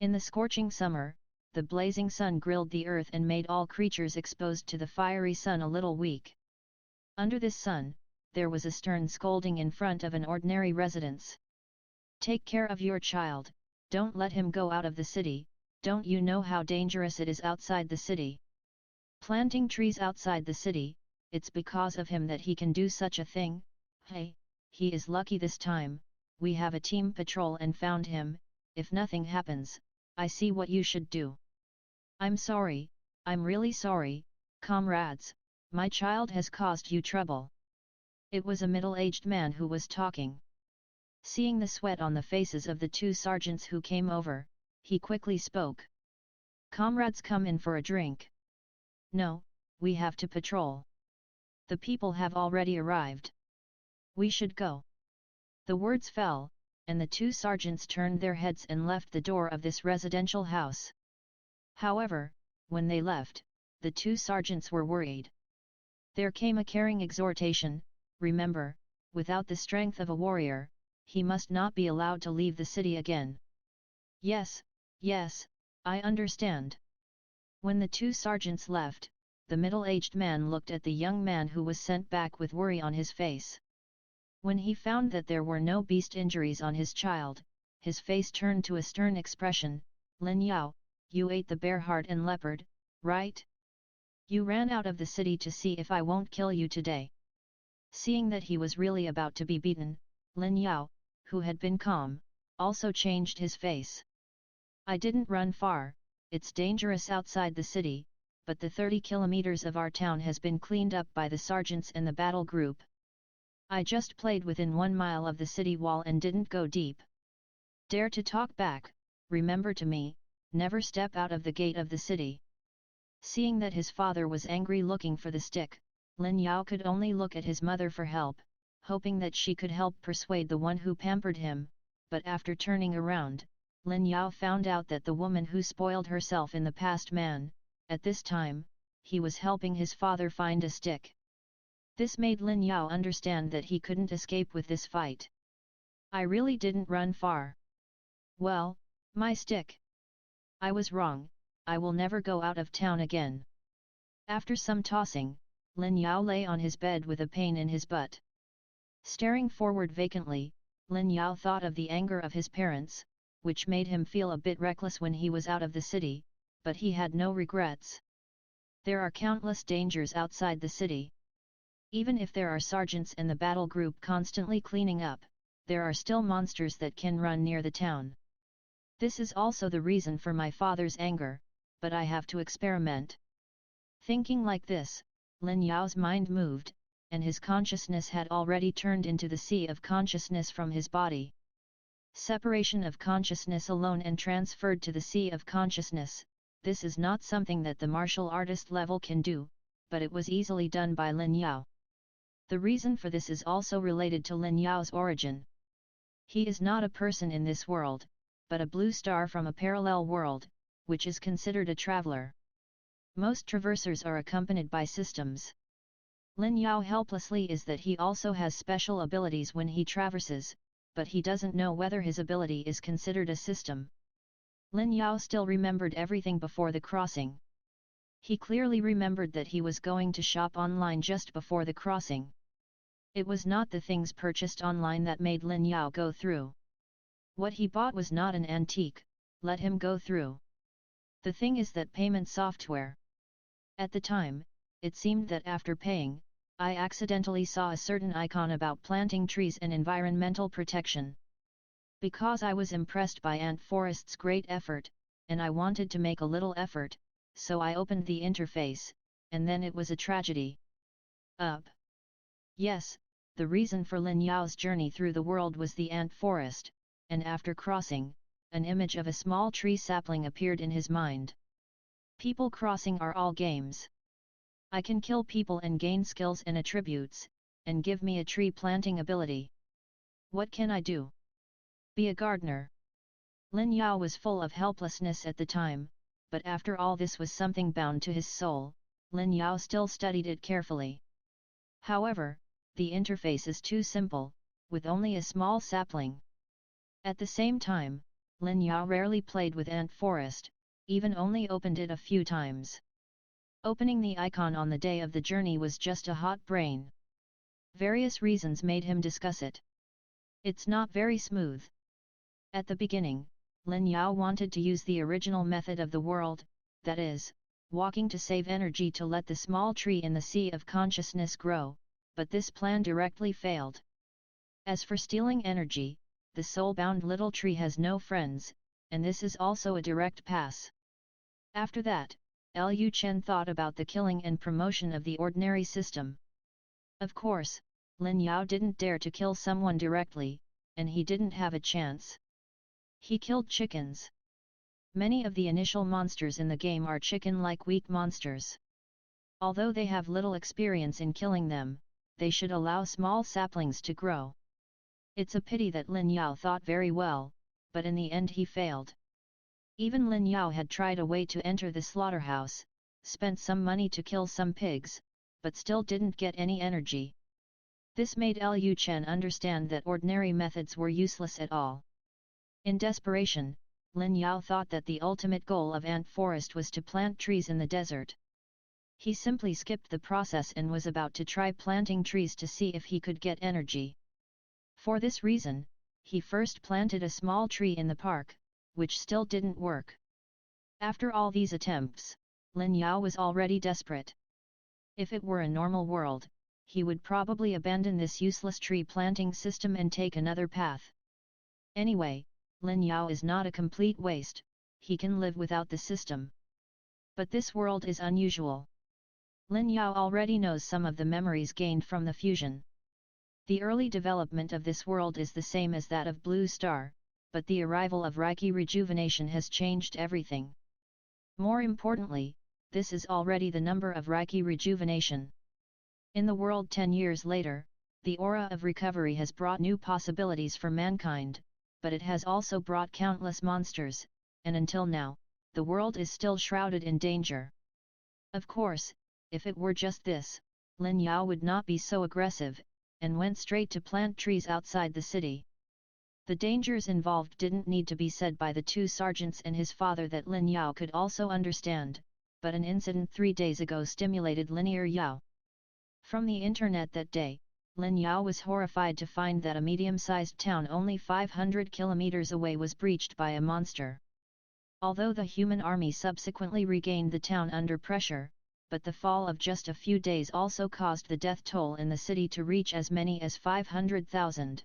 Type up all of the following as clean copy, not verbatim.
In the scorching summer, the blazing sun grilled the earth and made all creatures exposed to the fiery sun a little weak. Under this sun, there was a stern scolding in front of an ordinary residence. "Take care of your child, don't let him go out of the city, don't you know how dangerous it is outside the city? Planting trees outside the city, it's because of him that he can do such a thing. Hey, he is lucky this time, we have a team patrol and found him, if nothing happens, I see what you should do." "I'm sorry, I'm really sorry, comrades, my child has caused you trouble." It was a middle-aged man who was talking. Seeing the sweat on the faces of the two sergeants who came over, he quickly spoke. "Comrades, come in for a drink." "No, we have to patrol. The people have already arrived. We should go." The words fell, and the two sergeants turned their heads and left the door of this residential house. However, when they left, the two sergeants were worried. There came a caring exhortation, "Remember, without the strength of a warrior, he must not be allowed to leave the city again." "Yes, yes, I understand." When the two sergeants left, the middle-aged man looked at the young man who was sent back with worry on his face. When he found that there were no beast injuries on his child, his face turned to a stern expression. "Lin Yao, you ate the bear heart and leopard, right? You ran out of the city to see if I won't kill you today." Seeing that he was really about to be beaten, Lin Yao, who had been calm, also changed his face. "I didn't run far, it's dangerous outside the city, but the 30 kilometers of our town has been cleaned up by the sergeants and the battle group. I just played within 1 mile of the city wall and didn't go deep. Dare to talk back, remember to me, never step out of the gate of the city." Seeing that his father was angry looking for the stick, Lin Yao could only look at his mother for help, hoping that she could help persuade the one who pampered him, but after turning around, Lin Yao found out that the woman who spoiled herself in the past man, at this time, he was helping his father find a stick. This made Lin Yao understand that he couldn't escape with this fight. "I really didn't run far. Well, my stick. I was wrong, I will never go out of town again." After some tossing, Lin Yao lay on his bed with a pain in his butt. Staring forward vacantly, Lin Yao thought of the anger of his parents, which made him feel a bit reckless when he was out of the city, but he had no regrets. There are countless dangers outside the city. Even if there are sergeants and the battle group constantly cleaning up, there are still monsters that can run near the town. This is also the reason for my father's anger, but I have to experiment. Thinking like this, Lin Yao's mind moved, and his consciousness had already turned into the sea of consciousness from his body. Separation of consciousness alone and transferred to the sea of consciousness, this is not something that the martial artist level can do, but it was easily done by Lin Yao. The reason for this is also related to Lin Yao's origin. He is not a person in this world, but a blue star from a parallel world, which is considered a traveler. Most traversers are accompanied by systems. Lin Yao helplessly is that he also has special abilities when he traverses, but he doesn't know whether his ability is considered a system. Lin Yao still remembered everything before the crossing. He clearly remembered that he was going to shop online just before the crossing. It was not the things purchased online that made Lin Yao go through. What he bought was not an antique, let him go through. The thing is that payment software. At the time, it seemed that after paying, I accidentally saw a certain icon about planting trees and environmental protection. Because I was impressed by Ant Forest's great effort, and I wanted to make a little effort, so I opened the interface, and then it was a tragedy. Up. Yes, the reason for Lin Yao's journey through the world was the ant forest, and after crossing, an image of a small tree sapling appeared in his mind. People crossing are all games. I can kill people and gain skills and attributes, and give me a tree planting ability. What can I do? Be a gardener. Lin Yao was full of helplessness at the time, but after all this was something bound to his soul, Lin Yao still studied it carefully. However, the interface is too simple, with only a small sapling. At the same time, Lin Yao rarely played with Ant Forest, even only opened it a few times. Opening the icon on the day of the journey was just a hot brain. Various reasons made him discuss it. It's not very smooth. At the beginning, Lin Yao wanted to use the original method of the world, that is, walking to save energy to let the small tree in the sea of consciousness grow, but this plan directly failed. As for stealing energy, the soul-bound little tree has no friends, and this is also a direct pass. After that, Liu Chen thought about the killing and promotion of the ordinary system. Of course, Lin Yao didn't dare to kill someone directly, and he didn't have a chance. He killed chickens. Many of the initial monsters in the game are chicken-like weak monsters. Although they have little experience in killing them, they should allow small saplings to grow. It's a pity that Lin Yao thought very well, but in the end he failed. Even Lin Yao had tried a way to enter the slaughterhouse, spent some money to kill some pigs, but still didn't get any energy. This made Liu Chen understand that ordinary methods were useless at all. In desperation, Lin Yao thought that the ultimate goal of Ant Forest was to plant trees in the desert. He simply skipped the process and was about to try planting trees to see if he could get energy. For this reason, he first planted a small tree in the park, which still didn't work. After all these attempts, Lin Yao was already desperate. If it were a normal world, he would probably abandon this useless tree planting system and take another path. Anyway, Lin Yao is not a complete waste, he can live without the system. But this world is unusual. Lin Yao already knows some of the memories gained from the fusion. The early development of this world is the same as that of Blue Star, but the arrival of Reiki rejuvenation has changed everything. More importantly, this is already the number of Reiki rejuvenation. In the world 10 years later, the aura of recovery has brought new possibilities for mankind, but it has also brought countless monsters, and until now, the world is still shrouded in danger. Of course, if it were just this, Lin Yao would not be so aggressive, and went straight to plant trees outside the city. The dangers involved didn't need to be said by the two sergeants and his father that Lin Yao could also understand, but an incident 3 days ago stimulated Linear Yao. From the internet that day, Lin Yao was horrified to find that a medium-sized town only 500 kilometers away was breached by a monster. Although the human army subsequently regained the town under pressure, but the fall of just a few days also caused the death toll in the city to reach as many as 500,000.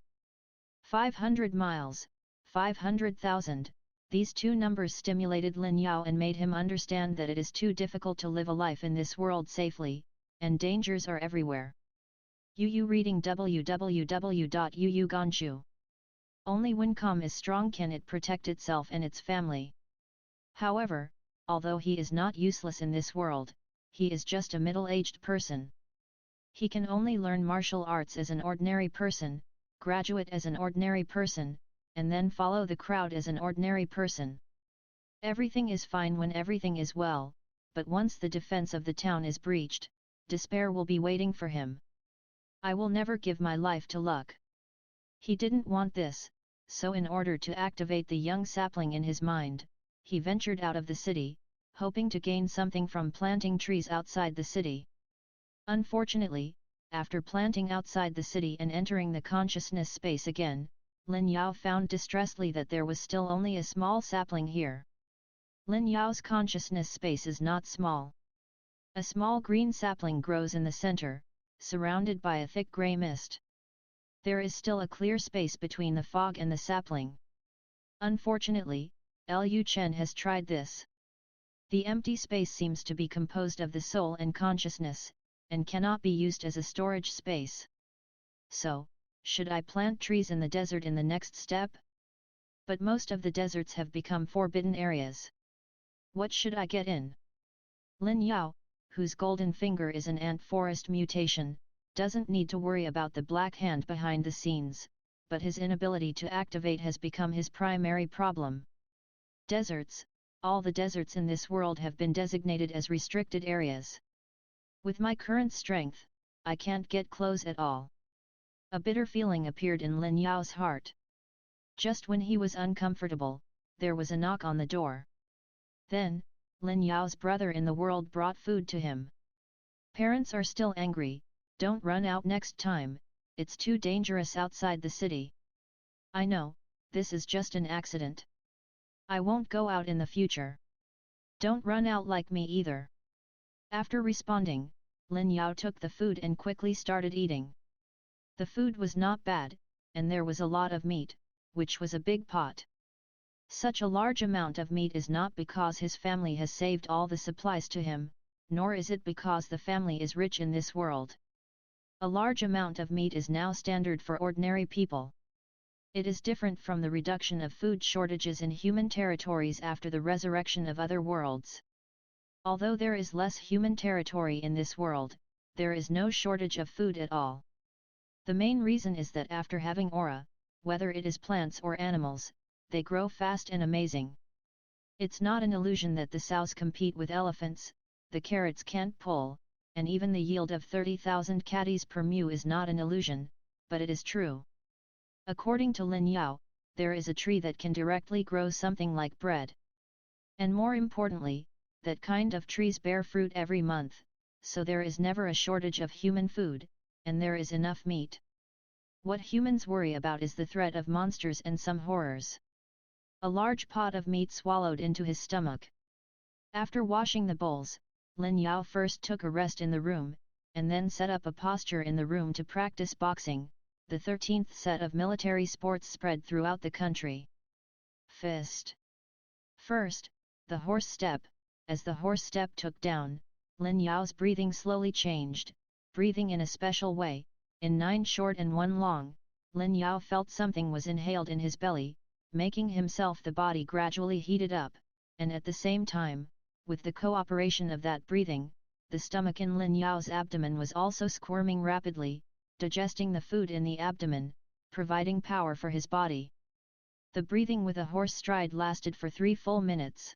500 miles, 500,000, these two numbers stimulated Lin Yao and made him understand that it is too difficult to live a life in this world safely, and dangers are everywhere. Yu reading www.yu. Only when calm is strong can it protect itself and its family. However, although he is not useless in this world, he is just a middle-aged person. He can only learn martial arts as an ordinary person, graduate as an ordinary person, and then follow the crowd as an ordinary person. Everything is fine when everything is well, but once the defense of the town is breached, despair will be waiting for him. I will never give my life to luck. He didn't want this, so in order to activate the young sapling in his mind, he ventured out of the city, hoping to gain something from planting trees outside the city. Unfortunately, after planting outside the city and entering the consciousness space again, Lin Yao found distressingly that there was still only a small sapling here. Lin Yao's consciousness space is not small. A small green sapling grows in the center, surrounded by a thick grey mist. There is still a clear space between the fog and the sapling. Unfortunately, Liu Chen has tried this. The empty space seems to be composed of the soul and consciousness, and cannot be used as a storage space. So, should I plant trees in the desert in the next step? But most of the deserts have become forbidden areas. What should I get in? Lin Yao, whose golden finger is an ant forest mutation, doesn't need to worry about the black hand behind the scenes, but his inability to activate has become his primary problem. Deserts. All the deserts in this world have been designated as restricted areas. With my current strength, I can't get close at all. A bitter feeling appeared in Lin Yao's heart. Just when he was uncomfortable, there was a knock on the door. Then, Lin Yao's brother in the world brought food to him. Parents are still angry, don't run out next time, it's too dangerous outside the city. I know, this is just an accident. I won't go out in the future. Don't run out like me either. After responding, Lin Yao took the food and quickly started eating. The food was not bad, and there was a lot of meat, which was a big pot. Such a large amount of meat is not because his family has saved all the supplies to him, nor is it because the family is rich in this world. A large amount of meat is now standard for ordinary people. It is different from the reduction of food shortages in human territories after the resurrection of other worlds. Although there is less human territory in this world, there is no shortage of food at all. The main reason is that after having aura, whether it is plants or animals, they grow fast and amazing. It's not an illusion that the sows compete with elephants, the carrots can't pull, and even the yield of 30,000 catties per mu is not an illusion, but it is true. According to Lin Yao, there is a tree that can directly grow something like bread. And more importantly, that kind of trees bear fruit every month, so there is never a shortage of human food, and there is enough meat. What humans worry about is the threat of monsters and some horrors. A large pot of meat swallowed into his stomach. After washing the bowls, Lin Yao first took a rest in the room, and then set up a posture in the room to practice boxing. The 13th set of military sports spread throughout the country. Fist. First, the horse step. As the horse step took down, Lin Yao's breathing slowly changed, breathing in a special way. In 9 short and 1 long, Lin Yao felt something was inhaled in his belly, making himself the body gradually heated up, and at the same time, with the cooperation of that breathing, the stomach in Lin Yao's abdomen was also squirming rapidly, digesting the food in the abdomen, providing power for his body. The breathing with a horse stride lasted for 3 full minutes.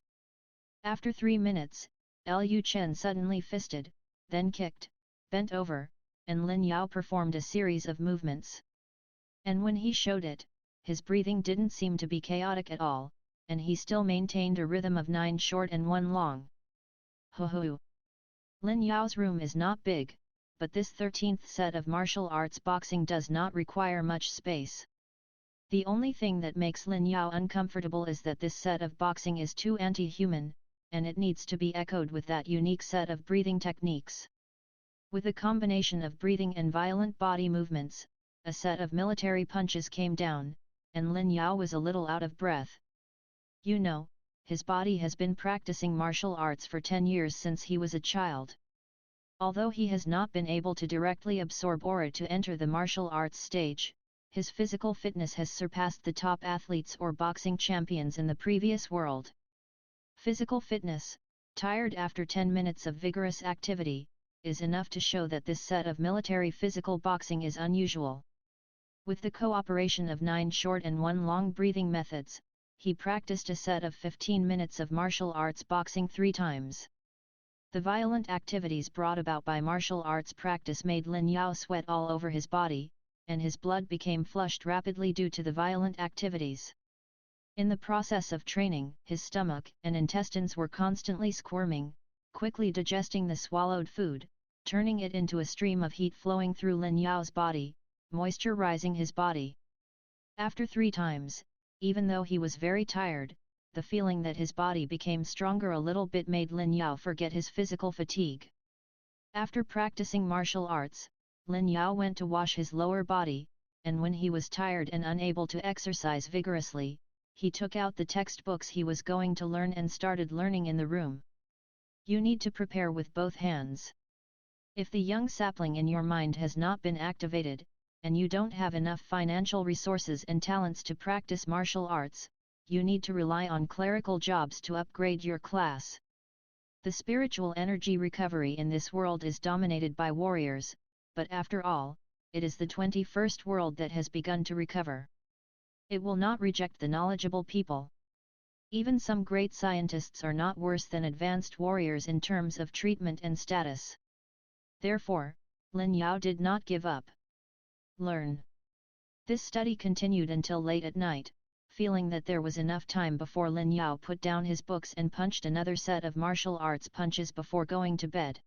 After 3 minutes, Liu Chen suddenly fisted, then kicked, bent over, and Lin Yao performed a series of movements. And when he showed it, his breathing didn't seem to be chaotic at all, and he still maintained a rhythm of 9 short and 1 long. Ho. Lin Yao's room is not big, but this 13th set of martial arts boxing does not require much space. The only thing that makes Lin Yao uncomfortable is that this set of boxing is too anti-human, and it needs to be echoed with that unique set of breathing techniques. With a combination of breathing and violent body movements, a set of military punches came down, and Lin Yao was a little out of breath. You know, his body has been practicing martial arts for 10 years since he was a child. Although he has not been able to directly absorb aura to enter the martial arts stage, his physical fitness has surpassed the top athletes or boxing champions in the previous world. Physical fitness, tired after 10 minutes of vigorous activity, is enough to show that this set of military physical boxing is unusual. With the cooperation of 9 short and 1 long breathing methods, he practiced a set of 15 minutes of martial arts boxing 3 times. The violent activities brought about by martial arts practice made Lin Yao sweat all over his body, and his blood became flushed rapidly due to the violent activities. In the process of training, his stomach and intestines were constantly squirming, quickly digesting the swallowed food, turning it into a stream of heat flowing through Lin Yao's body, moisturizing his body. After 3 times, even though he was very tired, the feeling that his body became stronger a little bit made Lin Yao forget his physical fatigue. After practicing martial arts, Lin Yao went to wash his lower body, and when he was tired and unable to exercise vigorously, he took out the textbooks he was going to learn and started learning in the room. You need to prepare with both hands. If the young sapling in your mind has not been activated, and you don't have enough financial resources and talents to practice martial arts, you need to rely on clerical jobs to upgrade your class. The spiritual energy recovery in this world is dominated by warriors, but after all, it is the 21st world that has begun to recover. It will not reject the knowledgeable people. Even some great scientists are not worse than advanced warriors in terms of treatment and status. Therefore, Lin Yao did not give up. Learn. This study continued until late at night, feeling that there was enough time before Lin Yao put down his books and punched another set of martial arts punches before going to bed.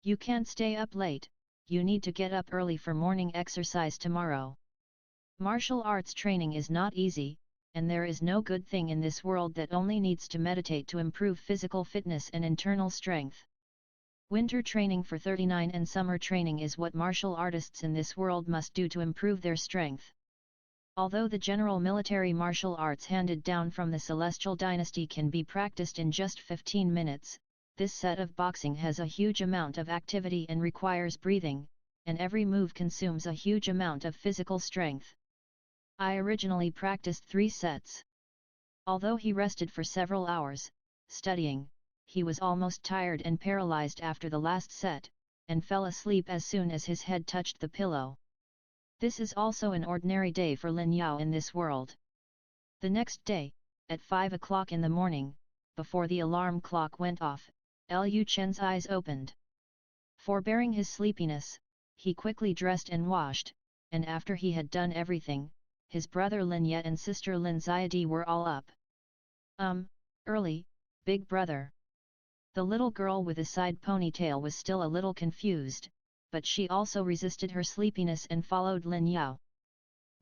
You can't stay up late, you need to get up early for morning exercise tomorrow. Martial arts training is not easy, and there is no good thing in this world that only needs to meditate to improve physical fitness and internal strength. Winter training for 39 and summer training is what martial artists in this world must do to improve their strength. Although the general military martial arts handed down from the Celestial Dynasty can be practiced in just 15 minutes, this set of boxing has a huge amount of activity and requires breathing, and every move consumes a huge amount of physical strength. I originally practiced 3 sets. Although he rested for several hours, studying, he was almost tired and paralyzed after the last set, and fell asleep as soon as his head touched the pillow. This is also an ordinary day for Lin Yao in this world. The next day, at 5 o'clock in the morning, before the alarm clock went off, Liu Chen's eyes opened. Forbearing his sleepiness, he quickly dressed and washed, and after he had done everything, his brother Lin Ye and sister Lin Xiadi were all up. Early, big brother. The little girl with a side ponytail was still a little confused, but she also resisted her sleepiness and followed Lin Yao.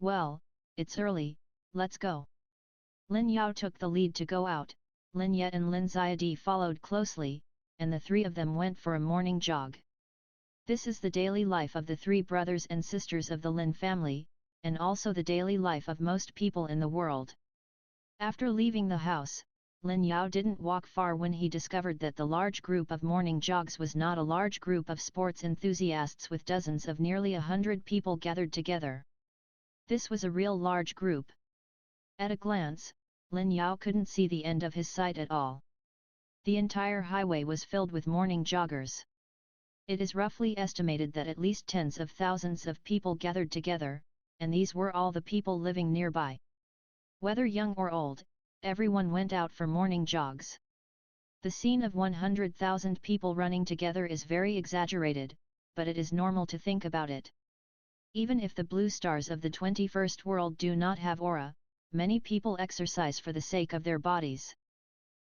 Well, it's early, let's go. Lin Yao took the lead to go out, Lin Ye and Lin Xiadi followed closely, and the 3 of them went for a morning jog. This is the daily life of the 3 brothers and sisters of the Lin family, and also the daily life of most people in the world. After leaving the house, Lin Yao didn't walk far when he discovered that the large group of morning jogs was not a large group of sports enthusiasts with dozens of nearly 100 people gathered together. This was a real large group. At a glance, Lin Yao couldn't see the end of his sight at all. The entire highway was filled with morning joggers. It is roughly estimated that at least tens of thousands of people gathered together, and these were all the people living nearby. Whether young or old, everyone went out for morning jogs. The scene of 100,000 people running together is very exaggerated, but it is normal to think about it. Even if the blue stars of the 21st world do not have aura, many people exercise for the sake of their bodies.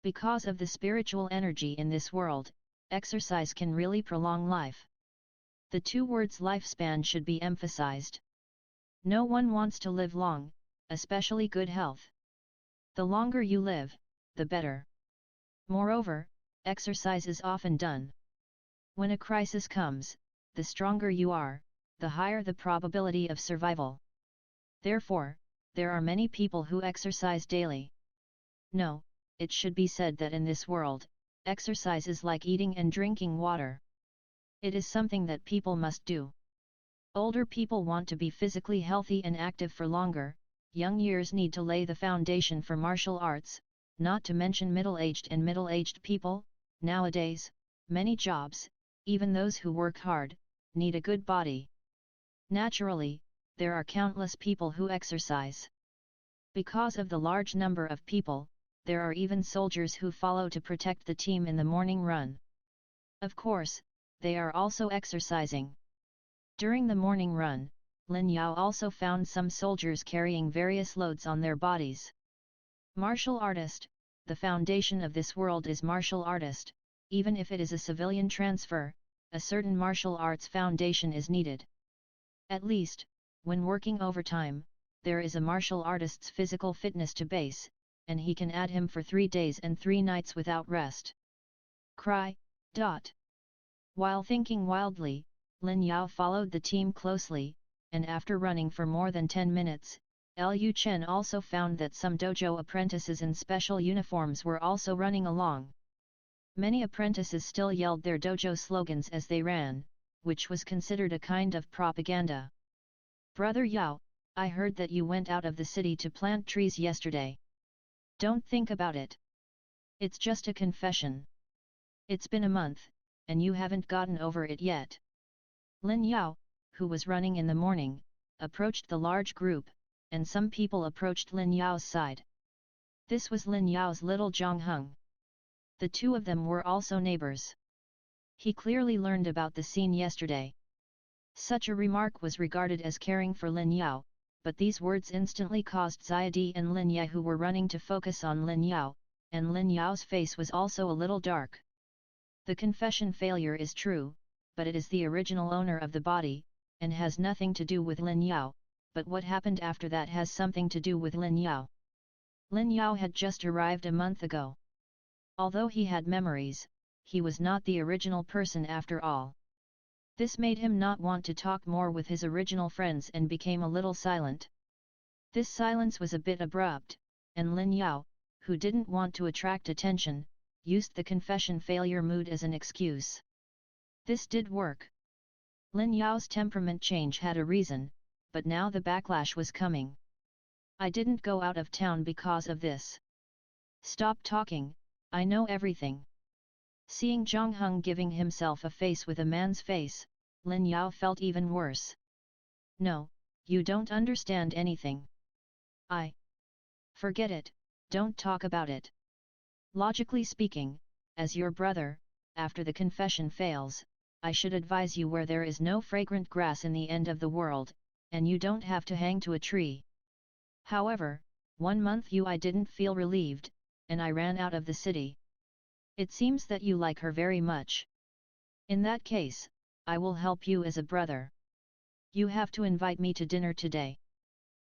Because of the spiritual energy in this world, exercise can really prolong life. The 2 words lifespan should be emphasized. No one wants to live long, especially good health. The longer you live, the better. Moreover, exercise is often done. When a crisis comes, the stronger you are, the higher the probability of survival. Therefore, there are many people who exercise daily. No, it should be said that in this world, exercise is like eating and drinking water. It is something that people must do. Older people want to be physically healthy and active for longer. Young years need to lay the foundation for martial arts, not to mention middle-aged and middle-aged people. Nowadays, many jobs, even those who work hard, need a good body. Naturally, there are countless people who exercise. Because of the large number of people, there are even soldiers who follow to protect the team in the morning run. Of course, they are also exercising. During the morning run, Lin Yao also found some soldiers carrying various loads on their bodies. Martial artist, the foundation of this world is martial artist. Even if it is a civilian transfer, a certain martial arts foundation is needed. At least, when working overtime, there is a martial artist's physical fitness to base, and he can add him for 3 days and 3 nights without rest. Cry. While thinking wildly, Lin Yao followed the team closely, and after running for more than 10 minutes, Liu Chen also found that some dojo apprentices in special uniforms were also running along. Many apprentices still yelled their dojo slogans as they ran, which was considered a kind of propaganda. Brother Yao, I heard that you went out of the city to plant trees yesterday. Don't think about it. It's just a confession. It's been a month, and you haven't gotten over it yet. Lin Yao, who was running in the morning, approached the large group, and some people approached Lin Yao's side. This was Lin Yao's little Zhongheng. The 2 of them were also neighbors. He clearly learned about the scene yesterday. Such a remark was regarded as caring for Lin Yao, but these words instantly caused Ziade and Lin Ye, who were running, to focus on Lin Yao, and Lin Yao's face was also a little dark. The confession failure is true, but it is the original owner of the body, and has nothing to do with Lin Yao, but what happened after that has something to do with Lin Yao. Lin Yao had just arrived a month ago. Although he had memories, he was not the original person after all. This made him not want to talk more with his original friends and became a little silent. This silence was a bit abrupt, and Lin Yao, who didn't want to attract attention, used the confession failure mood as an excuse. This did work. Lin Yao's temperament change had a reason, but now the backlash was coming. I didn't go out of town because of this. Stop talking, I know everything. Seeing Zhang Heng giving himself a face with a man's face, Lin Yao felt even worse. No, you don't understand anything. Forget it, don't talk about it. Logically speaking, as your brother, after the confession fails, I should advise you where there is no fragrant grass in the end of the world, and you don't have to hang to a tree. However, 1 month I didn't feel relieved, and I ran out of the city. It seems that you like her very much. In that case, I will help you as a brother. You have to invite me to dinner today.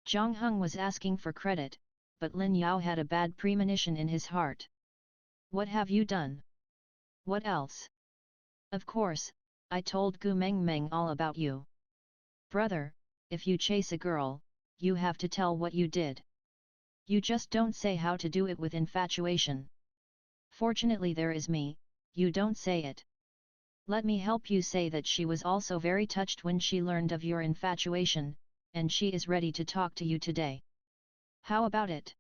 Zhang Heng was asking for credit, but Lin Yao had a bad premonition in his heart. What have you done? What else? Of course, I told Gu Mengmeng all about you. Brother, if you chase a girl, you have to tell what you did. You just don't say how to do it with infatuation. Fortunately there is me, you don't say it. Let me help you say that she was also very touched when she learned of your infatuation, and she is ready to talk to you today. How about it?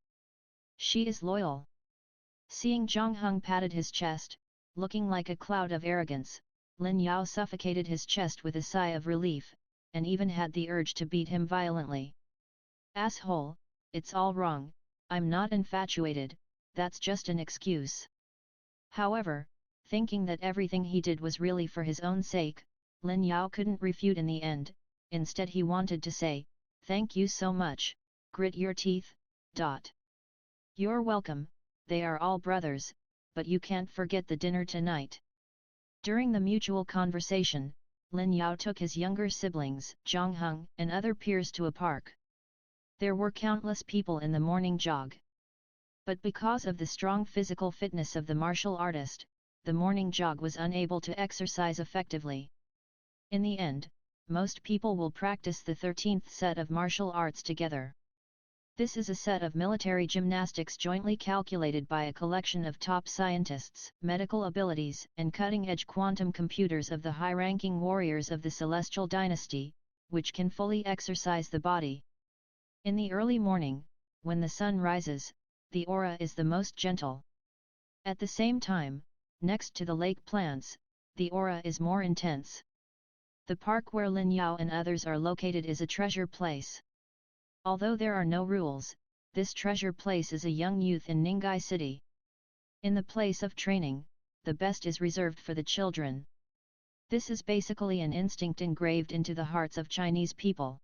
She is loyal. Seeing Zhang Heng patted his chest, looking like a cloud of arrogance, Lin Yao suffocated his chest with a sigh of relief, and even had the urge to beat him violently. Asshole, it's all wrong, I'm not infatuated, that's just an excuse. However, thinking that everything he did was really for his own sake, Lin Yao couldn't refute in the end. Instead he wanted to say, thank you so much, grit your teeth. You're welcome, they are all brothers, but you can't forget the dinner tonight. During the mutual conversation, Lin Yao took his younger siblings, Zhang Heng and other peers, to a park. There were countless people in the morning jog. But because of the strong physical fitness of the martial artist, the morning jog was unable to exercise effectively. In the end, most people will practice the 13th set of martial arts together. This is a set of military gymnastics jointly calculated by a collection of top scientists, medical abilities, and cutting-edge quantum computers of the high-ranking warriors of the Celestial Dynasty, which can fully exercise the body. In the early morning, when the sun rises, the aura is the most gentle. At the same time, next to the lake plants, the aura is more intense. The park where Lin Yao and others are located is a treasure place. Although there are no rules, this treasure place is a young youth in Ningyi City. In the place of training, the best is reserved for the children. This is basically an instinct engraved into the hearts of Chinese people.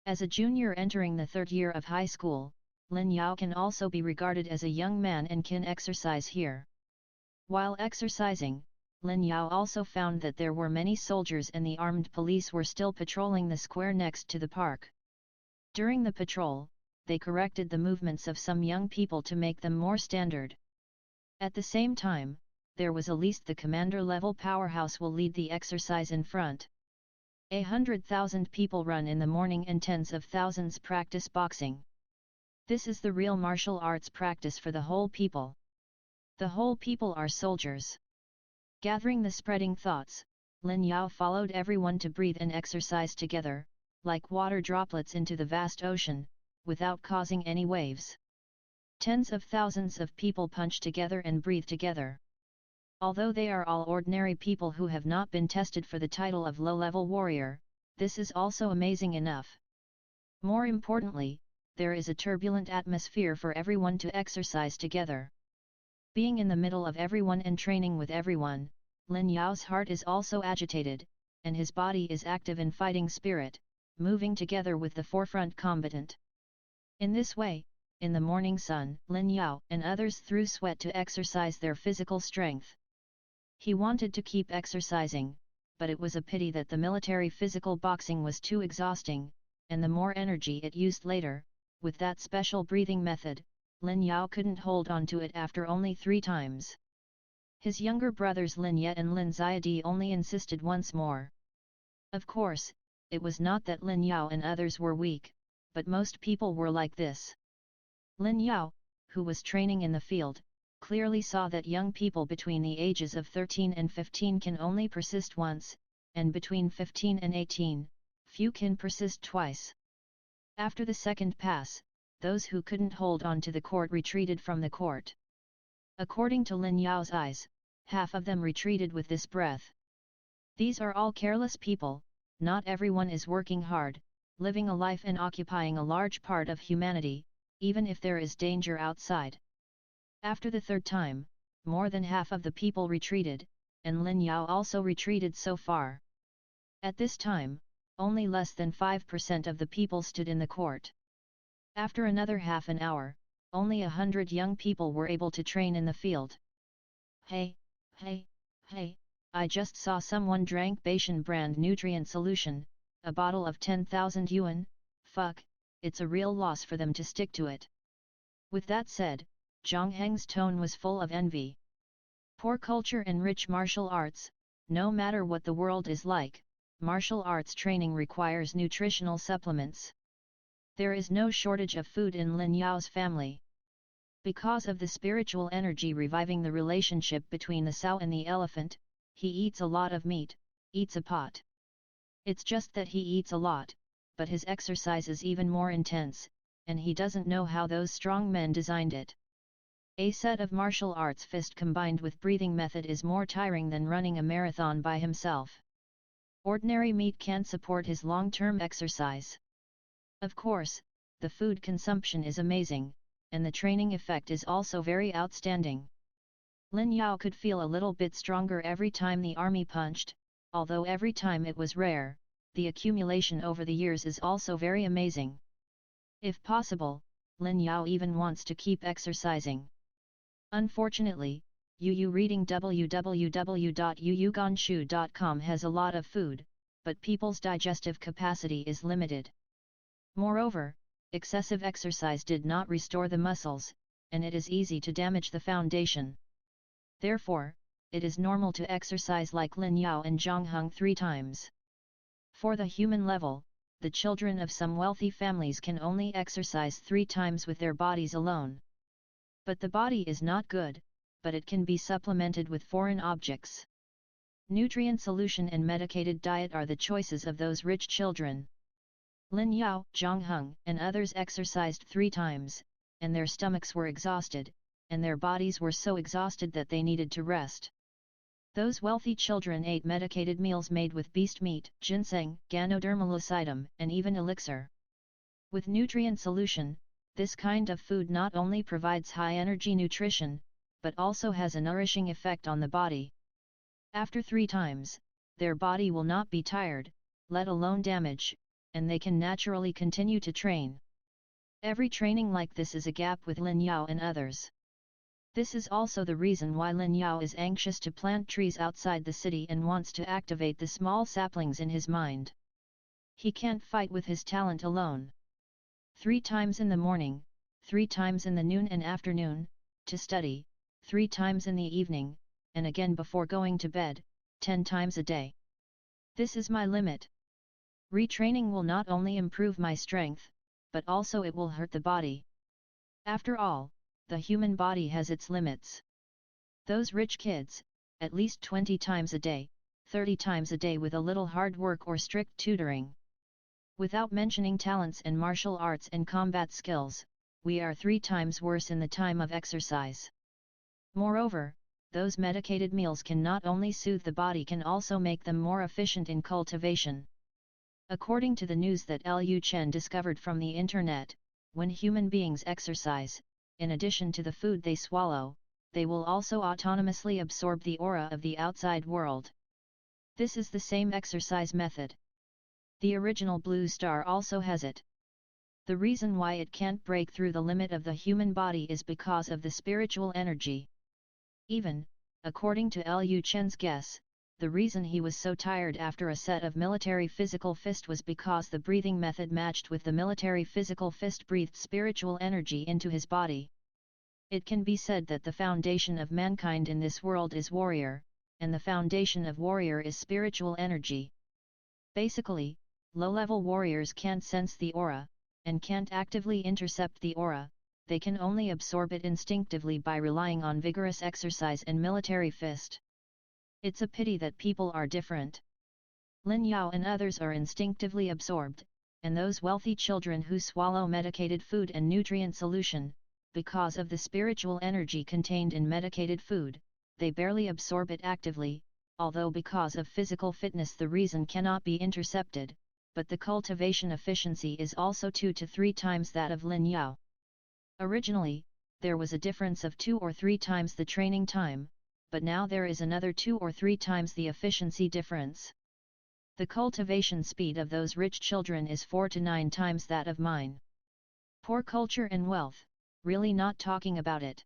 As a junior entering the 3rd year of high school, Lin Yao can also be regarded as a young man and can exercise here. While exercising, Lin Yao also found that there were many soldiers and the armed police were still patrolling the square next to the park. During the patrol, they corrected the movements of some young people to make them more standard. At the same time, there was at least the commander-level powerhouse will lead the exercise in front. 100,000 people run in the morning and tens of thousands practice boxing. This is the real martial arts practice for the whole people. The whole people are soldiers. Gathering the spreading thoughts, Lin Yao followed everyone to breathe and exercise together, like water droplets into the vast ocean, without causing any waves. Tens of thousands of people punch together and breathe together. Although they are all ordinary people who have not been tested for the title of low-level warrior, this is also amazing enough. More importantly, there is a turbulent atmosphere for everyone to exercise together. Being in the middle of everyone and training with everyone, Lin Yao's heart is also agitated, and his body is active in fighting spirit, moving together with the forefront combatant. In this way, in the morning sun, Lin Yao and others threw sweat to exercise their physical strength. He wanted to keep exercising, but it was a pity that the military physical boxing was too exhausting, and the more energy it used later, with that special breathing method, Lin Yao couldn't hold on to it after only 3 times. His younger brothers Lin Ye and Lin Xiadi only insisted once more. Of course, it was not that Lin Yao and others were weak, but most people were like this. Lin Yao, who was training in the field, clearly saw that young people between the ages of 13 and 15 can only persist once, and between 15 and 18, few can persist twice. After the second pass, those who couldn't hold on to the court retreated from the court. According to Lin Yao's eyes, half of them retreated with this breath. These are all careless people, not everyone is working hard, living a life and occupying a large part of humanity, even if there is danger outside. After the third time, more than half of the people retreated, and Lin Yao also retreated so far. At this time, only less than 5% of the people stood in the court. After another half an hour, only 100 young people were able to train in the field. Hey, I just saw someone drank Baishan brand nutrient solution, a bottle of 10,000 yuan, fuck, it's a real loss for them to stick to it. With that said, Zhang Heng's tone was full of envy. Poor culture and rich martial arts, no matter what the world is like, martial arts training requires nutritional supplements. There is no shortage of food in Lin Yao's family. Because of the spiritual energy reviving the relationship between the sow and the elephant, he eats a lot of meat, eats a pot. It's just that he eats a lot, but his exercise is even more intense, and he doesn't know how those strong men designed it. A set of martial arts fist combined with breathing method is more tiring than running a marathon by himself. Ordinary meat can't support his long-term exercise. Of course, the food consumption is amazing, and the training effect is also very outstanding. Lin Yao could feel a little bit stronger every time the army punched, although every time it was rare, the accumulation over the years is also very amazing. If possible, Lin Yao even wants to keep exercising. Unfortunately, Yu reading www.yuyuganshu.com has a lot of food, but people's digestive capacity is limited. Moreover, excessive exercise did not restore the muscles, and it is easy to damage the foundation. Therefore, it is normal to exercise like Lin Yao and Zhang Heng 3 times. For the human level, the children of some wealthy families can only exercise 3 times with their bodies alone. But the body is not good, but it can be supplemented with foreign objects. Nutrient solution and medicated diet are the choices of those rich children. Lin Yao, Zhang Heng, and others exercised 3 times, and their stomachs were exhausted, and their bodies were so exhausted that they needed to rest. Those wealthy children ate medicated meals made with beast meat, ginseng, Ganoderma lucidum, and even elixir. With nutrient solution, this kind of food not only provides high-energy nutrition, but also has a nourishing effect on the body. After 3 times, their body will not be tired, let alone damaged, and they can naturally continue to train. Every training like this is a gap with Lin Yao and others. This is also the reason why Lin Yao is anxious to plant trees outside the city and wants to activate the small saplings in his mind. He can't fight with his talent alone. 3 times in the morning, 3 times in the noon and afternoon, to study, 3 times in the evening, and again before going to bed, 10 times a day. This is my limit. Retraining will not only improve my strength, but also it will hurt the body. After all, the human body has its limits. Those rich kids, at least 20 times a day, 30 times a day with a little hard work or strict tutoring. Without mentioning talents and martial arts and combat skills, we are 3 times worse in the time of exercise. Moreover, those medicated meals can not only soothe the body can also make them more efficient in cultivation. According to the news that Liu Chen discovered from the internet, when human beings exercise, in addition to the food they swallow, they will also autonomously absorb the aura of the outside world. This is the same exercise method. The original blue star also has it. The reason why it can't break through the limit of the human body is because of the spiritual energy. Even, according to Liu Chen's guess, the reason he was so tired after a set of military physical fist was because the breathing method matched with the military physical fist breathed spiritual energy into his body. It can be said that the foundation of mankind in this world is warrior, and the foundation of warrior is spiritual energy. Basically, low-level warriors can't sense the aura, and can't actively intercept the aura, they can only absorb it instinctively by relying on vigorous exercise and military fist. It's a pity that people are different. Lin Yao and others are instinctively absorbed, and those wealthy children who swallow medicated food and nutrient solution, because of the spiritual energy contained in medicated food, they barely absorb it actively, although because of physical fitness the reason cannot be intercepted, but the cultivation efficiency is also 2 to 3 times that of Lin Yao. Originally, there was a difference of 2 or 3 times the training time, but now there is another 2 or 3 times the efficiency difference. The cultivation speed of those rich children is 4 to 9 times that of mine. Poor culture and wealth, really not talking about it.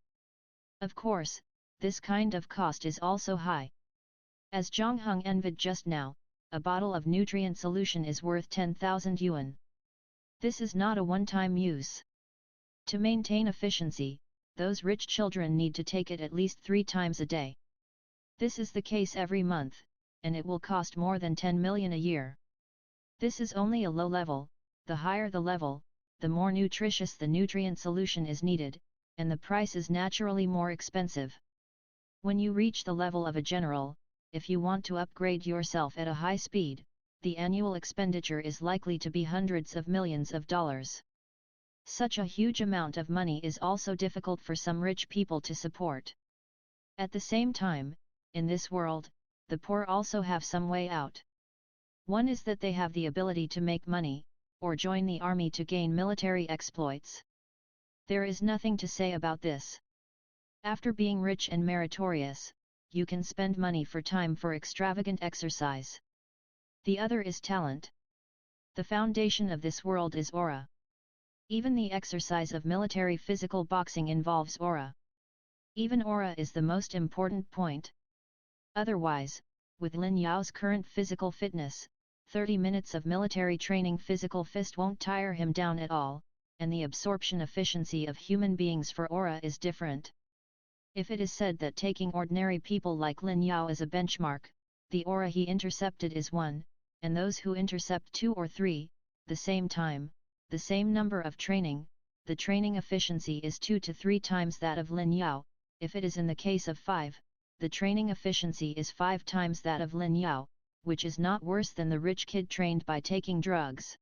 Of course, this kind of cost is also high. As Zhang Heng envied just now, a bottle of nutrient solution is worth 10,000 yuan. This is not a one-time use. To maintain efficiency, those rich children need to take it at least 3 times a day. This is the case every month, and it will cost more than 10 million a year. This is only a low level, the higher the level, the more nutritious the nutrient solution is needed, and the price is naturally more expensive. When you reach the level of a general, if you want to upgrade yourself at a high speed, the annual expenditure is likely to be hundreds of millions of dollars. Such a huge amount of money is also difficult for some rich people to support. At the same time, in this world, the poor also have some way out. One is that they have the ability to make money, or join the army to gain military exploits. There is nothing to say about this. After being rich and meritorious, you can spend money for time for extravagant exercise. The other is talent. The foundation of this world is aura. Even the exercise of military physical boxing involves aura. Even aura is the most important point. Otherwise, with Lin Yao's current physical fitness, 30 minutes of military training physical fist won't tire him down at all, and the absorption efficiency of human beings for aura is different. If it is said that taking ordinary people like Lin Yao as a benchmark, the aura he intercepted is 1, and those who intercept 2 or 3, the same time, the same number of training, the training efficiency is 2 to 3 times that of Lin Yao. If it is in the case of 5, the training efficiency is 5 times that of Lin Yao, which is not worse than the rich kid trained by taking drugs.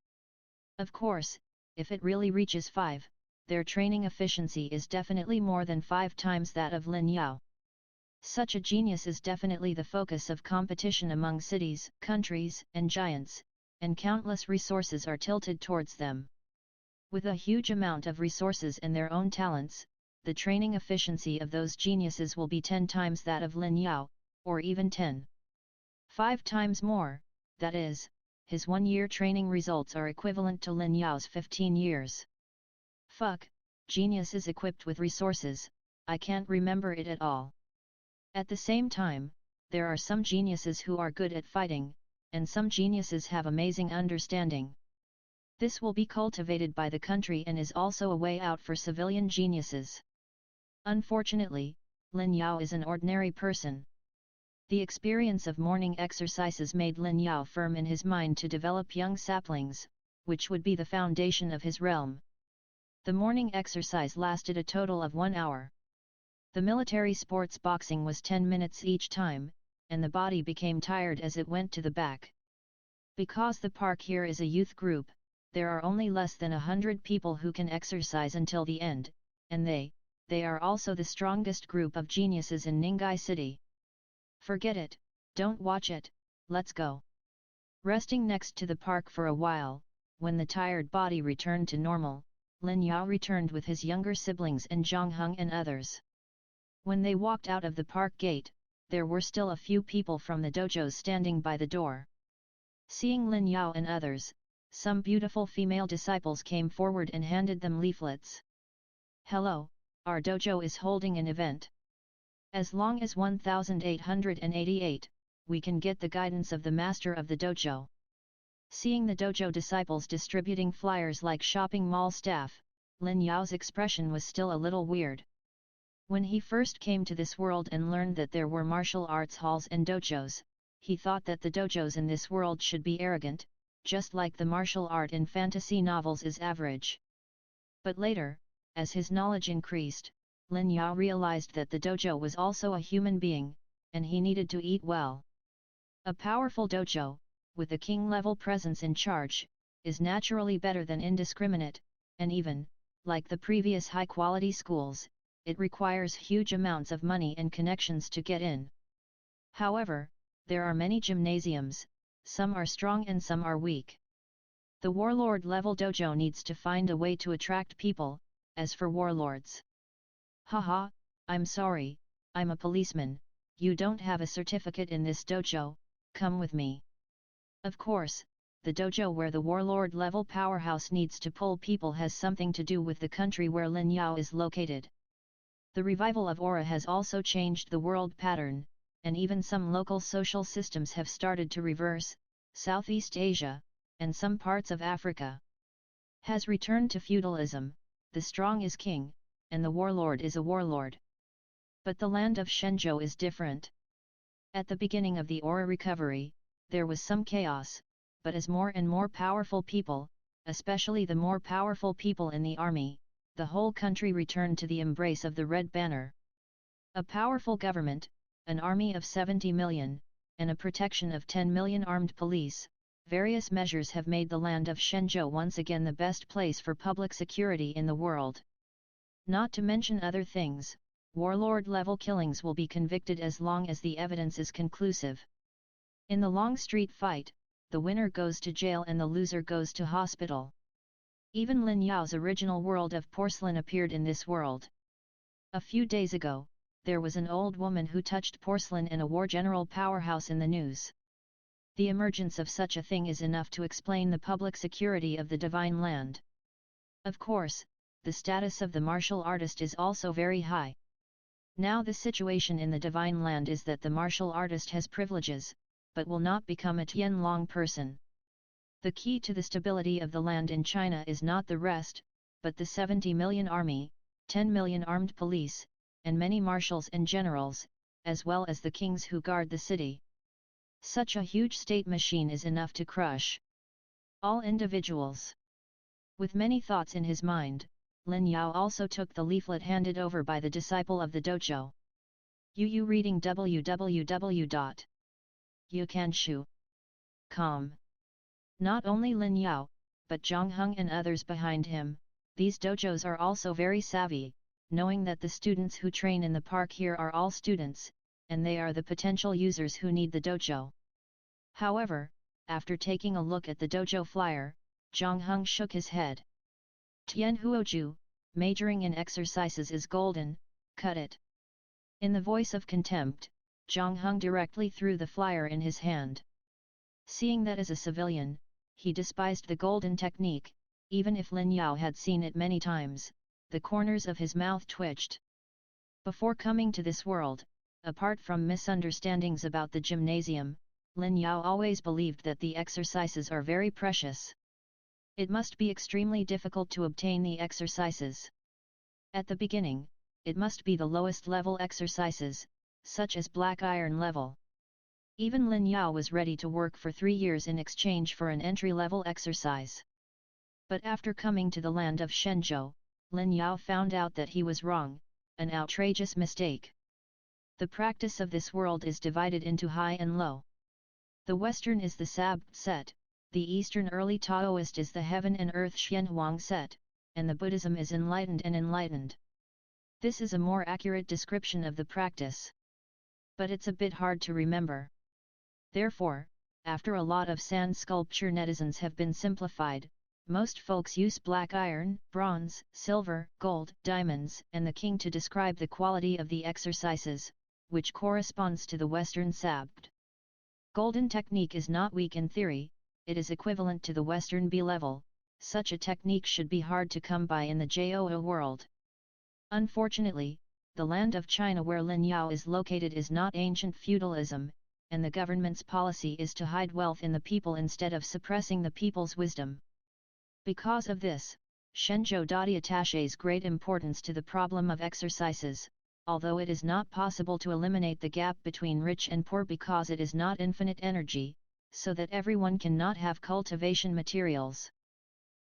Of course, if it really reaches 5, their training efficiency is definitely more than 5 times that of Lin Yao. Such a genius is definitely the focus of competition among cities, countries, and giants, and countless resources are tilted towards them. With a huge amount of resources and their own talents, the training efficiency of those geniuses will be 10 times that of Lin Yao, or even 5 times more, that is, his 1-year training results are equivalent to Lin Yao's 15 years. Fuck, genius is equipped with resources, I can't remember it at all. At the same time, there are some geniuses who are good at fighting, and some geniuses have amazing understanding. This will be cultivated by the country and is also a way out for civilian geniuses. Unfortunately, Lin Yao is an ordinary person. The experience of morning exercises made Lin Yao firm in his mind to develop young saplings, which would be the foundation of his realm. The morning exercise lasted a total of 1 hour. The military sports boxing was 10 minutes each time, and the body became tired as it went to the back. Because the park here is a youth group, there are only less than 100 people who can exercise until the end, and they are also the strongest group of geniuses in Ningyi City. Forget it, don't watch it, let's go. Resting next to the park for a while, when the tired body returned to normal, Lin Yao returned with his younger siblings and Zhang Heng and others. When they walked out of the park gate, there were still a few people from the dojos standing by the door. Seeing Lin Yao and others, some beautiful female disciples came forward and handed them leaflets. "Hello, our dojo is holding an event. As long as 1888, we can get the guidance of the master of the dojo." Seeing the dojo disciples distributing flyers like shopping mall staff, Lin Yao's expression was still a little weird. When he first came to this world and learned that there were martial arts halls and dojos, he thought that the dojos in this world should be arrogant, just like the martial art in fantasy novels is average. But later, as his knowledge increased, Lin Yao realized that the dojo was also a human being, and he needed to eat well. A powerful dojo, with a king-level presence in charge, is naturally better than indiscriminate, and even, like the previous high-quality schools, it requires huge amounts of money and connections to get in. However, there are many gymnasiums, some are strong and some are weak. The warlord-level dojo needs to find a way to attract people. As for warlords, haha, I'm sorry, I'm a policeman, you don't have a certificate in this dojo, come with me. Of course, the dojo where the warlord-level powerhouse needs to pull people has something to do with the country where Lin Yao is located. The revival of aura has also changed the world pattern, and even some local social systems have started to reverse. Southeast Asia, and some parts of Africa has returned to feudalism. The strong is king, and the warlord is a warlord. But the land of Shenzhou is different. At the beginning of the aura recovery, there was some chaos, but as more and more powerful people, especially the more powerful people in the army, the whole country returned to the embrace of the Red Banner. A powerful government, an army of 70 million, and a protection of 10 million armed police, various measures have made the land of Shenzhou once again the best place for public security in the world. Not to mention other things, warlord-level killings will be convicted as long as the evidence is conclusive. In the long street fight, the winner goes to jail and the loser goes to hospital. Even Lin Yao's original world of porcelain appeared in this world. A few days ago, there was an old woman who touched porcelain in a war general powerhouse in the news. The emergence of such a thing is enough to explain the public security of the divine land. Of course, the status of the martial artist is also very high. Now the situation in the divine land is that the martial artist has privileges, but will not become a Tianlong person. The key to the stability of the land in China is not the rest, but the 70 million army, 10 million armed police, and many marshals and generals, as well as the kings who guard the city. Such a huge state machine is enough to crush all individuals. With many thoughts in his mind, Lin Yao also took the leaflet handed over by the disciple of the dojo. Yu reading www.yukanshu.com. Not only Lin Yao, but Zhang Heng and others behind him, these dojos are also very savvy, knowing that the students who train in the park here are all students, and they are the potential users who need the dojo. However, after taking a look at the dojo flyer, Zhang Heng shook his head. Tian Huoju, majoring in exercises is golden, cut it. In the voice of contempt, Zhang Heng directly threw the flyer in his hand. Seeing that as a civilian, he despised the golden technique, even if Lin Yao had seen it many times, the corners of his mouth twitched. Before coming to this world, apart from misunderstandings about the gymnasium, Lin Yao always believed that the exercises are very precious. It must be extremely difficult to obtain the exercises. At the beginning, it must be the lowest level exercises, such as black iron level. Even Lin Yao was ready to work for 3 years in exchange for an entry-level exercise. But after coming to the land of Shenzhou, Lin Yao found out that he was wrong, an outrageous mistake. The practice of this world is divided into high and low. The Western is the Sab set, the Eastern early Taoist is the Heaven and Earth Xianhuang set, and the Buddhism is enlightened and enlightened. This is a more accurate description of the practice. But it's a bit hard to remember. Therefore, after a lot of sand sculpture netizens have been simplified, most folks use black iron, bronze, silver, gold, diamonds, and the king to describe the quality of the exercises, which corresponds to the Western Sabt. Golden technique is not weak in theory, it is equivalent to the Western B level. Such a technique should be hard to come by in the JOO world. Unfortunately, the land of China where Lin Yao is located is not ancient feudalism, and the government's policy is to hide wealth in the people instead of suppressing the people's wisdom. Because of this, Shenzhou Dadi attaches great importance to the problem of exercises, although it is not possible to eliminate the gap between rich and poor because it is not infinite energy, so that everyone cannot have cultivation materials.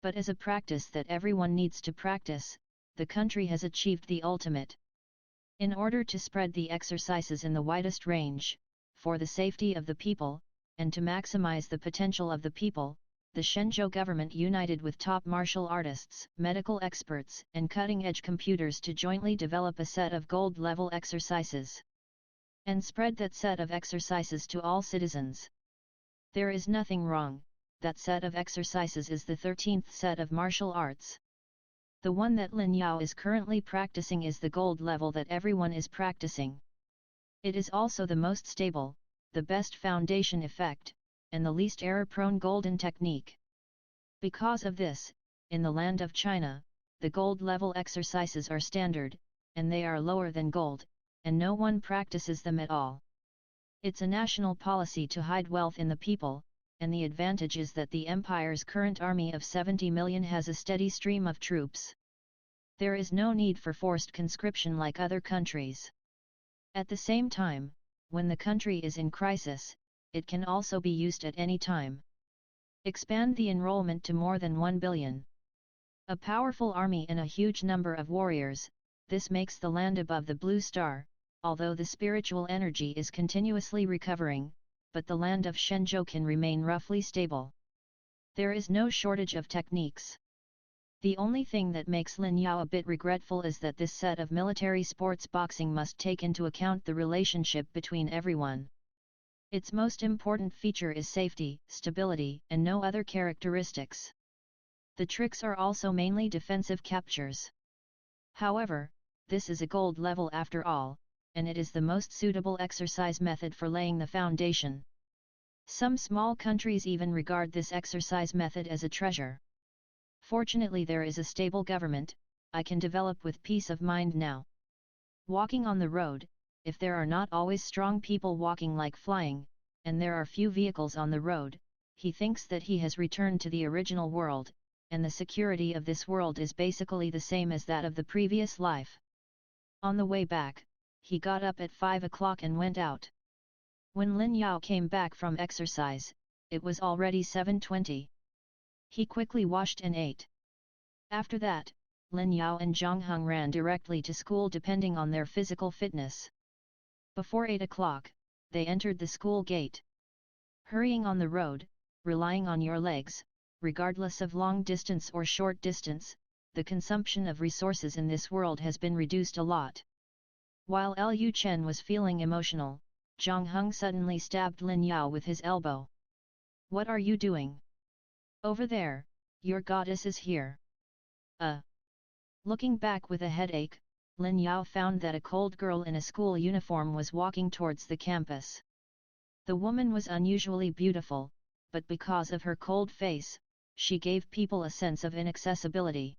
But as a practice that everyone needs to practice, the country has achieved the ultimate. In order to spread the exercises in the widest range, for the safety of the people, and to maximize the potential of the people, the Shenzhou government united with top martial artists, medical experts, and cutting-edge computers to jointly develop a set of gold-level exercises. And spread that set of exercises to all citizens. There is nothing wrong, that set of exercises is the 13th set of martial arts. The one that Lin Yao is currently practicing is the gold level that everyone is practicing. It is also the most stable, the best foundation effect, and the least error-prone golden technique. Because of this, in the land of China, the gold level exercises are standard, and they are lower than gold, and no one practices them at all. It's a national policy to hide wealth in the people, and the advantage is that the empire's current army of 70 million has a steady stream of troops. There is no need for forced conscription like other countries. At the same time, when the country is in crisis, it can also be used at any time. Expand the enrollment to more than 1 billion. A powerful army and a huge number of warriors, this makes the land above the blue star, although the spiritual energy is continuously recovering, but the land of Shenzhou can remain roughly stable. There is no shortage of techniques. The only thing that makes Lin Yao a bit regretful is that this set of military sports boxing must take into account the relationship between everyone. Its most important feature is safety, stability, and no other characteristics. The tricks are also mainly defensive captures. However, this is a gold level after all, and it is the most suitable exercise method for laying the foundation. Some small countries even regard this exercise method as a treasure. Fortunately, there is a stable government, I can develop with peace of mind now. Walking on the road, if there are not always strong people walking like flying, and there are few vehicles on the road, he thinks that he has returned to the original world, and the security of this world is basically the same as that of the previous life. On the way back, he got up at 5 o'clock and went out. When Lin Yao came back from exercise, it was already 7:20. He quickly washed and ate. After that, Lin Yao and Zhang Heng ran directly to school depending on their physical fitness. Before 8 o'clock, they entered the school gate. Hurrying on the road, relying on your legs, regardless of long distance or short distance, the consumption of resources in this world has been reduced a lot. While Liu Chen was feeling emotional, Zhang Heng suddenly stabbed Lin Yao with his elbow. "What are you doing? Over there, your goddess is here." Looking back with a headache, Lin Yao found that a cold girl in a school uniform was walking towards the campus. The woman was unusually beautiful, but because of her cold face, she gave people a sense of inaccessibility.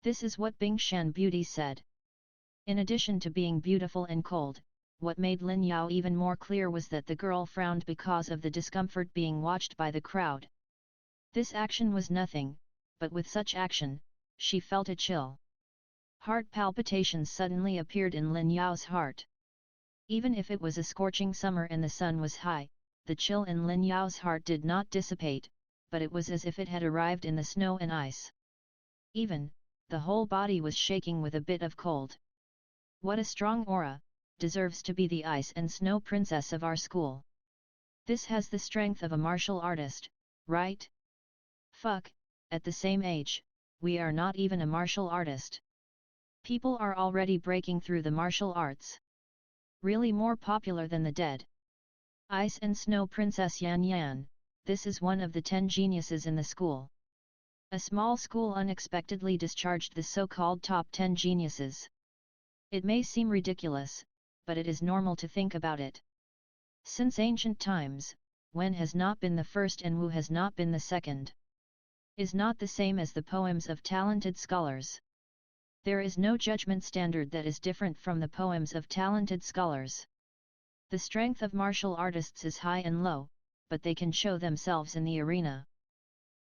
This is what Bingshan Beauty said. In addition to being beautiful and cold, what made Lin Yao even more clear was that the girl frowned because of the discomfort being watched by the crowd. This action was nothing, but with such action, she felt a chill. Heart palpitations suddenly appeared in Lin Yao's heart. Even if it was a scorching summer and the sun was high, the chill in Lin Yao's heart did not dissipate, but it was as if it had arrived in the snow and ice. Even, the whole body was shaking with a bit of cold. What a strong aura, deserves to be the ice and snow princess of our school. This has the strength of a martial artist, right? Fuck, at the same age, we are not even a martial artist. People are already breaking through the martial arts. Really more popular than the dead. Ice and Snow Princess Yan Yan, this is one of the 10 geniuses in the school. A small school unexpectedly discharged the so-called top 10 geniuses. It may seem ridiculous, but it is normal to think about it. Since ancient times, Wen has not been the first and Wu has not been the second, is not the same as the poems of talented scholars. There is no judgment standard that is different from the poems of talented scholars. The strength of martial artists is high and low, but they can show themselves in the arena.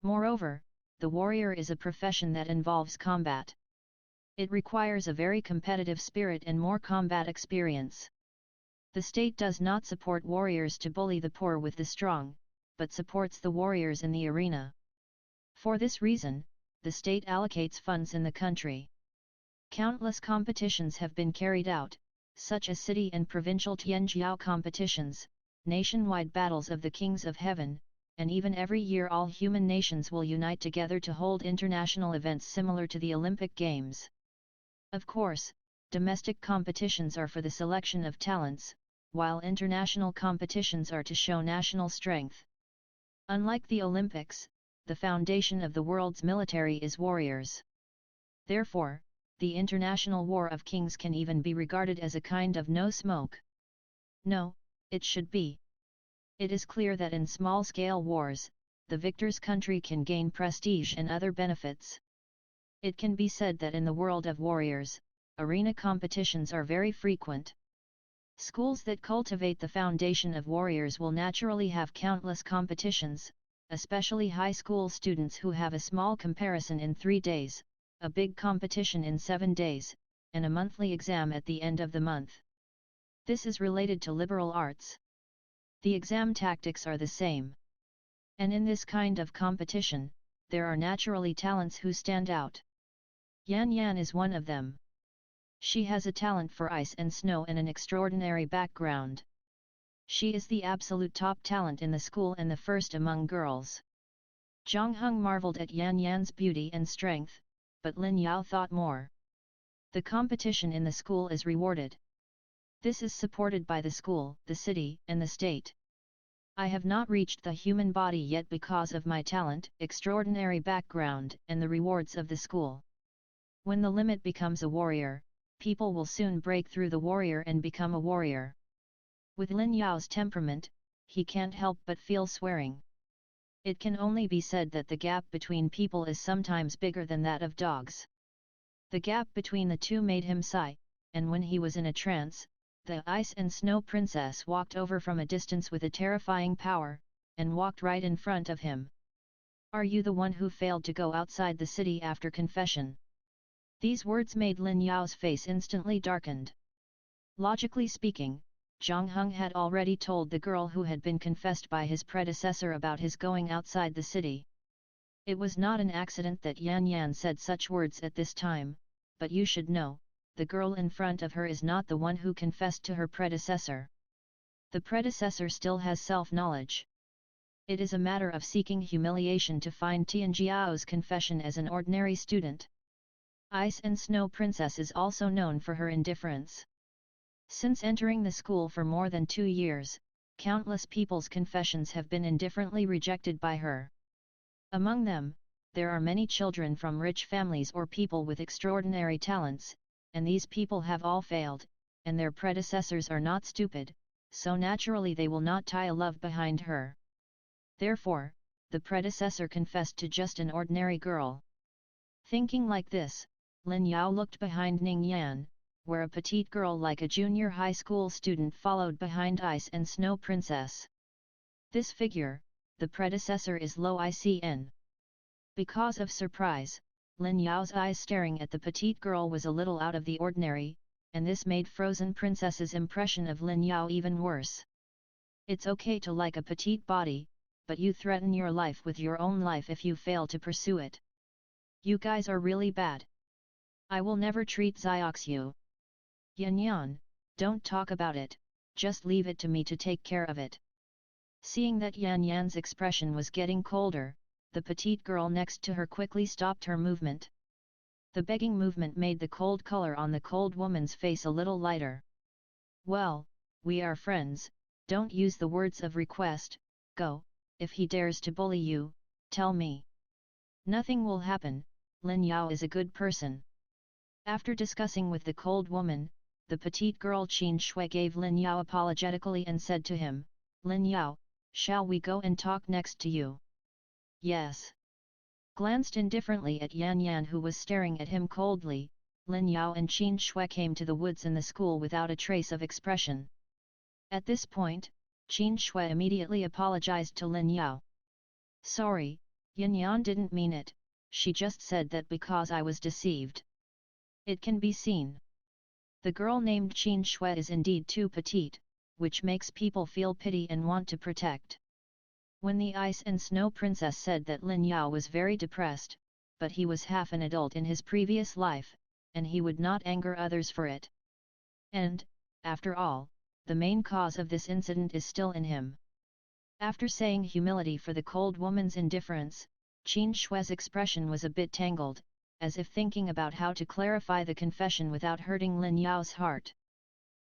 Moreover, the warrior is a profession that involves combat. It requires a very competitive spirit and more combat experience. The state does not support warriors to bully the poor with the strong, but supports the warriors in the arena. For this reason, the state allocates funds in the country. Countless competitions have been carried out, such as city and provincial Tianjiao competitions, nationwide battles of the kings of heaven, and even every year all human nations will unite together to hold international events similar to the Olympic Games. Of course, domestic competitions are for the selection of talents, while international competitions are to show national strength. Unlike the Olympics, the foundation of the world's military is warriors. Therefore, the International War of Kings can even be regarded as a kind of no smoke. No, it should be. It is clear that in small-scale wars, the victor's country can gain prestige and other benefits. It can be said that in the world of warriors, arena competitions are very frequent. Schools that cultivate the foundation of warriors will naturally have countless competitions, especially high school students who have a small comparison in 3 days, a big competition in 7 days, and a monthly exam at the end of the month. This is related to liberal arts. The exam tactics are the same. And in this kind of competition, there are naturally talents who stand out. Yan Yan is one of them. She has a talent for ice and snow and an extraordinary background. She is the absolute top talent in the school and the first among girls. Zhang Heng marveled at Yan Yan's beauty and strength, but Lin Yao thought more. The competition in the school is rewarded. This is supported by the school, the city, and the state. I have not reached the human body yet because of my talent, extraordinary background, and the rewards of the school. When the limit becomes a warrior, people will soon break through the warrior and become a warrior. With Lin Yao's temperament, he can't help but feel swearing. It can only be said that the gap between people is sometimes bigger than that of dogs. The gap between the two made him sigh, and when he was in a trance, the Ice and Snow Princess walked over from a distance with a terrifying power, and walked right in front of him. "Are you the one who failed to go outside the city after confession?" These words made Lin Yao's face instantly darkened. Logically speaking, Zhang Heng had already told the girl who had been confessed by his predecessor about his going outside the city. It was not an accident that Yan Yan said such words at this time, but you should know, the girl in front of her is not the one who confessed to her predecessor. The predecessor still has self-knowledge. It is a matter of seeking humiliation to find Tianjiao's confession as an ordinary student. Ice and Snow Princess is also known for her indifference. Since entering the school for more than 2 years, countless people's confessions have been indifferently rejected by her. Among them, there are many children from rich families or people with extraordinary talents, and these people have all failed, and their predecessors are not stupid, so naturally they will not tie a love behind her. Therefore, the predecessor confessed to just an ordinary girl. Thinking like this, Lin Yao looked behind Ning Yan, where a petite girl like a junior high school student followed behind Ice and Snow Princess. This figure, the predecessor, is Lo Icn. Because of surprise, Lin Yao's eyes staring at the petite girl was a little out of the ordinary, and this made Frozen Princess's impression of Lin Yao even worse. It's okay to like a petite body, but you threaten your life with your own life if you fail to pursue it. You guys are really bad. I will never treat Zioxu. Yan Yan, don't talk about it, just leave it to me to take care of it. Seeing that Yan Yan's expression was getting colder, the petite girl next to her quickly stopped her movement. The begging movement made the cold color on the cold woman's face a little lighter. Well, we are friends, don't use the words of request, go, if he dares to bully you, tell me. Nothing will happen, Lin Yao is a good person. After discussing with the cold woman, the petite girl Qin Shui gave Lin Yao apologetically and said to him, Lin Yao, Shall we go and talk next to you? Yes. Glanced indifferently at Yan Yan, who was staring at him coldly, Lin Yao and Qin Shui came to the woods in the school without a trace of expression. At this point, Qin Shui immediately apologized to Lin Yao. Sorry, Yan Yan didn't mean it, she just said that because I was deceived. It can be seen. The girl named Qin Shui is indeed too petite, which makes people feel pity and want to protect. When the Ice and Snow Princess said that Lin Yao was very depressed, but he was half an adult in his previous life, and he would not anger others for it. And, after all, the main cause of this incident is still in him. After saying humility for the cold woman's indifference, Qin Shui's expression was a bit tangled, as if thinking about how to clarify the confession without hurting Lin Yao's heart.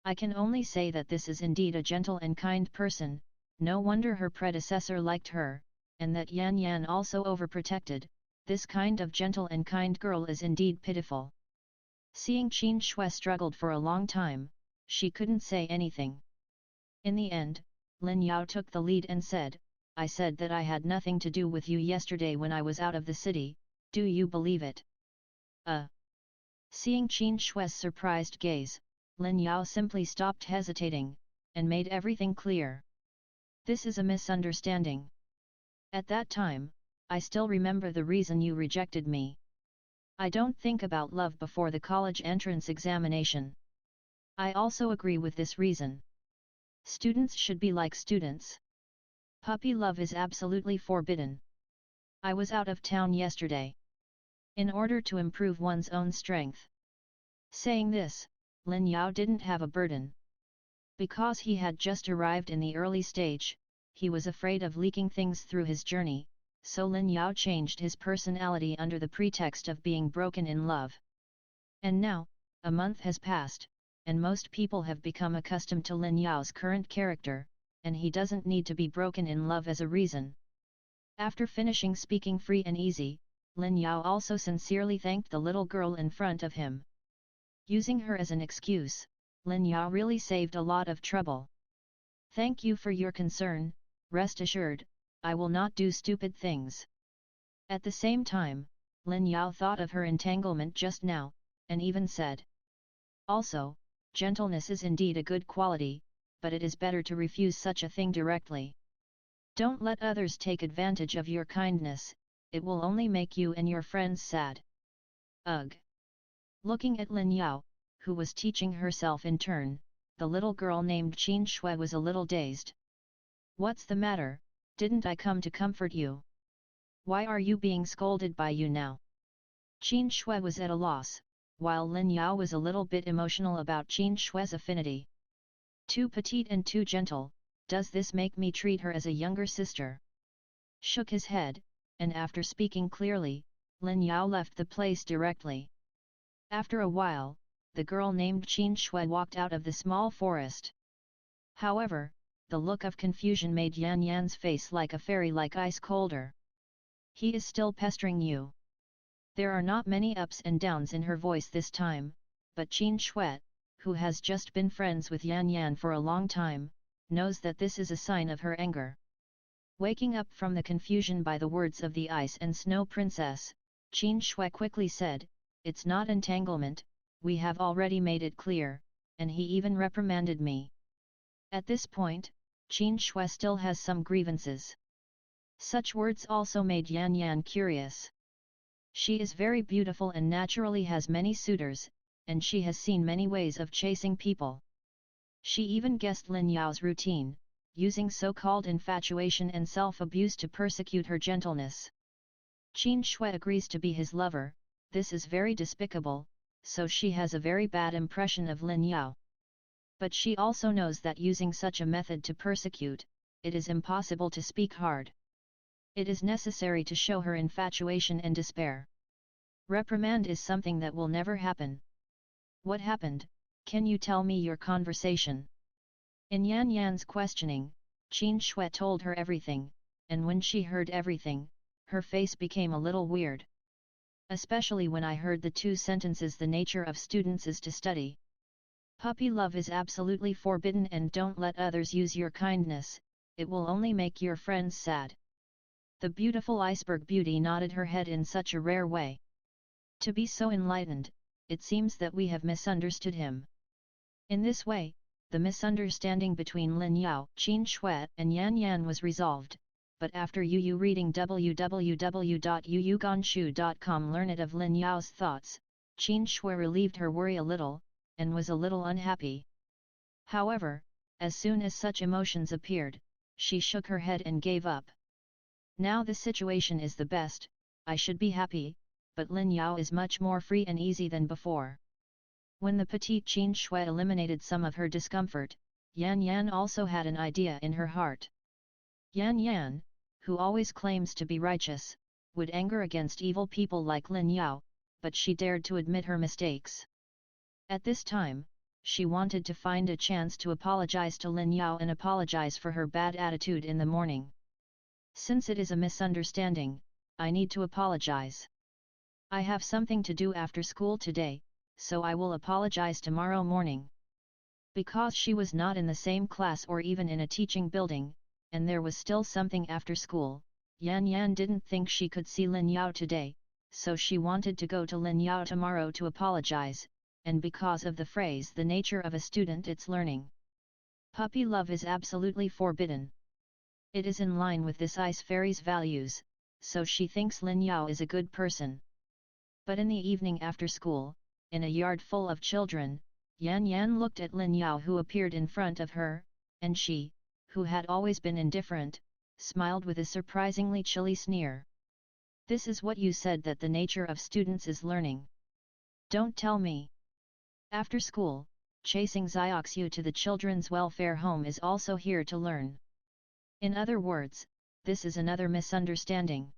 I can only say that this is indeed a gentle and kind person, no wonder her predecessor liked her, and that Yan Yan also overprotected. This kind of gentle and kind girl is indeed pitiful. Seeing Qin Shui struggled for a long time, she couldn't say anything. In the end, Lin Yao took the lead and said, I said that I had nothing to do with you yesterday when I was out of the city, do you believe it? Seeing Qin Shui's surprised gaze, Lin Yao simply stopped hesitating, and made everything clear. This is a misunderstanding. At that time, I still remember the reason you rejected me. I don't think about love before the college entrance examination. I also agree with this reason. Students should be like students. Puppy love is absolutely forbidden. I was out of town yesterday. In order to improve one's own strength. Saying this, Lin Yao didn't have a burden. Because he had just arrived in the early stage, he was afraid of leaking things through his journey, so Lin Yao changed his personality under the pretext of being broken in love. And now, a month has passed, and most people have become accustomed to Lin Yao's current character, and he doesn't need to be broken in love as a reason. After finishing speaking free and easy, Lin Yao also sincerely thanked the little girl in front of him. Using her as an excuse, Lin Yao really saved a lot of trouble. Thank you for your concern, rest assured, I will not do stupid things. At the same time, Lin Yao thought of her entanglement just now, and even said. Also, gentleness is indeed a good quality, but it is better to refuse such a thing directly. Don't let others take advantage of your kindness, it will only make you and your friends sad. Ugh! Looking at Lin Yao, who was teaching herself in turn, the little girl named Qin Shui was a little dazed. What's the matter, didn't I come to comfort you? Why are you being scolded by you now? Qin Shui was at a loss, while Lin Yao was a little bit emotional about Qin Shui's affinity. Too petite and too gentle, does this make me treat her as a younger sister? Shook his head, and after speaking clearly, Lin Yao left the place directly. After a while, the girl named Qin Shui walked out of the small forest. However, the look of confusion made Yan Yan's face like a fairy-like ice colder. He is still pestering you. There are not many ups and downs in her voice this time, but Qin Shui, who has just been friends with Yan Yan for a long time, knows that this is a sign of her anger. Waking up from the confusion by the words of the Ice and Snow Princess, Qin Shui quickly said, it's not entanglement, we have already made it clear, and he even reprimanded me. At this point, Qin Shui still has some grievances. Such words also made Yan Yan curious. She is very beautiful and naturally has many suitors, and she has seen many ways of chasing people. She even guessed Lin Yao's routine, using so-called infatuation and self-abuse to persecute her gentleness. Qin Shui agrees to be his lover, this is very despicable, so she has a very bad impression of Lin Yao. But she also knows that using such a method to persecute, it is impossible to speak hard. It is necessary to show her infatuation and despair. Reprimand is something that will never happen. What happened? Can you tell me your conversation? In Yan Yan's questioning, Qin Shui told her everything, and when she heard everything, her face became a little weird. Especially when I heard the two sentences, the nature of students is to study. Puppy love is absolutely forbidden and don't let others use your kindness, it will only make your friends sad. The beautiful iceberg beauty nodded her head in such a rare way. To be so enlightened, it seems that we have misunderstood him. In this way, the misunderstanding between Lin Yao, Qin Shui, and Yan Yan was resolved, but after Yu reading www.yuyuganshu.com learned of Lin Yao's thoughts, Qin Shui relieved her worry a little, and was a little unhappy. However, as soon as such emotions appeared, she shook her head and gave up. Now the situation is the best, I should be happy, but Lin Yao is much more free and easy than before. When the petite Qin Shui eliminated some of her discomfort, Yan Yan also had an idea in her heart. Yan Yan, who always claims to be righteous, would anger against evil people like Lin Yao, but she dared to admit her mistakes. At this time, she wanted to find a chance to apologize to Lin Yao and apologize for her bad attitude in the morning. Since it is a misunderstanding, I need to apologize. I have something to do after school today, so I will apologize tomorrow morning. Because she was not in the same class or even in a teaching building, and there was still something after school, Yan Yan didn't think she could see Lin Yao today, so she wanted to go to Lin Yao tomorrow to apologize, and because of the phrase "the nature of a student it's learning." Puppy love is absolutely forbidden. It is in line with this ice fairy's values, so she thinks Lin Yao is a good person. But in the evening after school, in a yard full of children, Yan Yan looked at Lin Yao who appeared in front of her, and she, who had always been indifferent, smiled with a surprisingly chilly sneer. This is what you said, that the nature of students is learning. Don't tell me. After school, chasing Xiaoxiu to the children's welfare home is also here to learn. In other words, this is another misunderstanding.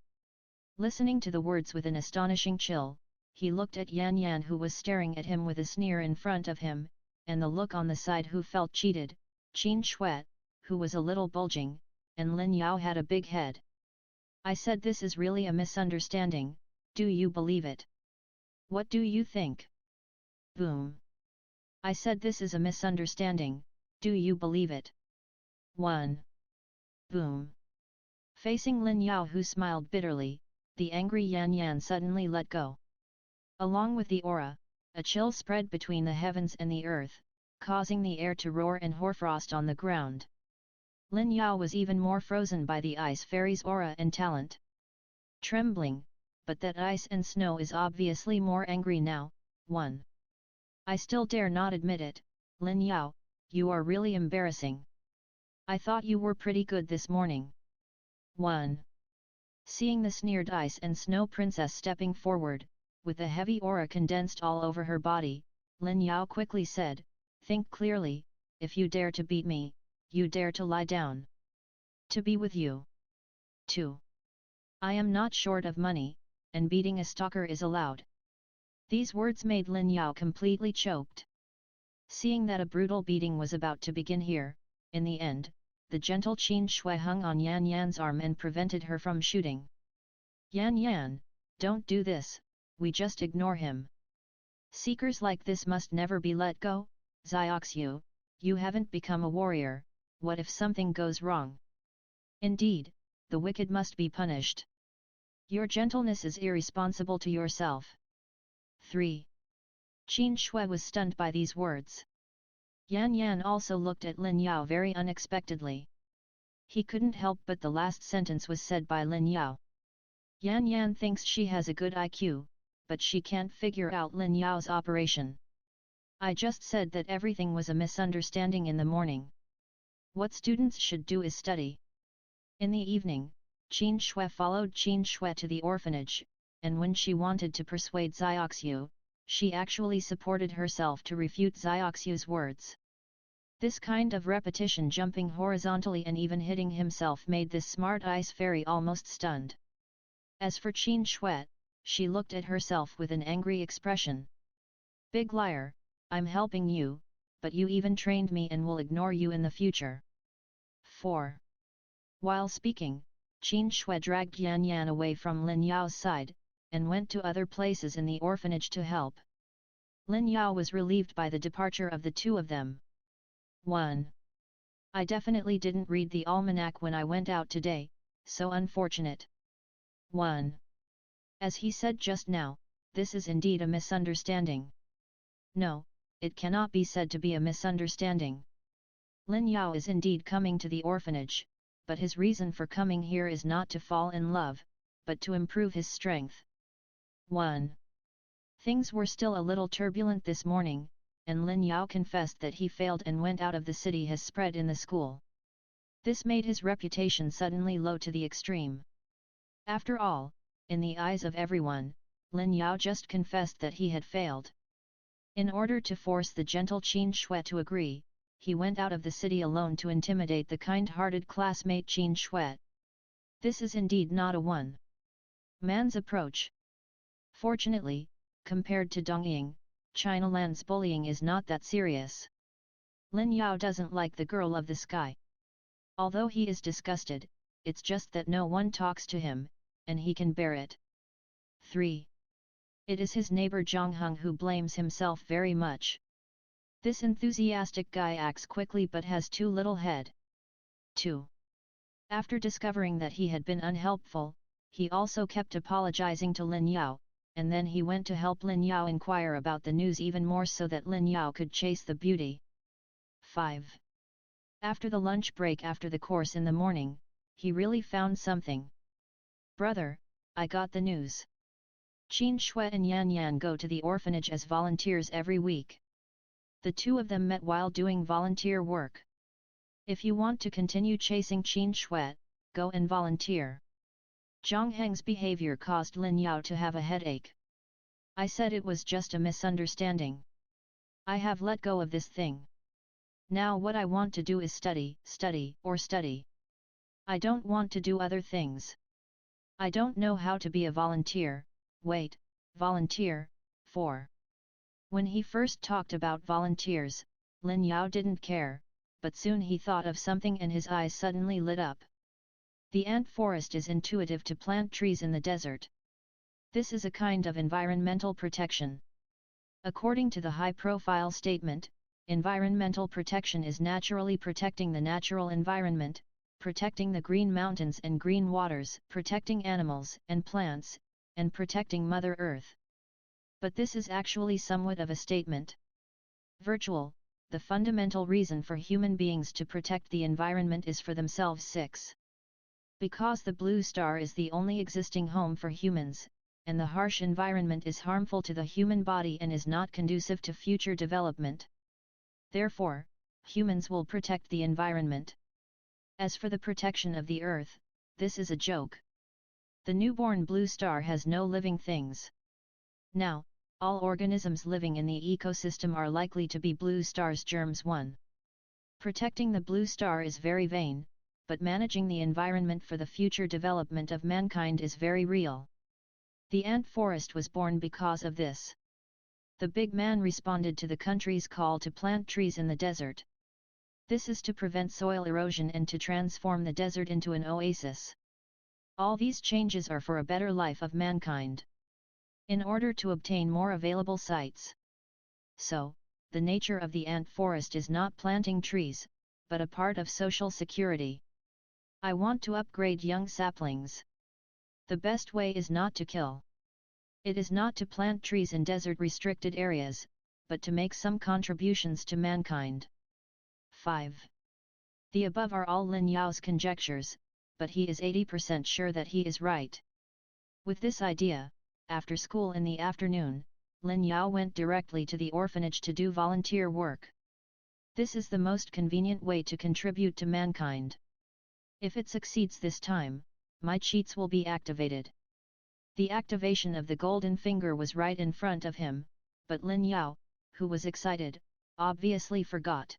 Listening to the words with an astonishing chill, he looked at Yan Yan who was staring at him with a sneer in front of him, and the look on the side who felt cheated, Qin Shui, who was a little bulging, and Lin Yao had a big head. I said this is really a misunderstanding, do you believe it? What do you think? Boom. I said this is a misunderstanding, do you believe it? 1. Boom. Facing Lin Yao who smiled bitterly, the angry Yan Yan suddenly let go. Along with the aura, a chill spread between the heavens and the earth, causing the air to roar and hoarfrost on the ground. Lin Yao was even more frozen by the ice fairy's aura and talent. Trembling, but that ice and snow is obviously more angry now. 1. I still dare not admit it, Lin Yao, you are really embarrassing. I thought you were pretty good this morning. 1. Seeing the sneered ice and snow princess stepping forward, with a heavy aura condensed all over her body, Lin Yao quickly said, think clearly, if you dare to beat me, you dare to lie down. To be with you. 2. I am not short of money, and beating a stalker is allowed. These words made Lin Yao completely choked. Seeing that a brutal beating was about to begin here, in the end, the gentle Qin Shui hung on Yan Yan's arm and prevented her from shooting. Yan Yan, don't do this, we just ignore him. Seekers like this must never be let go. Xiaoxiu, you haven't become a warrior, what if something goes wrong? Indeed, the wicked must be punished. Your gentleness is irresponsible to yourself. 3. Qin Shui was stunned by these words. Yan Yan also looked at Lin Yao very unexpectedly. He couldn't help but the last sentence was said by Lin Yao. Yan Yan thinks she has a good IQ, but she can't figure out Lin Yao's operation. I just said that everything was a misunderstanding in the morning. What students should do is study. In the evening, Qin Shui followed Qin Shui to the orphanage, and when she wanted to persuade Xiaoxiu, she actually supported herself to refute Xiaoxiu's words. This kind of repetition, jumping horizontally and even hitting himself, made this smart ice fairy almost stunned. As for Qin Shui, she looked at herself with an angry expression. Big liar, I'm helping you, but you even trained me and will ignore you in the future. 4. While speaking, Qin Shui dragged Yan Yan away from Lin Yao's side, and went to other places in the orphanage to help. Lin Yao was relieved by the departure of the two of them. 1. I definitely didn't read the almanac when I went out today, so unfortunate. 1. As he said just now, this is indeed a misunderstanding. No, it cannot be said to be a misunderstanding. Lin Yao is indeed coming to the orphanage, but his reason for coming here is not to fall in love, but to improve his strength. 1. Things were still a little turbulent this morning, and Lin Yao confessed that he failed and went out of the city has spread in the school. This made his reputation suddenly low to the extreme. After all, in the eyes of everyone, Lin Yao just confessed that he had failed. In order to force the gentle Qin Shui to agree, he went out of the city alone to intimidate the kind-hearted classmate Qin Shui. This is indeed not a one-man's approach. Fortunately, compared to Dongying, China Lan's bullying is not that serious. Lin Yao doesn't like the girl of the sky. Although he is disgusted, it's just that no one talks to him, and he can bear it. 3. It is his neighbor Zhang Heng who blames himself very much. This enthusiastic guy acts quickly but has too little head. 2. After discovering that he had been unhelpful, he also kept apologizing to Lin Yao, and then he went to help Lin Yao inquire about the news even more so that Lin Yao could chase the beauty. 5. After the lunch break after the course in the morning, he really found something. Brother, I got the news. Qin Shui and Yan Yan go to the orphanage as volunteers every week. The two of them met while doing volunteer work. If you want to continue chasing Qin Shui, go and volunteer. Zhang Heng's behavior caused Lin Yao to have a headache. I said it was just a misunderstanding. I have let go of this thing. Now what I want to do is study, study. I don't want to do other things. I don't know how to be a volunteer. Wait, volunteer, for. When he first talked about volunteers, Lin Yao didn't care, but soon he thought of something and his eyes suddenly lit up. The ant forest is intuitive to plant trees in the desert. This is a kind of environmental protection. According to the high-profile statement, environmental protection is naturally protecting the natural environment, protecting the green mountains and green waters, protecting animals and plants, and protecting Mother Earth. But this is actually somewhat of a statement. Virtual, the fundamental reason for human beings to protect the environment is for themselves. 6. Because the blue star is the only existing home for humans, and the harsh environment is harmful to the human body and is not conducive to future development. Therefore, humans will protect the environment. As for the protection of the Earth, this is a joke. The newborn blue star has no living things. Now, all organisms living in the ecosystem are likely to be blue star's germs. 1. Protecting the blue star is very vain, but managing the environment for the future development of mankind is very real. The ant forest was born because of this. The big man responded to the country's call to plant trees in the desert. This is to prevent soil erosion and to transform the desert into an oasis. All these changes are for a better life of mankind. In order to obtain more available sites. So, the nature of the ant forest is not planting trees, but a part of social security. I want to upgrade young saplings. The best way is not to kill. It is not to plant trees in desert-restricted areas, but to make some contributions to mankind. 5. The above are all Lin Yao's conjectures, but he is 80% sure that he is right. With this idea, after school in the afternoon, Lin Yao went directly to the orphanage to do volunteer work. This is the most convenient way to contribute to mankind. If it succeeds this time, my cheats will be activated. The activation of the golden finger was right in front of him, but Lin Yao, who was excited, obviously forgot.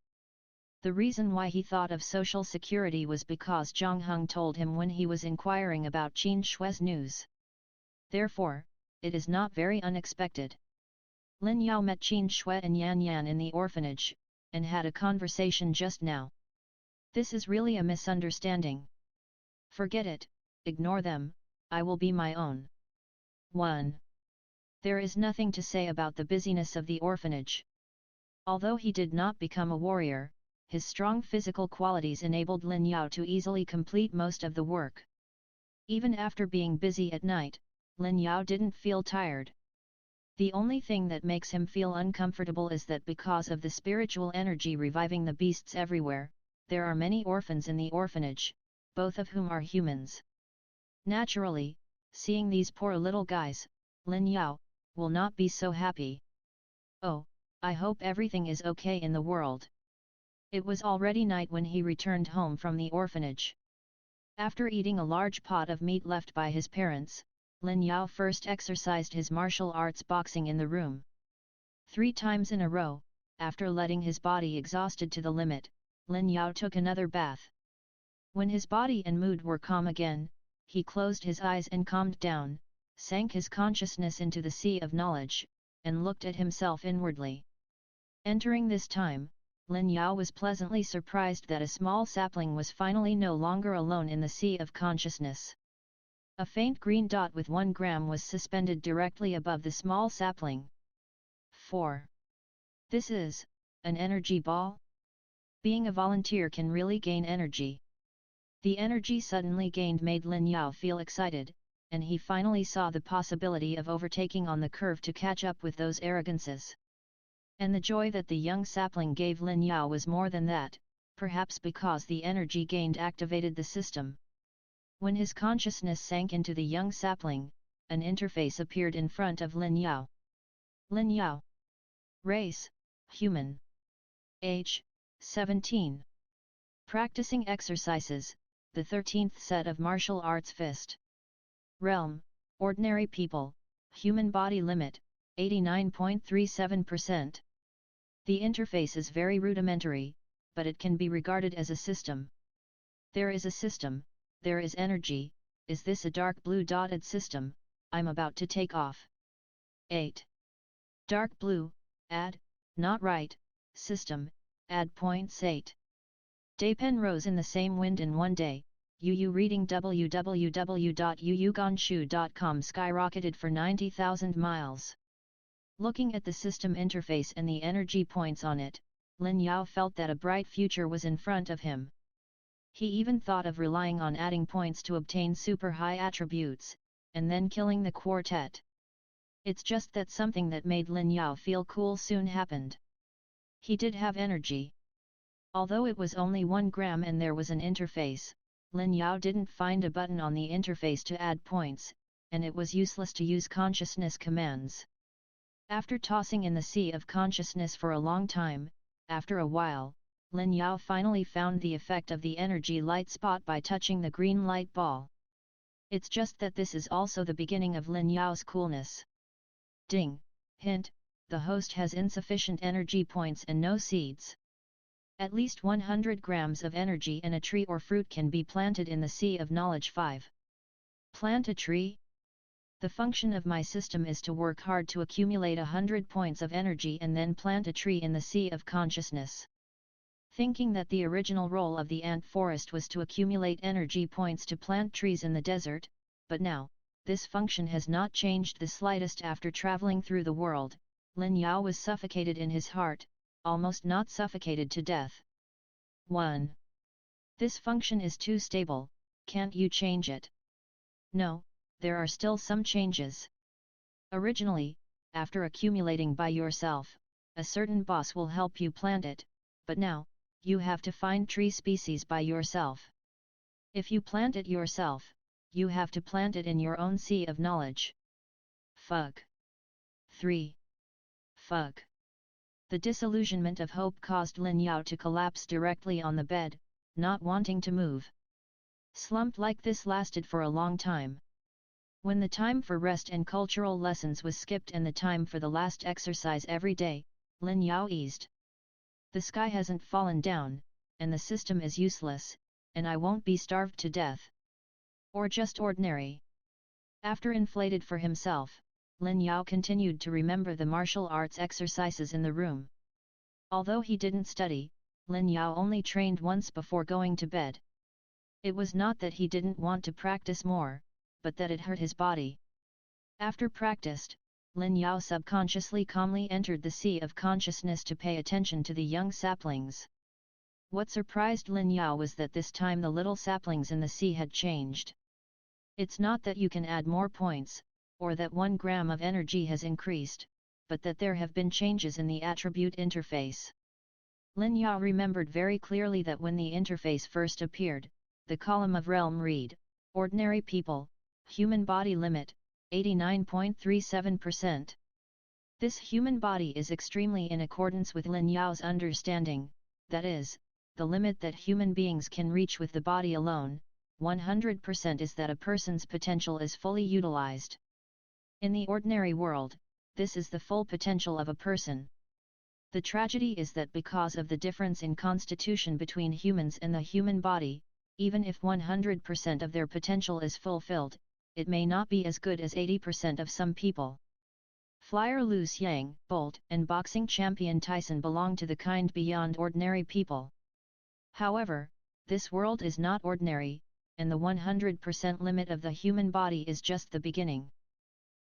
The reason why he thought of social security was because Zhang Heng told him when he was inquiring about Qin Shui's news. Therefore, it is not very unexpected. Lin Yao met Qin Shui and Yan Yan in the orphanage, and had a conversation just now. This is really a misunderstanding. Forget it, ignore them, I will be my own. 1. There is nothing to say about the busyness of the orphanage. Although he did not become a warrior, his strong physical qualities enabled Lin Yao to easily complete most of the work. Even after being busy at night, Lin Yao didn't feel tired. The only thing that makes him feel uncomfortable is that because of the spiritual energy reviving the beasts everywhere, there are many orphans in the orphanage, both of whom are humans. Naturally, seeing these poor little guys, Lin Yao will not be so happy. Oh, I hope everything is okay in the world. It was already night when he returned home from the orphanage. After eating a large pot of meat left by his parents, Lin Yao first exercised his martial arts boxing in the room. 3 times in a row, after letting his body exhausted to the limit, Lin Yao took another bath. When his body and mood were calm again, he closed his eyes and calmed down, sank his consciousness into the sea of knowledge, and looked at himself inwardly. Entering this time, Lin Yao was pleasantly surprised that a small sapling was finally no longer alone in the sea of consciousness. A faint green dot with 1 gram was suspended directly above the small sapling. 4. This is an energy ball? Being a volunteer can really gain energy. The energy suddenly gained made Lin Yao feel excited, and he finally saw the possibility of overtaking on the curve to catch up with those arrogances. And the joy that the young sapling gave Lin Yao was more than that, perhaps because the energy gained activated the system. When his consciousness sank into the young sapling, an interface appeared in front of Lin Yao. Lin Yao. Race, human. Age, 17. Practicing exercises, the 13th set of martial arts fist. Realm, ordinary people, human body limit, 89.37%. The interface is very rudimentary, but it can be regarded as a system. There is a system, there is energy. Is this a dark blue dotted system? I'm about to take off. 8. Dark blue, add, not right, system, add points 8. Daypen rose in the same wind in one day. UU reading www.uuganshu.com skyrocketed for 90,000 miles. Looking at the system interface and the energy points on it, Lin Yao felt that a bright future was in front of him. He even thought of relying on adding points to obtain super high attributes, and then killing the quartet. It's just that something that made Lin Yao feel cool soon happened. He did have energy. Although it was only 1 gram and there was an interface, Lin Yao didn't find a button on the interface to add points, and it was useless to use consciousness commands. After tossing in the sea of consciousness for a long time, after a while, Lin Yao finally found the effect of the energy light spot by touching the green light ball. It's just that this is also the beginning of Lin Yao's coolness. Ding! Hint, the host has insufficient energy points and no seeds. At least 100 grams of energy and a tree or fruit can be planted in the sea of knowledge. 5. Plant a tree? The function of my system is to work hard to accumulate 100 points of energy and then plant a tree in the sea of consciousness. Thinking that the original role of the ant forest was to accumulate energy points to plant trees in the desert, but now, this function has not changed the slightest after traveling through the world. Lin Yao was suffocated in his heart, almost not suffocated to death. 1. This function is too stable, can't you change it? No, there are still some changes. Originally, after accumulating by yourself, a certain boss will help you plant it, but now, you have to find tree species by yourself. If you plant it yourself, you have to plant it in your own sea of knowledge. Fug. 3. Fug. The disillusionment of hope caused Lin Yao to collapse directly on the bed, not wanting to move. Slump like this lasted for a long time. When the time for rest and cultural lessons was skipped and the time for the last exercise every day, Lin Yao eased. The sky hasn't fallen down, and the system is useless, and I won't be starved to death. Or just ordinary. After inflated for himself, Lin Yao continued to remember the martial arts exercises in the room. Although he didn't study, Lin Yao only trained once before going to bed. It was not that he didn't want to practice more, but that it hurt his body. After practiced, Lin Yao subconsciously calmly entered the sea of consciousness to pay attention to the young saplings. What surprised Lin Yao was that this time the little saplings in the sea had changed. It's not that you can add more points, or that 1 gram of energy has increased, but that there have been changes in the attribute interface. Lin Yao remembered very clearly that when the interface first appeared, the column of realm read, Ordinary People, Human Body Limit, 89.37%. This human body is extremely in accordance with Lin Yao's understanding, that is, the limit that human beings can reach with the body alone. 100% is that a person's potential is fully utilized. In the ordinary world, this is the full potential of a person. The tragedy is that because of the difference in constitution between humans and the human body, even if 100% of their potential is fulfilled, it may not be as good as 80% of some people. Flyer Lu Xiang, Bolt, and boxing champion Tyson belong to the kind beyond ordinary people. However, this world is not ordinary, and the 100% limit of the human body is just the beginning.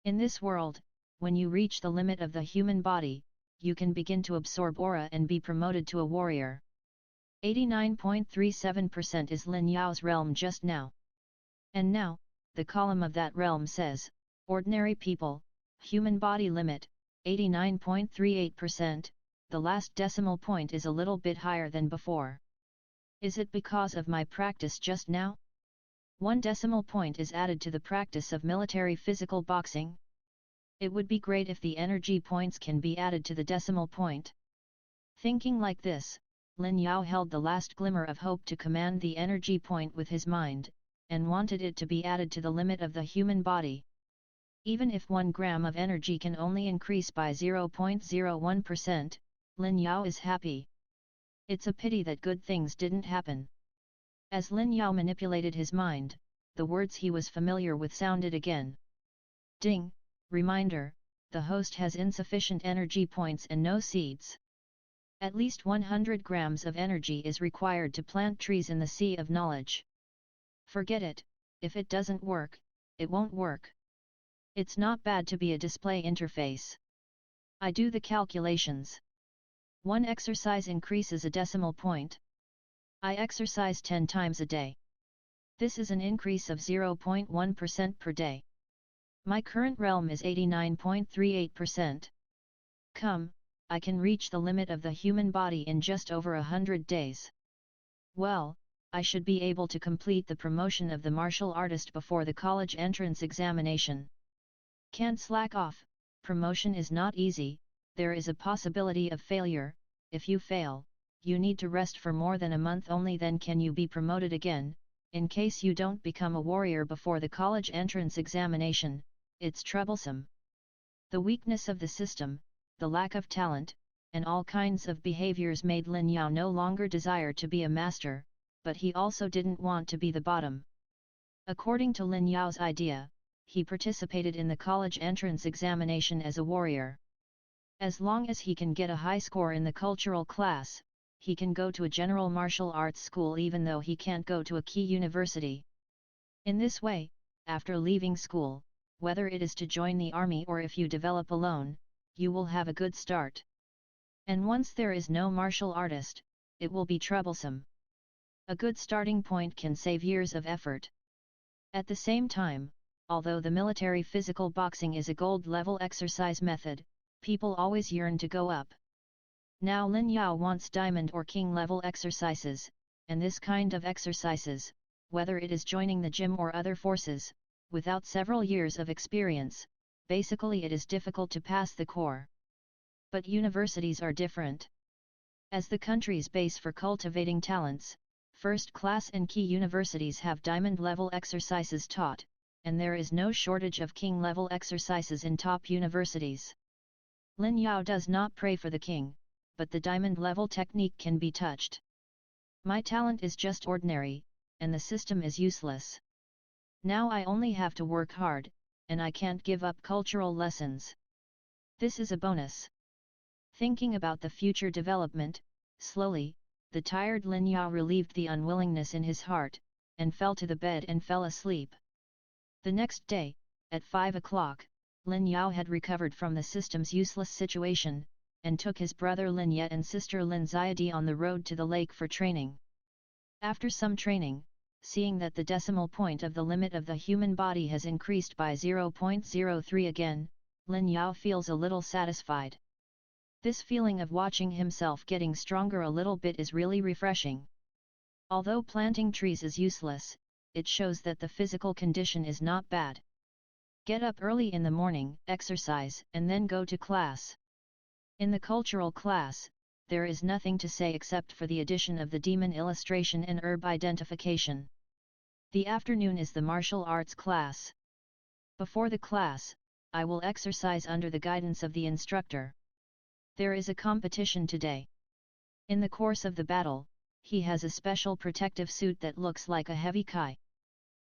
In this world, when you reach the limit of the human body, you can begin to absorb aura and be promoted to a warrior. 89.37% is Lin Yao's realm just now. And now, the column of that realm says, Ordinary People, Human Body Limit, 89.38%, the last decimal point is a little bit higher than before. Is it because of my practice just now? 1 decimal point is added to the practice of military physical boxing. It would be great if the energy points can be added to the decimal point. Thinking like this, Lin Yao held the last glimmer of hope to command the energy point with his mind, and wanted it to be added to the limit of the human body. Even if 1 gram of energy can only increase by 0.01%, Lin Yao is happy. It's a pity that good things didn't happen. As Lin Yao manipulated his mind, the words he was familiar with sounded again. Ding! Reminder, the host has insufficient energy points and no seeds. At least 100 grams of energy is required to plant trees in the sea of knowledge. Forget it, if it doesn't work, it won't work. It's not bad to be a display interface. I do the calculations. 1 exercise increases a decimal point. I exercise 10 times a day. This is an increase of 0.1% per day. My current realm is 89.38%. Come, I can reach the limit of the human body in just over 100 days. Well, I should be able to complete the promotion of the martial artist before the college entrance examination. Can't slack off, promotion is not easy, there is a possibility of failure. If you fail, you need to rest for more than a month, only then can you be promoted again. In case you don't become a warrior before the college entrance examination, it's troublesome. The weakness of the system, the lack of talent, and all kinds of behaviors made Lin Yao no longer desire to be a master, but he also didn't want to be the bottom. According to Lin Yao's idea, he participated in the college entrance examination as a warrior. As long as he can get a high score in the cultural class, he can go to a general martial arts school even though he can't go to a key university. In this way, after leaving school, whether it is to join the army or if you develop alone, you will have a good start. And once there is no martial artist, it will be troublesome. A good starting point can save years of effort. At the same time, although the military physical boxing is a gold-level exercise method, people always yearn to go up. Now Lin Yao wants diamond or king-level exercises, and this kind of exercises, whether it is joining the gym or other forces, without several years of experience, basically it is difficult to pass the core. But universities are different. As the country's base for cultivating talents, first-class and key universities have diamond-level exercises taught, and there is no shortage of king-level exercises in top universities. Lin Yao does not pray for the king, but the diamond-level technique can be touched. My talent is just ordinary, and the system is useless. Now I only have to work hard, and I can't give up cultural lessons. This is a bonus. Thinking about the future development, slowly, the tired Lin Yao relieved the unwillingness in his heart, and fell to the bed and fell asleep. The next day, at 5 o'clock, Lin Yao had recovered from the system's useless situation, and took his brother Lin Ye and sister Lin Xiadi on the road to the lake for training. After some training, seeing that the decimal point of the limit of the human body has increased by 0.03 again, Lin Yao feels a little satisfied. This feeling of watching himself getting stronger a little bit is really refreshing. Although planting trees is useless, it shows that the physical condition is not bad. Get up early in the morning, exercise, and then go to class. In the cultural class, there is nothing to say except for the addition of the demon illustration and herb identification. The afternoon is the martial arts class. Before the class, I will exercise under the guidance of the instructor. There is a competition today. In the course of the battle, he has a special protective suit that looks like a heavy kai.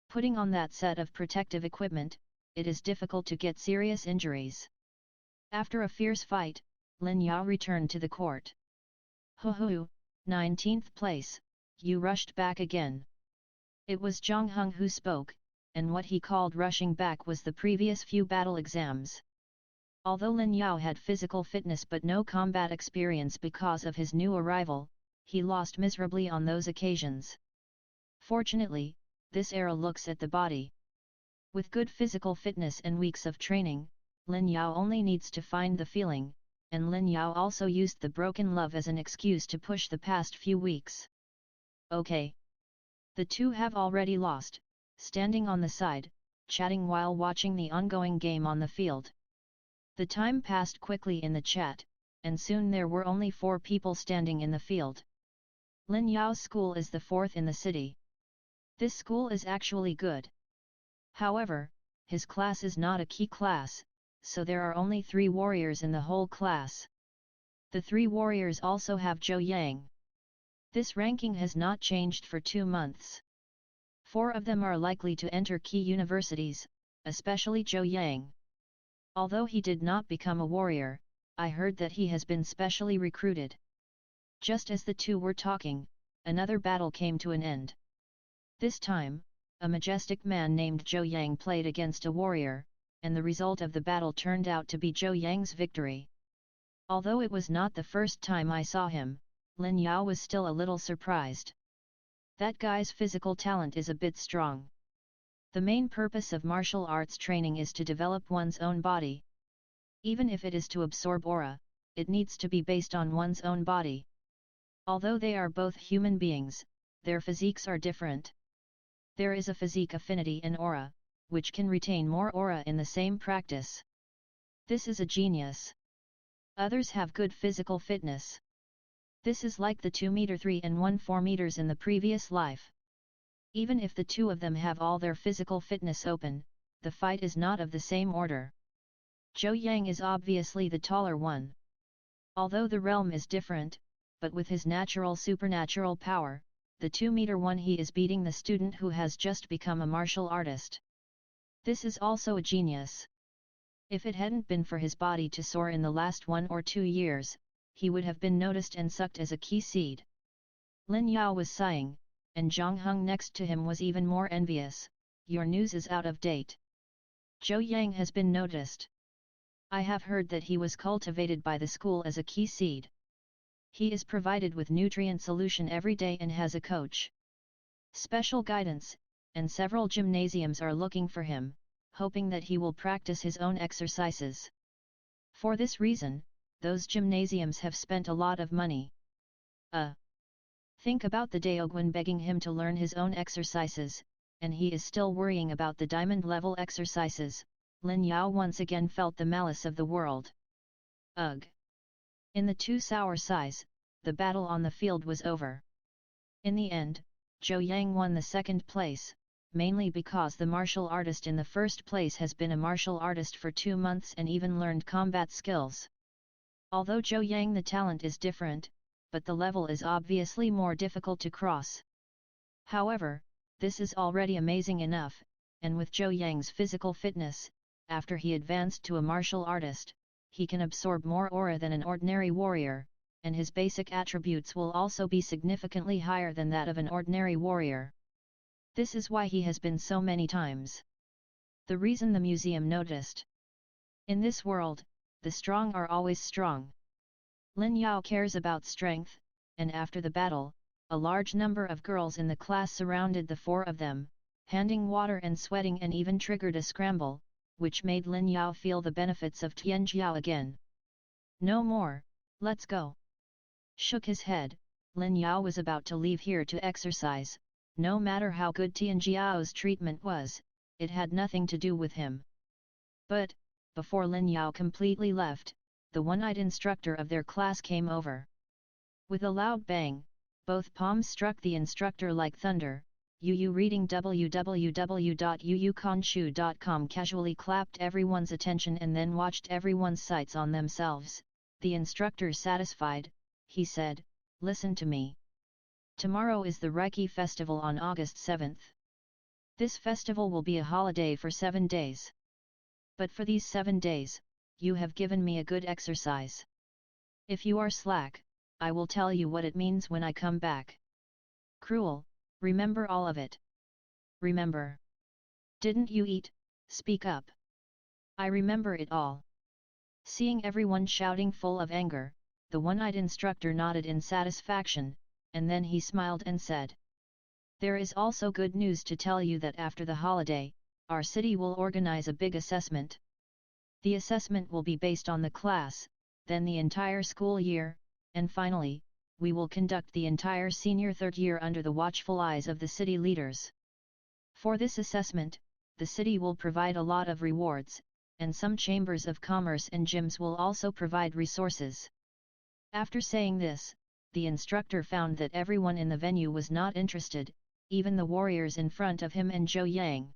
Putting on that set of protective equipment, it is difficult to get serious injuries. After a fierce fight, Lin Yao returned to the court. Hoo, 19th place, you rushed back again. It was Zhang Heng who spoke, and what he called rushing back was the previous few battle exams. Although Lin Yao had physical fitness but no combat experience because of his new arrival, he lost miserably on those occasions. Fortunately, this era looks at the body. With good physical fitness and weeks of training, Lin Yao only needs to find the feeling, and Lin Yao also used the broken love as an excuse to push the past few weeks. Okay. The two have already lost, standing on the side, chatting while watching the ongoing game on the field. The time passed quickly in the chat, and soon there were only 4 people standing in the field. Lin Yao's school is the 4th in the city. This school is actually good. However, his class is not a key class, so there are only 3 warriors in the whole class. The 3 warriors also have Zhou Yang. This ranking has not changed for 2 months. 4 of them are likely to enter key universities, especially Zhou Yang. Although he did not become a warrior, I heard that he has been specially recruited. Just as the two were talking, another battle came to an end. This time, a majestic man named Zhou Yang played against a warrior, and the result of the battle turned out to be Zhou Yang's victory. Although it was not the first time I saw him, Lin Yao was still a little surprised. That guy's physical talent is a bit strong. The main purpose of martial arts training is to develop one's own body. Even if it is to absorb aura, it needs to be based on one's own body. Although they are both human beings, their physiques are different. There is a physique affinity in aura, which can retain more aura in the same practice. This is a genius. Others have good physical fitness. This is like the 2m3 and 1 4 meters in the previous life. Even if the two of them have all their physical fitness open, the fight is not of the same order. Zhou Yang is obviously the taller one. Although the realm is different, but with his natural supernatural power, the 2-meter one he is beating the student who has just become a martial artist. This is also a genius. If it hadn't been for his body to soar in the last 1 or 2 years, he would have been noticed and sucked as a key seed. Lin Yao was sighing, and Zhang Heng next to him was even more envious. Your news is out of date. Zhou Yang has been noticed. I have heard that he was cultivated by the school as a key seed. He is provided with nutrient solution every day and has a coach, special guidance, and several gymnasiums are looking for him, hoping that he will practice his own exercises. For this reason, those gymnasiums have spent a lot of money. Think about the Daoguan begging him to learn his own exercises, and he is still worrying about the diamond-level exercises. Lin Yao once again felt the malice of the world. Ugh! In the 2 sour size, the battle on the field was over. In the end, Zhou Yang won the 2nd place, mainly because the martial artist in the 1st place has been a martial artist for 2 months and even learned combat skills. Although Zhou Yang the talent is different, but the level is obviously more difficult to cross. However, this is already amazing enough, and with Zhou Yang's physical fitness, after he advanced to a martial artist, he can absorb more aura than an ordinary warrior, and his basic attributes will also be significantly higher than that of an ordinary warrior. This is why he has been so many times. The reason the museum noticed. In this world, the strong are always strong. Lin Yao cares about strength, and after the battle, a large number of girls in the class surrounded the four of them, handing water and sweating, and even triggered a scramble, which made Lin Yao feel the benefits of Tianjiao again. No more, let's go. Shook his head, Lin Yao was about to leave here to exercise. No matter how good Tianjiao's treatment was, it had nothing to do with him. But, before Lin Yao completely left, the one-eyed instructor of their class came over. With a loud bang, both palms struck the instructor like thunder. Yu reading www.yuyukanshu.com casually clapped everyone's attention and then watched everyone's sights on themselves. The instructor satisfied, he said, "Listen to me. Tomorrow is the Reiki festival on August 7th. This festival will be a holiday for 7 days. But for these 7 days, you have given me a good exercise. If you are slack, I will tell you what it means when I come back. Cruel, remember all of it. Remember. Didn't you eat? Speak up. I remember it all." Seeing everyone shouting full of anger, the one-eyed instructor nodded in satisfaction, and then he smiled and said, "There is also good news to tell you that after the holiday, our city will organize a big assessment. The assessment will be based on the class, then the entire school year, and finally, we will conduct the entire senior third year under the watchful eyes of the city leaders. For this assessment, the city will provide a lot of rewards, and some chambers of commerce and gyms will also provide resources." After saying this, the instructor found that everyone in the venue was not interested, even the warriors in front of him and Zhou Yang.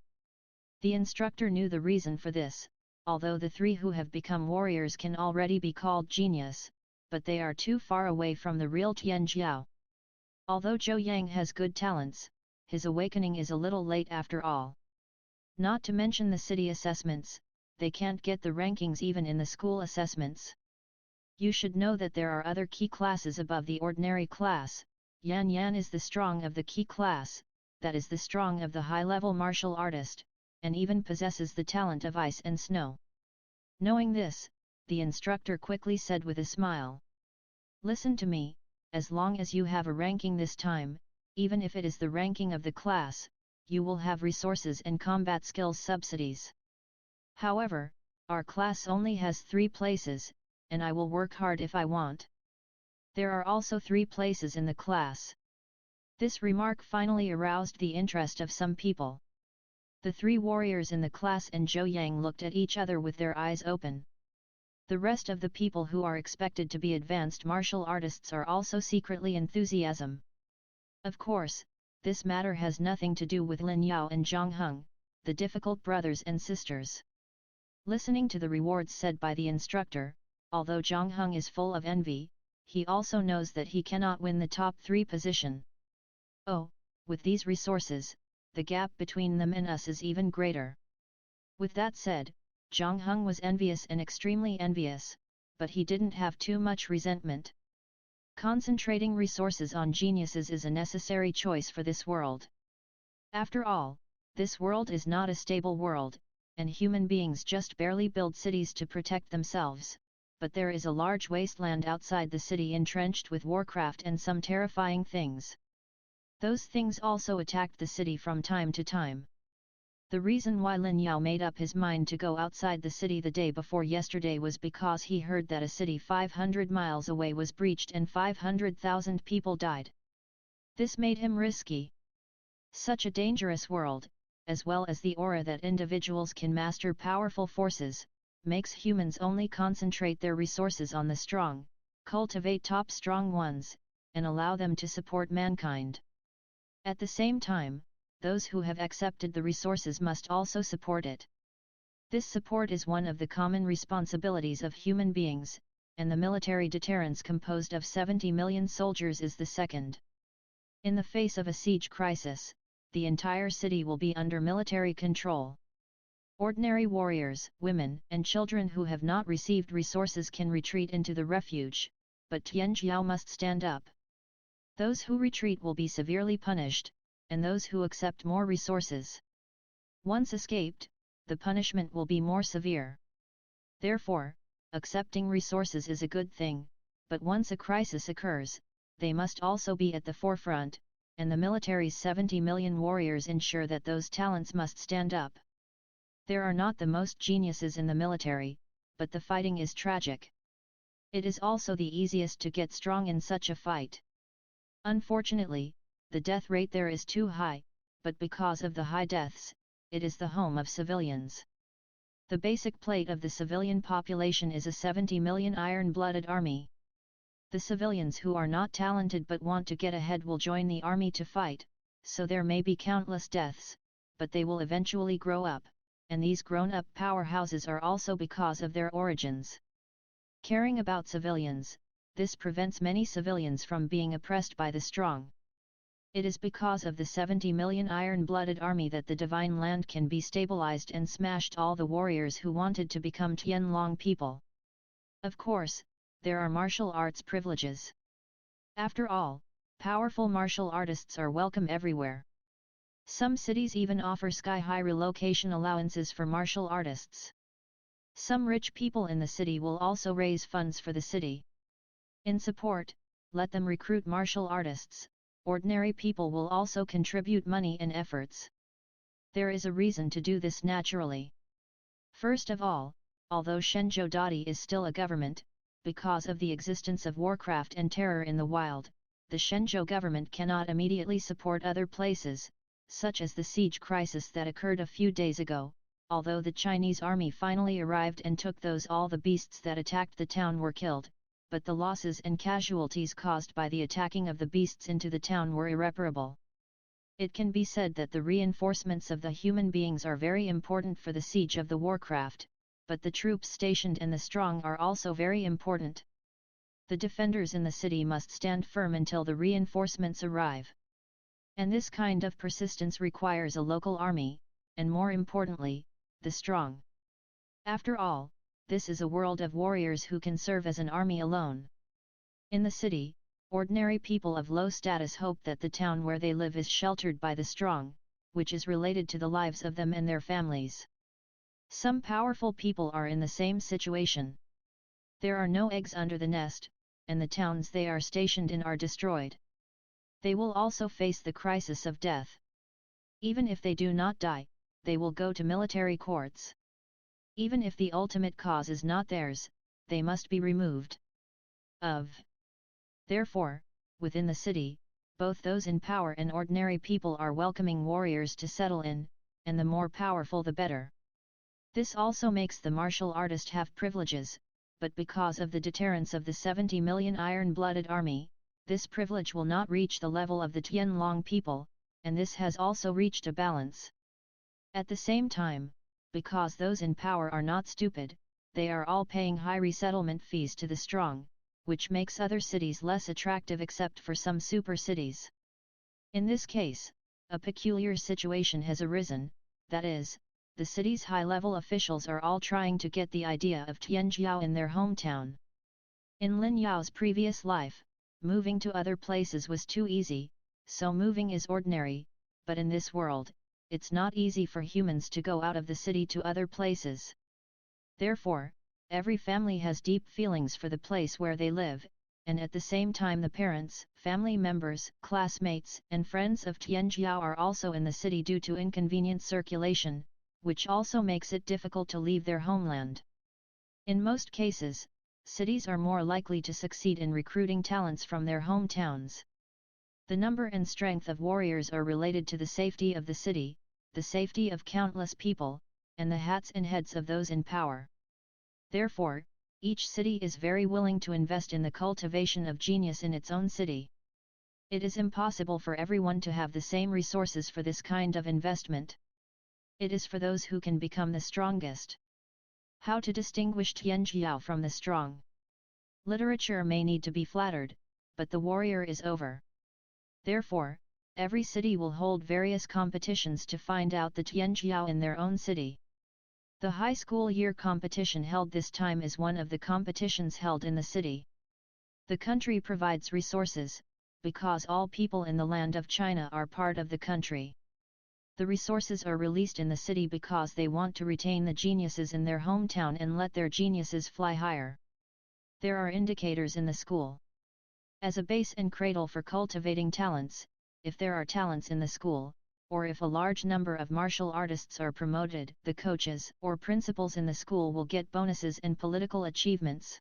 The instructor knew the reason for this. Although the three who have become warriors can already be called genius, but they are too far away from the real Tianjiao. Although Zhou Yang has good talents, his awakening is a little late after all. Not to mention the city assessments, they can't get the rankings even in the school assessments. You should know that there are other key classes above the ordinary class. Yan Yan is the strong of the key class, that is the strong of the high-level martial artist, and even possesses the talent of ice and snow. Knowing this, the instructor quickly said with a smile, "Listen to me, as long as you have a ranking this time, even if it is the ranking of the class, you will have resources and combat skills subsidies. However, our class only has 3 places, and I will work hard if I want. There are also 3 places in the class." This remark finally aroused the interest of some people. The 3 warriors in the class and Zhou Yang looked at each other with their eyes open. The rest of the people who are expected to be advanced martial artists are also secretly enthusiasm. Of course, this matter has nothing to do with Lin Yao and Zhang Heng, the difficult brothers and sisters. Listening to the rewards said by the instructor, although Zhang Heng is full of envy, he also knows that he cannot win the top 3 position. Oh, with these resources, the gap between them and us is even greater. With that said, Zhang Heng was envious and extremely envious, but he didn't have too much resentment. Concentrating resources on geniuses is a necessary choice for this world. After all, this world is not a stable world, and human beings just barely build cities to protect themselves, but there is a large wasteland outside the city entrenched with warcraft and some terrifying things. Those things also attacked the city from time to time. The reason why Lin Yao made up his mind to go outside the city the day before yesterday was because he heard that a city 500 miles away was breached and 500,000 people died. This made him risky. Such a dangerous world, as well as the aura that individuals can master powerful forces, makes humans only concentrate their resources on the strong, cultivate top strong ones, and allow them to support mankind. At the same time, those who have accepted the resources must also support it. This support is one of the common responsibilities of human beings, and the military deterrence composed of 70 million soldiers is the second. In the face of a siege crisis, the entire city will be under military control. Ordinary warriors, women, and children who have not received resources can retreat into the refuge, but Tianjiao must stand up. Those who retreat will be severely punished, and those who accept more resources. Once escaped, the punishment will be more severe. Therefore, accepting resources is a good thing, but once a crisis occurs, they must also be at the forefront, and the military's 70 million warriors ensure that those talents must stand up. There are not the most geniuses in the military, but the fighting is tragic. It is also the easiest to get strong in such a fight. Unfortunately, the death rate there is too high, but because of the high deaths, it is the home of civilians. The basic plate of the civilian population is a 70 million iron-blooded army. The civilians who are not talented but want to get ahead will join the army to fight, so there may be countless deaths, but they will eventually grow up, and these grown-up powerhouses are also because of their origins. Caring about civilians, this prevents many civilians from being oppressed by the strong. It is because of the 70 million iron-blooded army that the divine land can be stabilized and smashed all the warriors who wanted to become Tianlong people. Of course, there are martial arts privileges. After all, powerful martial artists are welcome everywhere. Some cities even offer sky-high relocation allowances for martial artists. Some rich people in the city will also raise funds for the city. In support, let them recruit martial artists. Ordinary people will also contribute money and efforts. There is a reason to do this naturally. First of all, although Shenzhou Dadi is still a government, because of the existence of warcraft and terror in the wild, the Shenzhou government cannot immediately support other places, such as the siege crisis that occurred a few days ago, although the Chinese army finally arrived and took all the beasts that attacked the town were killed, but the losses and casualties caused by the attacking of the beasts into the town were irreparable. It can be said that the reinforcements of the human beings are very important for the siege of the warcraft, but the troops stationed and the strong are also very important. The defenders in the city must stand firm until the reinforcements arrive. And this kind of persistence requires a local army, and more importantly, the strong. After all, this is a world of warriors who can serve as an army alone. In the city, ordinary people of low status hope that the town where they live is sheltered by the strong, which is related to the lives of them and their families. Some powerful people are in the same situation. There are no eggs under the nest, and the towns they are stationed in are destroyed. They will also face the crisis of death. Even if they do not die, they will go to military courts. Even if the ultimate cause is not theirs, they must be removed. Therefore, within the city, both those in power and ordinary people are welcoming warriors to settle in, and the more powerful the better. This also makes the martial artist have privileges, but because of the deterrence of the 70 million iron-blooded army, this privilege will not reach the level of the Tianlong people, and this has also reached a balance. At the same time, because those in power are not stupid, they are all paying high resettlement fees to the strong, which makes other cities less attractive except for some super cities. In this case, a peculiar situation has arisen, that is, the city's high-level officials are all trying to get the idea of Tianjiao in their hometown. In Lin Yao's previous life, moving to other places was too easy, so moving is ordinary, but in this world, it's not easy for humans to go out of the city to other places. Therefore, every family has deep feelings for the place where they live, and at the same time the parents, family members, classmates, and friends of Tianjiao are also in the city due to inconvenient circulation, which also makes it difficult to leave their homeland. In most cases, cities are more likely to succeed in recruiting talents from their hometowns. The number and strength of warriors are related to the safety of the city, the safety of countless people, and the hats and heads of those in power. Therefore, each city is very willing to invest in the cultivation of genius in its own city. It is impossible for everyone to have the same resources for this kind of investment. It is for those who can become the strongest. How to distinguish Tianjiao from the strong? Literature may need to be flattered, but the warrior is over. Therefore, every city will hold various competitions to find out the Tianjiao in their own city. The high school year competition held this time is one of the competitions held in the city. The country provides resources, because all people in the land of China are part of the country. The resources are released in the city because they want to retain the geniuses in their hometown and let their geniuses fly higher. There are indicators in the school. As a base and cradle for cultivating talents, if there are talents in the school, or if a large number of martial artists are promoted, the coaches or principals in the school will get bonuses and political achievements.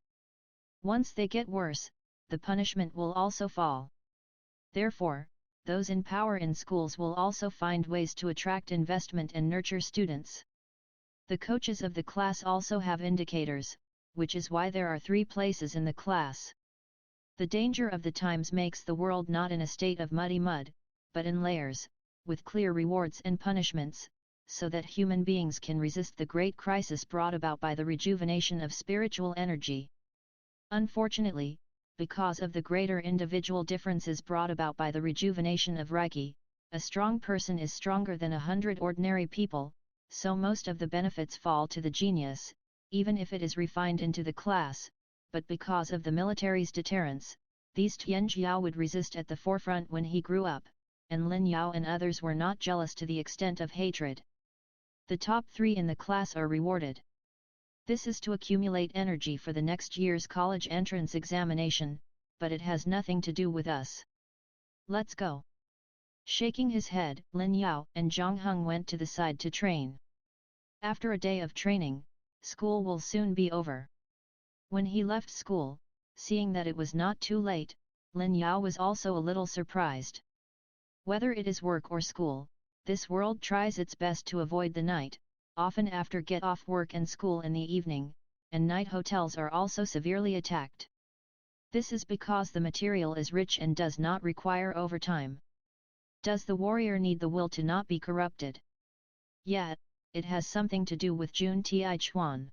Once they get worse, the punishment will also fall. Therefore, those in power in schools will also find ways to attract investment and nurture students. The coaches of the class also have indicators, which is why there are 3 places in the class. The danger of the times makes the world not in a state of muddy mud, but in layers, with clear rewards and punishments, so that human beings can resist the great crisis brought about by the rejuvenation of spiritual energy. Unfortunately, because of the greater individual differences brought about by the rejuvenation of Reiki, a strong person is stronger than 100 ordinary people, so most of the benefits fall to the genius, even if it is refined into the class, but because of the military's deterrence, these Tian Jiao would resist at the forefront when he grew up, and Lin Yao and others were not jealous to the extent of hatred. The top 3 in the class are rewarded. This is to accumulate energy for the next year's college entrance examination, but it has nothing to do with us. Let's go. Shaking his head, Lin Yao and Zhang Heng went to the side to train. After a day of training, school will soon be over. When he left school, seeing that it was not too late, Lin Yao was also a little surprised. Whether it is work or school, this world tries its best to avoid the night, often after get off work and school in the evening, and night hotels are also severely attacked. This is because the material is rich and does not require overtime. Does the warrior need the will to not be corrupted? Yeah, it has something to do with Jun Ti Chuan.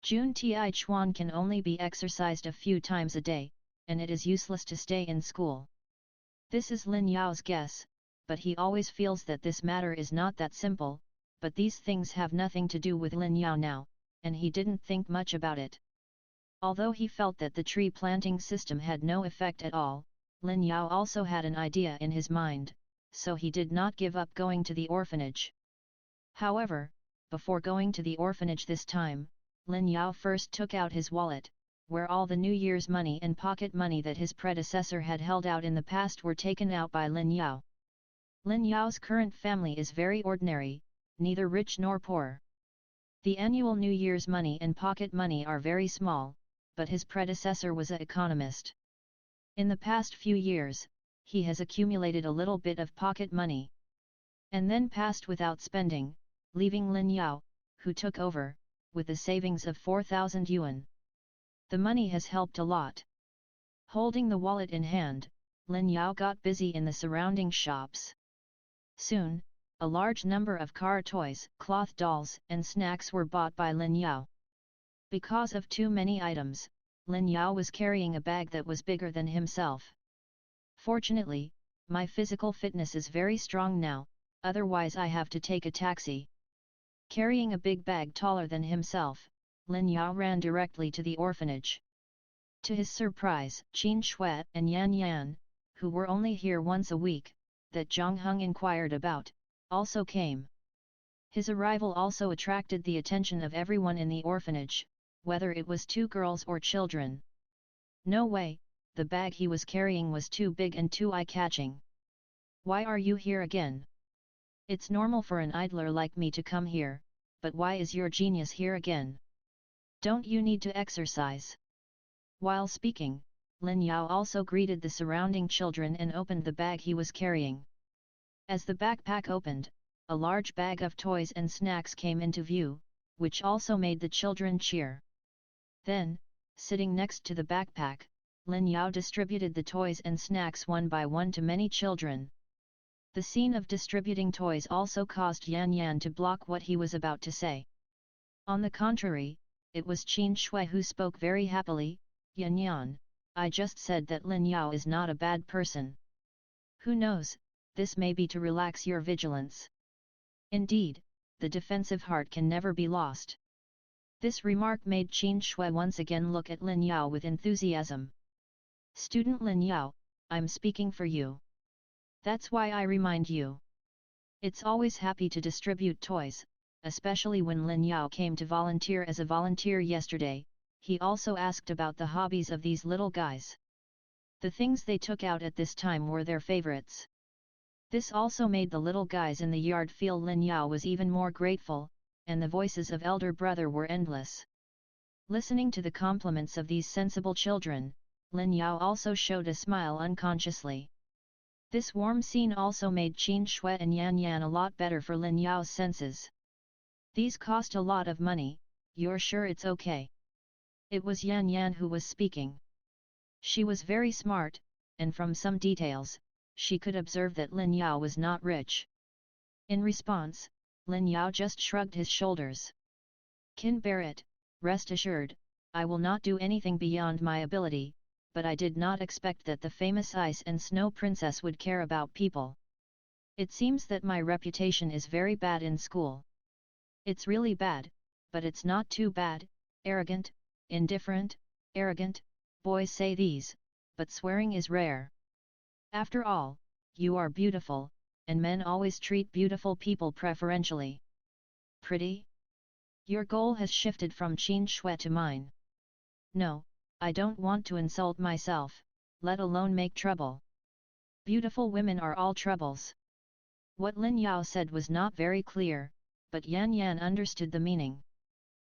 Jun Ti Chuan can only be exercised a few times a day, and it is useless to stay in school. This is Lin Yao's guess, but he always feels that this matter is not that simple, but these things have nothing to do with Lin Yao now, and he didn't think much about it. Although he felt that the tree planting system had no effect at all, Lin Yao also had an idea in his mind, so he did not give up going to the orphanage. However, before going to the orphanage this time, Lin Yao first took out his wallet, where all the New Year's money and pocket money that his predecessor had held out in the past were taken out by Lin Yao. Lin Yao's current family is very ordinary, neither rich nor poor. The annual New Year's money and pocket money are very small, but his predecessor was an economist. In the past few years, he has accumulated a little bit of pocket money, and then passed without spending, leaving Lin Yao, who took over, with a savings of 4,000 yuan. The money has helped a lot. Holding the wallet in hand, Lin Yao got busy in the surrounding shops. Soon, a large number of car toys, cloth dolls, and snacks were bought by Lin Yao. Because of too many items, Lin Yao was carrying a bag that was bigger than himself. Fortunately, my physical fitness is very strong now, otherwise I have to take a taxi. Carrying a big bag taller than himself, Lin Yao ran directly to the orphanage. To his surprise, Qin Shui and Yan Yan, who were only here once a week, that Zhang Heng inquired about, also came. His arrival also attracted the attention of everyone in the orphanage, whether it was 2 girls or children. No way, the bag he was carrying was too big and too eye-catching. Why are you here again? It's normal for an idler like me to come here, but why is your genius here again? Don't you need to exercise? While speaking, Lin Yao also greeted the surrounding children and opened the bag he was carrying. As the backpack opened, a large bag of toys and snacks came into view, which also made the children cheer. Then, sitting next to the backpack, Lin Yao distributed the toys and snacks one by one to many children. The scene of distributing toys also caused Yan Yan to block what he was about to say. On the contrary, it was Qin Shui who spoke very happily. Yan Yan, I just said that Lin Yao is not a bad person. Who knows, this may be to relax your vigilance. Indeed, the defensive heart can never be lost. This remark made Qin Shui once again look at Lin Yao with enthusiasm. Student Lin Yao, I'm speaking for you. That's why I remind you. It's always happy to distribute toys, especially when Lin Yao came to volunteer as a volunteer yesterday. he also asked about the hobbies of these little guys. The things they took out at this time were their favorites. This also made the little guys in the yard feel Lin Yao was even more grateful, and the voices of elder brother were endless. Listening to the compliments of these sensible children, Lin Yao also showed a smile unconsciously. This warm scene also made Qin Shui and Yan Yan a lot better for Lin Yao's senses. These cost a lot of money, you're sure it's okay? It was Yan Yan who was speaking. She was very smart, and from some details, she could observe that Lin Yao was not rich. In response, Lin Yao just shrugged his shoulders. Can bear it, rest assured, I will not do anything beyond my ability, but I did not expect that the famous Ice and Snow Princess would care about people. It seems that my reputation is very bad in school. It's really bad, but it's not too bad. Arrogant, indifferent, arrogant, boys say these, but swearing is rare. After all, you are beautiful, and men always treat beautiful people preferentially. Pretty? Your goal has shifted from Qin Shui to mine. No, I don't want to insult myself, let alone make trouble. Beautiful women are all troubles. What Lin Yao said was not very clear, but Yan Yan understood the meaning.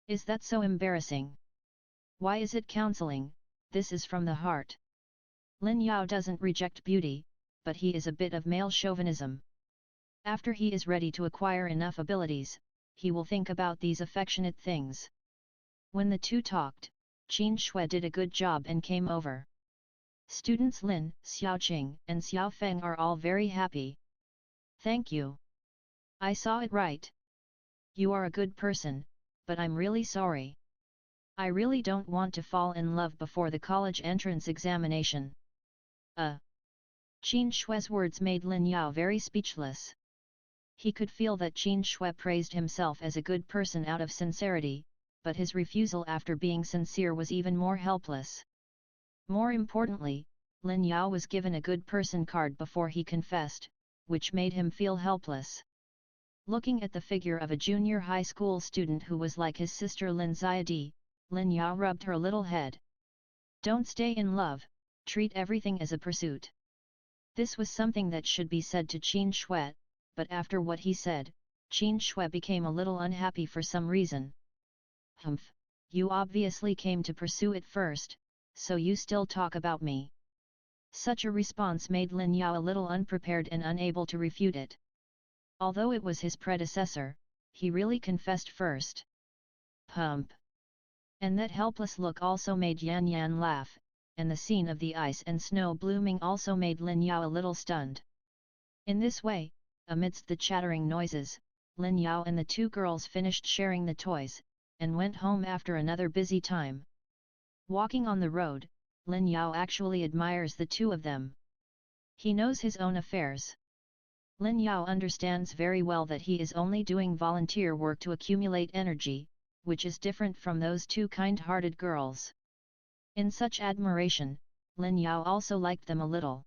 Is that so embarrassing? Why is it counseling? This is from the heart. Lin Yao doesn't reject beauty, but he is a bit of male chauvinism. After he is ready to acquire enough abilities, he will think about these affectionate things. When the two talked, Qin Shui did a good job and came over. Students Lin, Xiaoqing and Xiaofeng are all very happy. Thank you. I saw it right. You are a good person, but I'm really sorry. I really don't want to fall in love before the college entrance examination. Qin Shui's words made Lin Yao very speechless. He could feel that Qin Shui praised himself as a good person out of sincerity, but his refusal after being sincere was even more helpless. More importantly, Lin Yao was given a good person card before he confessed, which made him feel helpless. Looking at the figure of a junior high school student who was like his sister Lin Xiadi, Lin Yao rubbed her little head. Don't stay in love, treat everything as a pursuit. This was something that should be said to Qin Shui, but after what he said, Qin Shui became a little unhappy for some reason. Humph, you obviously came to pursue it first, so you still talk about me. Such a response made Lin Yao a little unprepared and unable to refute it. Although it was his predecessor, he really confessed first. Pump. And that helpless look also made Yan Yan laugh, and the scene of the ice and snow blooming also made Lin Yao a little stunned. In this way, amidst the chattering noises, Lin Yao and the two girls finished sharing the toys, and went home after another busy time. Walking on the road, Lin Yao actually admires the two of them. He knows his own affairs. Lin Yao understands very well that he is only doing volunteer work to accumulate energy, which is different from those two kind-hearted girls. In such admiration, Lin Yao also liked them a little.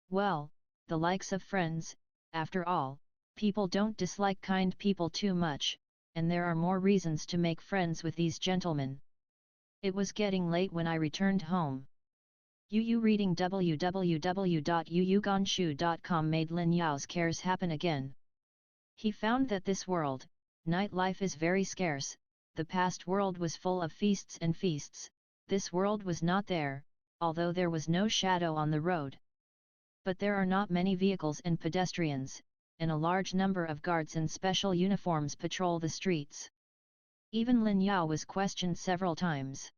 Well, the likes of friends, after all, people don't dislike kind people too much, and there are more reasons to make friends with these gentlemen. It was getting late when I returned home. Reading www.yuyuganshu.com made Lin Yao's cares happen again. He found that this world, nightlife is very scarce, the past world was full of feasts and feasts, this world was not there, although there was no shadow on the road. But there are not many vehicles and pedestrians, and a large number of guards in special uniforms patrol the streets. Even Lin Yao was questioned several times.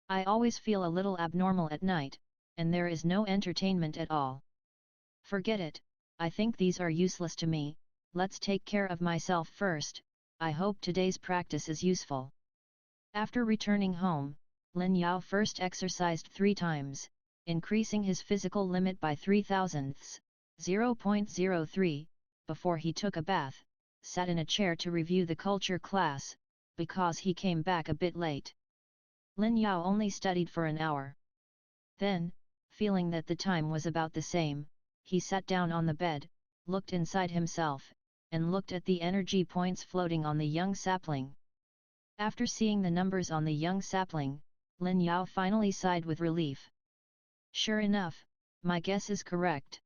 I always feel a little abnormal at night, and there is no entertainment at all. Forget it, I think these are useless to me, let's take care of myself first, I hope today's practice is useful. After returning home, Lin Yao first exercised 3 times, increasing his physical limit by 0.03, 0.03, before he took a bath, sat in a chair to review the culture class, because he came back a bit late. Lin Yao only studied for an hour. Then, feeling that the time was about the same, he sat down on the bed, looked inside himself, and looked at the energy points floating on the young sapling. After seeing the numbers on the young sapling, Lin Yao finally sighed with relief. Sure enough, my guess is correct.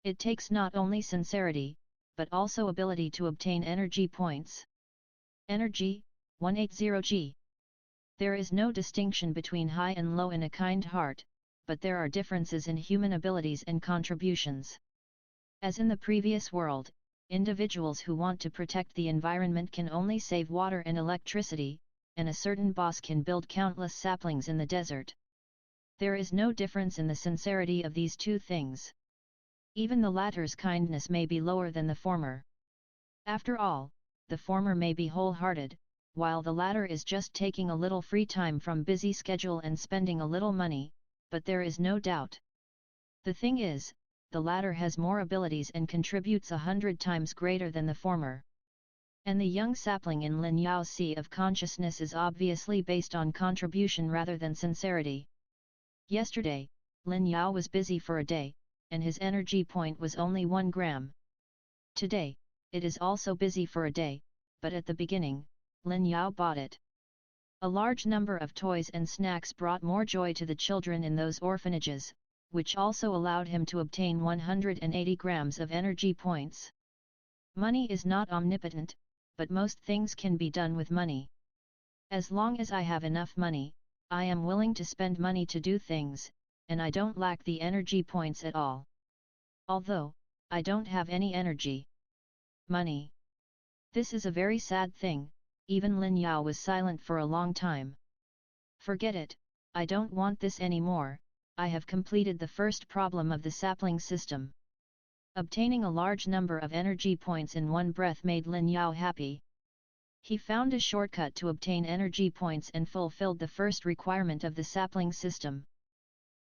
It takes not only sincerity, but also ability to obtain energy points. Energy, 180G. There is no distinction between high and low in a kind heart, but there are differences in human abilities and contributions. As in the previous world, individuals who want to protect the environment can only save water and electricity, and a certain boss can build countless saplings in the desert. There is no difference in the sincerity of these two things. Even the latter's kindness may be lower than the former. After all, the former may be wholehearted, while the latter is just taking a little free time from busy schedule and spending a little money, but there is no doubt. The thing is, the latter has more abilities and contributes 100 times greater than the former. And the young sapling in Lin Yao's sea of consciousness is obviously based on contribution rather than sincerity. Yesterday, Lin Yao was busy for a day, and his energy point was only 1 gram. Today, it is also busy for a day, but at the beginning, Lin Yao bought it. A large number of toys and snacks brought more joy to the children in those orphanages, which also allowed him to obtain 180 grams of energy points. Money is not omnipotent, but most things can be done with money. As long as I have enough money, I am willing to spend money to do things, and I don't lack the energy points at all. Although, I don't have any energy. Money. This is a very sad thing. Even Lin Yao was silent for a long time. Forget it, I don't want this anymore, I have completed the first problem of the sapling system. Obtaining a large number of energy points in one breath made Lin Yao happy. He found a shortcut to obtain energy points and fulfilled the first requirement of the sapling system.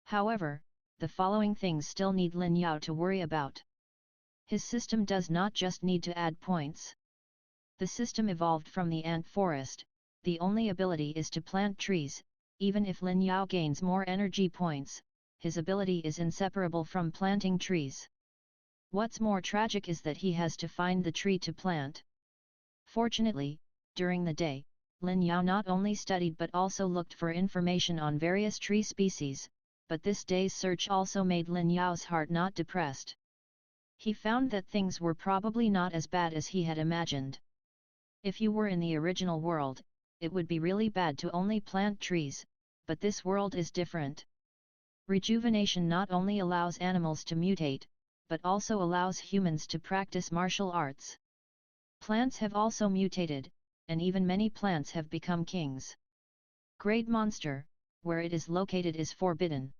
However, the following things still need Lin Yao to worry about. His system does not just need to add points. The system evolved from the ant forest, the only ability is to plant trees. Even if Lin Yao gains more energy points, his ability is inseparable from planting trees. What's more tragic is that he has to find the tree to plant. Fortunately, during the day, Lin Yao not only studied but also looked for information on various tree species, but this day's search also made Lin Yao's heart not depressed. He found that things were probably not as bad as he had imagined. If you were in the original world, it would be really bad to only plant trees, but this world is different. Rejuvenation not only allows animals to mutate, but also allows humans to practice martial arts. Plants have also mutated, and even many plants have become kings. Great monster, where it is located is forbidden.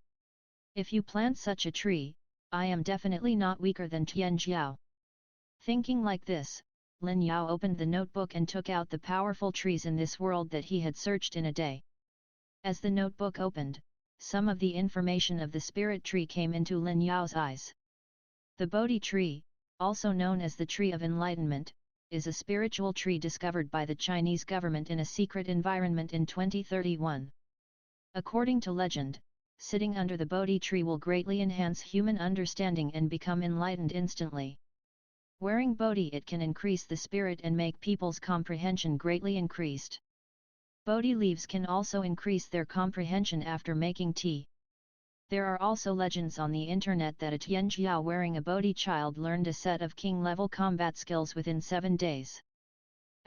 If you plant such a tree, I am definitely not weaker than Tian Jiao. Thinking like this, Lin Yao opened the notebook and took out the powerful trees in this world that he had searched in a day. As the notebook opened, some of the information of the spirit tree came into Lin Yao's eyes. The Bodhi tree, also known as the Tree of Enlightenment, is a spiritual tree discovered by the Chinese government in a secret environment in 2031. According to legend, sitting under the Bodhi tree will greatly enhance human understanding and become enlightened instantly. Wearing Bodhi it can increase the spirit and make people's comprehension greatly increased. Bodhi leaves can also increase their comprehension after making tea. There are also legends on the internet that a Tianjiao wearing a Bodhi child learned a set of king-level combat skills within 7 days.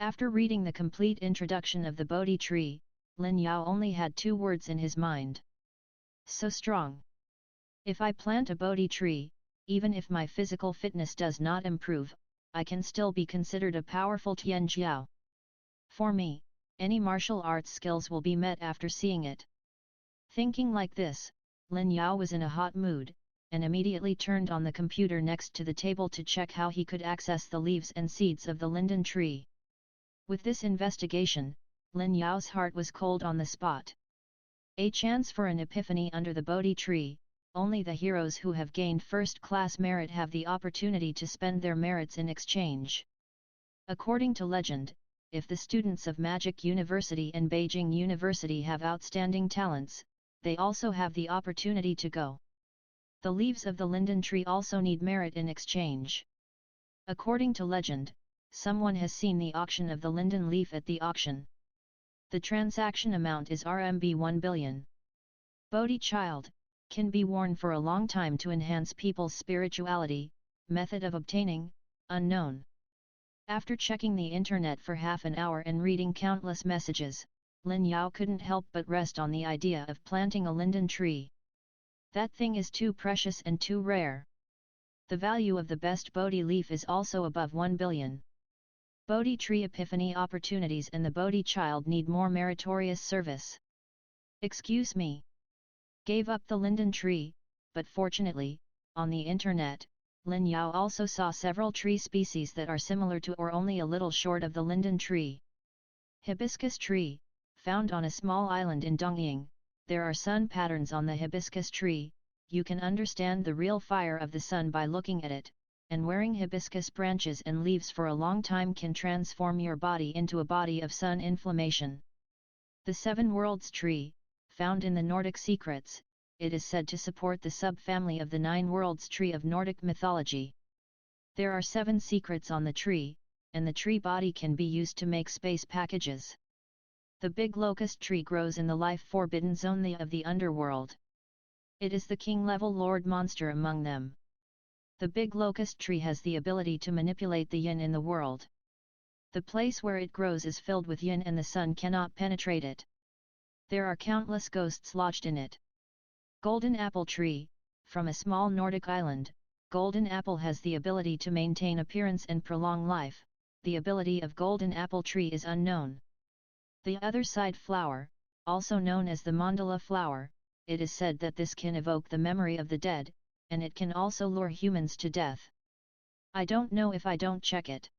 After reading the complete introduction of the Bodhi tree, Lin Yao only had 2 words in his mind. So strong. If I plant a Bodhi tree, even if my physical fitness does not improve, I can still be considered a powerful Tianjiao. For me, any martial arts skills will be met after seeing it. Thinking like this, Lin Yao was in a hot mood, and immediately turned on the computer next to the table to check how he could access the leaves and seeds of the linden tree. With this investigation, Lin Yao's heart was cold on the spot. A chance for an epiphany under the Bodhi tree. Only the heroes who have gained first-class merit have the opportunity to spend their merits in exchange. According to legend, if the students of Magic University and Beijing University have outstanding talents, they also have the opportunity to go. The leaves of the linden tree also need merit in exchange. According to legend, someone has seen the auction of the linden leaf at the auction. The transaction amount is RMB 1 billion. Bodhi child, can be worn for a long time to enhance people's spirituality, method of obtaining, unknown. After checking the internet for half an hour and reading countless messages, Lin Yao couldn't help but rest on the idea of planting a linden tree. That thing is too precious and too rare. The value of the best Bodhi leaf is also above 1 billion. Bodhi tree epiphany opportunities and the Bodhi child need more meritorious service. Excuse me. Gave up the linden tree, but fortunately, on the internet, Lin Yao also saw several tree species that are similar to or only a little short of the linden tree. Hibiscus tree, found on a small island in Dongying, there are sun patterns on the hibiscus tree. You can understand the real fire of the sun by looking at it, and wearing hibiscus branches and leaves for a long time can transform your body into a body of sun inflammation. The Seven Worlds tree, found in the Nordic secrets, it is said to support the subfamily of the Nine Worlds tree of Nordic mythology. There are 7 secrets on the tree, and the tree body can be used to make space packages. The big locust tree grows in the life forbidden zone of the underworld. It is the king-level lord monster among them. The big locust tree has the ability to manipulate the yin in the world. The place where it grows is filled with yin and the sun cannot penetrate it. There are countless ghosts lodged in it. Golden apple tree, from a small Nordic island, golden apple has the ability to maintain appearance and prolong life. The ability of golden apple tree is unknown. The other side flower, also known as the mandala flower, it is said that this can evoke the memory of the dead, and it can also lure humans to death. I don't know if I don't check it.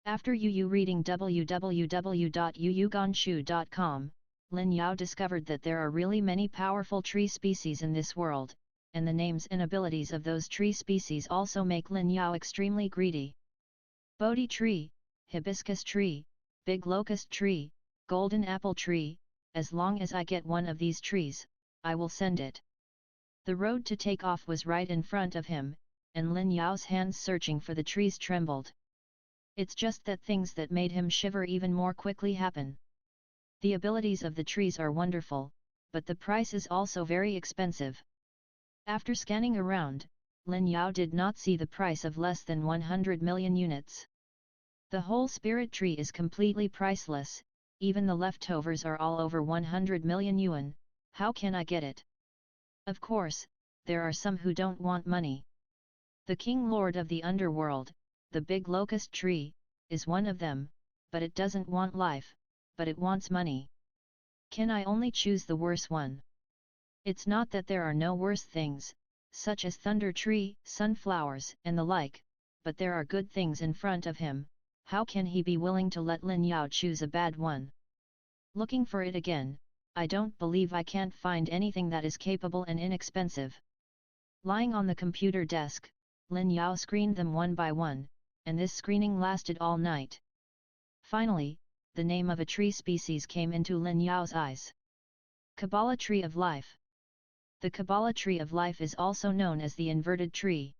After reading www.yuyuganshu.com, Lin Yao discovered that there are really many powerful tree species in this world, and the names and abilities of those tree species also make Lin Yao extremely greedy. Bodhi tree, hibiscus tree, big locust tree, golden apple tree, as long as I get one of these trees, I will send it. The road to take off was right in front of him, and Lin Yao's hands searching for the trees trembled. It's just that things that made him shiver even more quickly happen. The abilities of the trees are wonderful, but the price is also very expensive. After scanning around, Lin Yao did not see the price of less than 100 million units. The whole spirit tree is completely priceless, even the leftovers are all over 100 million yuan. How can I get it? Of course, there are some who don't want money. The king lord of the underworld, the big locust tree, is one of them, but it doesn't want life, but it wants money. Can I only choose the worse one? It's not that there are no worse things, such as thunder tree, sunflowers, and the like, but there are good things in front of him. How can he be willing to let Lin Yao choose a bad one? Looking for it again, I don't believe I can't find anything that is capable and inexpensive. Lying on the computer desk, Lin Yao screened them one by one, and this screening lasted all night. Finally, the name of a tree species came into Lin Yao's eyes. Kabbalah Tree of Life. The Kabbalah Tree of Life is also known as the inverted tree.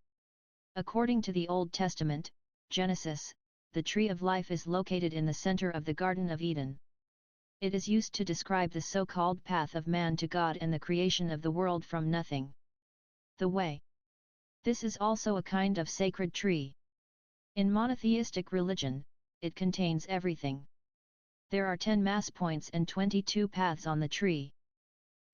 According to the Old Testament, Genesis, the Tree of Life is located in the center of the Garden of Eden. It is used to describe the so-called path of man to God and the creation of the world from nothing. The way. This is also a kind of sacred tree. In monotheistic religion, it contains everything. There are 10 mass points and 22 paths on the tree.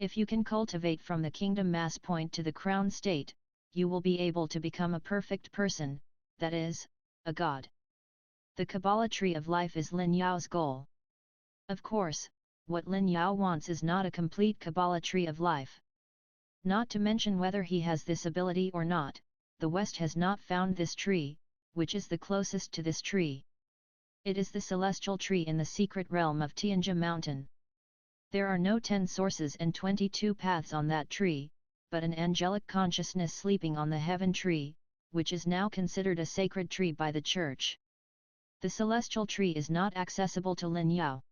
If you can cultivate from the kingdom mass point to the crown state, you will be able to become a perfect person, that is, a god. The Kabbalah Tree of Life is Lin Yao's goal. Of course, what Lin Yao wants is not a complete Kabbalah Tree of Life. Not to mention whether he has this ability or not, the West has not found this tree, which is the closest to this tree. It is the celestial tree in the secret realm of Tianjia Mountain. There are no 10 sources and 22 paths on that tree, but an angelic consciousness sleeping on the heaven tree, which is now considered a sacred tree by the church. The celestial tree is not accessible to Lin Yao.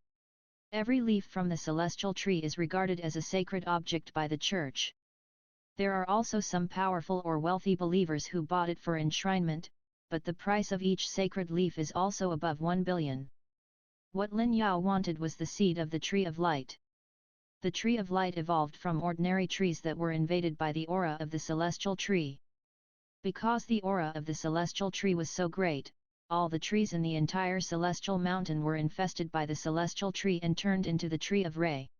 Every leaf from the celestial tree is regarded as a sacred object by the church. There are also some powerful or wealthy believers who bought it for enshrinement, but the price of each sacred leaf is also above 1 billion. What Lin Yao wanted was the seed of the Tree of Light. The Tree of Light evolved from ordinary trees that were invaded by the aura of the celestial tree. Because the aura of the celestial tree was so great, all the trees in the entire celestial mountain were infested by the celestial tree and turned into the Tree of Ray.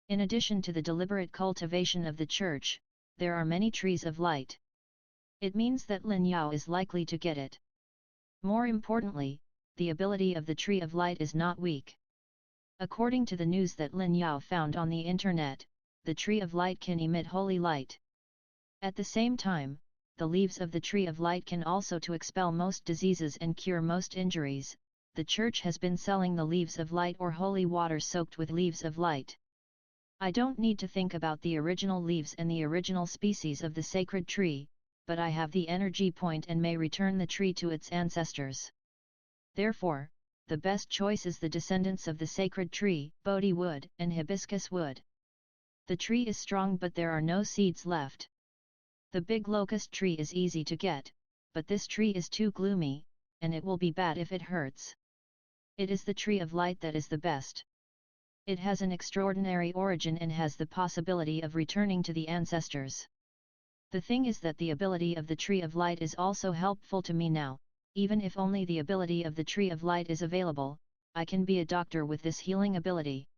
In addition to the deliberate cultivation of the church, there are many trees of light. It means that Lin Yao is likely to get it. More importantly, the ability of the Tree of Light is not weak. According to the news that Lin Yao found on the internet, the Tree of Light can emit holy light. At the same time, the leaves of the Tree of Light can also to expel most diseases and cure most injuries. The church has been selling the leaves of light or holy water soaked with leaves of light. I don't need to think about the original leaves and the original species of the sacred tree, but I have the energy point and may return the tree to its ancestors. Therefore, the best choice is the descendants of the sacred tree, Bodhi wood and hibiscus wood. The tree is strong but there are no seeds left. The big locust tree is easy to get, but this tree is too gloomy, and it will be bad if it hurts. It is the Tree of Light that is the best. It has an extraordinary origin and has the possibility of returning to the ancestors. The thing is that the ability of the Tree of Light is also helpful to me now. Even if only the ability of the Tree of Light is available, I can be a doctor with this healing ability.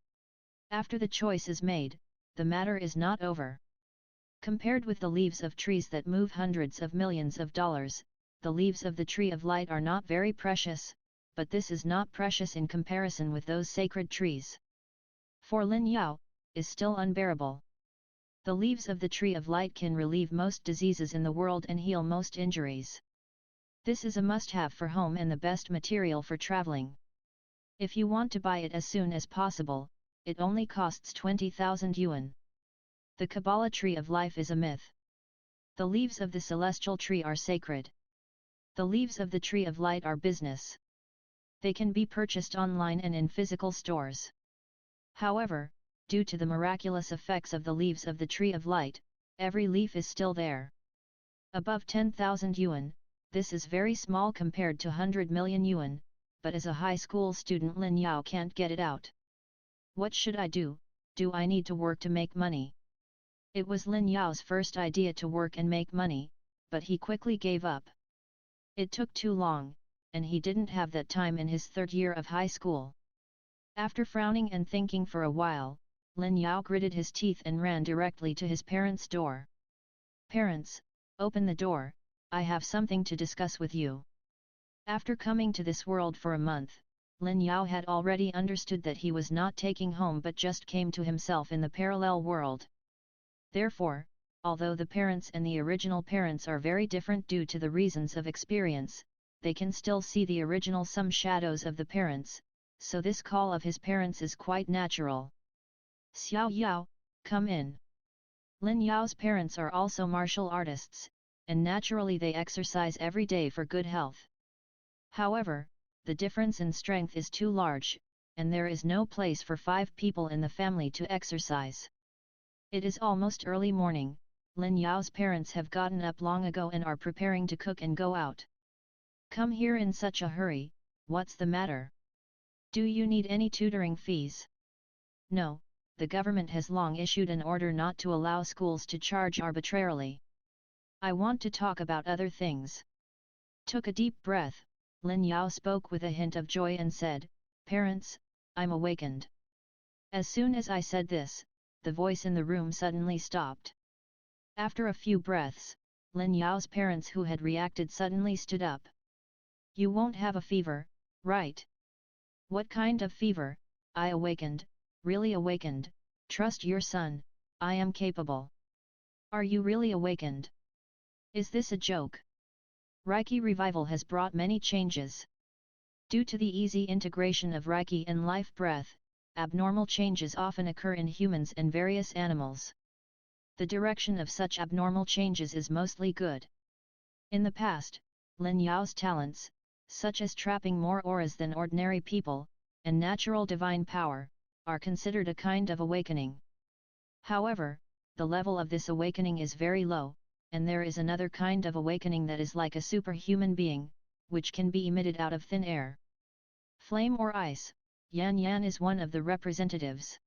After the choice is made, the matter is not over. Compared with the leaves of trees that move hundreds of millions of dollars, the leaves of the Tree of Light are not very precious, but this is not precious in comparison with those sacred trees. For Lin Yao, is still unbearable. The leaves of the Tree of Light can relieve most diseases in the world and heal most injuries. This is a must-have for home and the best material for traveling. If you want to buy it as soon as possible, it only costs 20,000 yuan. The Kabbalah Tree of Life is a myth. The leaves of the celestial tree are sacred. The leaves of the Tree of Light are business. They can be purchased online and in physical stores. However, due to the miraculous effects of the leaves of the Tree of Light, every leaf is still there. Above 10,000 yuan, this is very small compared to 100 million yuan, but as a high school student Lin Yao can't get it out. What should I do? Do I need to work to make money? It was Lin Yao's first idea to work and make money, but he quickly gave up. It took too long, and he didn't have that time in his third year of high school. After frowning and thinking for a while, Lin Yao gritted his teeth and ran directly to his parents' door. "Parents, open the door, I have something to discuss with you." After coming to this world for a month, Lin Yao had already understood that he was not taking home but just came to himself in the parallel world. Therefore, although the parents and the original parents are very different due to the reasons of experience, they can still see the original some shadows of the parents, so this call of his parents is quite natural. "Xiao Yao, come in." Lin Yao's parents are also martial artists, and naturally they exercise every day for good health. However, the difference in strength is too large, and there is no place for 5 people in the family to exercise. It is almost early morning. Lin Yao's parents have gotten up long ago and are preparing to cook and go out. "Come here in such a hurry, what's the matter? Do you need any tutoring fees?" "No, the government has long issued an order not to allow schools to charge arbitrarily. I want to talk about other things." Took a deep breath, Lin Yao spoke with a hint of joy and said, "Parents, I'm awakened." As soon as I said this, the voice in the room suddenly stopped. After a few breaths, Lin Yao's parents who had reacted suddenly stood up. "You won't have a fever, right?" "What kind of fever?" "I awakened, really awakened, trust your son, I am capable." "Are you really awakened? Is this a joke?" Reiki revival has brought many changes. Due to the easy integration of Reiki and life breath, abnormal changes often occur in humans and various animals. The direction of such abnormal changes is mostly good. In the past, Lin Yao's talents, such as trapping more auras than ordinary people, and natural divine power, are considered a kind of awakening. However, the level of this awakening is very low, and there is another kind of awakening that is like a superhuman being, which can be emitted out of thin air. Flame or ice, Yan Yan is one of the representatives.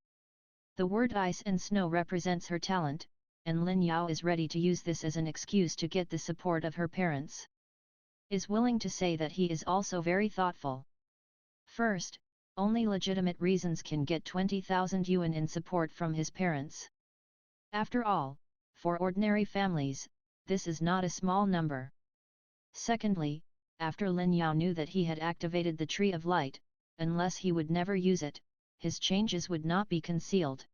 The word ice and snow represents her talent, and Lin Yao is ready to use this as an excuse to get the support of her parents. Is willing to say that he is also very thoughtful. First, only legitimate reasons can get 20,000 yuan in support from his parents. After all, for ordinary families, this is not a small number. Secondly, after Lin Yao knew that he had activated the Tree of Light, unless he would never use it, his changes would not be concealed.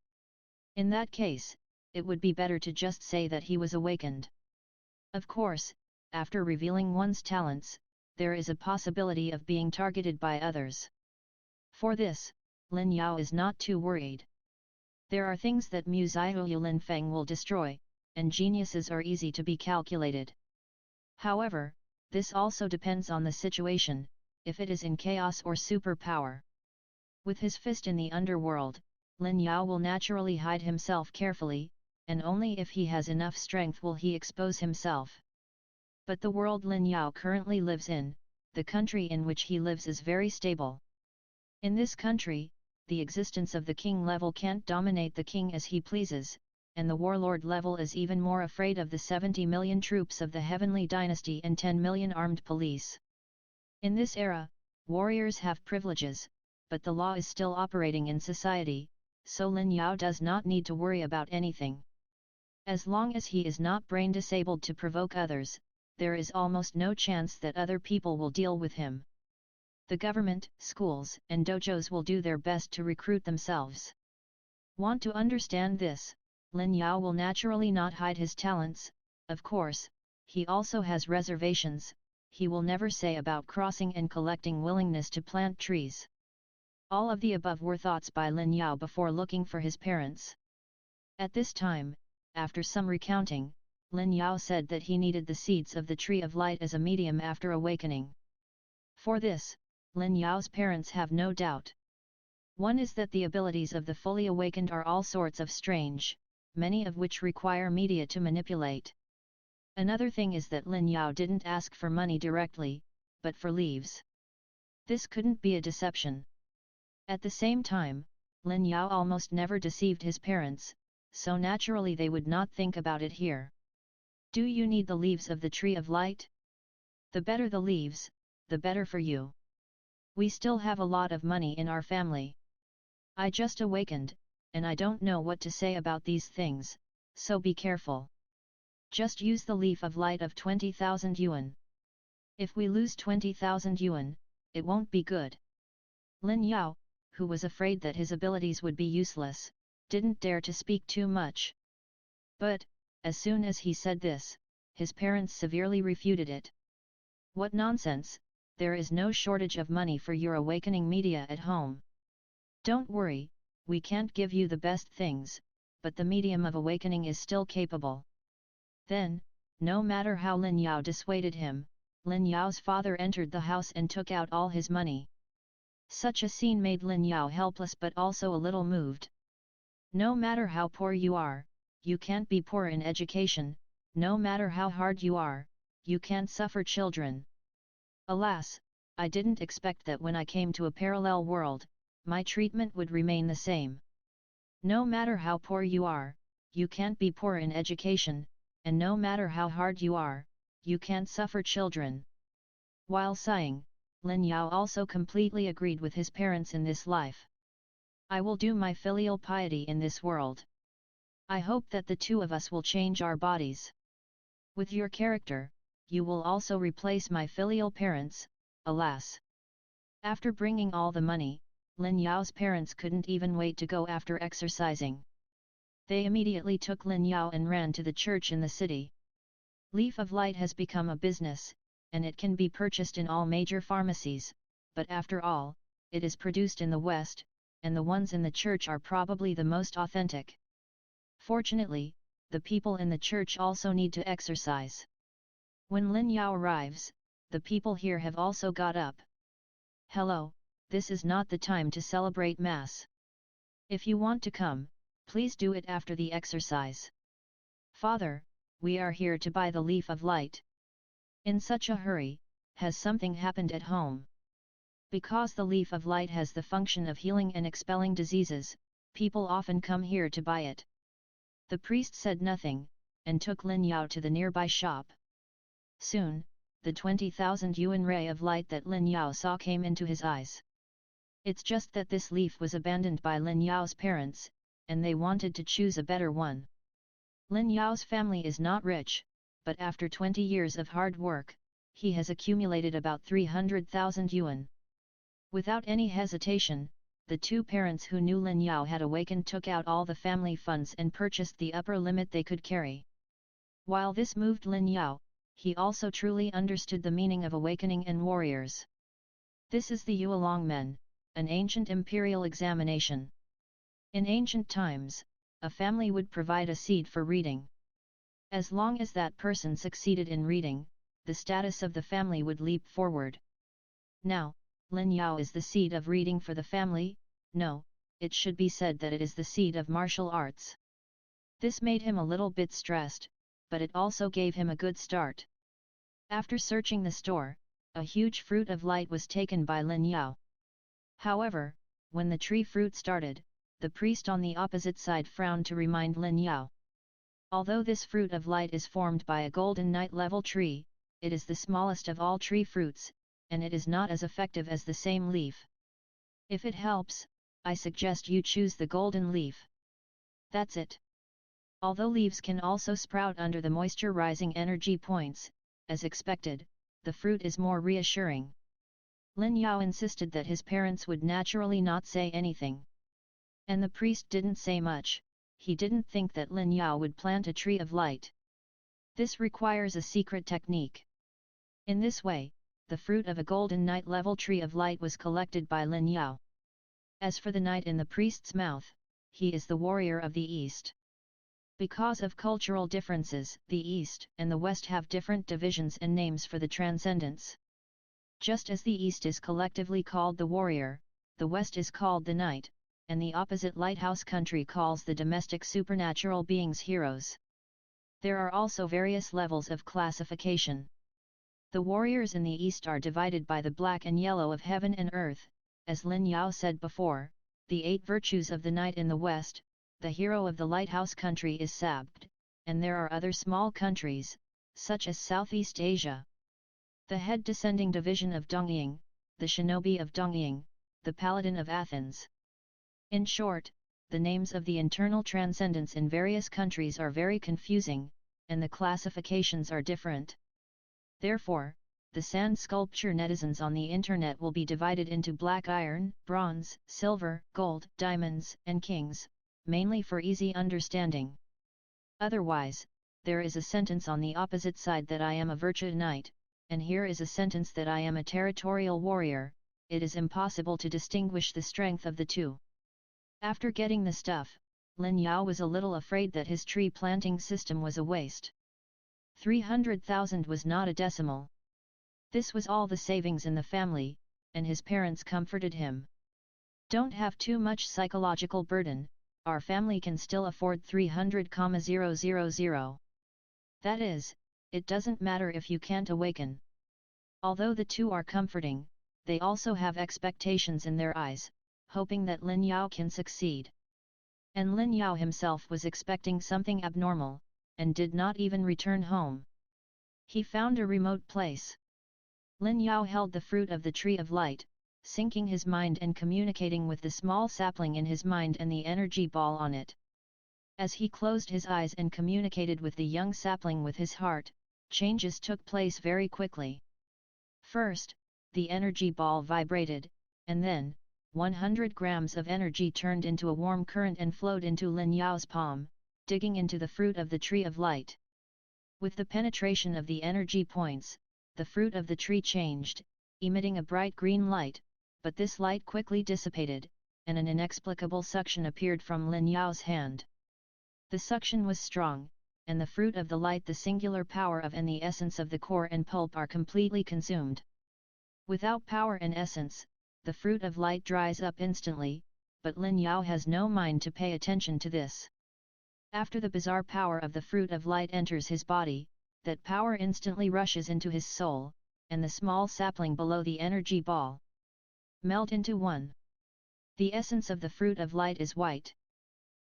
In that case, it would be better to just say that he was awakened. Of course, after revealing one's talents, there is a possibility of being targeted by others. For this, Lin Yao is not too worried. There are things that Mu Ziyu Lin Feng will destroy, and geniuses are easy to be calculated. However, this also depends on the situation, if it is in chaos or superpower. With his fist in the underworld, Lin Yao will naturally hide himself carefully, and only if he has enough strength will he expose himself. But the world Lin Yao currently lives in, the country in which he lives is very stable. In this country, the existence of the king level can't dominate the king as he pleases, and the warlord level is even more afraid of the 70 million troops of the heavenly dynasty and 10 million armed police. In this era, warriors have privileges, but the law is still operating in society, so Lin Yao does not need to worry about anything. As long as he is not brain disabled to provoke others, there is almost no chance that other people will deal with him. The government, schools, and dojos will do their best to recruit themselves. Want to understand this, Lin Yao will naturally not hide his talents. Of course, he also has reservations. He will never say about crossing and collecting willingness to plant trees. All of the above were thoughts by Lin Yao before looking for his parents. At this time, after some recounting, Lin Yao said that he needed the seeds of the Tree of Light as a medium after awakening. For this, Lin Yao's parents have no doubt. One is that the abilities of the fully awakened are all sorts of strange, many of which require media to manipulate. Another thing is that Lin Yao didn't ask for money directly, but for leaves. This couldn't be a deception. At the same time, Lin Yao almost never deceived his parents, so naturally they would not think about it here. Do you need the leaves of the Tree of Light? The better the leaves, the better for you. We still have a lot of money in our family. I just awakened, and I don't know what to say about these things, so be careful. Just use the leaf of light of 20,000 yuan. If we lose 20,000 yuan, it won't be good. Lin Yao, who was afraid that his abilities would be useless, didn't dare to speak too much. But, as soon as he said this, his parents severely refuted it. What nonsense! There is no shortage of money for your awakening media at home. Don't worry, we can't give you the best things, but the medium of awakening is still capable. Then, no matter how Lin Yao dissuaded him, Lin Yao's father entered the house and took out all his money. Such a scene made Lin Yao helpless but also a little moved. No matter how poor you are, you can't be poor in education, no matter how hard you are, you can't suffer children. Alas, I didn't expect that when I came to a parallel world, my treatment would remain the same. No matter how poor you are, you can't be poor in education, and no matter how hard you are, you can't suffer children. While sighing, Lin Yao also completely agreed with his parents in this life. I will do my filial piety in this world. I hope that the two of us will change our bodies. With your character, you will also replace my filial parents, alas. After bringing all the money, Lin Yao's parents couldn't even wait to go after exercising. They immediately took Lin Yao and ran to the church in the city. Leaf of Light has become a business, and it can be purchased in all major pharmacies, but after all, it is produced in the West, and the ones in the church are probably the most authentic. Fortunately, the people in the church also need to exercise. When Lin Yao arrives, the people here have also got up. Hello, this is not the time to celebrate Mass. If you want to come, please do it after the exercise. Father, we are here to buy the Leaf of Light. In such a hurry, has something happened at home? Because the leaf of light has the function of healing and expelling diseases, people often come here to buy it. The priest said nothing, and took Lin Yao to the nearby shop. Soon, the 20,000 yuan ray of light that Lin Yao saw came into his eyes. It's just that this leaf was abandoned by Lin Yao's parents, and they wanted to choose a better one. Lin Yao's family is not rich, but after 20 years of hard work, he has accumulated about 300,000 yuan. Without any hesitation, the two parents who knew Lin Yao had awakened took out all the family funds and purchased the upper limit they could carry. While this moved Lin Yao, he also truly understood the meaning of awakening and warriors. This is the Yuelong Men, an ancient imperial examination. In ancient times, a family would provide a seed for reading. As long as that person succeeded in reading, the status of the family would leap forward. Now, Lin Yao is the seed of reading for the family. No, it should be said that it is the seed of martial arts. This made him a little bit stressed, but it also gave him a good start. After searching the store, a huge fruit of light was taken by Lin Yao. However, when the tree fruit started, the priest on the opposite side frowned to remind Lin Yao. Although this fruit of light is formed by a golden night level tree, it is the smallest of all tree fruits, and it is not as effective as the same leaf. If it helps, I suggest you choose the golden leaf. That's it. Although leaves can also sprout under the moisture-rising energy points, as expected, the fruit is more reassuring. Lin Yao insisted that his parents would naturally not say anything. And the priest didn't say much. He didn't think that Lin Yao would plant a tree of light. This requires a secret technique. In this way, the fruit of a golden night level tree of light was collected by Lin Yao. As for the knight in the priest's mouth, he is the warrior of the East. Because of cultural differences, the East and the West have different divisions and names for the transcendents. Just as the East is collectively called the warrior, the West is called the knight, and the opposite lighthouse country calls the domestic supernatural beings heroes. There are also various levels of classification. The warriors in the East are divided by the black and yellow of heaven and earth, as Lin Yao said before, the 8 virtues of the knight in the West. The hero of the lighthouse country is Sabd, and there are other small countries, such as Southeast Asia. The head descending division of Dongying, the shinobi of Dongying, the paladin of Athens. In short, the names of the internal transcendents in various countries are very confusing, and the classifications are different. Therefore, the sand sculpture netizens on the internet will be divided into black iron, bronze, silver, gold, diamonds, and kings, mainly for easy understanding. Otherwise, there is a sentence on the opposite side that I am a virtue knight, and here is a sentence that I am a territorial warrior. It is impossible to distinguish the strength of the two. After getting the stuff, Lin Yao was a little afraid that his tree planting system was a waste. 300,000 was not a decimal. This was all the savings in the family, and his parents comforted him. Don't have too much psychological burden. Our family can still afford 300,000. That is, it doesn't matter if you can't awaken. Although the two are comforting, they also have expectations in their eyes, hoping that Lin Yao can succeed. And Lin Yao himself was expecting something abnormal, and did not even return home. He found a remote place. Lin Yao held the fruit of the tree of light, syncing his mind and communicating with the small sapling in his mind and the energy ball on it. As he closed his eyes and communicated with the young sapling with his heart, changes took place very quickly. First, the energy ball vibrated, and then, 100 grams of energy turned into a warm current and flowed into Lin Yao's palm, digging into the fruit of the tree of light. With the penetration of the energy points, the fruit of the tree changed, emitting a bright green light, but this light quickly dissipated, and an inexplicable suction appeared from Lin Yao's hand. The suction was strong, and the fruit of the light, the singular power of and the essence of the core and pulp are completely consumed. Without power and essence, the fruit of light dries up instantly, but Lin Yao has no mind to pay attention to this. After the bizarre power of the fruit of light enters his body, that power instantly rushes into his soul, and the small sapling below the energy ball. Melt into one. The essence of the fruit of light is white.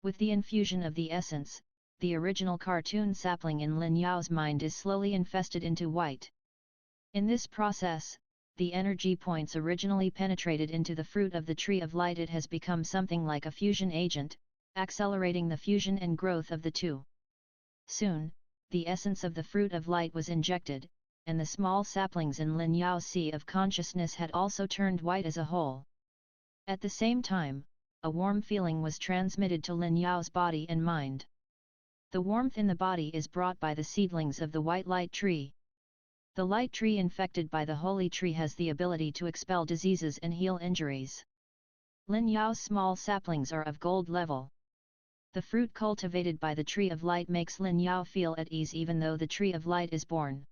With the infusion of the essence, the original cartoon sapling in Lin Yao's mind is slowly infested into white. In this process, the energy points originally penetrated into the fruit of the tree of light. It has become something like a fusion agent, accelerating the fusion and growth of the two. Soon, the essence of the fruit of light was injected, and the small saplings in Lin Yao's sea of consciousness had also turned white as a whole. At the same time, a warm feeling was transmitted to Lin Yao's body and mind. The warmth in the body is brought by the seedlings of the white light tree. The light tree infected by the holy tree has the ability to expel diseases and heal injuries. Lin Yao's small saplings are of gold level. The fruit cultivated by the tree of light makes Lin Yao feel at ease even though the tree of light is born.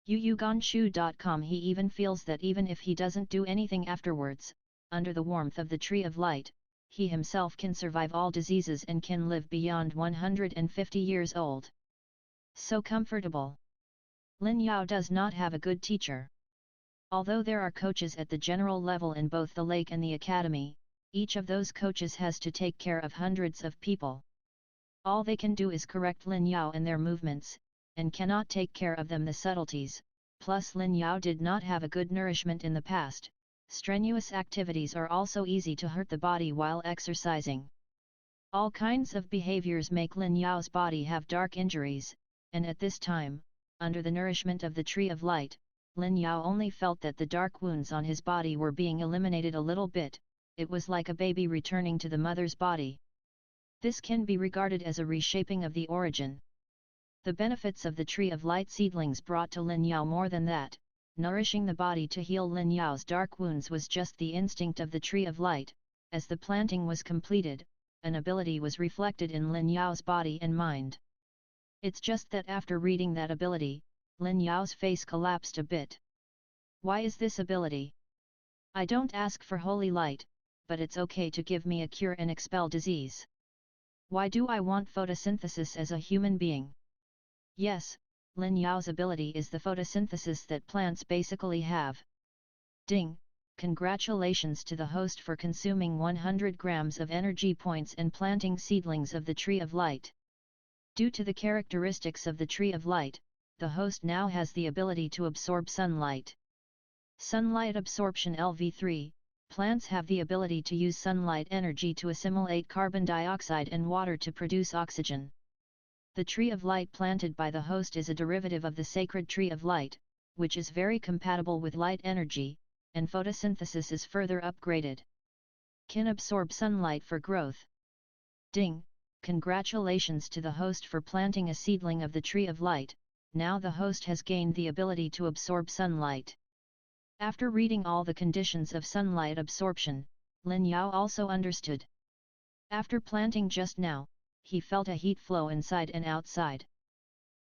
Yuyuganshu.com. He even feels that even if he doesn't do anything afterwards, under the warmth of the tree of light, he himself can survive all diseases and can live beyond 150 years old. So comfortable. Lin Yao does not have a good teacher. Although there are coaches at the general level in both the lake and the academy, each of those coaches has to take care of hundreds of people. All they can do is correct Lin Yao and their movements, and cannot take care of them the subtleties. Plus Lin Yao did not have a good nourishment in the past. Strenuous activities are also easy to hurt the body while exercising. All kinds of behaviors make Lin Yao's body have dark injuries, and at this time, under the nourishment of the tree of light, Lin Yao only felt that the dark wounds on his body were being eliminated a little bit. It was like a baby returning to the mother's body. This can be regarded as a reshaping of the origin. The benefits of the tree of light seedlings brought to Lin Yao more than that. Nourishing the body to heal Lin Yao's dark wounds was just the instinct of the tree of light. As the planting was completed, an ability was reflected in Lin Yao's body and mind. It's just that after reading that ability, Lin Yao's face collapsed a bit. Why is this ability? I don't ask for holy light, but it's okay to give me a cure and expel disease. Why do I want photosynthesis as a human being? Yes, Lin Yao's ability is the photosynthesis that plants basically have. Ding! Congratulations to the host for consuming 100 grams of energy points and planting seedlings of the tree of light. Due to the characteristics of the tree of light, the host now has the ability to absorb sunlight. Sunlight absorption LV3. Plants have the ability to use sunlight energy to assimilate carbon dioxide and water to produce oxygen. The tree of light planted by the host is a derivative of the sacred tree of light, which is very compatible with light energy, and photosynthesis is further upgraded. Can absorb sunlight for growth. Ding! Congratulations to the host for planting a seedling of the tree of light. Now the host has gained the ability to absorb sunlight. After reading all the conditions of sunlight absorption, Lin Yao also understood. After planting just now, he felt a heat flow inside and outside.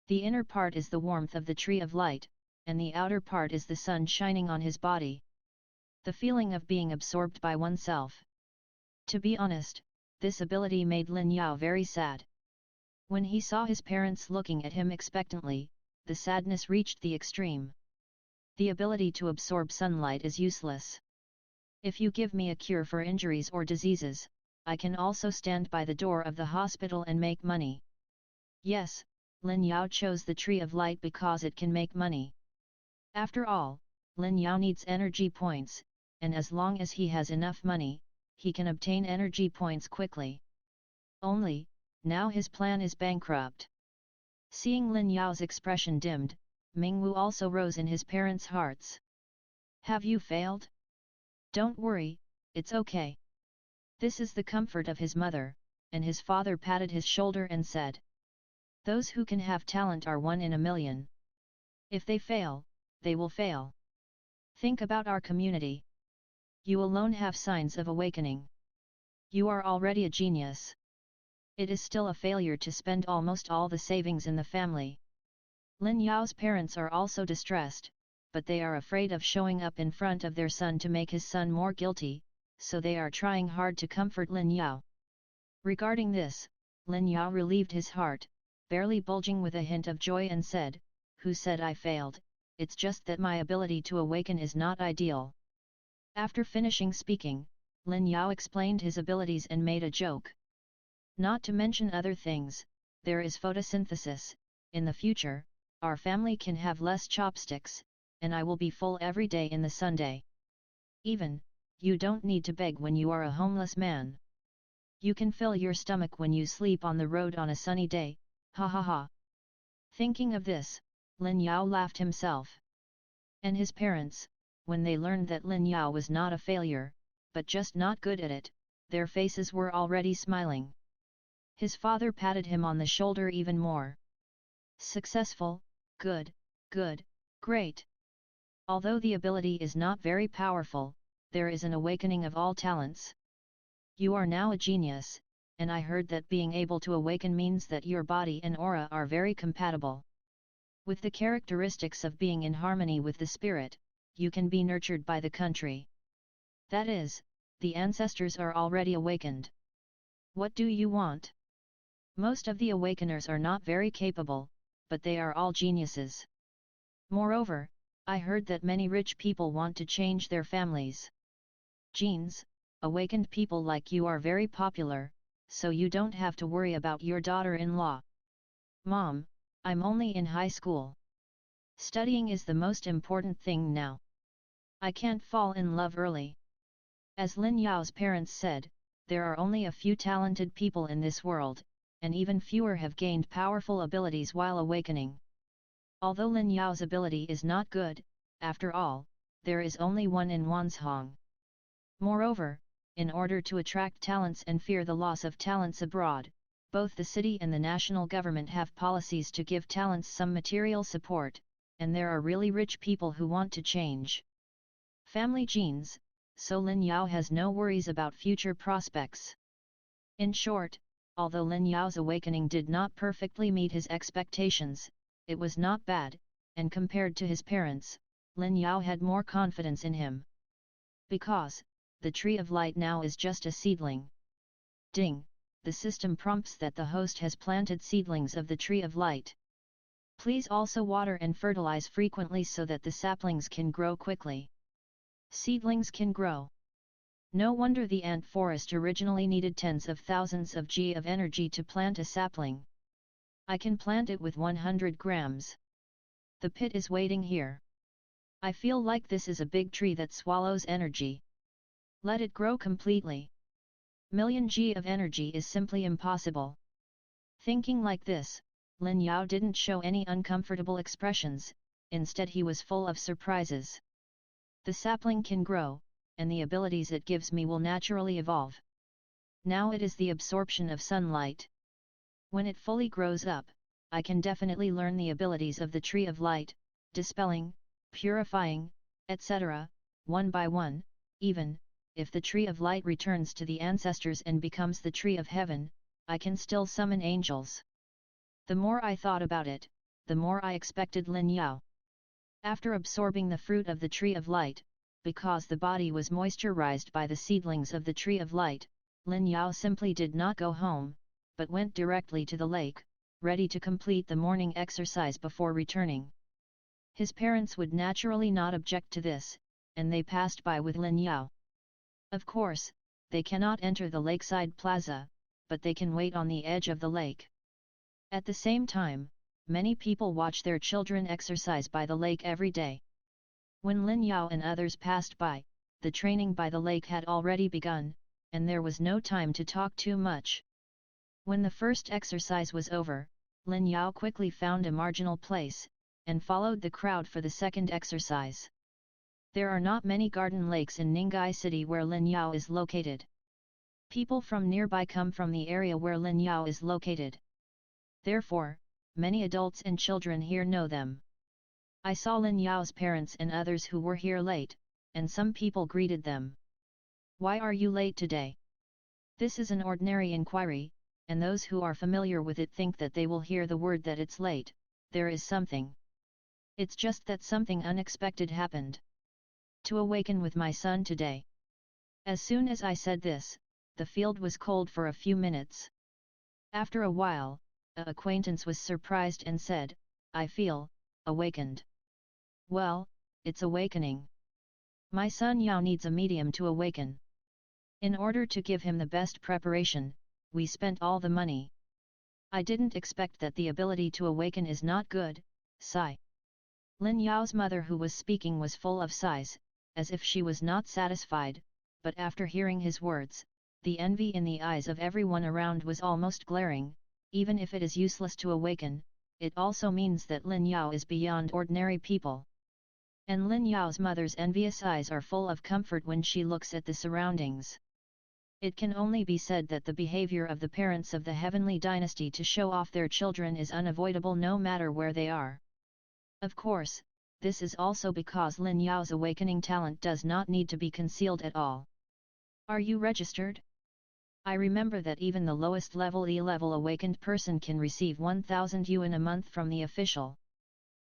The inner part is the warmth of the tree of light, and the outer part is the sun shining on his body. The feeling of being absorbed by oneself. To be honest, this ability made Lin Yao very sad. When he saw his parents looking at him expectantly, the sadness reached the extreme. The ability to absorb sunlight is useless. If you give me a cure for injuries or diseases, I can also stand by the door of the hospital and make money. Yes, Lin Yao chose the tree of light because it can make money. After all, Lin Yao needs energy points, and as long as he has enough money, he can obtain energy points quickly. Only, now his plan is bankrupt. Seeing Lin Yao's expression dimmed, Mingwu also rose in his parents' hearts. Have you failed? Don't worry, it's okay. This is the comfort of his mother, and his father patted his shoulder and said. Those who can have talent are 1 in a million. If they fail, they will fail. Think about our community. You alone have signs of awakening. You are already a genius. It is still a failure to spend almost all the savings in the family. Lin Yao's parents are also distressed, but they are afraid of showing up in front of their son to make his son more guilty, so they are trying hard to comfort Lin Yao. Regarding this, Lin Yao relieved his heart, barely bulging with a hint of joy and said, Who said I failed? It's just that my ability to awaken is not ideal. After finishing speaking, Lin Yao explained his abilities and made a joke. Not to mention other things, there is photosynthesis. In the future, our family can have less chopsticks, and I will be full every day in the Sunday. Even, you don't need to beg when you are a homeless man. You can fill your stomach when you sleep on the road on a sunny day, ha ha ha. Thinking of this, Lin Yao laughed himself. And his parents, when they learned that Lin Yao was not a failure, but just not good at it, their faces were already smiling. His father patted him on the shoulder even more. Successful, good, good, great. Although the ability is not very powerful, there is an awakening of all talents. You are now a genius, and I heard that being able to awaken means that your body and aura are very compatible. With the characteristics of being in harmony with the spirit, you can be nurtured by the country. That is, the ancestors are already awakened. What do you want? Most of the awakeners are not very capable, but they are all geniuses. Moreover, I heard that many rich people want to change their families. Genes, awakened people like you are very popular, so you don't have to worry about your daughter-in-law. Mom, I'm only in high school. Studying is the most important thing now. I can't fall in love early. As Lin Yao's parents said, there are only a few talented people in this world, and even fewer have gained powerful abilities while awakening. Although Lin Yao's ability is not good, after all, there is only one in Wanzhong. Moreover, in order to attract talents and fear the loss of talents abroad, both the city and the national government have policies to give talents some material support, and there are really rich people who want to change. Family genes, so Lin Yao has no worries about future prospects. In short, although Lin Yao's awakening did not perfectly meet his expectations, it was not bad, and compared to his parents, Lin Yao had more confidence in him. Because, the tree of light now is just a seedling. Ding, the system prompts that the host has planted seedlings of the tree of light. Please also water and fertilize frequently so that the saplings can grow quickly. Seedlings can grow. No wonder the ant forest originally needed tens of thousands of G of energy to plant a sapling. I can plant it with 100 grams. The pit is waiting here. I feel like this is a big tree that swallows energy. Let it grow completely. Million G of energy is simply impossible. Thinking like this, Lin Yao didn't show any uncomfortable expressions, instead he was full of surprises. The sapling can grow, and the abilities it gives me will naturally evolve. Now it is the absorption of sunlight. When it fully grows up, I can definitely learn the abilities of the tree of light, dispelling, purifying, etc., one by one. Even if the tree of light returns to the ancestors and becomes the tree of heaven, I can still summon angels. The more I thought about it, the more I expected Lin Yao. After absorbing the fruit of the tree of light, because the body was moisturized by the seedlings of the tree of light, Lin Yao simply did not go home, but went directly to the lake, ready to complete the morning exercise before returning. His parents would naturally not object to this, and they passed by with Lin Yao. Of course, they cannot enter the lakeside plaza, but they can wait on the edge of the lake. At the same time, many people watch their children exercise by the lake every day. When Lin Yao and others passed by, the training by the lake had already begun, and there was no time to talk too much. When the first exercise was over, Lin Yao quickly found a marginal place, and followed the crowd for the second exercise. There are not many garden lakes in Ningyi city where Lin Yao is located. People from nearby come from the area where Lin Yao is located. Therefore, many adults and children here know them. I saw Lin Yao's parents and others who were here late, and some people greeted them. Why are you late today? This is an ordinary inquiry, and those who are familiar with it think that they will hear the word that it's late, there is something. It's just that something unexpected happened. To awaken with my son today. As soon as I said this, the field was cold for a few minutes. After a while, an acquaintance was surprised and said, I feel awakened. Well, it's awakening. My son Yao needs a medium to awaken. In order to give him the best preparation, we spent all the money. I didn't expect that the ability to awaken is not good, sigh. Lin Yao's mother who was speaking was full of sighs, as if she was not satisfied, but after hearing his words, the envy in the eyes of everyone around was almost glaring. Even if it is useless to awaken, it also means that Lin Yao is beyond ordinary people. And Lin Yao's mother's envious eyes are full of comfort when she looks at the surroundings. It can only be said that the behavior of the parents of the heavenly dynasty to show off their children is unavoidable no matter where they are. Of course, this is also because Lin Yao's awakening talent does not need to be concealed at all. Are you registered? I remember that even the lowest level E-level awakened person can receive 1000 yuan a month from the official.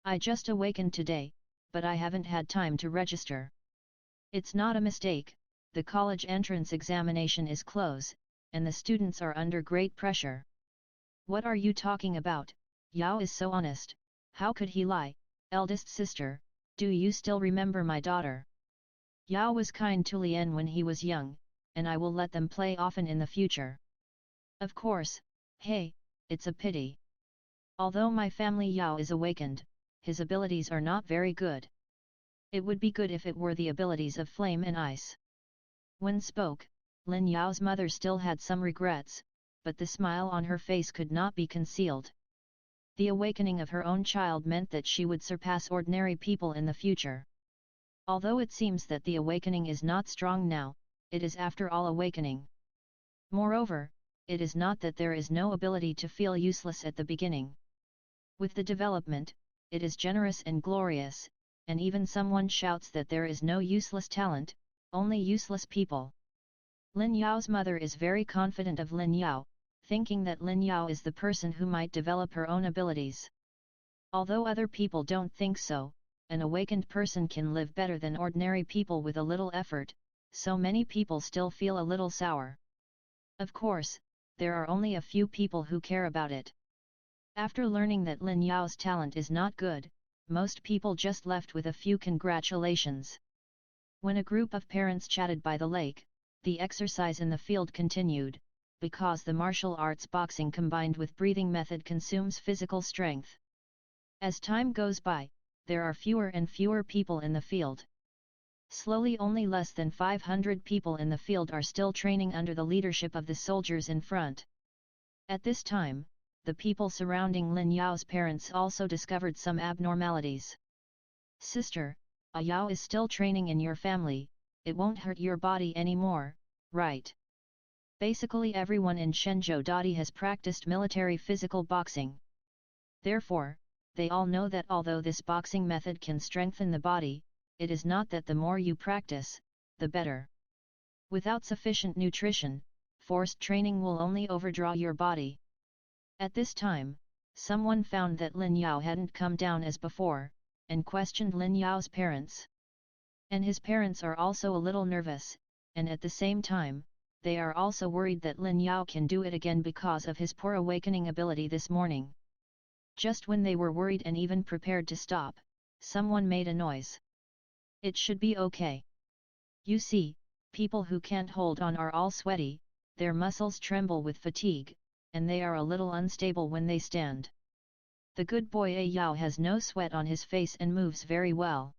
I just awakened today, but I haven't had time to register. It's not a mistake, the college entrance examination is close, and the students are under great pressure. What are you talking about? Yao is so honest, how could he lie? Eldest sister, do you still remember my daughter? Yao was kind to Lian when he was young, and I will let them play often in the future. Of course, hey, it's a pity. Although my family Yao is awakened, his abilities are not very good. It would be good if it were the abilities of flame and ice. When spoke, Lin Yao's mother still had some regrets, but the smile on her face could not be concealed. The awakening of her own child meant that she would surpass ordinary people in the future. Although it seems that the awakening is not strong now, it is after all awakening. Moreover, it is not that there is no ability to feel useless at the beginning. With the development, it is generous and glorious, and even someone shouts that there is no useless talent, only useless people. Lin Yao's mother is very confident of Lin Yao, thinking that Lin Yao is the person who might develop her own abilities. Although other people don't think so, an awakened person can live better than ordinary people with a little effort, so many people still feel a little sour. Of course, there are only a few people who care about it. After learning that Lin Yao's talent is not good, most people just left with a few congratulations. When a group of parents chatted by the lake, the exercise in the field continued, because the martial arts boxing combined with breathing method consumes physical strength. As time goes by, there are fewer and fewer people in the field. Slowly only less than 500 people in the field are still training under the leadership of the soldiers in front. At this time, the people surrounding Lin Yao's parents also discovered some abnormalities. Sister, Yao is still training in your family, it won't hurt your body anymore, right? Basically everyone in Shenzhou Dadi has practiced military physical boxing. Therefore, they all know that although this boxing method can strengthen the body, it is not that the more you practice, the better. Without sufficient nutrition, forced training will only overdraw your body. At this time, someone found that Lin Yao hadn't come down as before, and questioned Lin Yao's parents. And his parents are also a little nervous, and at the same time, they are also worried that Lin Yao can do it again because of his poor awakening ability this morning. Just when they were worried and even prepared to stop, someone made a noise. It should be okay. You see, people who can't hold on are all sweaty, their muscles tremble with fatigue, and they are a little unstable when they stand. The good boy Yao has no sweat on his face and moves very well.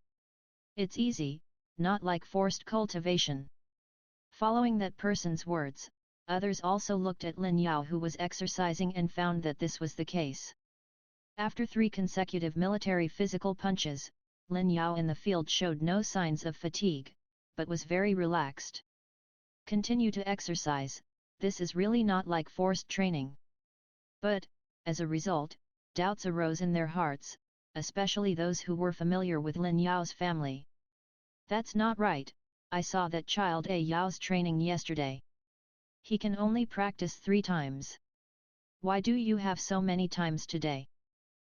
It's easy, not like forced cultivation. Following that person's words, others also looked at Lin Yao who was exercising and found that this was the case. After 3 consecutive military physical punches, Lin Yao in the field showed no signs of fatigue, but was very relaxed. Continue to exercise, this is really not like forced training. But, as a result, doubts arose in their hearts, especially those who were familiar with Lin Yao's family. That's not right, I saw that child Yao's training yesterday. He can only practice 3 times. Why do you have so many times today?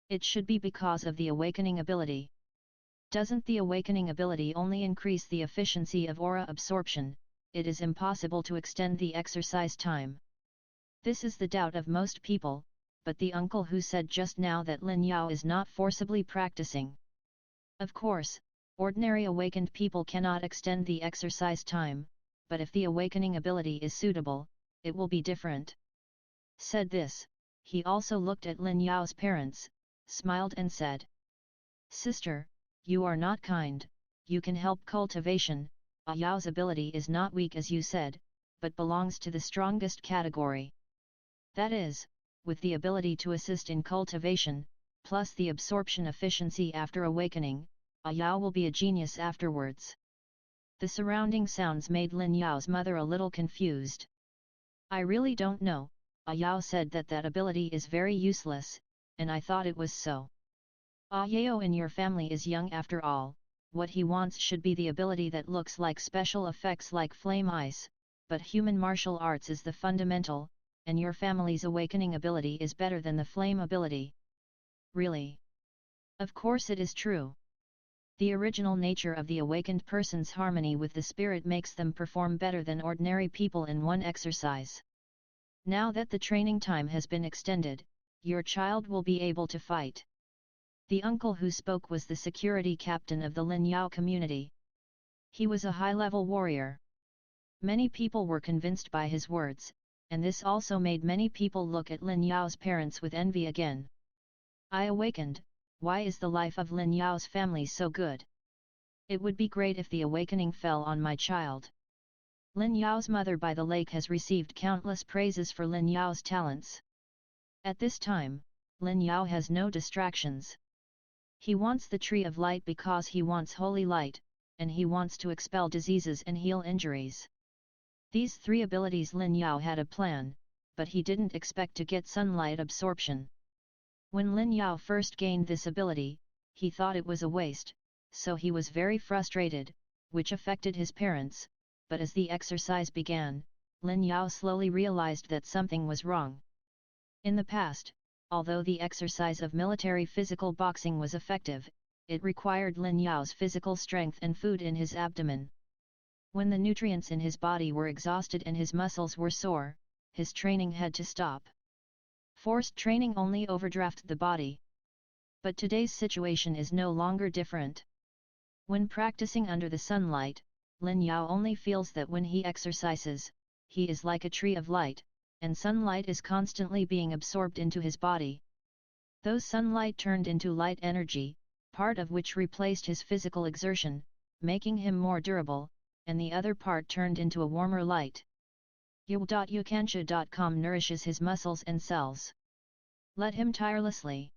It should be because of the awakening ability. Doesn't the awakening ability only increase the efficiency of aura absorption? It is impossible to extend the exercise time. This is the doubt of most people, but the uncle who said just now that Lin Yao is not forcibly practicing. Of course, Ordinary awakened people cannot extend the exercise time, but if the awakening ability is suitable, it will be different. Said this, he also looked at Lin Yao's parents, smiled and said, "Sister, you are not kind, you can help cultivation, Yao's ability is not weak as you said, but belongs to the strongest category. That is, with the ability to assist in cultivation, plus the absorption efficiency after awakening, Yao will be a genius afterwards." The surrounding sounds made Lin Yao's mother a little confused. "I really don't know, Yao said that ability is very useless, and I thought it was so. Yao in your family is young after all, what he wants should be the ability that looks like special effects like flame ice, but human martial arts is the fundamental, and your family's awakening ability is better than the flame ability." "Really? Of course it is true. The original nature of the awakened person's harmony with the spirit makes them perform better than ordinary people in one exercise. Now that the training time has been extended, your child will be able to fight." The uncle who spoke was the security captain of the Lin Yao community. He was a high-level warrior. Many people were convinced by his words, and this also made many people look at Lin Yao's parents with envy again. "I awakened, why is the life of Lin Yao's family so good? It would be great if the awakening fell on my child." Lin Yao's mother by the lake has received countless praises for Lin Yao's talents. At this time, Lin Yao has no distractions. He wants the tree of light because he wants holy light, and he wants to expel diseases and heal injuries. These three abilities Lin Yao had a plan, but he didn't expect to get sunlight absorption. When Lin Yao first gained this ability, he thought it was a waste, so he was very frustrated, which affected his parents, but as the exercise began, Lin Yao slowly realized that something was wrong. In the past, although the exercise of military physical boxing was effective, it required Lin Yao's physical strength and food in his abdomen. When the nutrients in his body were exhausted and his muscles were sore, his training had to stop. Forced training only overdrafted the body. But today's situation is no longer different. When practicing under the sunlight, Lin Yao only feels that when he exercises, he is like a tree of light, and sunlight is constantly being absorbed into his body. Those sunlight turned into light energy, part of which replaced his physical exertion, making him more durable, and the other part turned into a warmer light. Yul.Yukansha.com nourishes his muscles and cells. Let him tirelessly.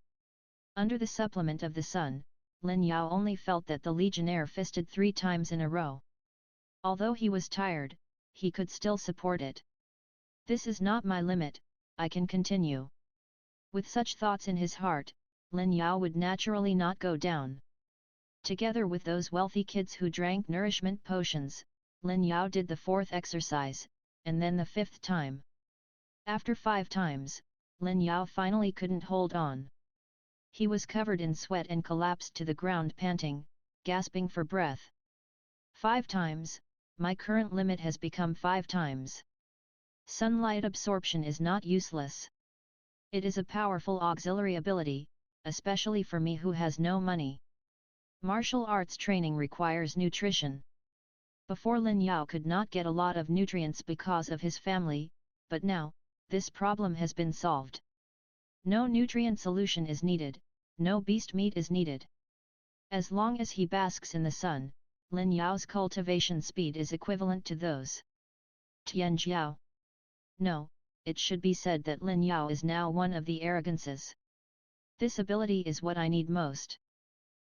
Under the supplement of the sun, Lin Yao only felt that the legionnaire fisted 3 times in a row. Although he was tired, he could still support it. "This is not my limit, I can continue." With such thoughts in his heart, Lin Yao would naturally not go down. Together with those wealthy kids who drank nourishment potions, Lin Yao did the 4th exercise, and then the 5th time. After 5 times, Lin Yao finally couldn't hold on. He was covered in sweat and collapsed to the ground panting, gasping for breath. 5 times, my current limit has become 5 times. Sunlight absorption is not useless. It is a powerful auxiliary ability, especially for me who has no money. Martial arts training requires nutrition. Before Lin Yao could not get a lot of nutrients because of his family, but now, this problem has been solved. No nutrient solution is needed, no beast meat is needed. As long as he basks in the sun, Lin Yao's cultivation speed is equivalent to those. Tianjiao. No, it should be said that Lin Yao is now one of the arrogances. This ability is what I need most.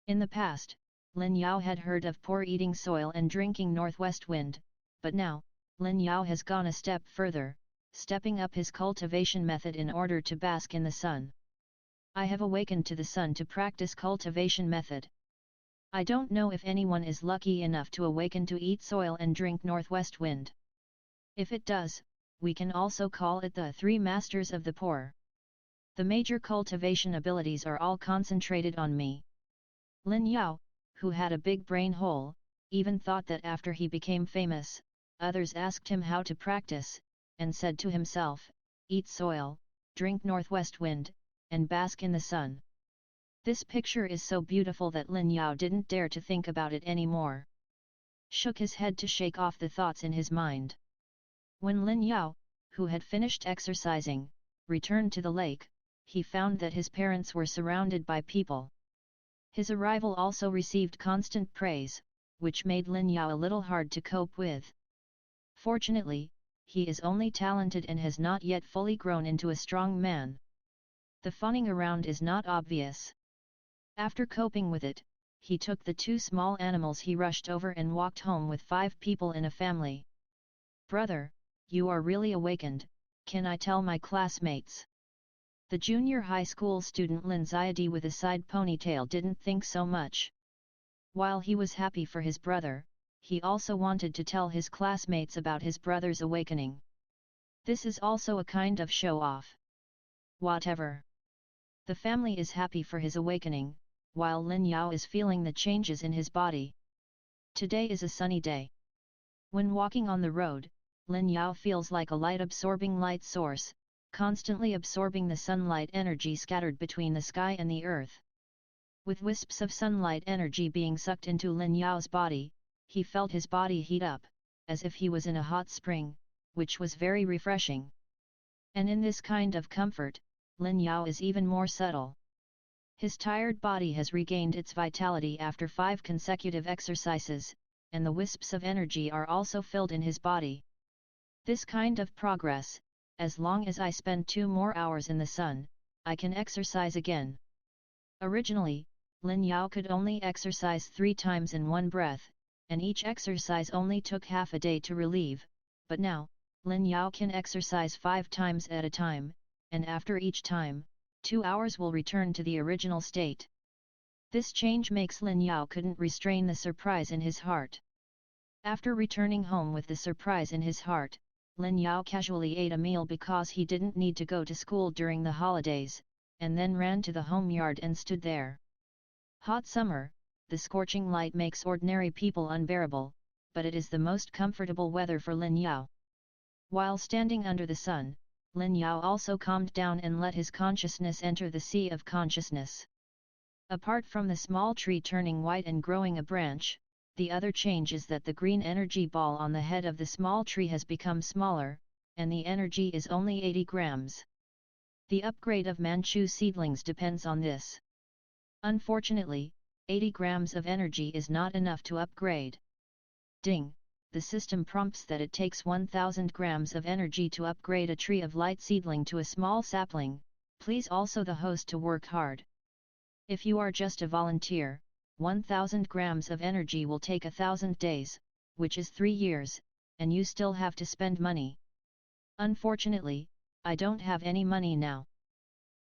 In the past, Lin Yao had heard of poor eating soil and drinking northwest wind, but now, Lin Yao has gone a step further, stepping up his cultivation method in order to bask in the sun. I have awakened to the sun to practice cultivation method. I don't know if anyone is lucky enough to awaken to eat soil and drink northwest wind. If it does, we can also call it the 3 masters of the poor. The major cultivation abilities are all concentrated on me. Lin Yao, who had a big brain hole, even thought that after he became famous, others asked him how to practice, and said to himself, eat soil, drink northwest wind, and bask in the sun. This picture is so beautiful that Lin Yao didn't dare to think about it anymore. Shook his head to shake off the thoughts in his mind. When Lin Yao, who had finished exercising, returned to the lake, he found that his parents were surrounded by people. His arrival also received constant praise, which made Lin Yao a little hard to cope with. Fortunately, he is only talented and has not yet fully grown into a strong man. The fawning around is not obvious. After coping with it, he took the two small animals he rushed over and walked home with 5 people in a family. "Brother, you are really awakened, can I tell my classmates?" The junior high school student Lin Xiadi with a side ponytail didn't think so much. While he was happy for his brother, he also wanted to tell his classmates about his brother's awakening. This is also a kind of show-off. Whatever. The family is happy for his awakening, while Lin Yao is feeling the changes in his body. Today is a sunny day. When walking on the road, Lin Yao feels like a light-absorbing light source, constantly absorbing the sunlight energy scattered between the sky and the earth. With wisps of sunlight energy being sucked into Lin Yao's body, he felt his body heat up, as if he was in a hot spring, which was very refreshing. And in this kind of comfort, Lin Yao is even more subtle. His tired body has regained its vitality after 5 consecutive exercises, and the wisps of energy are also filled in his body. This kind of progress, as long as I spend 2 more hours in the sun, I can exercise again. Originally, Lin Yao could only exercise 3 times in one breath, and each exercise only took half a day to relieve, but now, Lin Yao can exercise 5 times at a time, and after each time, 2 hours will return to the original state. This change makes Lin Yao couldn't restrain the surprise in his heart. After returning home with the surprise in his heart, Lin Yao casually ate a meal because he didn't need to go to school during the holidays, and then ran to the home yard and stood there. Hot summer, the scorching light makes ordinary people unbearable, but it is the most comfortable weather for Lin Yao. While standing under the sun, Lin Yao also calmed down and let his consciousness enter the sea of consciousness. Apart from the small tree turning white and growing a branch, the other change is that the green energy ball on the head of the small tree has become smaller, and the energy is only 80 grams. The upgrade of Manchu seedlings depends on this. Unfortunately, 80 grams of energy is not enough to upgrade. Ding! The system prompts that it takes 1000 grams of energy to upgrade a tree of light seedling to a small sapling. Please also the host to work hard. If you are just a volunteer, 1000 grams of energy will take 1000 days, which is 3 years, and you still have to spend money. Unfortunately, I don't have any money now.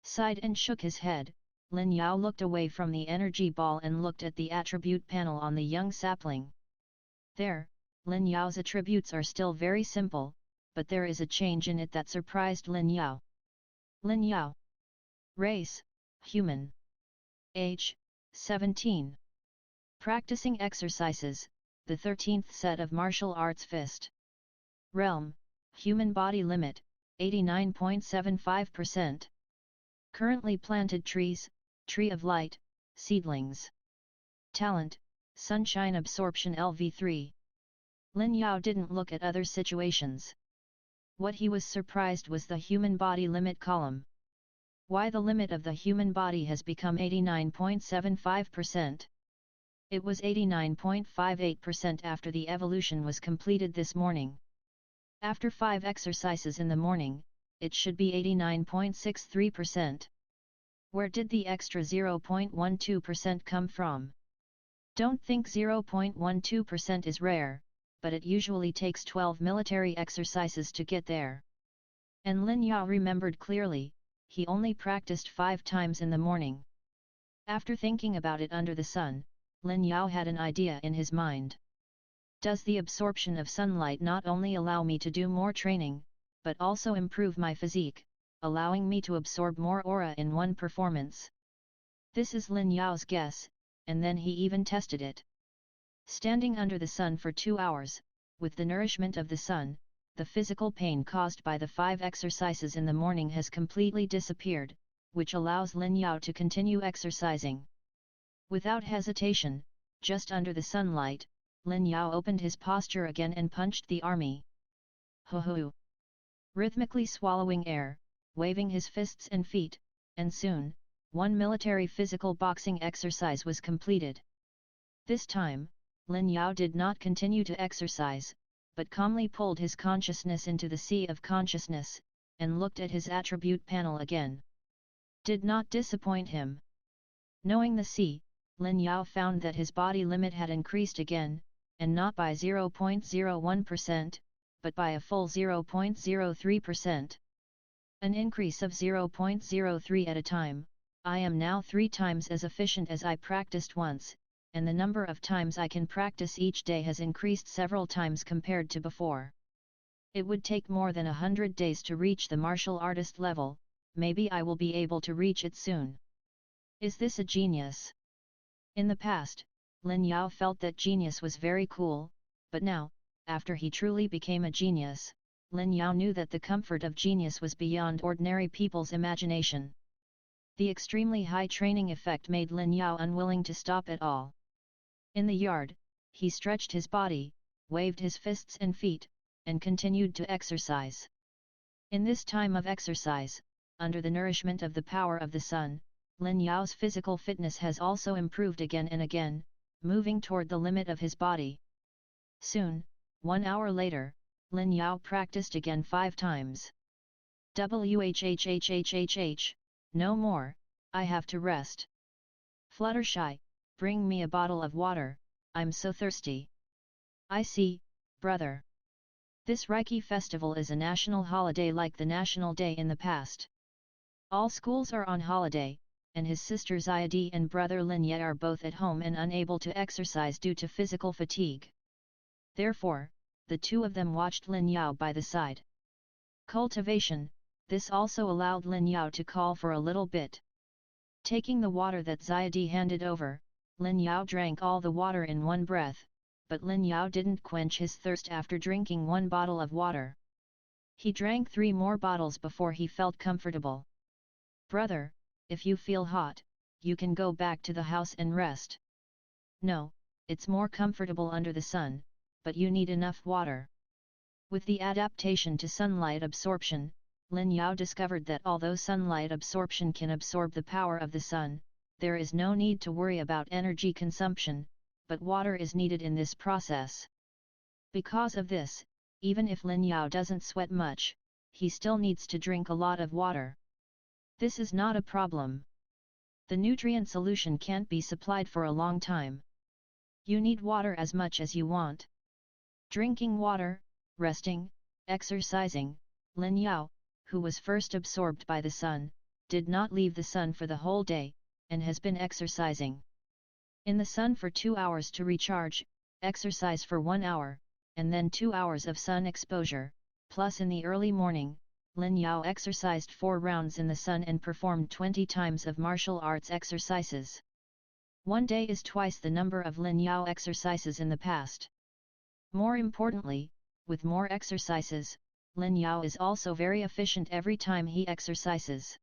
Sighed and shook his head, Lin Yao looked away from the energy ball and looked at the attribute panel on the young sapling. There, Lin Yao's attributes are still very simple, but there is a change in it that surprised Lin Yao. Lin Yao. Race, human. Age, 17. Practicing exercises, the 13th set of martial arts fist. Realm, human body limit, 89.75%. Currently planted trees, tree of light, seedlings. Talent, sunshine absorption LV3. Lin Yao didn't look at other situations. What he was surprised was the human body limit column. Why the limit of the human body has become 89.75%. It was 89.58% after the evolution was completed this morning. After 5 exercises in the morning, it should be 89.63%. Where did the extra 0.12% come from? Don't think 0.12% is rare, but it usually takes 12 military exercises to get there. And Lin Yao remembered clearly, he only practiced 5 times in the morning. After thinking about it under the sun, Lin Yao had an idea in his mind. Does the absorption of sunlight not only allow me to do more training, but also improve my physique, allowing me to absorb more aura in one performance? This is Lin Yao's guess, and then he even tested it. Standing under the sun for 2 hours, with the nourishment of the sun, the physical pain caused by the 5 exercises in the morning has completely disappeared, which allows Lin Yao to continue exercising. Without hesitation, just under the sunlight, Lin Yao opened his posture again and punched the army. Ho-ho! Rhythmically swallowing air, waving his fists and feet, and soon, one military physical boxing exercise was completed. This time, Lin Yao did not continue to exercise, but calmly pulled his consciousness into the sea of consciousness, and looked at his attribute panel again. Did not disappoint him. Knowing the sea, Lin Yao found that his body limit had increased again, and not by 0.01%, but by a full 0.03%. An increase of 0.03 at a time. I am now 3 times as efficient as I practiced once, and the number of times I can practice each day has increased several times compared to before. It would take more than 100 days to reach the martial artist level, maybe I will be able to reach it soon. Is this a genius? In the past, Lin Yao felt that genius was very cool, but now, after he truly became a genius, Lin Yao knew that the comfort of genius was beyond ordinary people's imagination. The extremely high training effect made Lin Yao unwilling to stop at all. In the yard, he stretched his body, waved his fists and feet, and continued to exercise. In this time of exercise, under the nourishment of the power of the sun, Lin Yao's physical fitness has also improved again and again, moving toward the limit of his body. Soon, 1 hour later, Lin Yao practiced again 5 times. Whhhhhh, no more, I have to rest. Fluttershy, bring me a bottle of water, I'm so thirsty. I see, brother. This Reiki festival is a national holiday like the National Day in the past. All schools are on holiday, and his sister Xiadi and brother Lin Ye are both at home and unable to exercise due to physical fatigue. Therefore, the two of them watched Lin Yao by the side. Cultivation, this also allowed Lin Yao to call for a little bit. Taking the water that Xiadi handed over, Lin Yao drank all the water in one breath, but Lin Yao didn't quench his thirst after drinking 1 bottle of water. He drank 3 more bottles before he felt comfortable. Brother, if you feel hot, you can go back to the house and rest. No, it's more comfortable under the sun, but you need enough water. With the adaptation to sunlight absorption, Lin Yao discovered that although sunlight absorption can absorb the power of the sun, there is no need to worry about energy consumption, but water is needed in this process. Because of this, even if Lin Yao doesn't sweat much, he still needs to drink a lot of water. This is not a problem. The nutrient solution can't be supplied for a long time. You need water as much as you want. Drinking water, resting, exercising, Lin Yao, who was first absorbed by the sun, did not leave the sun for the whole day, and has been exercising. In the sun for 2 hours to recharge, exercise for 1 hour, and then 2 hours of sun exposure, plus in the early morning, Lin Yao exercised 4 rounds in the sun and performed 20 times of martial arts exercises. 1 day is twice the number of Lin Yao exercises in the past. More importantly, with more exercises, Lin Yao is also very efficient every time he exercises.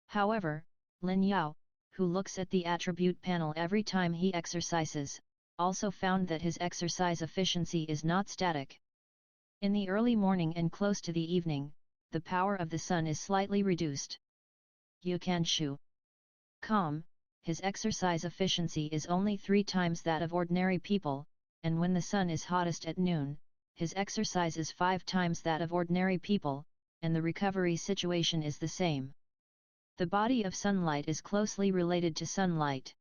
However, Lin Yao, who looks at the attribute panel every time he exercises, also found that his exercise efficiency is not static. In the early morning and close to the evening, the power of the sun is slightly reduced. Yukanshu. Calm, his exercise efficiency is only 3 times that of ordinary people, and when the sun is hottest at noon, his exercise is 5 times that of ordinary people, and the recovery situation is the same. The body of sunlight is closely related to sunlight.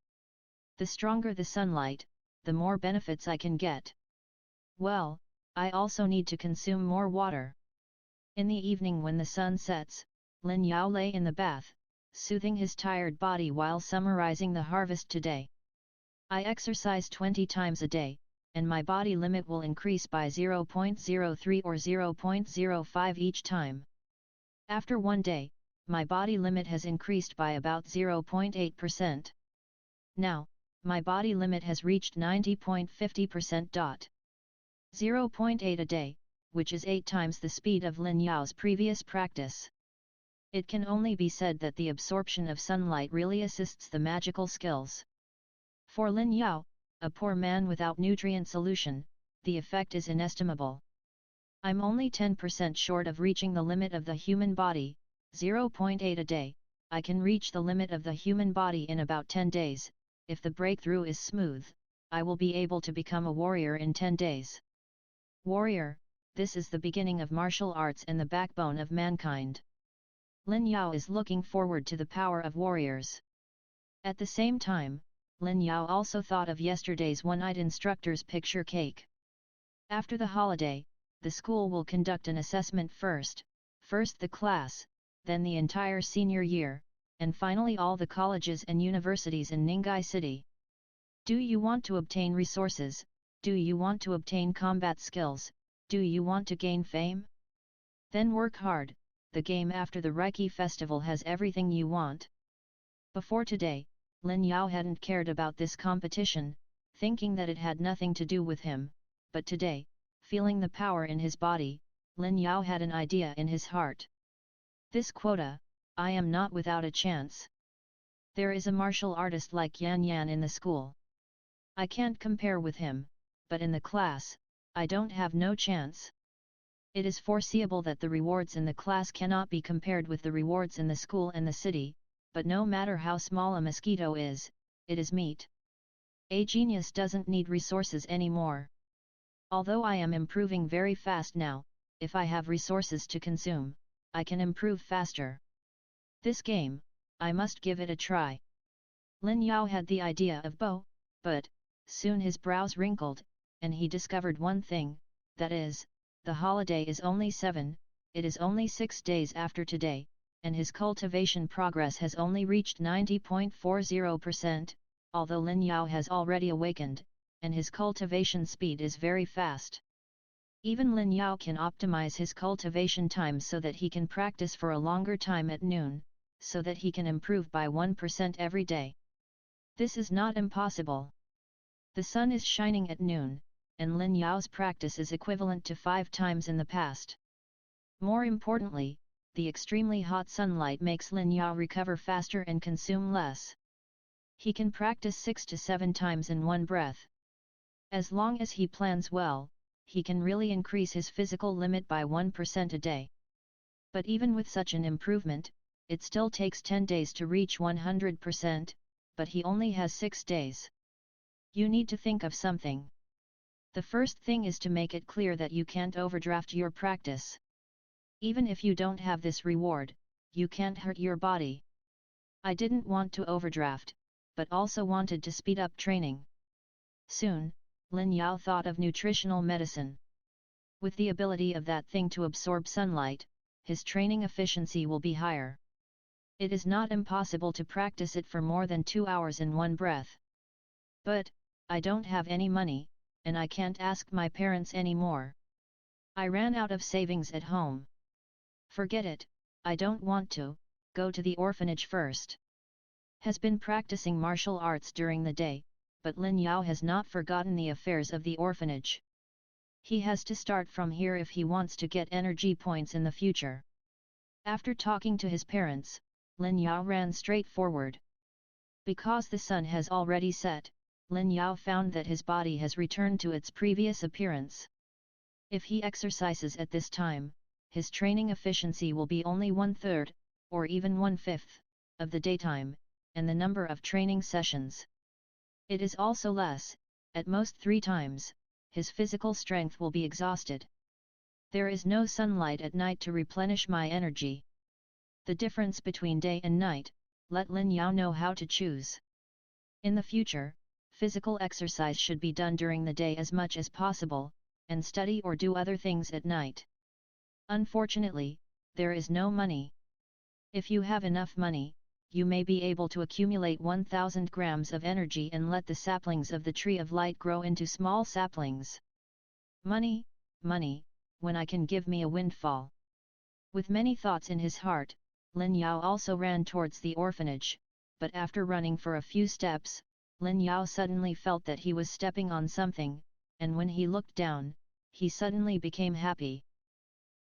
The stronger the sunlight, the more benefits I can get. Well, I also need to consume more water. In the evening when the sun sets, Lin Yao lay in the bath, soothing his tired body while summarizing the harvest today. I exercise 20 times a day, and my body limit will increase by 0.03 or 0.05 each time. After 1 day, my body limit has increased by about 0.8%. Now, my body limit has reached 90.50%. 0.8 a day, which is 8 times the speed of Lin Yao's previous practice. It can only be said that the absorption of sunlight really assists the magical skills. For Lin Yao, a poor man without nutrient solution, the effect is inestimable. I'm only 10% short of reaching the limit of the human body, 0.8 a day. I can reach the limit of the human body in about 10 days, if the breakthrough is smooth, I will be able to become a warrior in 10 days. Warrior, this is the beginning of martial arts and the backbone of mankind. Lin Yao is looking forward to the power of warriors. At the same time, Lin Yao also thought of yesterday's one-eyed instructor's picture cake. After the holiday, the school will conduct an assessment first the class, then the entire senior year, and finally all the colleges and universities in Ningyi City. Do you want to obtain resources? Do you want to obtain combat skills? Do you want to gain fame? Then work hard. The game after the Reiki festival has everything you want. Before today, Lin Yao hadn't cared about this competition, thinking that it had nothing to do with him, but today, feeling the power in his body, Lin Yao had an idea in his heart. This quota, I am not without a chance. There is a martial artist like Yan Yan in the school. I can't compare with him, but in the class, I don't have no chance. It is foreseeable that the rewards in the class cannot be compared with the rewards in the school and the city, but no matter how small a mosquito is, it is meat. A genius doesn't need resources anymore. Although I am improving very fast now, if I have resources to consume, I can improve faster. This game, I must give it a try. Lin Yao had the idea of bow, but, soon his brows wrinkled, and he discovered one thing, that is, the holiday is only 7, it is only 6 days after today, and his cultivation progress has only reached 90.40%, although Lin Yao has already awakened, and his cultivation speed is very fast. Even Lin Yao can optimize his cultivation time so that he can practice for a longer time at noon, so that he can improve by 1% every day. This is not impossible. The sun is shining at noon, and Lin Yao's practice is equivalent to 5 times in the past. More importantly, the extremely hot sunlight makes Lin Yao recover faster and consume less. He can practice 6 to 7 times in one breath. As long as he plans well, he can really increase his physical limit by 1% a day. But even with such an improvement, it still takes 10 days to reach 100%, but he only has 6 days. You need to think of something. The first thing is to make it clear that you can't overdraft your practice. Even if you don't have this reward, you can't hurt your body. I didn't want to overdraft, but also wanted to speed up training. Soon, Lin Yao thought of nutritional medicine. With the ability of that thing to absorb sunlight, his training efficiency will be higher. It is not impossible to practice it for more than 2 hours in one breath. But, I don't have any money, and I can't ask my parents anymore. I ran out of savings at home. Forget it, I don't want to, go to the orphanage first. Has been practicing martial arts during the day, but Lin Yao has not forgotten the affairs of the orphanage. He has to start from here if he wants to get energy points in the future. After talking to his parents, Lin Yao ran straight forward. Because the sun has already set, Lin Yao found that his body has returned to its previous appearance. If he exercises at this time, his training efficiency will be only 1/3, or even 1/5, of the daytime, and the number of training sessions. It is also less, at most 3 times, his physical strength will be exhausted. There is no sunlight at night to replenish my energy. The difference between day and night, let Lin Yao know how to choose. In the future, physical exercise should be done during the day as much as possible, and study or do other things at night. Unfortunately, there is no money. If you have enough money, you may be able to accumulate 1000 grams of energy and let the saplings of the tree of light grow into small saplings. Money, money, when I can give me a windfall. With many thoughts in his heart, Lin Yao also ran towards the orphanage, but after running for a few steps, Lin Yao suddenly felt that he was stepping on something, and when he looked down, he suddenly became happy.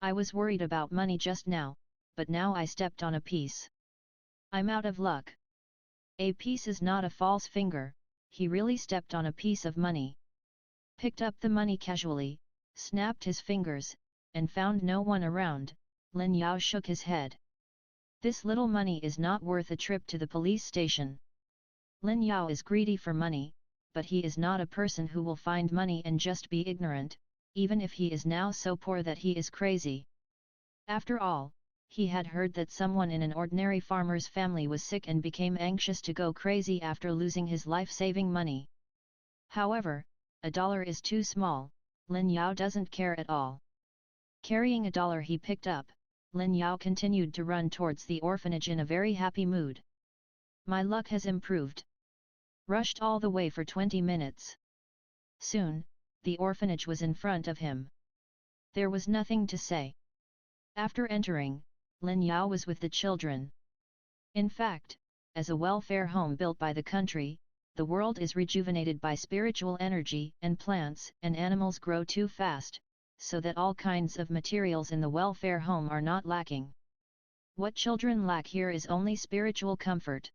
I was worried about money just now, but now I stepped on a piece. I'm out of luck. A piece is not a false finger, he really stepped on a piece of money. Picked up the money casually, snapped his fingers, and found no one around. Lin Yao shook his head. This little money is not worth a trip to the police station. Lin Yao is greedy for money, but he is not a person who will find money and just be ignorant, even if he is now so poor that he is crazy. After all, he had heard that someone in an ordinary farmer's family was sick and became anxious to go crazy after losing his life-saving money. However, $1 is too small, Lin Yao doesn't care at all. Carrying $1 he picked up, Lin Yao continued to run towards the orphanage in a very happy mood. My luck has improved. Rushed all the way for 20 minutes. Soon, the orphanage was in front of him. There was nothing to say. After entering, Lin Yao was with the children. In fact, as a welfare home built by the country, the world is rejuvenated by spiritual energy and plants and animals grow too fast, so that all kinds of materials in the welfare home are not lacking. What children lack here is only spiritual comfort.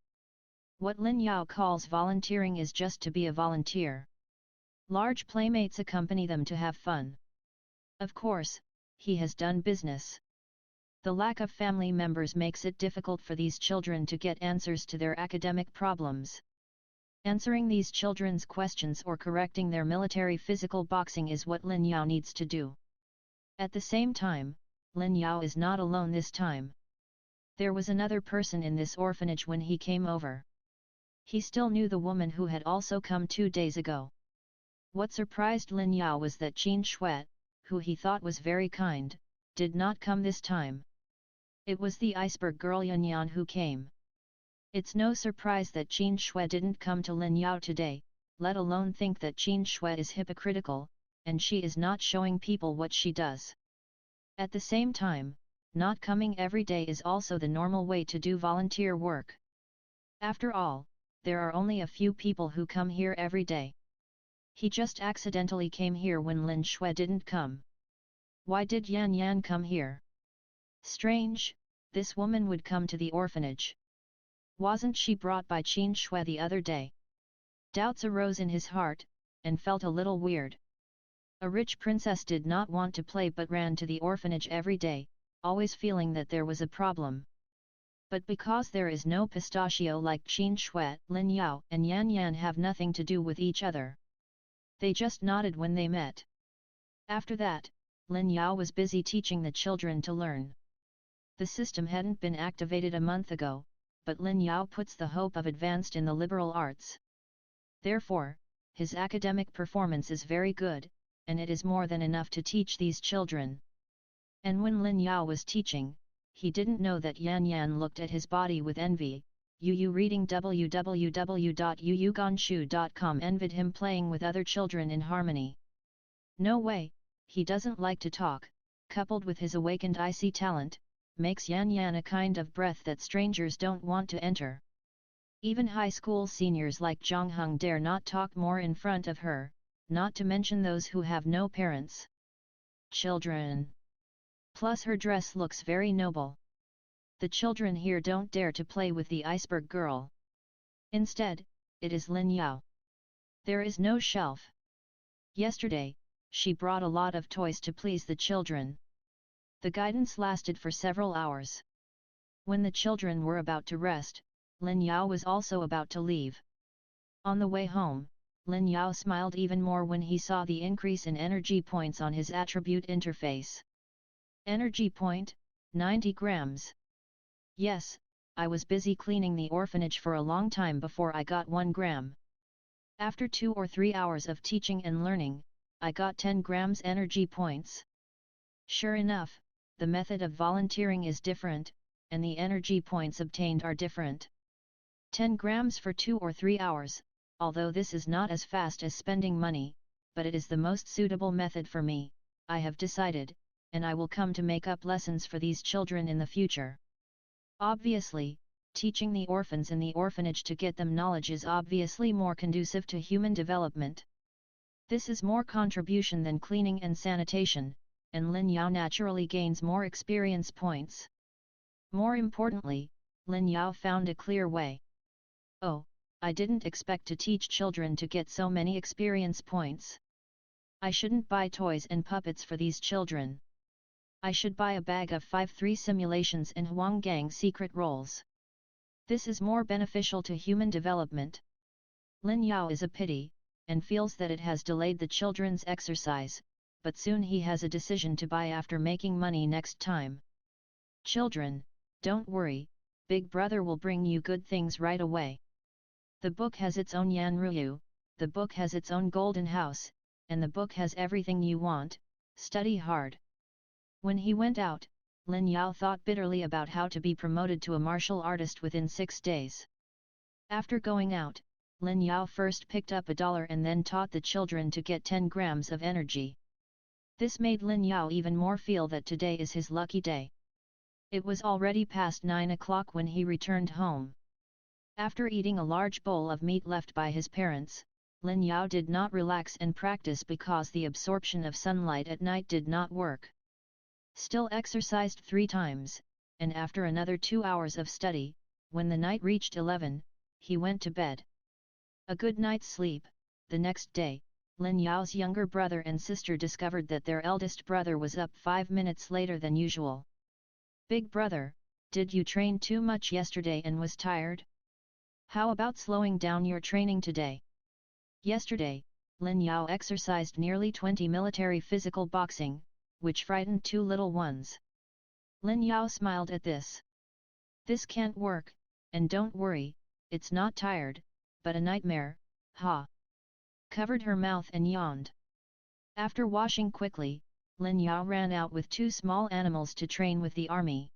What Lin Yao calls volunteering is just to be a volunteer. Large playmates accompany them to have fun. Of course, he has done business. The lack of family members makes it difficult for these children to get answers to their academic problems. Answering these children's questions or correcting their military physical boxing is what Lin Yao needs to do. At the same time, Lin Yao is not alone this time. There was another person in this orphanage when he came over. He still knew the woman who had also come 2 days ago. What surprised Lin Yao was that Qin Shui, who he thought was very kind, did not come this time. It was the iceberg girl Yan Yan who came. It's no surprise that Qin Shui didn't come to Lin Yao today, let alone think that Qin Shui is hypocritical, and she is not showing people what she does. At the same time, not coming every day is also the normal way to do volunteer work. After all, there are only a few people who come here every day. He just accidentally came here when Lin Shui didn't come. Why did Yan Yan come here? Strange, this woman would come to the orphanage. Wasn't she brought by Qin Shui the other day? Doubts arose in his heart, and felt a little weird. A rich princess did not want to play but ran to the orphanage every day, always feeling that there was a problem. But because there is no pistachio like Qin Shui, Lin Yao and Yan Yan have nothing to do with each other. They just nodded when they met. After that, Lin Yao was busy teaching the children to learn. The system hadn't been activated a month ago, but Lin Yao puts the hope of advanced in the liberal arts. Therefore, his academic performance is very good, and it is more than enough to teach these children. And when Lin Yao was teaching, he didn't know that Yan Yan looked at his body with envy. Yu reading www.yuyugonshu.com envied him playing with other children in harmony. No way, he doesn't like to talk, coupled with his awakened IC talent, makes Yan Yan a kind of breath that strangers don't want to enter. Even high school seniors like Zhang Heng dare not talk more in front of her, not to mention those who have no parents. Children. Plus her dress looks very noble. The children here don't dare to play with the iceberg girl. Instead, it is Lin Yao. There is no shelf. Yesterday, she brought a lot of toys to please the children. The guidance lasted for several hours. When the children were about to rest, Lin Yao was also about to leave. On the way home, Lin Yao smiled even more when he saw the increase in energy points on his attribute interface. Energy point, 90 grams. Yes, I was busy cleaning the orphanage for a long time before I got 1 gram. After 2 or 3 hours of teaching and learning, I got 10 grams energy points. Sure enough, the method of volunteering is different, and the energy points obtained are different. 10 grams for 2 or 3 hours, although this is not as fast as spending money, but it is the most suitable method for me, I have decided, and I will come to make up lessons for these children in the future. Obviously, teaching the orphans in the orphanage to get them knowledge is obviously more conducive to human development. This is more contribution than cleaning and sanitation, and Lin Yao naturally gains more experience points. More importantly, Lin Yao found a clear way. Oh, I didn't expect to teach children to get so many experience points. I shouldn't buy toys and puppets for these children. I should buy a bag of 5-3 simulations and Huanggang secret roles. This is more beneficial to human development. Lin Yao is a pity, and feels that it has delayed the children's exercise, but soon he has a decision to buy after making money next time. Children, don't worry, Big Brother will bring you good things right away. The book has its own Yanruyu, the book has its own golden house, and the book has everything you want, study hard. When he went out, Lin Yao thought bitterly about how to be promoted to a martial artist within 6 days. After going out, Lin Yao first picked up $1 and then taught the children to get 10 grams of energy. This made Lin Yao even more feel that today is his lucky day. It was already past 9 o'clock when he returned home. After eating a large bowl of meat left by his parents, Lin Yao did not relax and practice because the absorption of sunlight at night did not work. Still exercised 3 times, and after another 2 hours of study, when the night reached 11, he went to bed. A good night's sleep. The next day, Lin Yao's younger brother and sister discovered that their eldest brother was up 5 minutes later than usual. Big brother, did you train too much yesterday and was tired? How about slowing down your training today? Yesterday, Lin Yao exercised nearly 20 military physical boxing, which frightened 2 little ones. Lin Yao smiled at this. This can't work, and don't worry, it's not tired, but a nightmare, ha! Covered her mouth and yawned. After washing quickly, Lin Yao ran out with 2 small animals to train with the army.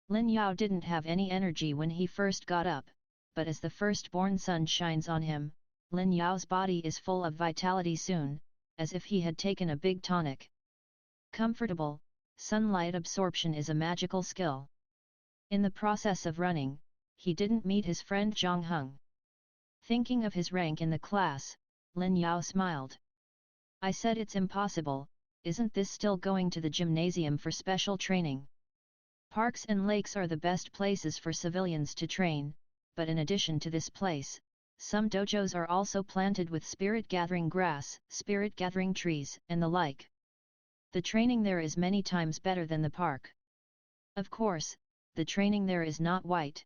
Lin Yao didn't have any energy when he first got up, but as the firstborn sun shines on him, Lin Yao's body is full of vitality soon, as if he had taken a big tonic. Comfortable, sunlight absorption is a magical skill. In the process of running, he didn't meet his friend Zhang Heng. Thinking of his rank in the class, Lin Yao smiled. I said it's impossible, isn't this still going to the gymnasium for special training? Parks and lakes are the best places for civilians to train, but in addition to this place, some dojos are also planted with spirit-gathering grass, spirit-gathering trees, and the like. The training there is many times better than the park. Of course, the training there is not white.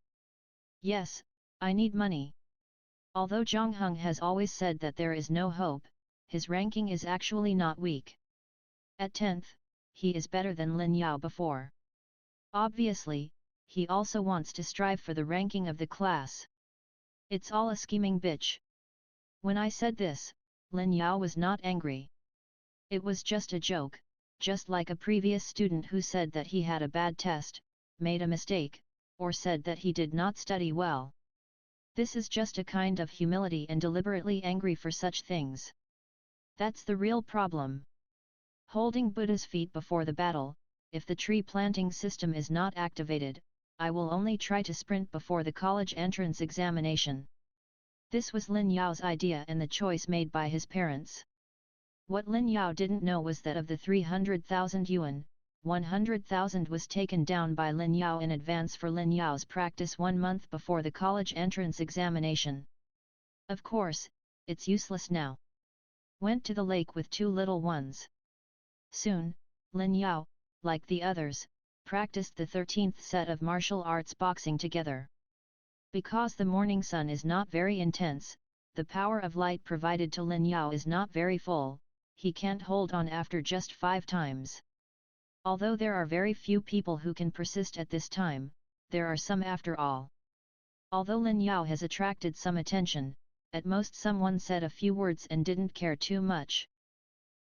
Yes, I need money. Although Zhang Heng has always said that there is no hope, his ranking is actually not weak. At 10th, he is better than Lin Yao before. Obviously, he also wants to strive for the ranking of the class. It's all a scheming bitch. When I said this, Lin Yao was not angry. It was just a joke, just like a previous student who said that he had a bad test, made a mistake, or said that he did not study well. This is just a kind of humility and deliberately angry for such things. That's the real problem. Holding Buddha's feet before the battle, if the tree planting system is not activated, I will only try to sprint before the college entrance examination. This was Lin Yao's idea and the choice made by his parents. What Lin Yao didn't know was that of the 300,000 yuan, 100,000 was taken down by Lin Yao in advance for Lin Yao's practice 1 month before the college entrance examination. Of course, it's useless now. Went to the lake with 2 little ones. Soon, Lin Yao, like the others, practiced the 13th set of martial arts boxing together. Because the morning sun is not very intense, the power of light provided to Lin Yao is not very full, he can't hold on after just 5 times. Although there are very few people who can persist at this time, there are some after all. Although Lin Yao has attracted some attention, at most someone said a few words and didn't care too much.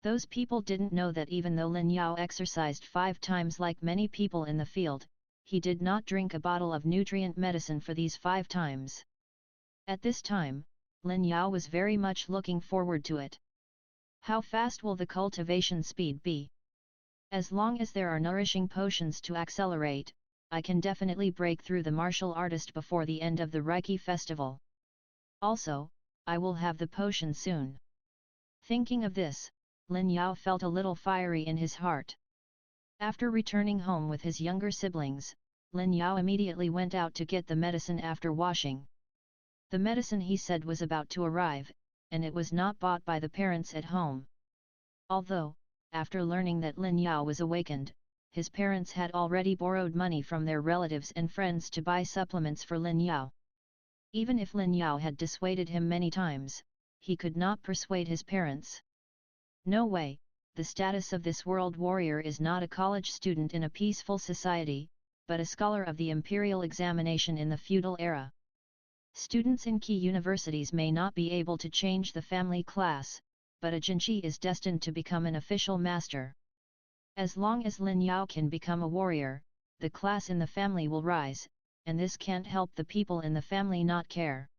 Those people didn't know that even though Lin Yao exercised 5 times like many people in the field, he did not drink a bottle of nutrient medicine for these 5 times. At this time, Lin Yao was very much looking forward to it. How fast will the cultivation speed be? As long as there are nourishing potions to accelerate, I can definitely break through the martial artist before the end of the Reiki festival. Also, I will have the potion soon. Thinking of this, Lin Yao felt a little fiery in his heart. After returning home with his younger siblings, Lin Yao immediately went out to get the medicine after washing. The medicine he said was about to arrive, and it was not bought by the parents at home. Although, after learning that Lin Yao was awakened, his parents had already borrowed money from their relatives and friends to buy supplements for Lin Yao. Even if Lin Yao had dissuaded him many times, he could not persuade his parents. No way, the status of this world warrior is not a college student in a peaceful society, but a scholar of the imperial examination in the feudal era. Students in key universities may not be able to change the family class, but a Jinchi is destined to become an official master. As long as Lin Yao can become a warrior, the class in the family will rise, and this can't help the people in the family not care.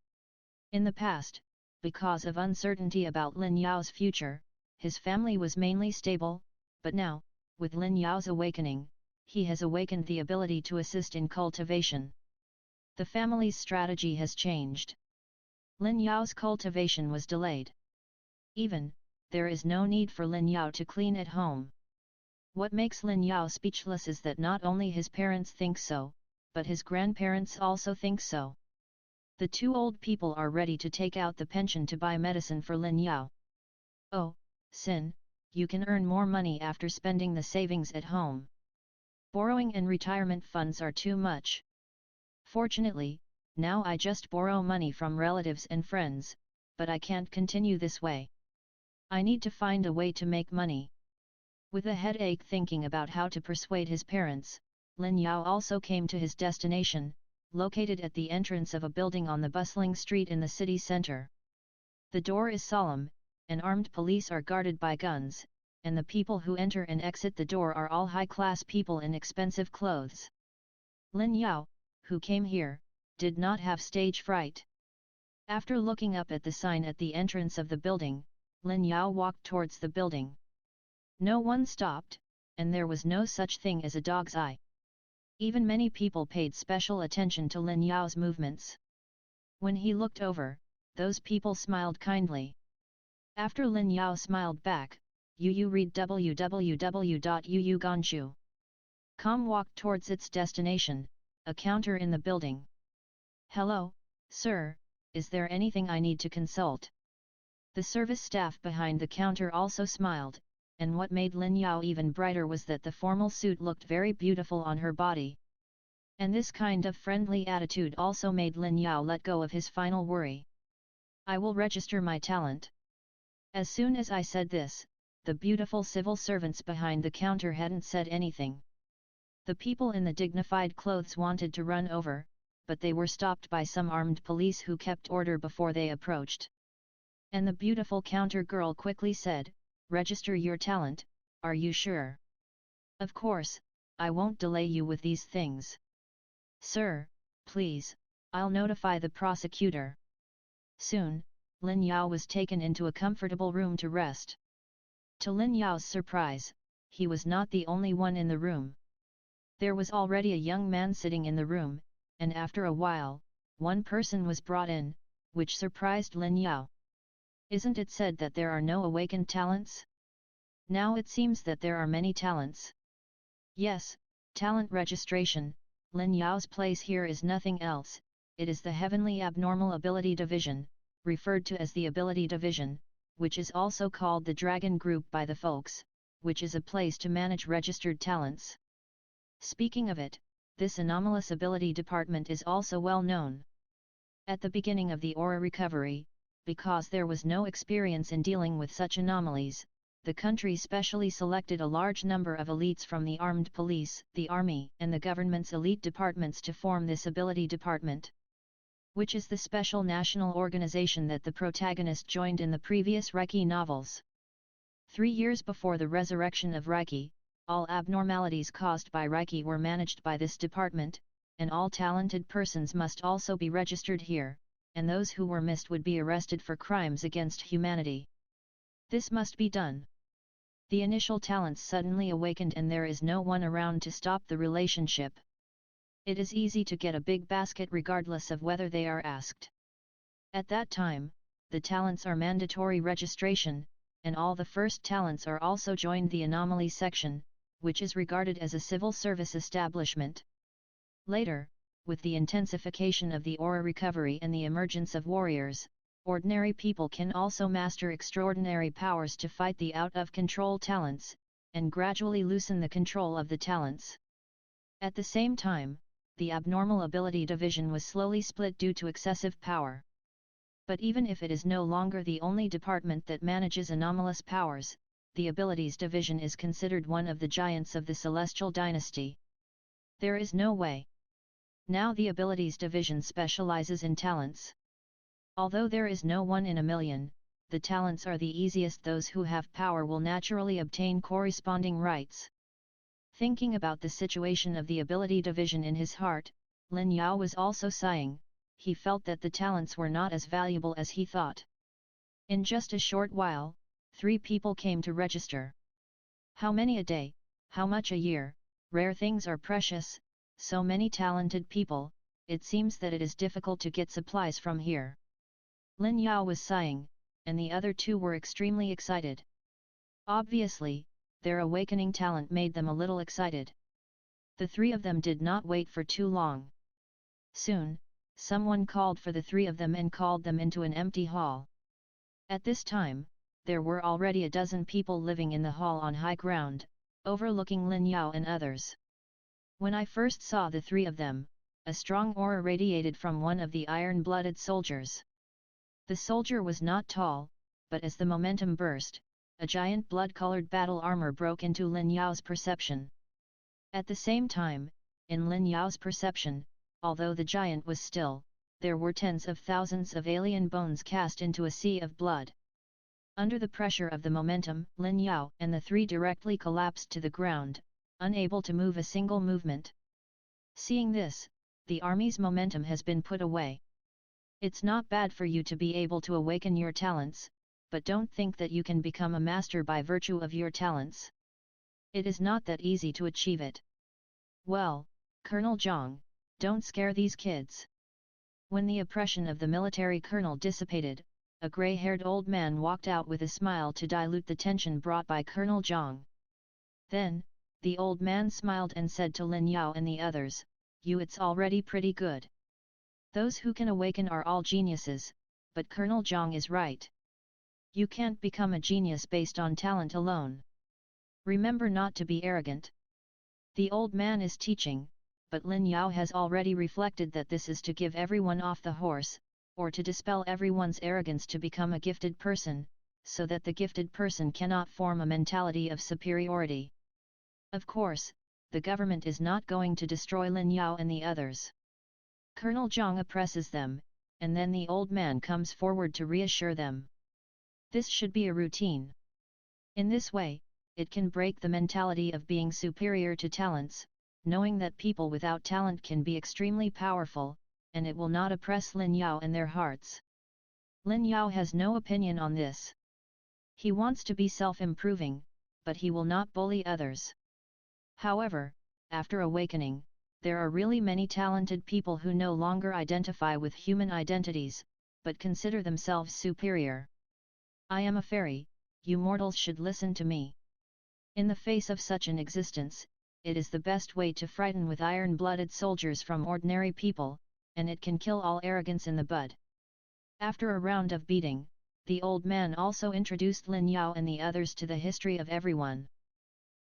In the past, because of uncertainty about Lin Yao's future, his family was mainly stable, but now, with Lin Yao's awakening, he has awakened the ability to assist in cultivation. The family's strategy has changed. Lin Yao's cultivation was delayed. Even, there is no need for Lin Yao to clean at home. What makes Lin Yao speechless is that not only his parents think so, but his grandparents also think so. The two old people are ready to take out the pension to buy medicine for Lin Yao. Oh, Sin, you can earn more money after spending the savings at home. Borrowing and retirement funds are too much. Fortunately, now I just borrow money from relatives and friends, but I can't continue this way. I need to find a way to make money. With a headache thinking about how to persuade his parents, Lin Yao also came to his destination, located at the entrance of a building on the bustling street in the city center. The door is solemn, and armed police are guarded by guns, and the people who enter and exit the door are all high-class people in expensive clothes. Lin Yao, who came here, did not have stage fright. After looking up at the sign at the entrance of the building, Lin Yao walked towards the building. No one stopped, and there was no such thing as a dog's eye. Even many people paid special attention to Lin Yao's movements. When he looked over, those people smiled kindly. After Lin Yao smiled back, Yu read www.yuuganshu.com walked towards its destination, a counter in the building. Hello, sir, is there anything I need to consult? The service staff behind the counter also smiled, and what made Lin Yao even brighter was that the formal suit looked very beautiful on her body. And this kind of friendly attitude also made Lin Yao let go of his final worry. I will register my talent. As soon as I said this, the beautiful civil servants behind the counter hadn't said anything. The people in the dignified clothes wanted to run over, but they were stopped by some armed police who kept order before they approached. And the beautiful counter girl quickly said, "Register your talent, are you sure?" "Of course, I won't delay you with these things." "Sir, please, I'll notify the prosecutor." Soon, Lin Yao was taken into a comfortable room to rest. To Lin Yao's surprise, he was not the only one in the room. There was already a young man sitting in the room, and after a while, one person was brought in, which surprised Lin Yao. Isn't it said that there are no awakened talents? Now it seems that there are many talents. Yes, talent registration. Lin Yao's place here is nothing else, it is the Heavenly Abnormal Ability Division, referred to as the Ability Division, which is also called the Dragon Group by the folks, which is a place to manage registered talents. Speaking of it, this anomalous ability department is also well known. At the beginning of the aura recovery, because there was no experience in dealing with such anomalies, the country specially selected a large number of elites from the armed police, the army, and the government's elite departments to form this ability department, which is the special national organization that the protagonist joined in the previous Reiki novels. 3 years before the resurrection of Reiki, all abnormalities caused by Reiki were managed by this department, and all talented persons must also be registered here, and those who were missed would be arrested for crimes against humanity. This must be done. The initial talents suddenly awakened and there is no one around to stop the relationship. It is easy to get a big basket regardless of whether they are asked. At that time, the talents are mandatory registration, and all the first talents are also joined the anomaly section, which is regarded as a civil service establishment. Later, with the intensification of the aura recovery and the emergence of warriors, ordinary people can also master extraordinary powers to fight the out-of-control talents, and gradually loosen the control of the talents. At the same time, the abnormal ability division was slowly split due to excessive power. But even if it is no longer the only department that manages anomalous powers, the abilities division is considered one of the giants of the Celestial Dynasty. There is no way. Now the abilities division specializes in talents. Although there is no 1 in a million, the talents are the easiest. Those who have power will naturally obtain corresponding rights. Thinking about the situation of the ability division in his heart, Lin Yao was also sighing. He felt that the talents were not as valuable as he thought. In just a short while, 3 people came to register. How many a day, how much a year? Rare things are precious, so many talented people, it seems that it is difficult to get supplies from here. Lin Yao was sighing, and the other 2 were extremely excited. Obviously, their awakening talent made them a little excited. The 3 of them did not wait for too long. Soon, someone called for the 3 of them and called them into an empty hall. At this time, there were already a dozen people living in the hall on high ground, overlooking Lin Yao and others. When I first saw the 3 of them, a strong aura radiated from one of the iron-blooded soldiers. The soldier was not tall, but as the momentum burst, a giant blood-colored battle armor broke into Lin Yao's perception. At the same time, in Lin Yao's perception, although the giant was still, there were tens of thousands of alien bones cast into a sea of blood. Under the pressure of the momentum, Lin Yao and the 3 directly collapsed to the ground, unable to move a single movement. Seeing this, the army's momentum has been put away. It's not bad for you to be able to awaken your talents, but don't think that you can become a master by virtue of your talents. It is not that easy to achieve it. Well, Colonel Zhang, don't scare these kids. When the oppression of the military colonel dissipated, a grey-haired old man walked out with a smile to dilute the tension brought by Colonel Zhang. Then, the old man smiled and said to Lin Yao and the others, "It's already pretty good. Those who can awaken are all geniuses, but Colonel Zhang is right. You can't become a genius based on talent alone. Remember not to be arrogant." The old man is teaching, but Lin Yao has already reflected that this is to give everyone off the horse, or to dispel everyone's arrogance to become a gifted person, so that the gifted person cannot form a mentality of superiority. Of course, the government is not going to destroy Lin Yao and the others. Colonel Zhang oppresses them, and then the old man comes forward to reassure them. This should be a routine. In this way, it can break the mentality of being superior to talents, knowing that people without talent can be extremely powerful, and it will not oppress Lin Yao and their hearts. Lin Yao has no opinion on this. He wants to be self-improving, but he will not bully others. However, after awakening, there are really many talented people who no longer identify with human identities, but consider themselves superior. I am a fairy, you mortals should listen to me. In the face of such an existence, it is the best way to frighten with iron-blooded soldiers from ordinary people, and it can kill all arrogance in the bud. After a round of beating, the old man also introduced Lin Yao and the others to the history of everyone.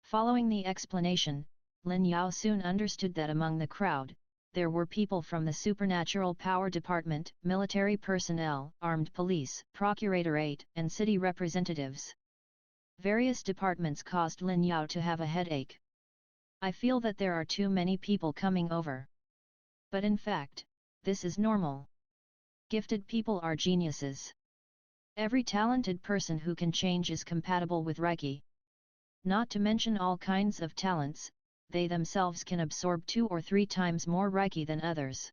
Following the explanation, Lin Yao soon understood that among the crowd, there were people from the Supernatural Power Department, military personnel, armed police, procuratorate, and city representatives. Various departments caused Lin Yao to have a headache. I feel that there are too many people coming over. But in fact, this is normal. Gifted people are geniuses. Every talented person who can change is compatible with Reiki. Not to mention all kinds of talents, they themselves can absorb 2 or 3 times more Reiki than others.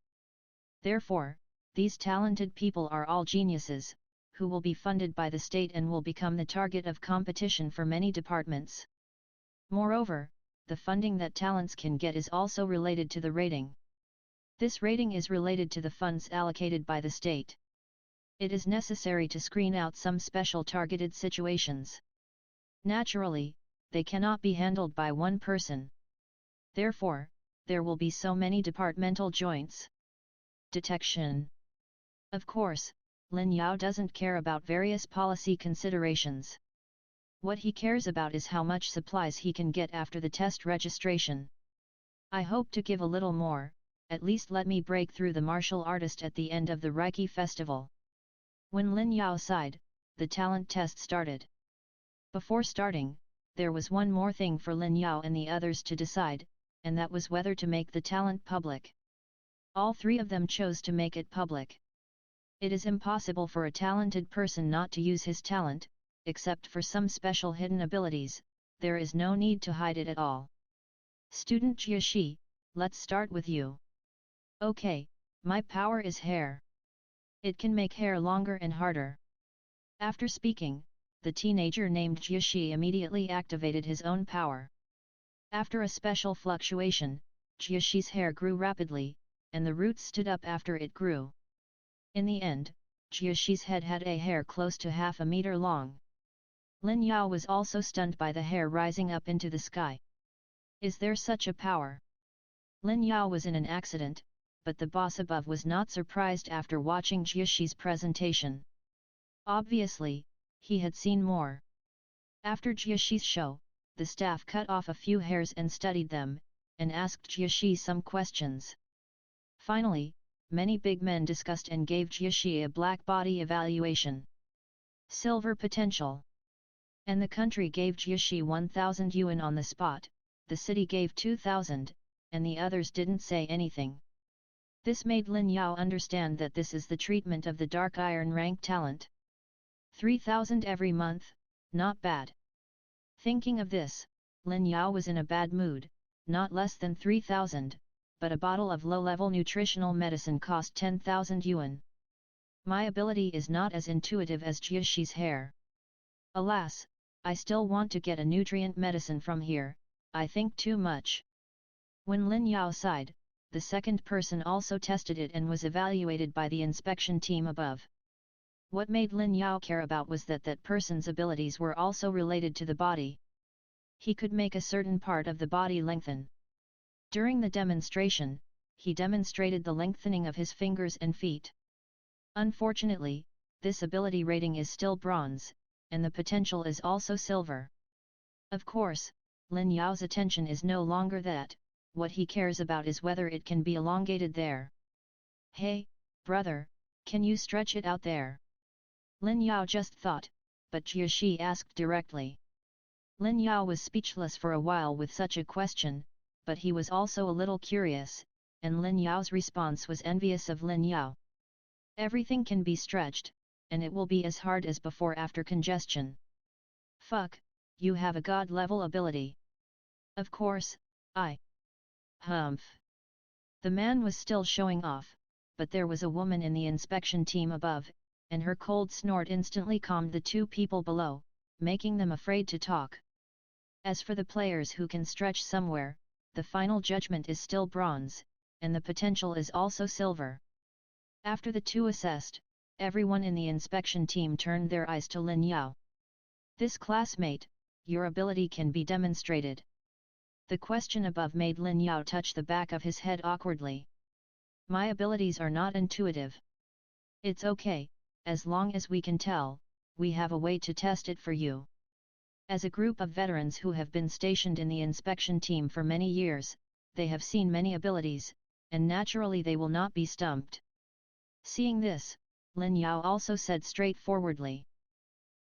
Therefore, these talented people are all geniuses, who will be funded by the state and will become the target of competition for many departments. Moreover, the funding that talents can get is also related to the rating. This rating is related to the funds allocated by the state. It is necessary to screen out some special targeted situations. Naturally, they cannot be handled by one person. Therefore, there will be so many departmental joints. Detection. Of course, Lin Yao doesn't care about various policy considerations. What he cares about is how much supplies he can get after the test registration. I hope to give a little more, at least let me break through the martial artist at the end of the Reiki festival. When Lin Yao sighed, the talent test started. Before starting, there was one more thing for Lin Yao and the others to decide, and that was whether to make the talent public. All three of them chose to make it public. It is impossible for a talented person not to use his talent, except for some special hidden abilities, there is no need to hide it at all. Student Jiaxi, let's start with you. Okay, my power is hair. It can make hair longer and harder. After speaking, the teenager named Jiaxi immediately activated his own power. After a special fluctuation, Jiaxi's hair grew rapidly, and the roots stood up after it grew. In the end, Jiaxi's head had a hair close to half a meter long. Lin Yao was also stunned by the hair rising up into the sky. Is there such a power? Lin Yao was in an accident, but the boss above was not surprised after watching Jiaxi's presentation. Obviously, he had seen more. After Jiaxi's show, the staff cut off a few hairs and studied them, and asked Jiaxi some questions. Finally, many big men discussed and gave Jiaxi a black body evaluation. Silver potential. And the country gave Jiaxi 1,000 yuan on the spot, the city gave 2,000, and the others didn't say anything. This made Lin Yao understand that this is the treatment of the dark iron rank talent. 3,000 every month, not bad. Thinking of this, Lin Yao was in a bad mood, not less than 3,000, but a bottle of low-level nutritional medicine cost 10,000 yuan. My ability is not as intuitive as Jiaxi's hair. Alas, I still want to get a nutrient medicine from here, I think too much. When Lin Yao sighed, the second person also tested it and was evaluated by the inspection team above. What made Lin Yao care about was that that person's abilities were also related to the body. He could make a certain part of the body lengthen. During the demonstration, he demonstrated the lengthening of his fingers and feet. Unfortunately, this ability rating is still bronze, and the potential is also silver. Of course, Lin Yao's attention is no longer that, what he cares about is whether it can be elongated there. Hey, brother, can you stretch it out there? Lin Yao just thought, but Jiaxi asked directly. Lin Yao was speechless for a while with such a question, but he was also a little curious, and Lin Yao's response was envious of Lin Yao. Everything can be stretched, and it will be as hard as before after congestion. Fuck, you have a god-level ability. Of course, I. Humph. The man was still showing off, but there was a woman in the inspection team above, and her cold snort instantly calmed the two people below, making them afraid to talk. As for the players who can stretch somewhere, the final judgment is still bronze, and the potential is also silver. After the two assessed, everyone in the inspection team turned their eyes to Lin Yao. This classmate, your ability can be demonstrated. The question above made Lin Yao touch the back of his head awkwardly. My abilities are not intuitive. It's okay, as long as we can tell, we have a way to test it for you. As a group of veterans who have been stationed in the inspection team for many years, they have seen many abilities, and naturally they will not be stumped. Seeing this, Lin Yao also said straightforwardly.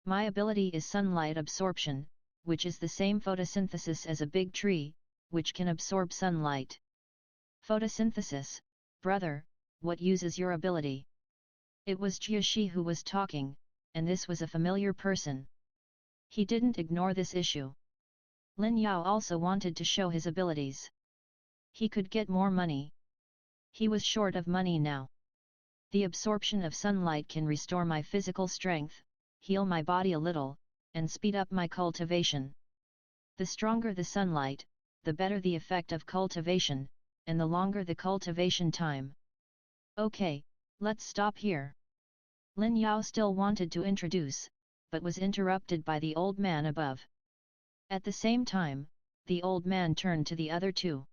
My ability is sunlight absorption, which is the same photosynthesis as a big tree, which can absorb sunlight. Photosynthesis, brother, what uses your ability? It was Jiaxi who was talking, and this was a familiar person. He didn't ignore this issue. Lin Yao also wanted to show his abilities. He could get more money. He was short of money now. The absorption of sunlight can restore my physical strength, heal my body a little, and speed up my cultivation. The stronger the sunlight, the better the effect of cultivation, and the longer the cultivation time. Okay, let's stop here. Lin Yao still wanted to introduce, but was interrupted by the old man above. At the same time, the old man turned to the other two.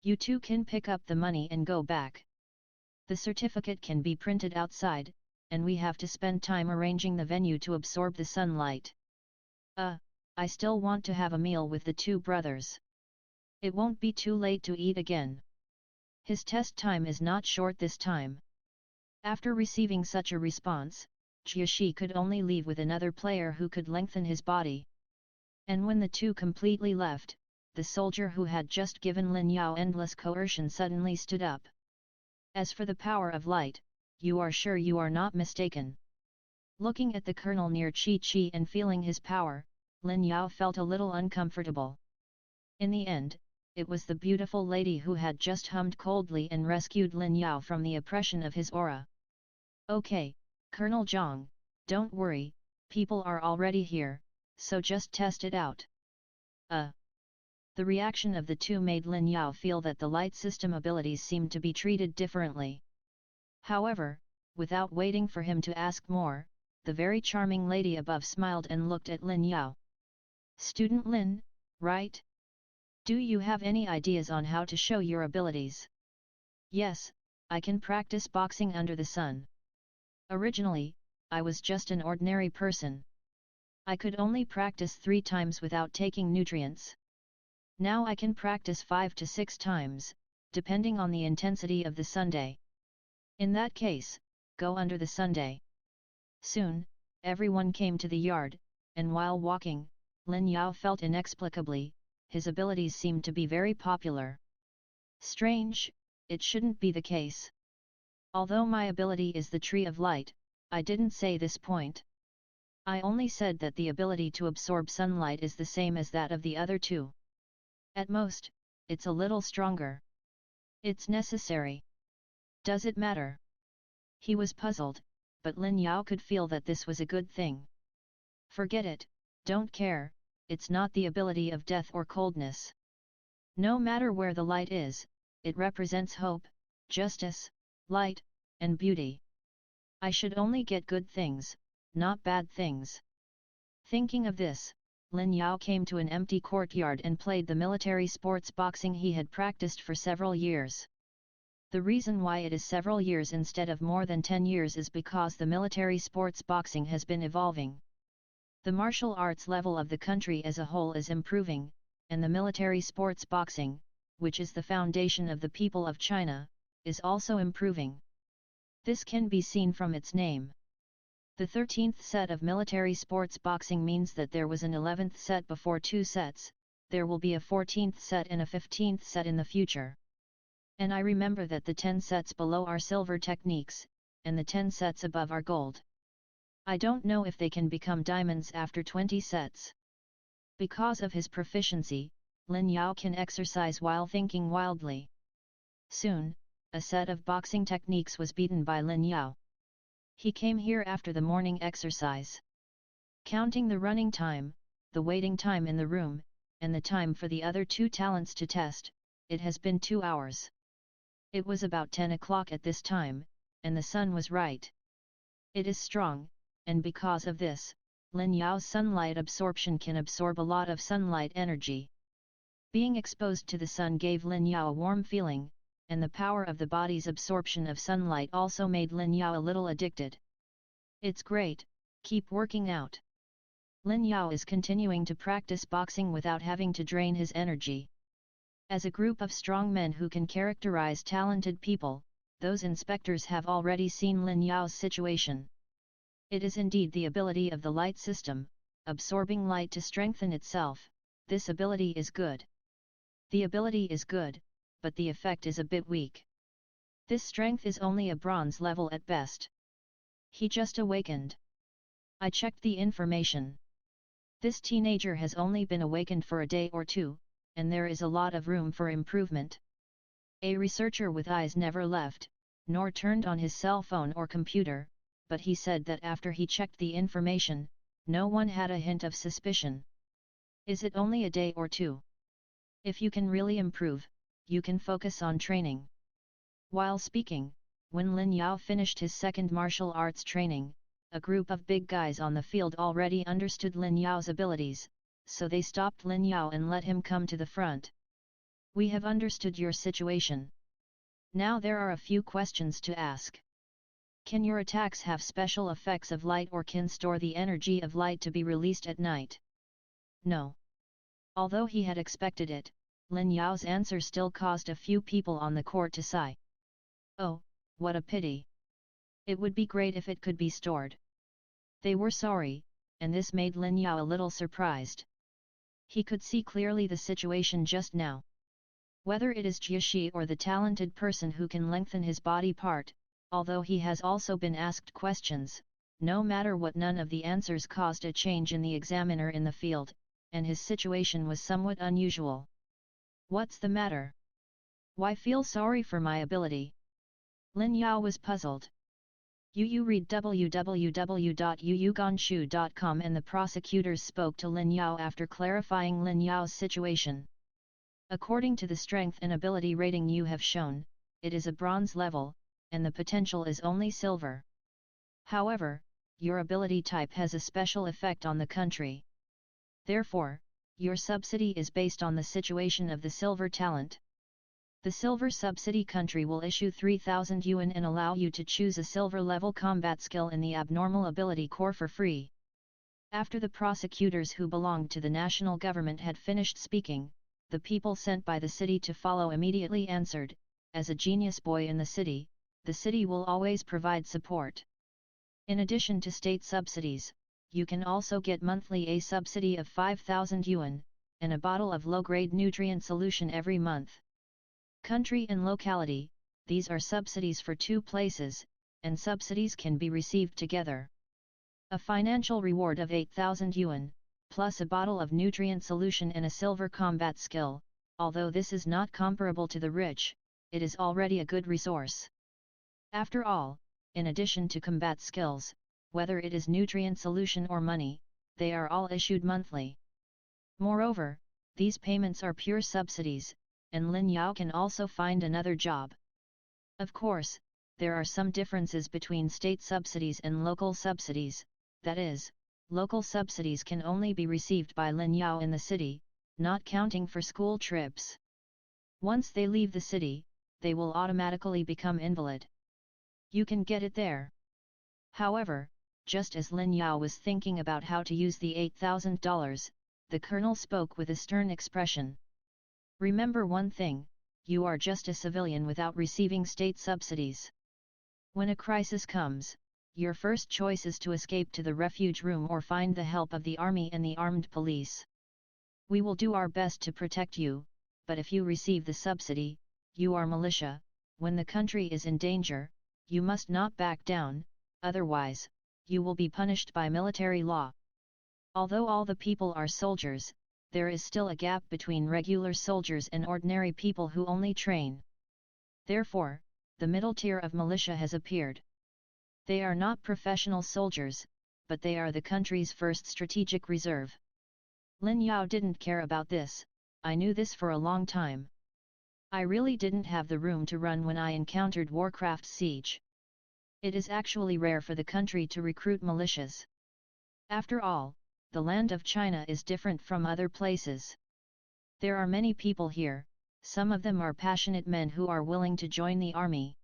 You too can pick up the money and go back. The certificate can be printed outside, and we have to spend time arranging the venue to absorb the sunlight. I still want to have a meal with the two brothers. It won't be too late to eat again. His test time is not short this time. After receiving such a response, Jiashi could only leave with another player who could lengthen his body. And when the two completely left, the soldier who had just given Lin Yao endless coercion suddenly stood up. As for the power of light, you are sure you are not mistaken. Looking at the colonel near Chi and feeling his power, Lin Yao felt a little uncomfortable. In the end, it was the beautiful lady who had just hummed coldly and rescued Lin Yao from the oppression of his aura. Okay, Colonel Zhang, don't worry, people are already here, so just test it out. The reaction of the two made Lin Yao feel that the light system abilities seemed to be treated differently. However, without waiting for him to ask more, the very charming lady above smiled and looked at Lin Yao. Student Lin, right? Do you have any ideas on how to show your abilities? Yes, I can practice boxing under the sun. Originally, I was just an ordinary person. I could only practice 3 times without taking nutrients. Now I can practice 5 to 6 times, depending on the intensity of the Sunday. In that case, go under the Sunday. Soon, everyone came to the yard, and while walking, Lin Yao felt inexplicably, his abilities seemed to be very popular. Strange, it shouldn't be the case. Although my ability is the Tree of Light, I didn't say this point. I only said that the ability to absorb sunlight is the same as that of the other two. At most, it's a little stronger. It's necessary. Does it matter? He was puzzled, but Lin Yao could feel that this was a good thing. Forget it, don't care, it's not the ability of death or coldness. No matter where the light is, it represents hope, justice, light, and beauty. I should only get good things, not bad things. Thinking of this, Lin Yao came to an empty courtyard and played the military sports boxing he had practiced for several years. The reason why it is several years instead of more than 10 years is because the military sports boxing has been evolving. The martial arts level of the country as a whole is improving, and the military sports boxing, which is the foundation of the people of China, is also improving. This can be seen from its name. The 13th set of military sports boxing means that there was an 11th set before 2 sets, there will be a 14th set and a 15th set in the future. And I remember that the 10 sets below are silver techniques, and the 10 sets above are gold. I don't know if they can become diamonds after 20 sets. Because of his proficiency, Lin Yao can exercise while thinking wildly. Soon, a set of boxing techniques was beaten by Lin Yao. He came here after the morning exercise. Counting the running time, the waiting time in the room, and the time for the other 2 talents to test, it has been 2 hours. It was about 10 o'clock at this time, and the sun was right. It is strong, and because of this, Lin Yao's sunlight absorption can absorb a lot of sunlight energy. Being exposed to the sun gave Lin Yao a warm feeling, and the power of the body's absorption of sunlight also made Lin Yao a little addicted. It's great, keep working out. Lin Yao is continuing to practice boxing without having to drain his energy. As a group of strong men who can characterize talented people, those inspectors have already seen Lin Yao's situation. It is indeed the ability of the light system, absorbing light to strengthen itself. This ability is good. The ability is good, but the effect is a bit weak. This strength is only a bronze level at best. He just awakened. I checked the information. This teenager has only been awakened for a day or 2, and there is a lot of room for improvement. A researcher with eyes never left, nor turned on his cell phone or computer, but he said that after he checked the information, no one had a hint of suspicion. Is it only a day or 2? If you can really improve, you can focus on training. While speaking, when Lin Yao finished his second martial arts training, a group of big guys on the field already understood Lin Yao's abilities, so they stopped Lin Yao and let him come to the front. We have understood your situation. Now there are a few questions to ask. Can your attacks have special effects of light or can store the energy of light to be released at night? No. Although he had expected it, Lin Yao's answer still caused a few people on the court to sigh. Oh, what a pity. It would be great if it could be stored. They were sorry, and this made Lin Yao a little surprised. He could see clearly the situation just now. Whether it is Jiaxi or the talented person who can lengthen his body part, although he has also been asked questions, no matter what, none of the answers caused a change in the examiner in the field, and his situation was somewhat unusual. What's the matter? Why feel sorry for my ability? Lin Yao was puzzled. You read www.yuyuganshu.com and the prosecutors spoke to Lin Yao after clarifying Lin Yao's situation. According to the strength and ability rating you have shown, it is a bronze level, and the potential is only silver. However, your ability type has a special effect on the country. Therefore, your subsidy is based on the situation of the silver talent. The silver subsidy country will issue 3,000 yuan and allow you to choose a silver level combat skill in the abnormal ability core for free. After the prosecutors who belonged to the national government had finished speaking, the people sent by the city to follow immediately answered, as a genius boy in the city will always provide support. In addition to state subsidies, you can also get monthly a subsidy of 5,000 yuan, and a bottle of low-grade nutrient solution every month. Country and locality, these are subsidies for 2 places, and subsidies can be received together. A financial reward of 8,000 yuan, plus a bottle of nutrient solution and a silver combat skill, although this is not comparable to the rich, it is already a good resource. After all, in addition to combat skills, whether it is nutrient solution or money, they are all issued monthly. Moreover, these payments are pure subsidies, and Lin Yao can also find another job. Of course, there are some differences between state subsidies and local subsidies, that is, local subsidies can only be received by Lin Yao in the city, not counting for school trips. Once they leave the city, they will automatically become invalid. You can get it there. However, just as Lin Yao was thinking about how to use the $8,000, the colonel spoke with a stern expression. Remember one thing, you are just a civilian without receiving state subsidies. When a crisis comes, your first choice is to escape to the refuge room or find the help of the army and the armed police. We will do our best to protect you, but if you receive the subsidy, you are militia. When the country is in danger, you must not back down, otherwise, you will be punished by military law. Although all the people are soldiers, there is still a gap between regular soldiers and ordinary people who only train. Therefore, the middle tier of militia has appeared. They are not professional soldiers, but they are the country's first strategic reserve. Lin Yao didn't care about this, I knew this for a long time. I really didn't have the room to run when I encountered Warcraft Siege. It is actually rare for the country to recruit militias. After all, the land of China is different from other places. There are many people here, some of them are passionate men who are willing to join the army.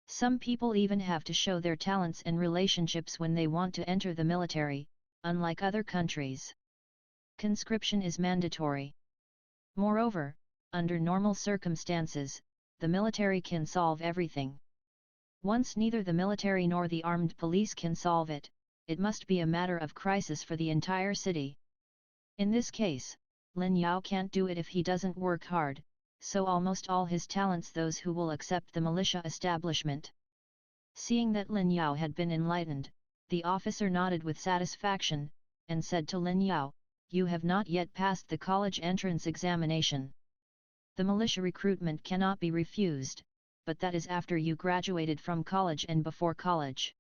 Some people even have to show their talents and relationships when they want to enter the military, unlike other countries. Conscription is mandatory. Moreover, under normal circumstances, the military can solve everything. Once neither the military nor the armed police can solve it, it must be a matter of crisis for the entire city. In this case, Lin Yao can't do it if he doesn't work hard, so almost all his talents those who will accept the militia establishment. Seeing that Lin Yao had been enlightened, the officer nodded with satisfaction, and said to Lin Yao, "You have not yet passed the college entrance examination. The militia recruitment cannot be refused, but that is after you graduated from college and before college.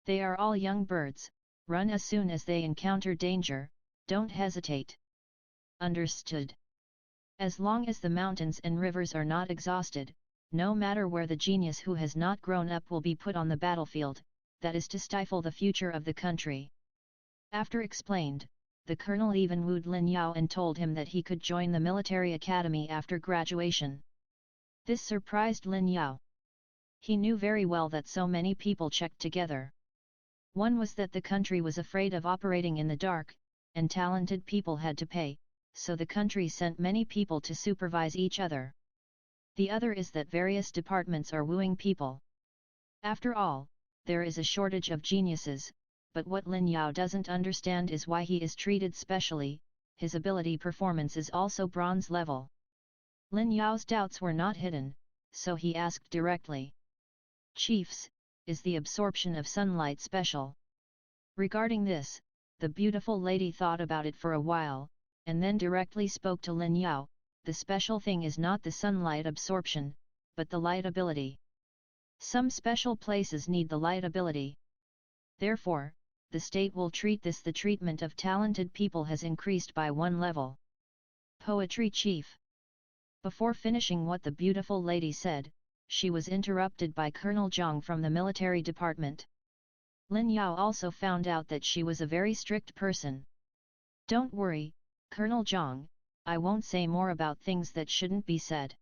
They are all young birds, run as soon as they encounter danger, don't hesitate." Understood. As long as the mountains and rivers are not exhausted, no matter where the genius who has not grown up will be put on the battlefield, that is to stifle the future of the country. After explained, the colonel even wooed Lin Yao and told him that he could join the military academy after graduation. This surprised Lin Yao. He knew very well that so many people checked together. One was that the country was afraid of operating in the dark, and talented people had to pay, so the country sent many people to supervise each other. The other is that various departments are wooing people. After all, there is a shortage of geniuses, but what Lin Yao doesn't understand is why he is treated specially. His ability performance is also bronze level. Lin Yao's doubts were not hidden, so he asked directly. Chiefs, is the absorption of sunlight special? Regarding this, the beautiful lady thought about it for a while, and then directly spoke to Lin Yao. The special thing is not the sunlight absorption, but the light ability. Some special places need the light ability. Therefore, the state will treat this. The treatment of talented people has increased by 1 level. Poetry Chief. Before finishing what the beautiful lady said, she was interrupted by Colonel Zhang from the military department. Lin Yao also found out that she was a very strict person. Don't worry, Colonel Zhang, I won't say more about things that shouldn't be said.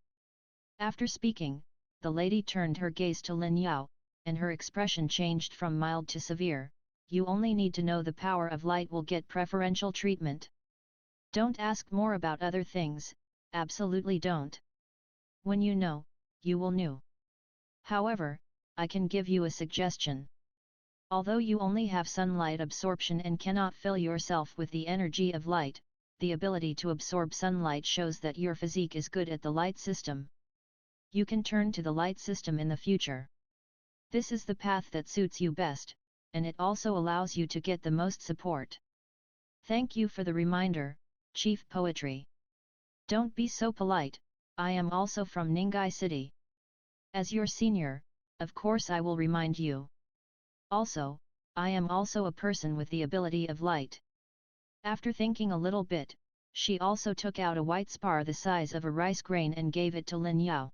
After speaking, the lady turned her gaze to Lin Yao, and her expression changed from mild to severe. You only need to know the power of light will get preferential treatment. Don't ask more about other things, absolutely don't. When you know, you will know. However, I can give you a suggestion. Although you only have sunlight absorption and cannot fill yourself with the energy of light, the ability to absorb sunlight shows that your physique is good at the light system. You can turn to the light system in the future. This is the path that suits you best, and it also allows you to get the most support. Thank you for the reminder, Chief Poetry. Don't be so polite, I am also from Ningyi City. As your senior, of course I will remind you. Also, I am also a person with the ability of light. After thinking a little bit, she also took out a white spar the size of a rice grain and gave it to Lin Yao.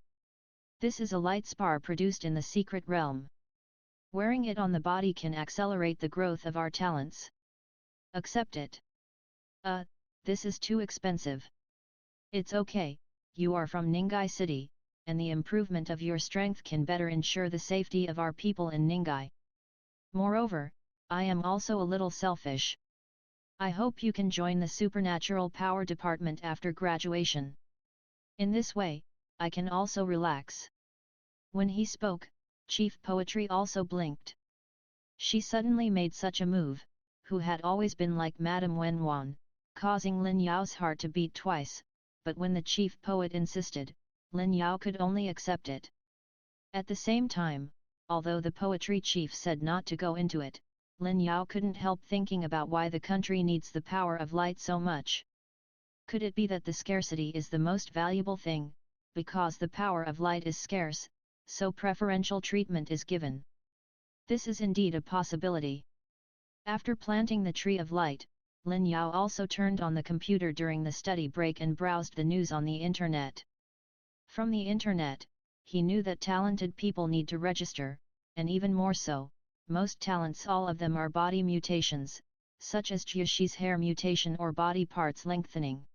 This is a light spar produced in the secret realm. Wearing it on the body can accelerate the growth of our talents. Accept it. This is too expensive. It's okay, you are from Ningyi City, and the improvement of your strength can better ensure the safety of our people in Ningyi. Moreover, I am also a little selfish. I hope you can join the Supernatural Power Department after graduation. In this way, I can also relax. When he spoke, Chief Poetry also blinked. She suddenly made such a move, who had always been like Madame Wenwan, causing Lin Yao's heart to beat twice, but when the chief poet insisted, Lin Yao could only accept it. At the same time, although the poetry chief said not to go into it, Lin Yao couldn't help thinking about why the country needs the power of light so much. Could it be that the scarcity is the most valuable thing, because the power of light is scarce, so preferential treatment is given? This is indeed a possibility. After planting the tree of light, Lin Yao also turned on the computer during the study break and browsed the news on the internet. From the internet, he knew that talented people need to register, and even more so, most talents, all of them are body mutations, such as Jiaxi's hair mutation or body parts lengthening.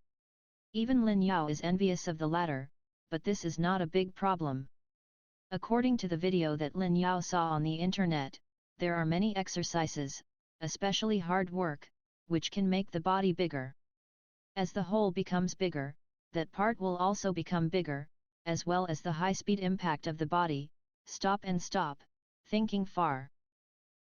Even Lin Yao is envious of the latter, but this is not a big problem. According to the video that Lin Yao saw on the internet, there are many exercises, especially hard work, which can make the body bigger. As the whole becomes bigger, that part will also become bigger, as well as the high-speed impact of the body. Stop and stop, thinking far.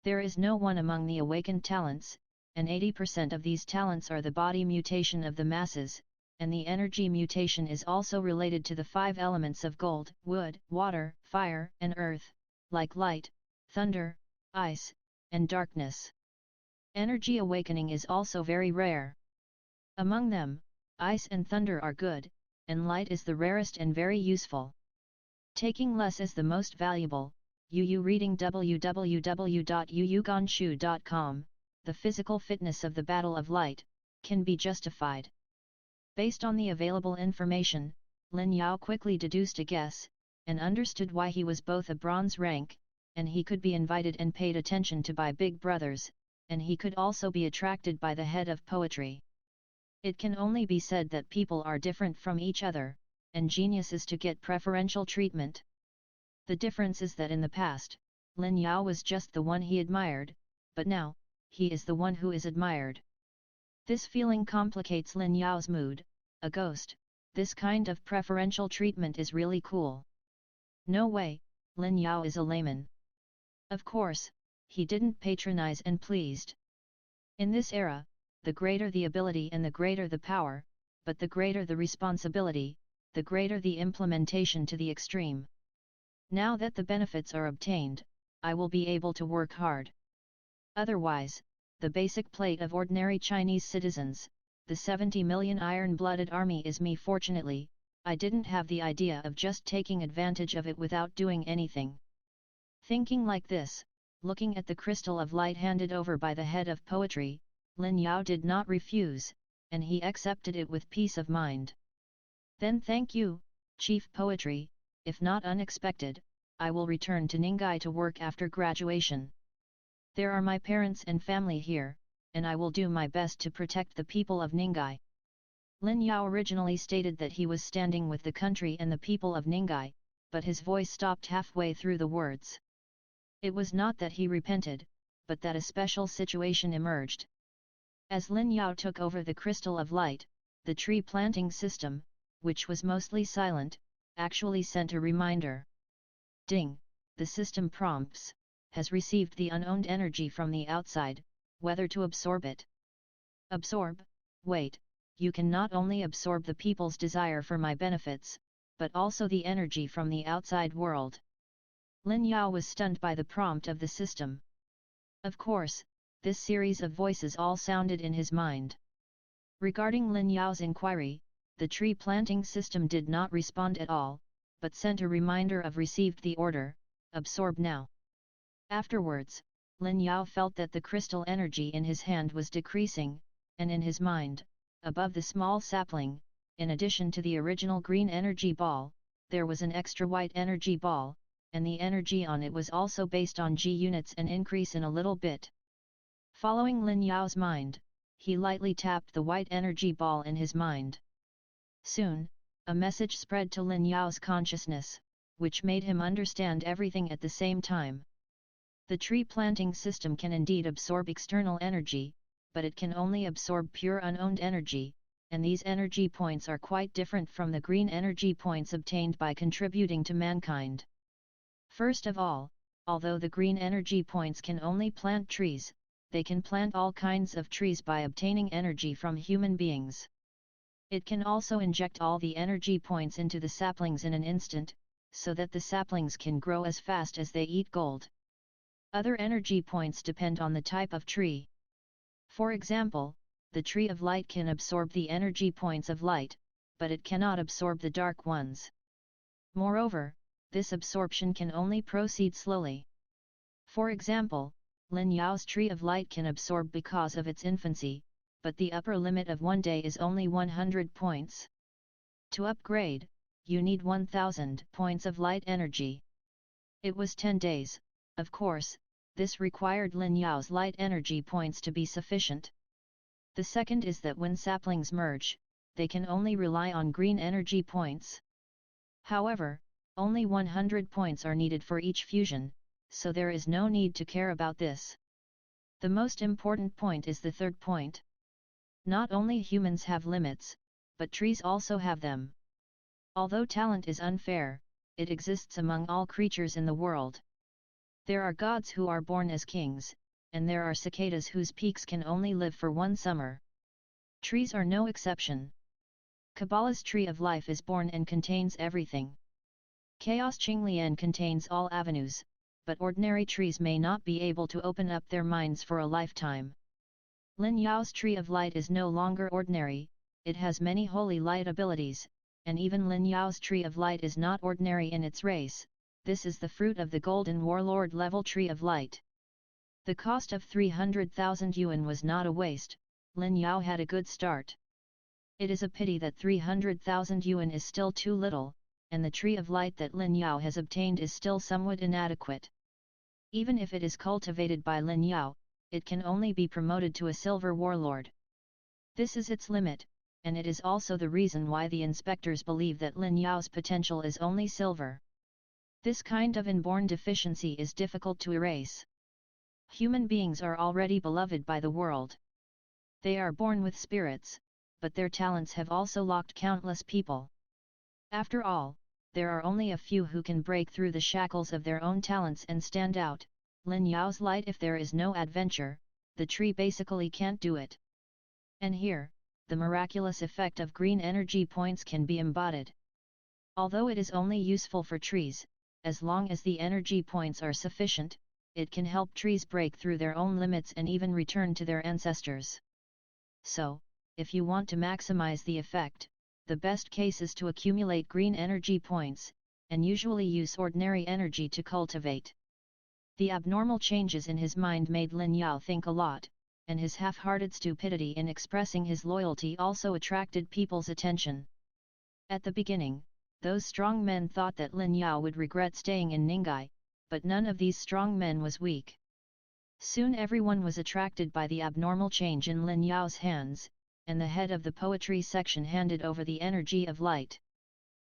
There is no one among the awakened talents, and 80% of these talents are the body mutation of the masses, and the energy mutation is also related to the 5 elements of gold, wood, water, fire, and earth, like light, thunder, ice, and darkness. Energy awakening is also very rare. Among them, ice and thunder are good, and light is the rarest and very useful. Taking less is the most valuable. Reading www.yuyuganshu.com, the physical fitness of the Battle of Light, can be justified. Based on the available information, Lin Yao quickly deduced a guess, and understood why he was both a bronze rank, and he could be invited and paid attention to by big brothers, and he could also be attracted by the head of poetry. It can only be said that people are different from each other, and geniuses to get preferential treatment. The difference is that in the past, Lin Yao was just the one he admired, but now, he is the one who is admired. This feeling complicates Lin Yao's mood. A ghost, this kind of preferential treatment is really cool. No way, Lin Yao is a layman. Of course, he didn't patronize and pleased. In this era, the greater the ability and the greater the power, but the greater the responsibility, the greater the implementation to the extreme. Now that the benefits are obtained, I will be able to work hard. Otherwise, the basic plate of ordinary Chinese citizens, the 70 million iron-blooded army is me. Fortunately, I didn't have the idea of just taking advantage of it without doing anything. Thinking like this, looking at the crystal of light handed over by the head of poetry, Lin Yao did not refuse, and he accepted it with peace of mind. Then thank you, Chief Poetry, if not unexpected, I will return to Ning'ai to work after graduation. There are my parents and family here, and I will do my best to protect the people of Ning'ai. Lin Yao originally stated that he was standing with the country and the people of Ning'ai, but his voice stopped halfway through the words. It was not that he repented, but that a special situation emerged. As Lin Yao took over the crystal of light, the tree planting system, which was mostly silent, actually sent a reminder. Ding! The system prompts, has received the unowned energy from the outside, whether to absorb it. Absorb? Wait, you can not only absorb the people's desire for my benefits, but also the energy from the outside world. Lin Yao was stunned by the prompt of the system. Of course, this series of voices all sounded in his mind. Regarding Lin Yao's inquiry, the tree planting system did not respond at all, but sent a reminder of received the order, absorb now. Afterwards, Lin Yao felt that the crystal energy in his hand was decreasing, and in his mind, above the small sapling, in addition to the original green energy ball, there was an extra white energy ball, and the energy on it was also based on G units and increase in a little bit. Following Lin Yao's mind, he lightly tapped the white energy ball in his mind. Soon, a message spread to Lin Yao's consciousness, which made him understand everything at the same time. The tree planting system can indeed absorb external energy, but it can only absorb pure unowned energy, and these energy points are quite different from the green energy points obtained by contributing to mankind. First of all, although the green energy points can only plant trees, they can plant all kinds of trees by obtaining energy from human beings. It can also inject all the energy points into the saplings in an instant, so that the saplings can grow as fast as they eat gold. Other energy points depend on the type of tree. For example, the tree of light can absorb the energy points of light, but it cannot absorb the dark ones. Moreover, this absorption can only proceed slowly. For example, Lin Yao's tree of light can absorb because of its infancy, but the upper limit of 1 day is only 100 points. To upgrade, you need 1000 points of light energy. It was 10 days, of course, this required Lin Yao's light energy points to be sufficient. The second is that when saplings merge, they can only rely on green energy points. However, only 100 points are needed for each fusion, so there is no need to care about this. The most important point is the third point. Not only humans have limits, but trees also have them. Although talent is unfair, it exists among all creatures in the world. There are gods who are born as kings, and there are cicadas whose peaks can only live for 1 summer. Trees are no exception. Kabbalah's tree of life is born and contains everything. Chaos Qinglian contains all avenues, but ordinary trees may not be able to open up their minds for a lifetime. Lin Yao's tree of light is no longer ordinary, it has many holy light abilities, and even Lin Yao's tree of light is not ordinary in its race. This is the fruit of the Golden Warlord level tree of light. The cost of 300,000 yuan was not a waste. Lin Yao had a good start. It is a pity that 300,000 yuan is still too little, and the tree of light that Lin Yao has obtained is still somewhat inadequate. Even if it is cultivated by Lin Yao, it can only be promoted to a silver warlord. This is its limit, and it is also the reason why the inspectors believe that Lin Yao's potential is only silver. This kind of inborn deficiency is difficult to erase. Human beings are already beloved by the world. They are born with spirits, but their talents have also locked countless people. After all, there are only a few who can break through the shackles of their own talents and stand out. Lin Yao's light. If there is no adventure, the tree basically can't do it. And here, the miraculous effect of green energy points can be embodied. Although it is only useful for trees, as long as the energy points are sufficient, it can help trees break through their own limits and even return to their ancestors. So, if you want to maximize the effect, the best case is to accumulate green energy points, and usually use ordinary energy to cultivate. The abnormal changes in his mind made Lin Yao think a lot, and his half-hearted stupidity in expressing his loyalty also attracted people's attention. At the beginning, those strong men thought that Lin Yao would regret staying in Ningyi, but none of these strong men was weak. Soon everyone was attracted by the abnormal change in Lin Yao's hands, and the head of the poetry section handed over the energy of light.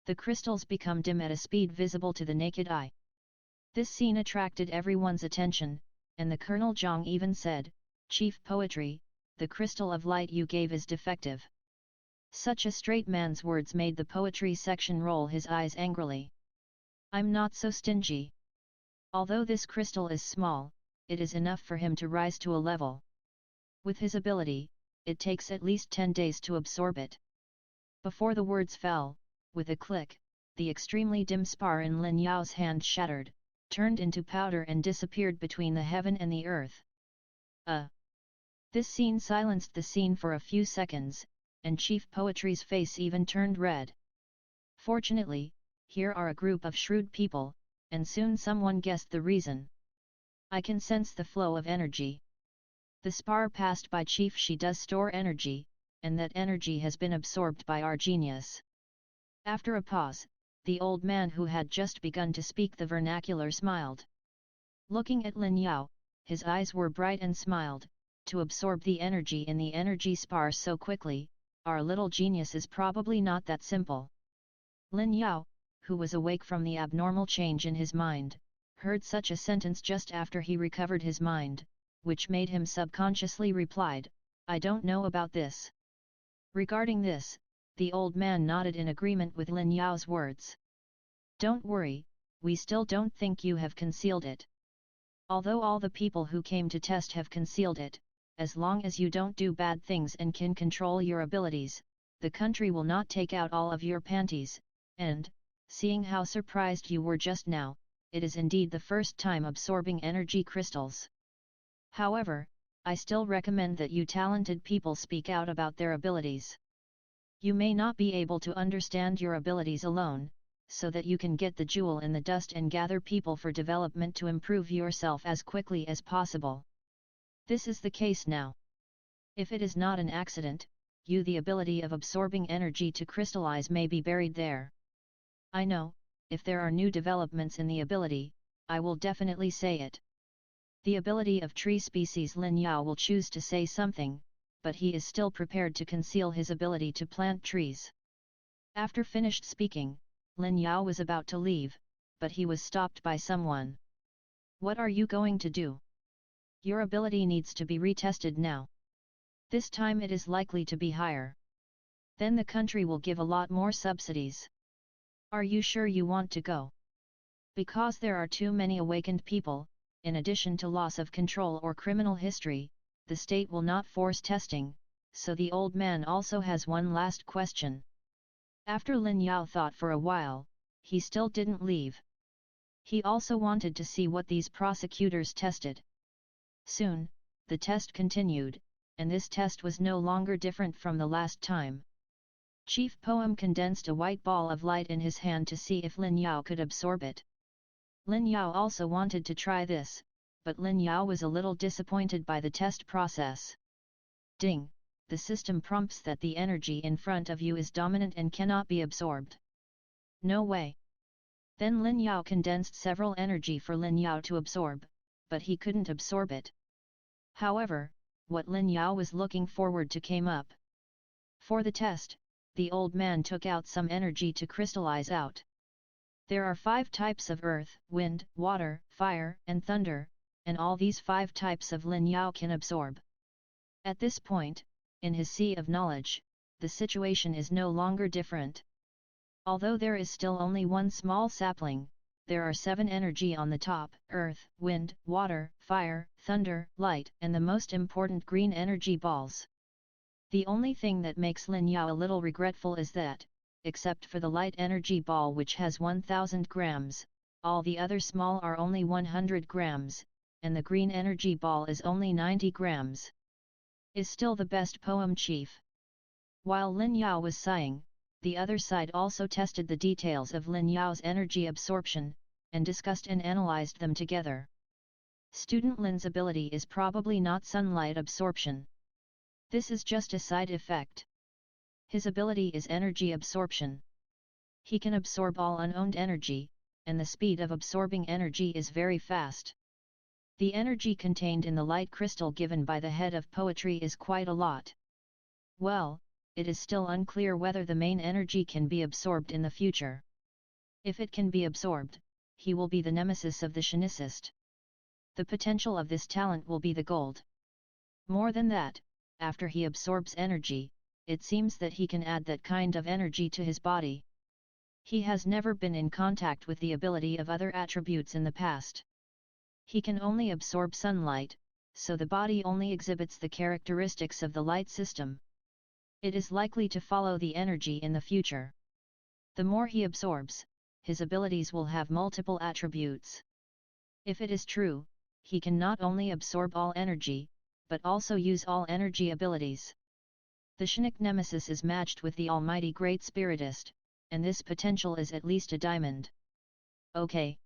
The crystals become dim at a speed visible to the naked eye. This scene attracted everyone's attention, and the Colonel Zhang even said, "Chief Poetry, the crystal of light you gave is defective." Such a straight man's words made the poetry section roll his eyes angrily. "I'm not so stingy. Although this crystal is small, it is enough for him to rise to a level. With his ability, it takes at least 10 days to absorb it." Before the words fell, with a click, the extremely dim spar in Lin Yao's hand shattered, turned into powder and disappeared between the heaven and the earth. This scene silenced the scene for a few seconds, and Chief Poetry's face even turned red. Fortunately, here are a group of shrewd people, and soon someone guessed the reason. "I can sense the flow of energy. The spar passed by Chief. She does store energy, and that energy has been absorbed by our genius." After a pause, the old man who had just begun to speak the vernacular smiled. Looking at Lin Yao, his eyes were bright and smiled, "To absorb the energy in the energy spar so quickly, our little genius is probably not that simple." Lin Yao, who was awake from the abnormal change in his mind, heard such a sentence just after he recovered his mind, which made him subconsciously replied, "I don't know about this." Regarding this, the old man nodded in agreement with Lin Yao's words. "Don't worry, we still don't think you have concealed it. Although all the people who came to test have concealed it, as long as you don't do bad things and can control your abilities, the country will not take out all of your panties, and, seeing how surprised you were just now, it is indeed the first time absorbing energy crystals. However, I still recommend that you talented people speak out about their abilities. You may not be able to understand your abilities alone, so that you can get the jewel in the dust and gather people for development to improve yourself as quickly as possible. This is the case now. If it is not an accident, the ability of absorbing energy to crystallize may be buried there. I know, if there are new developments in the ability, I will definitely say it." The ability of tree species. Lin Yao will choose to say something, but he is still prepared to conceal his ability to plant trees. After finished speaking, Lin Yao was about to leave, but he was stopped by someone. "What are you going to do? Your ability needs to be retested now. This time it is likely to be higher. Then the country will give a lot more subsidies. Are you sure you want to go? Because there are too many awakened people, in addition to loss of control or criminal history, the state will not force testing, so the old man also has one last question." After Lin Yao thought for a while, he still didn't leave. He also wanted to see what these prosecutors tested. Soon, the test continued, and this test was no longer different from the last time. Chief Poem condensed a white ball of light in his hand to see if Lin Yao could absorb it. Lin Yao also wanted to try this, but Lin Yao was a little disappointed by the test process. Ding! The system prompts that the energy in front of you is dominant and cannot be absorbed. No way! Then Lin Yao condensed several energy for Lin Yao to absorb, but he couldn't absorb it. However, what Lin Yao was looking forward to came up. For the test, the old man took out some energy to crystallize out. There are 5 types of earth, wind, water, fire, and thunder, and all these 5 types of Lin Yao can absorb. At this point, in his sea of knowledge, the situation is no longer different. Although there is still only one small sapling, there are 7 energy on the top: earth, wind, water, fire, thunder, light, and the most important green energy balls. The only thing that makes Lin Yao a little regretful is that, except for the light energy ball which has 1000 grams, all the other small are only 100 grams, and the green energy ball is only 90 grams. Is still the best poem chief. While Lin Yao was sighing, the other side also tested the details of Lin Yao's energy absorption, and discussed and analyzed them together. Student Lin's ability is probably not sunlight absorption. This is just a side effect. His ability is energy absorption. He can absorb all unowned energy, and the speed of absorbing energy is very fast. The energy contained in the light crystal given by the head of poetry is quite a lot. Well, it is still unclear whether the main energy can be absorbed in the future. If it can be absorbed, he will be the nemesis of the Shinicist. The potential of this talent will be the gold. More than that, after he absorbs energy, it seems that he can add that kind of energy to his body. He has never been in contact with the ability of other attributes in the past. He can only absorb sunlight, so the body only exhibits the characteristics of the light system. It is likely to follow the energy in the future. The more he absorbs, his abilities will have multiple attributes. If it is true, he can not only absorb all energy, but also use all energy abilities. The Shinik Nemesis is matched with the almighty Great Spiritist, and this potential is at least a diamond. Okay.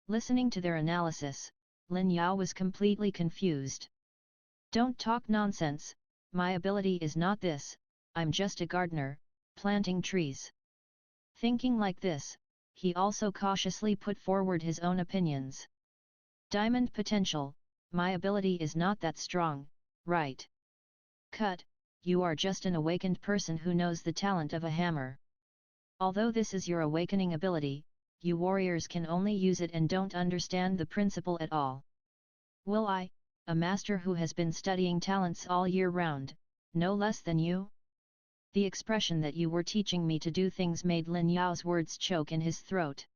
Listening to their analysis, Lin Yao was completely confused. Don't talk nonsense, my ability is not this, I'm just a gardener, planting trees. Thinking like this, he also cautiously put forward his own opinions. Diamond potential, my ability is not that strong, right? Cut, you are just an awakened person who knows the talent of a hammer. Although this is your awakening ability, you warriors can only use it and don't understand the principle at all. Will I, a master who has been studying talents all year round, no less than you? The expression that you were teaching me to do things made Lin Yao's words choke in his throat.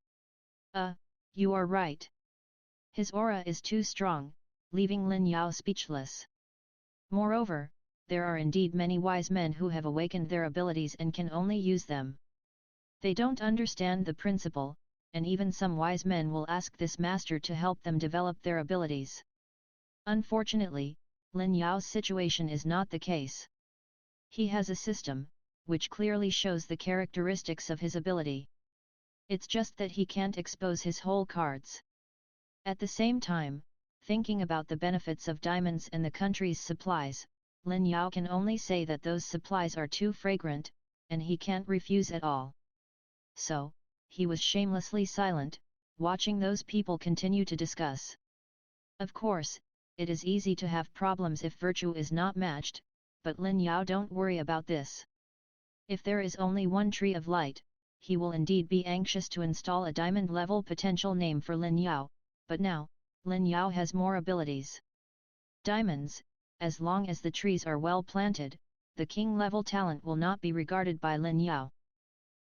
You are right. His aura is too strong, leaving Lin Yao speechless. Moreover, there are indeed many wise men who have awakened their abilities and can only use them. They don't understand the principle, and even some wise men will ask this master to help them develop their abilities. Unfortunately, Lin Yao's situation is not the case. He has a system, which clearly shows the characteristics of his ability. It's just that he can't expose his whole cards. At the same time, thinking about the benefits of diamonds and the country's supplies, Lin Yao can only say that those supplies are too fragrant, and he can't refuse at all. So, he was shamelessly silent, watching those people continue to discuss. Of course, it is easy to have problems if virtue is not matched, but Lin Yao don't worry about this. If there is only one tree of light, he will indeed be anxious to install a diamond-level potential name for Lin Yao, but now, Lin Yao has more abilities. Diamonds, as long as the trees are well planted, the king-level talent will not be regarded by Lin Yao.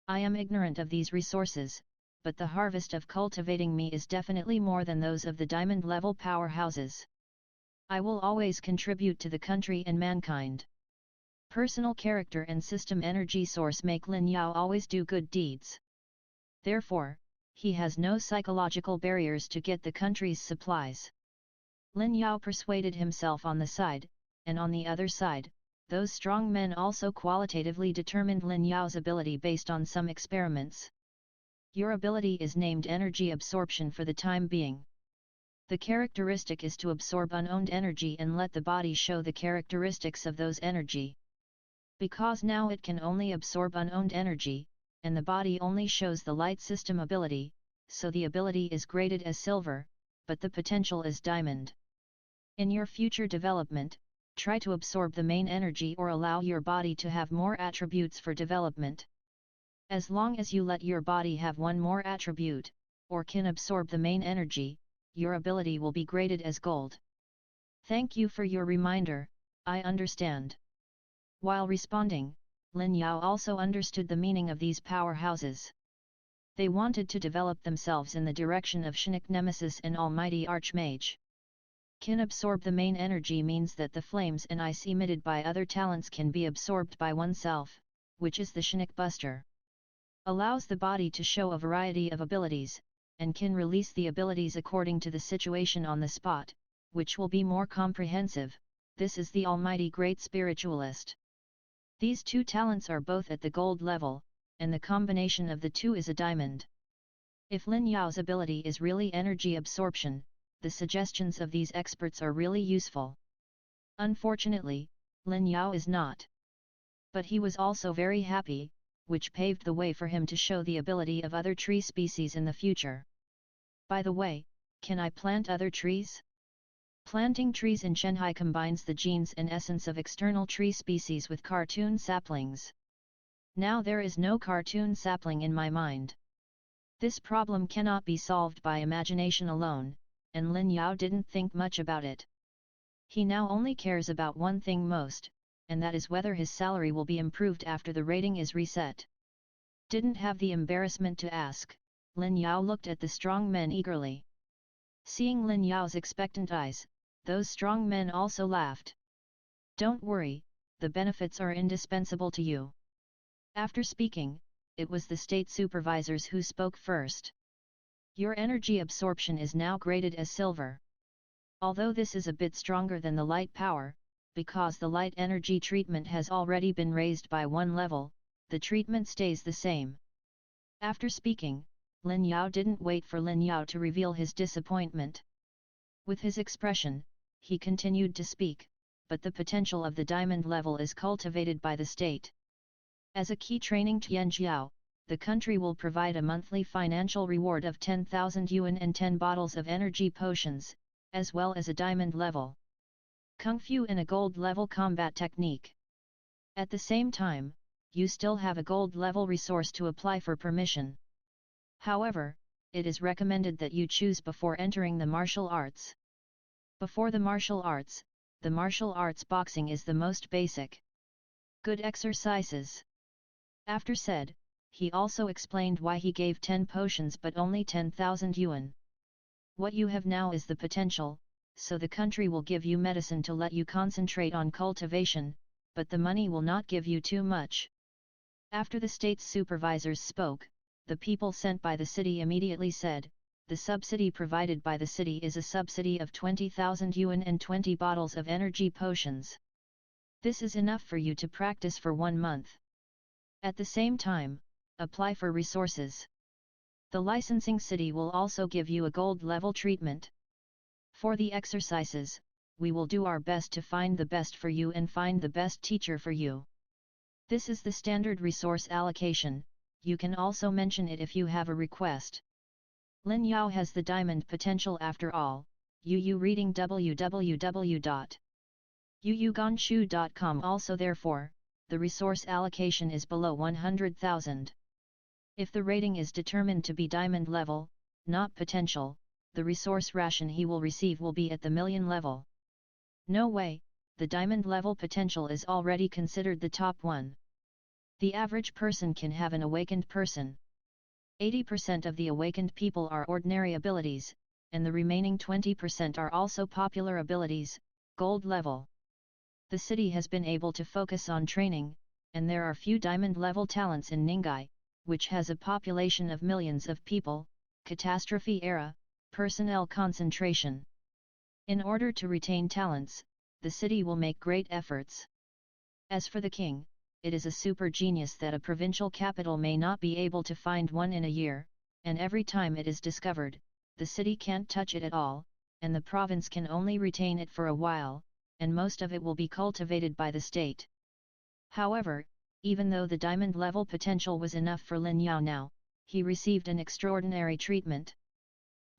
I am ignorant of these resources, but the harvest of cultivating me is definitely more than those of the diamond-level powerhouses. I will always contribute to the country and mankind. Personal character and system energy source make Lin Yao always do good deeds. Therefore, he has no psychological barriers to get the country's supplies. Lin Yao persuaded himself on the side, and on the other side, those strong men also qualitatively determined Lin Yao's ability based on some experiments. Your ability is named energy absorption for the time being. The characteristic is to absorb unowned energy and let the body show the characteristics of those energy. Because now it can only absorb unowned energy, and the body only shows the light system ability, so the ability is graded as silver, but the potential is diamond. In your future development, try to absorb the main energy or allow your body to have more attributes for development. As long as you let your body have one more attribute, or can absorb the main energy, your ability will be graded as gold. Thank you for your reminder, I understand. While responding, Lin Yao also understood the meaning of these powerhouses. They wanted to develop themselves in the direction of Shinik Nemesis and Almighty Archmage. Can absorb the main energy means that the flames and ice emitted by other talents can be absorbed by oneself, which is the Shinik Buster. Allows the body to show a variety of abilities, and can release the abilities according to the situation on the spot, which will be more comprehensive. This is the Almighty Great Spiritualist. These two talents are both at the gold level, and the combination of the two is a diamond. If Lin Yao's ability is really energy absorption, the suggestions of these experts are really useful. Unfortunately, Lin Yao is not. But he was also very happy, which paved the way for him to show the ability of other tree species in the future. By the way, can I plant other trees? Planting trees in Shanghai combines the genes and essence of external tree species with cartoon saplings. Now there is no cartoon sapling in my mind. This problem cannot be solved by imagination alone, and Lin Yao didn't think much about it. He now only cares about one thing most, and that is whether his salary will be improved after the rating is reset. Didn't have the embarrassment to ask, Lin Yao looked at the strong men eagerly. Seeing Lin Yao's expectant eyes, those strong men also laughed. Don't worry, the benefits are indispensable to you. After speaking, it was the state supervisors who spoke first. Your energy absorption is now graded as silver. Although this is a bit stronger than the light power, because the light energy treatment has already been raised by one level, the treatment stays the same. After speaking, Lin Yao didn't wait for Lin Yao to reveal his disappointment. With his expression, he continued to speak, but the potential of the diamond level is cultivated by the state. As a key training Tianjiao, the country will provide a monthly financial reward of 10,000 yuan and 10 bottles of energy potions, as well as a diamond level Kung Fu and a gold level combat technique. At the same time, you still have a gold level resource to apply for permission. However, it is recommended that you choose before entering the martial arts. Before the martial arts boxing is the most basic. Good exercises. After said, he also explained why he gave 10 potions but only 10,000 yuan. What you have now is the potential, so the country will give you medicine to let you concentrate on cultivation, but the money will not give you too much. After the state's supervisors spoke, the people sent by the city immediately said, the subsidy provided by the city is a subsidy of 20,000 yuan and 20 bottles of energy potions. This is enough for you to practice for 1 month. At the same time, apply for resources. The licensing city will also give you a gold level treatment. For the exercises, we will do our best to find the best for you and find the best teacher for you. This is the standard resource allocation, you can also mention it if you have a request. Lin Yao has the diamond potential after all. Reading www.yuyuganshu.com also therefore, the resource allocation is below 100,000. If the rating is determined to be diamond level, not potential, the resource ration he will receive will be at the million level. No way, the diamond level potential is already considered the top one. The average person can have an awakened person. 80% of the awakened people are ordinary abilities, and the remaining 20% are also popular abilities, gold level. The city has been able to focus on training, and there are few diamond level talents in Ningyi, which has a population of millions of people, catastrophe era, personnel concentration. In order to retain talents, the city will make great efforts. As for the king, it is a super genius that a provincial capital may not be able to find one in a year, and every time it is discovered, the city can't touch it at all, and the province can only retain it for a while, and most of it will be cultivated by the state. However, even though the diamond level potential was enough for Lin Yao now, he received an extraordinary treatment.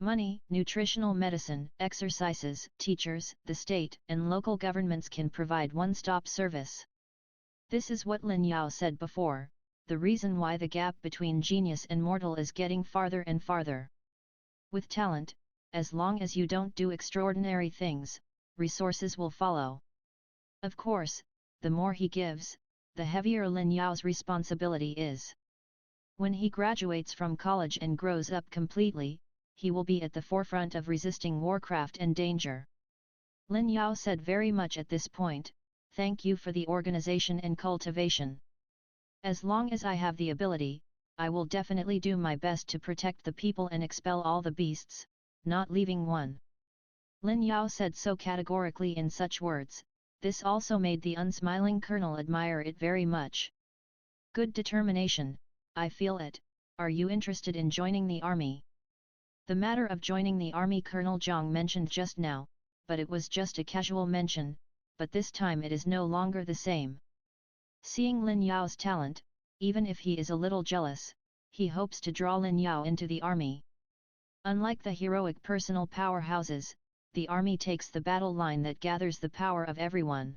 Money, nutritional medicine, exercises, teachers, the state, and local governments can provide one-stop service. This is what Lin Yao said before, the reason why the gap between genius and mortal is getting farther and farther. With talent, as long as you don't do extraordinary things, resources will follow. Of course, the more he gives, the heavier Lin Yao's responsibility is. When he graduates from college and grows up completely, he will be at the forefront of resisting warcraft and danger. Lin Yao said very much at this point, "Thank you for the organization and cultivation. As long as I have the ability, I will definitely do my best to protect the people and expel all the beasts, not leaving one." Lin Yao said so categorically in such words, this also made the unsmiling colonel admire it very much. "Good determination, I feel it. Are you interested in joining the army?" The matter of joining the army Colonel Zhang mentioned just now, but it was just a casual mention, but this time it is no longer the same. Seeing Lin Yao's talent, even if he is a little jealous, he hopes to draw Lin Yao into the army. Unlike the heroic personal powerhouses, the army takes the battle line that gathers the power of everyone.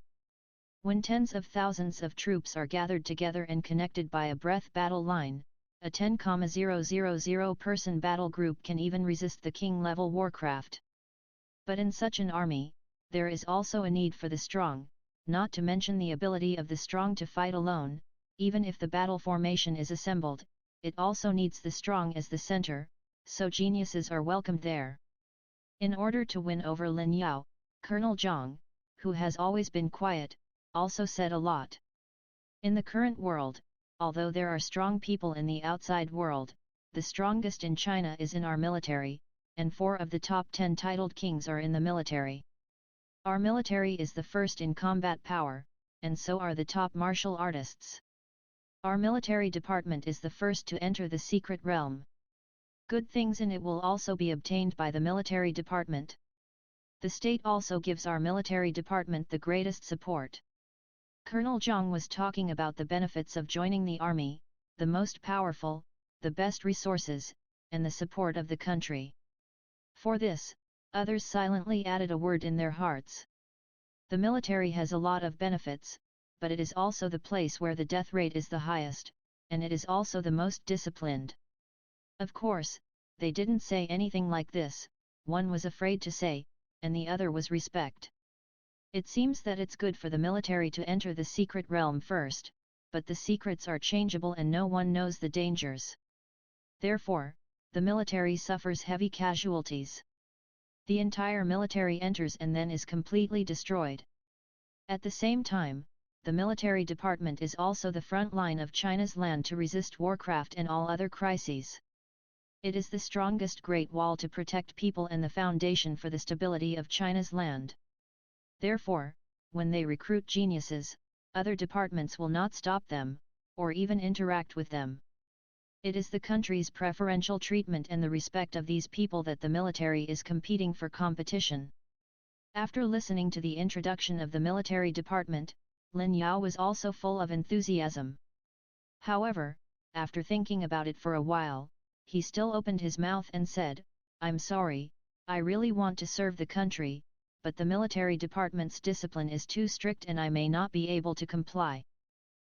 When tens of thousands of troops are gathered together and connected by a breath battle line, a 10,000 person battle group can even resist the king-level warcraft. But in such an army, there is also a need for the strong, not to mention the ability of the strong to fight alone. Even if the battle formation is assembled, it also needs the strong as the center, so geniuses are welcomed there. In order to win over Lin Yao, Colonel Zhang, who has always been quiet, also said a lot. In the current world, although there are strong people in the outside world, the strongest in China is in our military, and 4 of the top 10 titled kings are in the military. Our military is the first in combat power, and so are the top martial artists. Our military department is the first to enter the secret realm. Good things in it will also be obtained by the military department. The state also gives our military department the greatest support. Colonel Zhang was talking about the benefits of joining the army, the most powerful, the best resources, and the support of the country. For this, others silently added a word in their hearts. The military has a lot of benefits, but it is also the place where the death rate is the highest, and it is also the most disciplined. Of course, they didn't say anything like this, one was afraid to say, and the other was respect. It seems that it's good for the military to enter the secret realm first, but the secrets are changeable and no one knows the dangers. Therefore, the military suffers heavy casualties. The entire military enters and then is completely destroyed. At the same time, the military department is also the front line of China's land to resist warcraft and all other crises. It is the strongest Great Wall to protect people and the foundation for the stability of China's land. Therefore, when they recruit geniuses, other departments will not stop them, or even interact with them. It is the country's preferential treatment and the respect of these people that the military is competing for competition. After listening to the introduction of the military department, Lin Yao was also full of enthusiasm. However, after thinking about it for a while, he still opened his mouth and said, "I'm sorry, I really want to serve the country, but the military department's discipline is too strict and I may not be able to comply."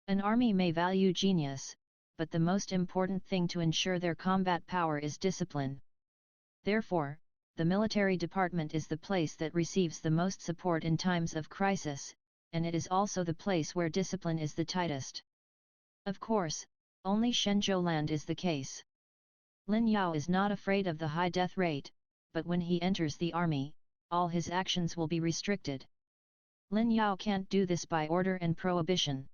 An army may value genius, but the most important thing to ensure their combat power is discipline. Therefore, the military department is the place that receives the most support in times of crisis, and it is also the place where discipline is the tightest. Of course, only Shenzhou land is the case. Lin Yao is not afraid of the high death rate, but when he enters the army, all his actions will be restricted. Lin Yao can't do this by order and prohibition.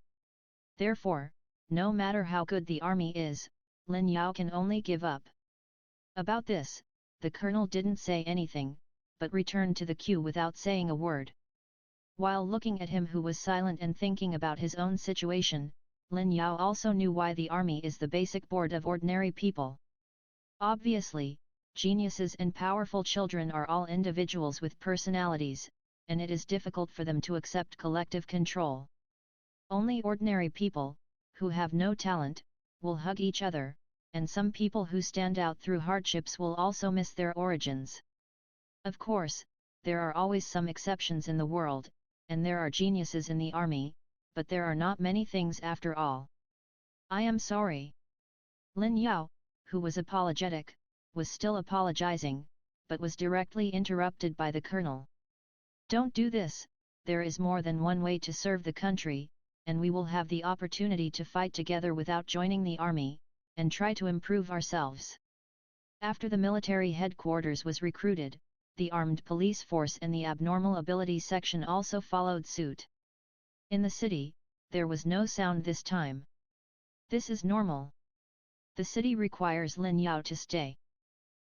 Therefore, no matter how good the army is, Lin Yao can only give up. About this, the colonel didn't say anything, but returned to the queue without saying a word. While looking at him who was silent and thinking about his own situation, Lin Yao also knew why the army is the basic board of ordinary people. Obviously, geniuses and powerful children are all individuals with personalities, and it is difficult for them to accept collective control. Only ordinary people, who have no talent, will hug each other, and some people who stand out through hardships will also miss their origins. Of course, there are always some exceptions in the world, and there are geniuses in the army, but there are not many things after all. I am sorry. Lin Yao, who was apologetic, was still apologizing, but was directly interrupted by the colonel. Don't do this, there is more than one way to serve the country, and we will have the opportunity to fight together without joining the army, and try to improve ourselves. After the military headquarters was recruited, the armed police force and the abnormal abilities section also followed suit. In the city, there was no sound this time. This is normal. The city requires Lin Yao to stay.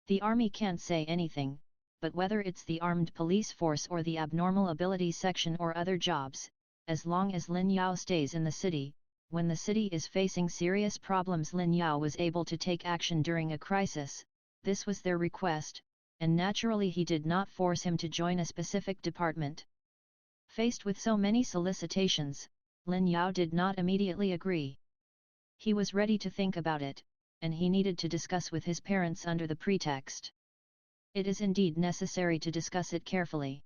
The army can't say anything, but whether it's the armed police force or the abnormal abilities section or other jobs, as long as Lin Yao stays in the city, when the city is facing serious problems, Lin Yao was able to take action during a crisis. This was their request, and naturally he did not force him to join a specific department. Faced with so many solicitations, Lin Yao did not immediately agree. He was ready to think about it, and he needed to discuss with his parents under the pretext. It is indeed necessary to discuss it carefully.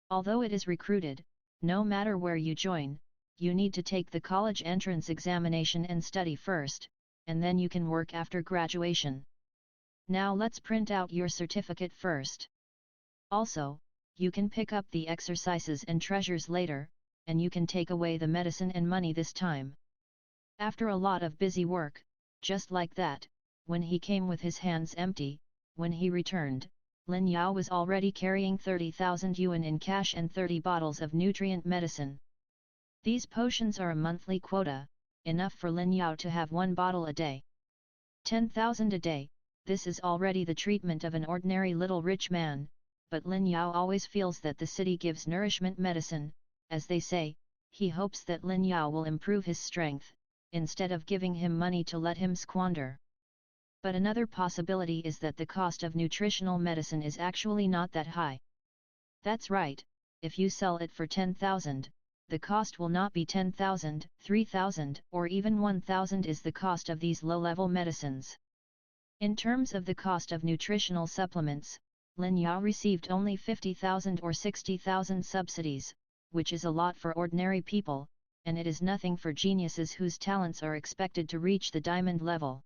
Although it is recruited, no matter where you join, you need to take the college entrance examination and study first, and then you can work after graduation. Now let's print out your certificate first. Also, you can pick up the exercises and treasures later, and you can take away the medicine and money this time. After a lot of busy work, just like that, when he came with his hands empty, when he returned, Lin Yao was already carrying 30,000 yuan in cash and 30 bottles of nutrient medicine. These potions are a monthly quota, enough for Lin Yao to have 1 bottle a day. 10,000 a day, this is already the treatment of an ordinary little rich man, but Lin Yao always feels that the city gives nourishment medicine, as they say, he hopes that Lin Yao will improve his strength, instead of giving him money to let him squander. But another possibility is that the cost of nutritional medicine is actually not that high. That's right, if you sell it for 10,000, the cost will not be 10,000, 3,000 or even 1,000 is the cost of these low-level medicines. In terms of the cost of nutritional supplements, Lin Yao received only 50,000 or 60,000 subsidies, which is a lot for ordinary people, and it is nothing for geniuses whose talents are expected to reach the diamond level.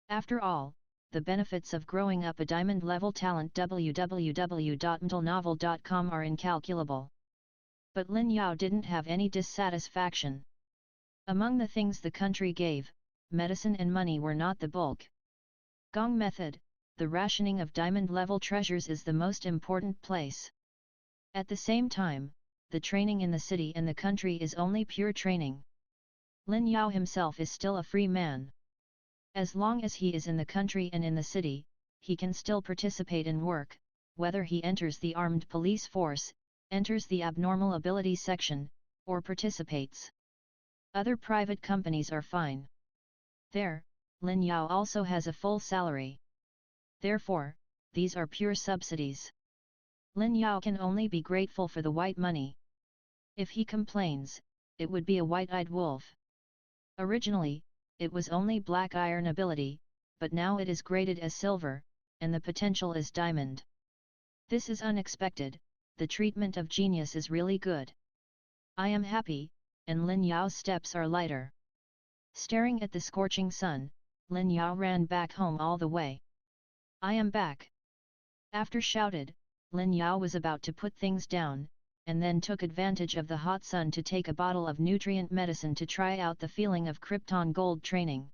After all, the benefits of growing up a diamond-level talent www.mtlnovel.com are incalculable. But Lin Yao didn't have any dissatisfaction. Among the things the country gave, medicine and money were not the bulk. Gong method, the rationing of diamond-level treasures is the most important place. At the same time, the training in the city and the country is only pure training. Lin Yao himself is still a free man. As long as he is in the country and in the city, he can still participate in work, whether he enters the armed police force, enters the abnormal abilities section, or participates. Other private companies are fine. There, Lin Yao also has a full salary. Therefore, these are pure subsidies. Lin Yao can only be grateful for the white money. If he complains, it would be a white-eyed wolf. Originally, it was only black iron ability, but now it is graded as silver, and the potential is diamond. This is unexpected, the treatment of genius is really good. I am happy, and Lin Yao's steps are lighter. Staring at the scorching sun, Lin Yao ran back home all the way. I am back. After shouted, Lin Yao was about to put things down, and then took advantage of the hot sun to take a bottle of nutrient medicine to try out the feeling of Krypton Gold training.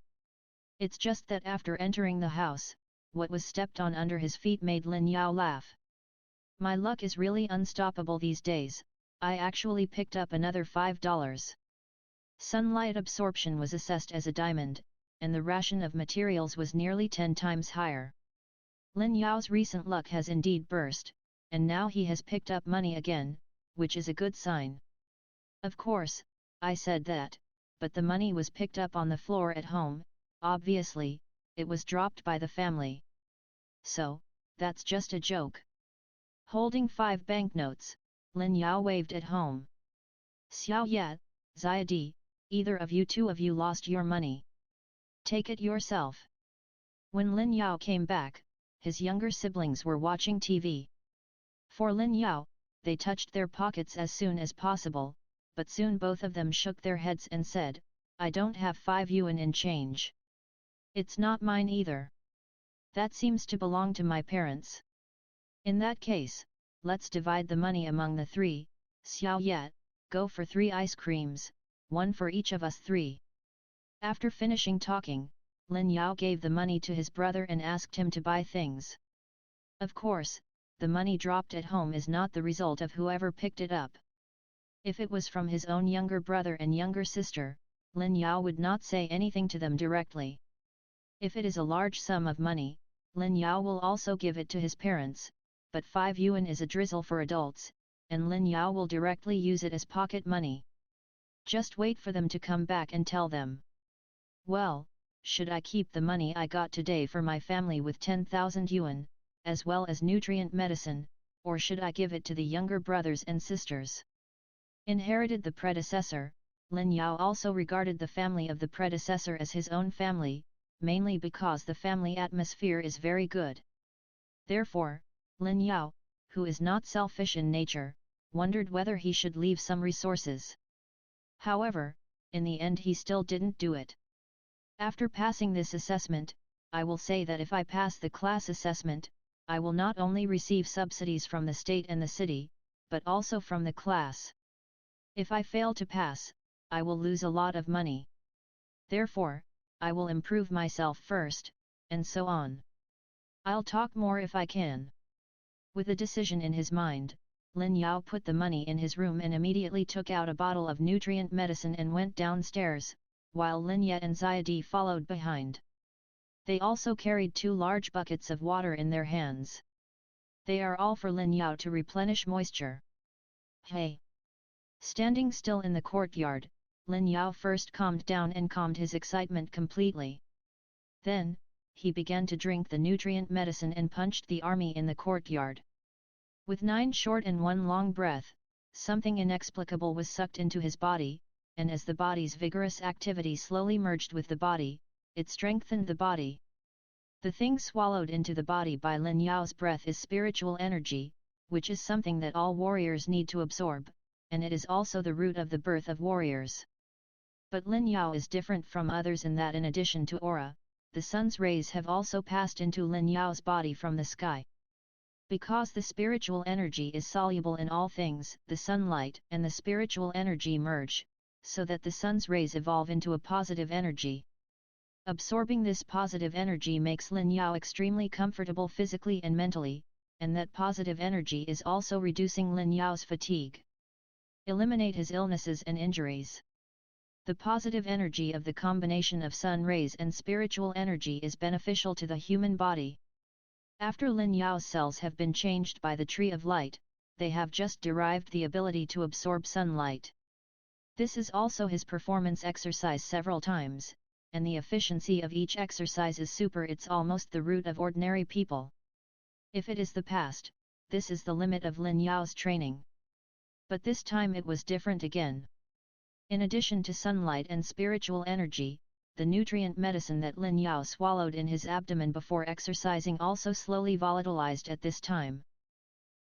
It's just that after entering the house, what was stepped on under his feet made Lin Yao laugh. My luck is really unstoppable these days, I actually picked up another $5. Sunlight absorption was assessed as a diamond, and the ration of materials was nearly 10 times higher. Lin Yao's recent luck has indeed burst, and now he has picked up money again, which is a good sign. Of course, I said that, but the money was picked up on the floor at home, obviously, it was dropped by the family. So, that's just a joke. Holding 5 banknotes, Lin Yao waved at home. Xiao Ye, Ziadi, either of you two of you lost your money. Take it yourself. When Lin Yao came back, his younger siblings were watching TV. For Lin Yao, they touched their pockets as soon as possible, but soon both of them shook their heads and said, "I don't have 5 yuan in change. It's not mine either. That seems to belong to my parents. In that case, let's divide the money among the 3, Xiao Yet, go for 3 ice creams, 1 for each of us 3. After finishing talking, Lin Yao gave the money to his brother and asked him to buy things. Of course, the money dropped at home is not the result of whoever picked it up. If it was from his own younger brother and younger sister, Lin Yao would not say anything to them directly. If it is a large sum of money, Lin Yao will also give it to his parents, but 5 yuan is a drizzle for adults, and Lin Yao will directly use it as pocket money. Just wait for them to come back and tell them. Well, should I keep the money I got today for my family with 10,000 yuan, as well as nutrient medicine, or should I give it to the younger brothers and sisters? Inherited the predecessor, Lin Yao also regarded the family of the predecessor as his own family, mainly because the family atmosphere is very good. Therefore, Lin Yao, who is not selfish in nature, wondered whether he should leave some resources. However, in the end he still didn't do it. After passing this assessment, I will say that if I pass the class assessment, I will not only receive subsidies from the state and the city, but also from the class. If I fail to pass, I will lose a lot of money. Therefore, I will improve myself first, and so on. I'll talk more if I can. With a decision in his mind, Lin Yao put the money in his room and immediately took out a bottle of nutrient medicine and went downstairs, while Lin Ye and Xiadi followed behind. They also carried 2 large buckets of water in their hands. They are all for Lin Yao to replenish moisture. Hey! Standing still in the courtyard, Lin Yao first calmed down and calmed his excitement completely. Then, he began to drink the nutrient medicine and punched the army in the courtyard. With 9 short and 1 long breath, something inexplicable was sucked into his body, and as the body's vigorous activity slowly merged with the body, it strengthened the body. The thing swallowed into the body by Lin Yao's breath is spiritual energy, which is something that all warriors need to absorb, and it is also the root of the birth of warriors. But Lin Yao is different from others in that in addition to aura, the sun's rays have also passed into Lin Yao's body from the sky. Because the spiritual energy is soluble in all things, the sunlight and the spiritual energy merge, so that the sun's rays evolve into a positive energy. Absorbing this positive energy makes Lin Yao extremely comfortable physically and mentally, and that positive energy is also reducing Lin Yao's fatigue. Eliminate his illnesses and injuries. The positive energy of the combination of sun rays and spiritual energy is beneficial to the human body. After Lin Yao's cells have been changed by the tree of light, they have just derived the ability to absorb sunlight. This is also his performance exercise several times, and the efficiency of each exercise is super. It's almost the root of ordinary people. If it is the past, this is the limit of Lin Yao's training. But this time it was different again. In addition to sunlight and spiritual energy, the nutrient medicine that Lin Yao swallowed in his abdomen before exercising also slowly volatilized at this time.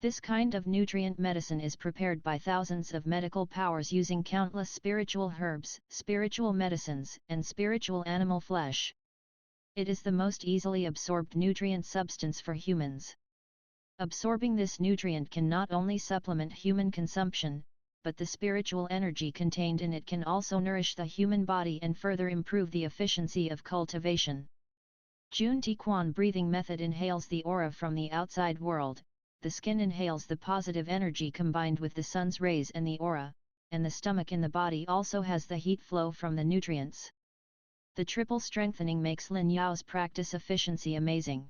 This kind of nutrient medicine is prepared by thousands of medical powers using countless spiritual herbs, spiritual medicines, and spiritual animal flesh. It is the most easily absorbed nutrient substance for humans. Absorbing this nutrient can not only supplement human consumption, but the spiritual energy contained in it can also nourish the human body and further improve the efficiency of cultivation. Jun Tiquan breathing method inhales the aura from the outside world. The skin inhales the positive energy combined with the sun's rays and the aura, and the stomach in the body also has the heat flow from the nutrients. The triple strengthening makes Lin Yao's practice efficiency amazing.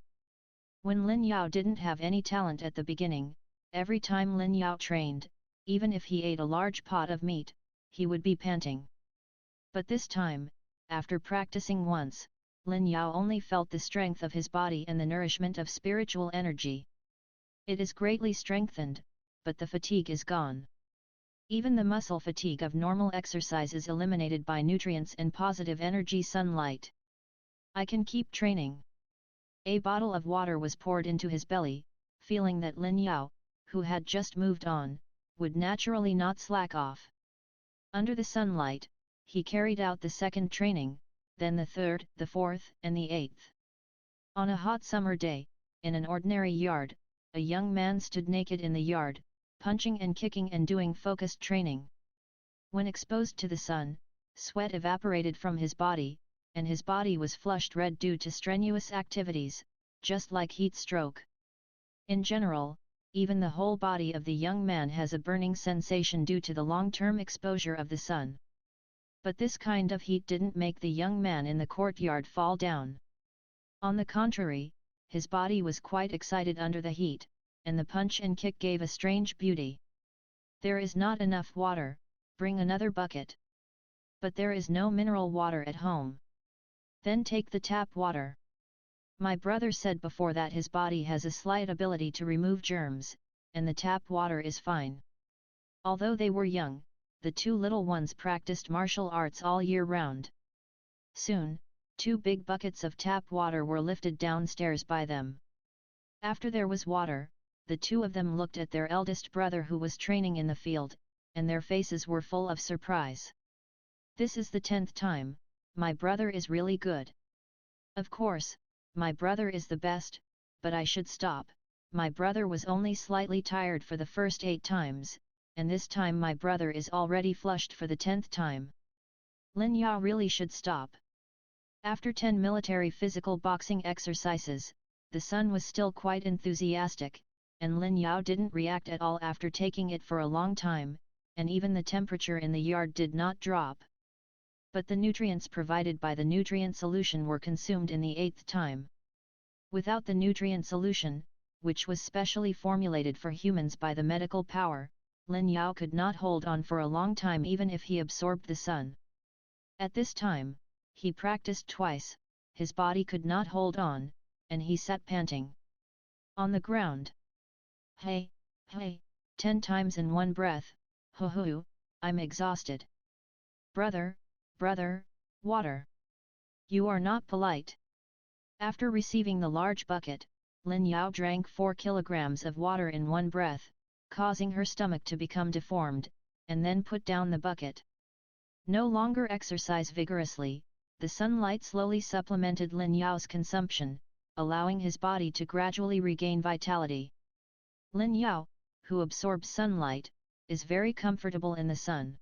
When Lin Yao didn't have any talent at the beginning, every time Lin Yao trained, even if he ate a large pot of meat, he would be panting. But this time, after practicing once, Lin Yao only felt the strength of his body and the nourishment of spiritual energy. It is greatly strengthened, but the fatigue is gone. Even the muscle fatigue of normal exercise is eliminated by nutrients and positive energy sunlight. I can keep training. A bottle of water was poured into his belly, feeling that Lin Yao, who had just moved on, would naturally not slack off. Under the sunlight, he carried out the second training, then the third, the fourth, and the eighth. On a hot summer day, in an ordinary yard, a young man stood naked in the yard, punching and kicking and doing focused training. When exposed to the sun, sweat evaporated from his body, and his body was flushed red due to strenuous activities, just like heat stroke. In general, even the whole body of the young man has a burning sensation due to the long-term exposure of the sun. But this kind of heat didn't make the young man in the courtyard fall down. On the contrary, his body was quite excited under the heat, and the punch and kick gave a strange beauty. There is not enough water, bring another bucket. But there is no mineral water at home. Then take the tap water. My brother said before that his body has a slight ability to remove germs, and the tap water is fine. Although they were young, the two little ones practiced martial arts all year round. Soon, 2 big buckets of tap water were lifted downstairs by them. After there was water, the two of them looked at their eldest brother who was training in the field, and their faces were full of surprise. This is the 10th time, my brother is really good. Of course, my brother is the best, but I should stop. My brother was only slightly tired for the first 8 times, and this time my brother is already flushed for the 10th time. Lin Yao really should stop. After 10 military physical boxing exercises, the sun was still quite enthusiastic, and Lin Yao didn't react at all after taking it for a long time, and even the temperature in the yard did not drop. But the nutrients provided by the nutrient solution were consumed in the 8th time. Without the nutrient solution, which was specially formulated for humans by the medical power, Lin Yao could not hold on for a long time even if he absorbed the sun. At this time, he practiced twice, his body could not hold on, and he sat panting on the ground. Hey, 10 times in one breath, hoo, I'm exhausted. Brother, water. You are not polite. After receiving the large bucket, Lin Yao drank 4 kilograms of water in one breath, causing her stomach to become deformed, and then put down the bucket. No longer exercise vigorously, the sunlight slowly supplemented Lin Yao's consumption, allowing his body to gradually regain vitality. Lin Yao, who absorbs sunlight, is very comfortable in the sun.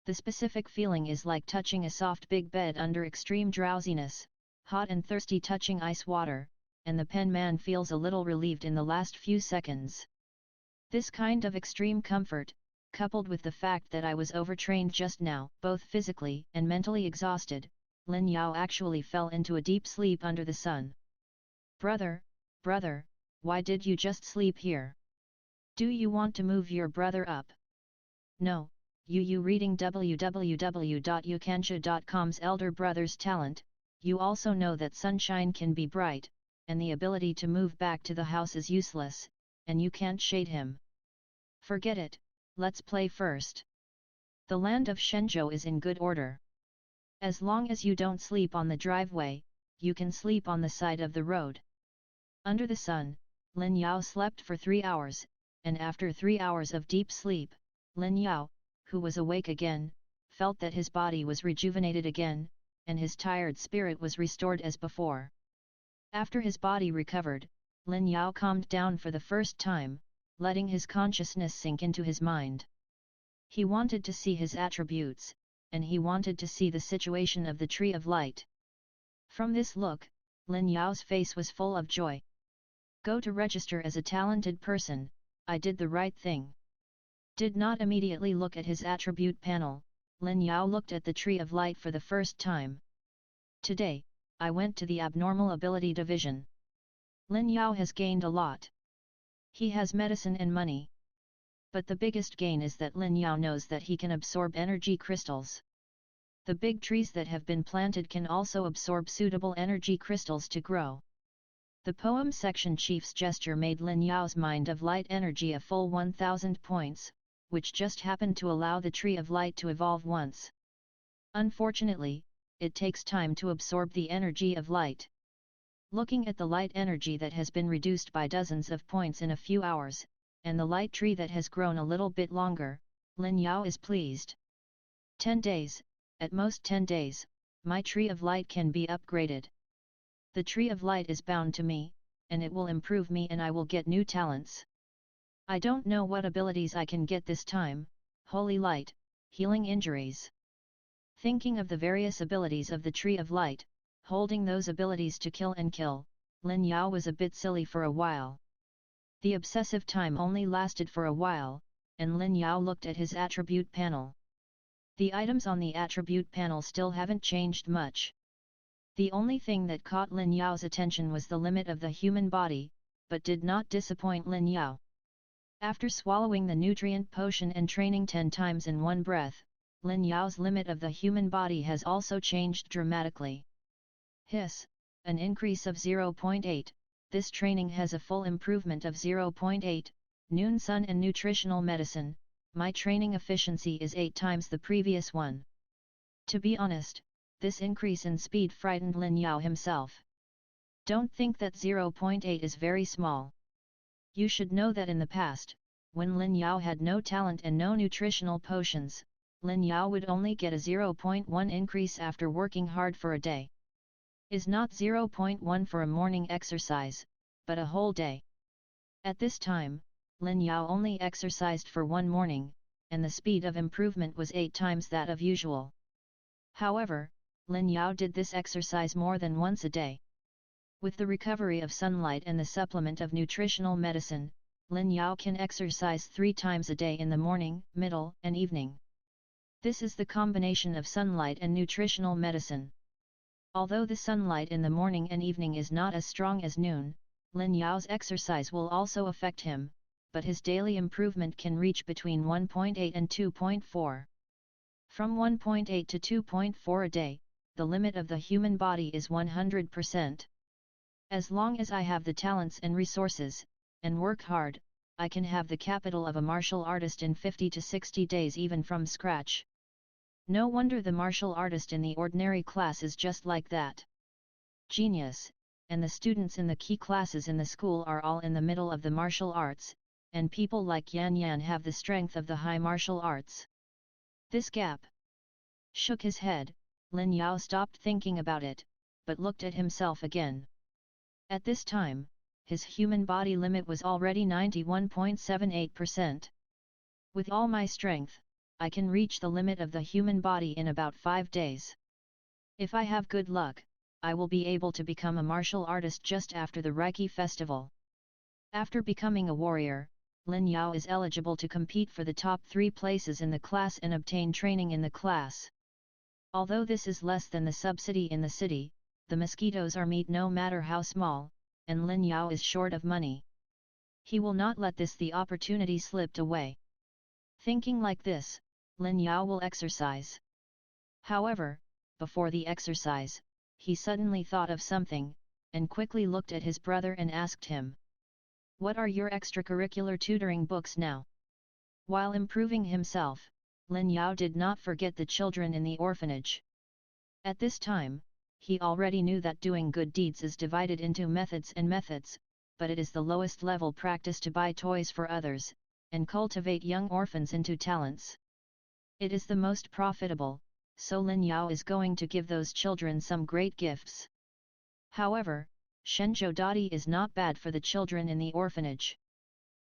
The specific feeling is like touching a soft big bed under extreme drowsiness, hot and thirsty touching ice water, and the pen man feels a little relieved in the last few seconds. This kind of extreme comfort, coupled with the fact that I was overtrained just now, both physically and mentally exhausted, Lin Yao actually fell into a deep sleep under the sun. Brother, why did you just sleep here? Do you want to move your brother up? No, you reading www.youkansha.com's elder brother's talent, you also know that sunshine can be bright, and the ability to move back to the house is useless, and you can't shade him. Forget it, let's play first. The land of Shenzhou is in good order. As long as you don't sleep on the driveway, you can sleep on the side of the road. Under the sun, Lin Yao slept for 3 hours, and after 3 hours of deep sleep, Lin Yao, who was awake again, felt that his body was rejuvenated again, and his tired spirit was restored as before. After his body recovered, Lin Yao calmed down for the first time, letting his consciousness sink into his mind. He wanted to see his attributes, and he wanted to see the situation of the Tree of Light. From this look, Lin Yao's face was full of joy. Go to register as a talented person, I did the right thing. Did not immediately look at his attribute panel, Lin Yao looked at the Tree of Light for the first time. Today, I went to the abnormal ability division. Lin Yao has gained a lot. He has medicine and money. But the biggest gain is that Lin Yao knows that he can absorb energy crystals. The big trees that have been planted can also absorb suitable energy crystals to grow. The poem section chief's gesture made Lin Yao's mind of light energy a full 1000 points, which just happened to allow the Tree of Light to evolve once. Unfortunately, it takes time to absorb the energy of light. Looking at the light energy that has been reduced by dozens of points in a few hours, and the light tree that has grown a little bit longer, Lin Yao is pleased. 10 days, at most 10 days, my tree of light can be upgraded. The tree of light is bound to me, and it will improve me and I will get new talents. I don't know what abilities I can get this time, holy light, healing injuries. Thinking of the various abilities of the tree of light, holding those abilities to kill and kill, Lin Yao was a bit silly for a while. The obsessive time only lasted for a while, and Lin Yao looked at his attribute panel. The items on the attribute panel still haven't changed much. The only thing that caught Lin Yao's attention was the limit of the human body, but did not disappoint Lin Yao. After swallowing the nutrient potion and training 10 times in one breath, Lin Yao's limit of the human body has also changed dramatically. Hiss, an increase of 0.8, this training has a full improvement of 0.8, Noon Sun and Nutritional Medicine, my training efficiency is 8 times the previous one. To be honest, this increase in speed frightened Lin Yao himself. Don't think that 0.8 is very small. You should know that in the past, when Lin Yao had no talent and no nutritional potions, Lin Yao would only get a 0.1 increase after working hard for a day. Is not 0.1 for a morning exercise, but a whole day. At this time, Lin Yao only exercised for one morning, and the speed of improvement was 8 times that of usual. However, Lin Yao did this exercise more than once a day. With the recovery of sunlight and the supplement of nutritional medicine, Lin Yao can exercise 3 times a day in the morning, middle, and evening. This is the combination of sunlight and nutritional medicine. Although the sunlight in the morning and evening is not as strong as noon, Lin Yao's exercise will also affect him, but his daily improvement can reach between 1.8 and 2.4. From 1.8 to 2.4 a day, the limit of the human body is 100%. As long as I have the talents and resources, and work hard, I can have the capital of a martial artist in 50 to 60 days even from scratch. No wonder the martial artist in the ordinary class is just like that. Genius, and the students in the key classes in the school are all in the middle of the martial arts, and people like Yan Yan have the strength of the high martial arts. This gap. Shook his head, Lin Yao stopped thinking about it, but looked at himself again. At this time, his human body limit was already 91.78%. With all my strength, I can reach the limit of the human body in about 5 days. If I have good luck, I will be able to become a martial artist just after the Reiki festival. After becoming a warrior, Lin Yao is eligible to compete for the top 3 places in the class and obtain training in the class. Although this is less than the subsidy in the city, the mosquitoes are meat no matter how small, and Lin Yao is short of money. He will not let the opportunity slip away. Thinking like this, Lin Yao will exercise. However, before the exercise, he suddenly thought of something, and quickly looked at his brother and asked him, "What are your extracurricular tutoring books now?" While improving himself, Lin Yao did not forget the children in the orphanage. At this time, he already knew that doing good deeds is divided into methods and methods, but it is the lowest level practice to buy toys for others, and cultivate young orphans into talents. It is the most profitable, so Lin Yao is going to give those children some great gifts. However, Shenzhou Dadi is not bad for the children in the orphanage.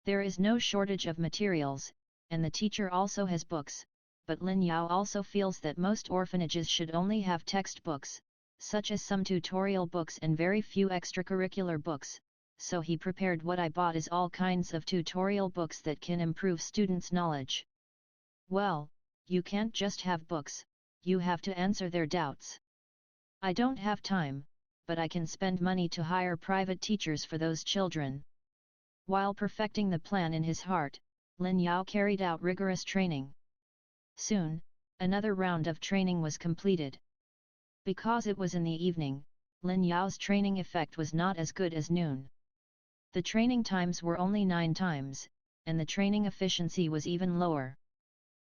There is no shortage of materials, and the teacher also has books, but Lin Yao also feels that most orphanages should only have textbooks, such as some tutorial books and very few extracurricular books, so he prepared what I bought is all kinds of tutorial books that can improve students' knowledge. Well, you can't just have books, you have to answer their doubts. I don't have time, but I can spend money to hire private teachers for those children. While perfecting the plan in his heart, Lin Yao carried out rigorous training. Soon, another round of training was completed. Because it was in the evening, Lin Yao's training effect was not as good as noon. The training times were only 9 times, and the training efficiency was even lower.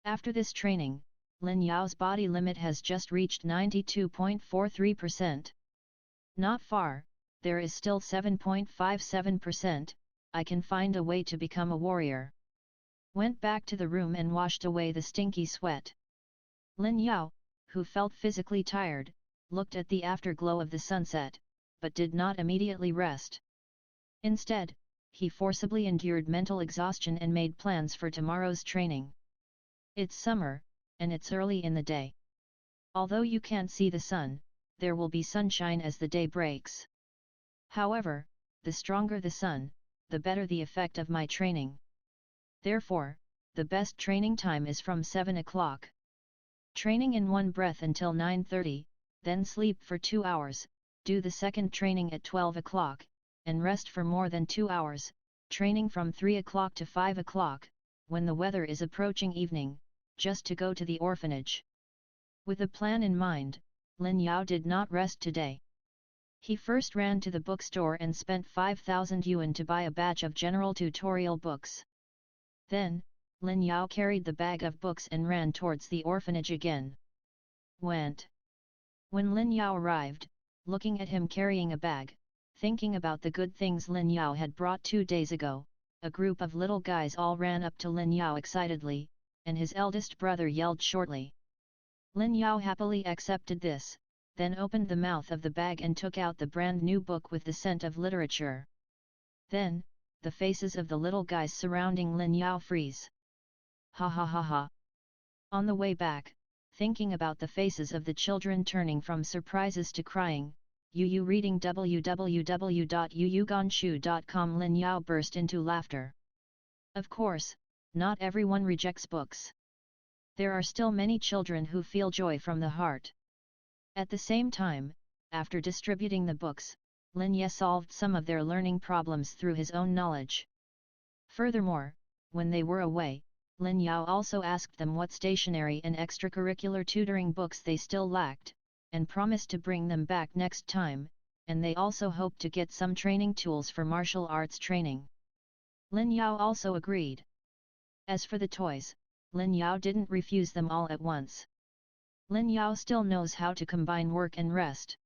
After this training, Lin Yao's body limit has just reached 92.43%. Not far, there is still 7.57%, I can find a way to become a warrior. Went back to the room and washed away the stinky sweat. Lin Yao, who felt physically tired, looked at the afterglow of the sunset, but did not immediately rest. Instead, he forcibly endured mental exhaustion and made plans for tomorrow's training. It's summer, and it's early in the day. Although you can't see the sun, there will be sunshine as the day breaks. However, the stronger the sun, the better the effect of my training. Therefore, the best training time is from 7 o'clock. Training in one breath until 9:30, then sleep for 2 hours, do the second training at 12 o'clock, and rest for more than 2 hours, training from 3 o'clock to 5 o'clock, when the weather is approaching evening, just to go to the orphanage. With a plan in mind, Lin Yao did not rest today. He first ran to the bookstore and spent 5,000 yuan to buy a batch of general tutorial books. Then, Lin Yao carried the bag of books and ran towards the orphanage again. When Lin Yao arrived, looking at him carrying a bag, thinking about the good things Lin Yao had brought 2 days ago, a group of little guys all ran up to Lin Yao excitedly, and his eldest brother yelled shortly. Lin Yao happily accepted this, then opened the mouth of the bag and took out the brand new book with the scent of literature. Then, the faces of the little guys surrounding Lin Yao freeze. Ha ha ha ha. On the way back, thinking about the faces of the children turning from surprises to crying, Yu reading www.yuyugonshu.com, Lin Yao burst into laughter. Of course, not everyone rejects books. There are still many children who feel joy from the heart. At the same time, after distributing the books, Lin Ye solved some of their learning problems through his own knowledge. Furthermore, when they were away, Lin Yao also asked them what stationery and extracurricular tutoring books they still lacked, and promised to bring them back next time, and they also hoped to get some training tools for martial arts training. Lin Yao also agreed. As for the toys, Lin Yao didn't refuse them all at once. Lin Yao still knows how to combine work and rest.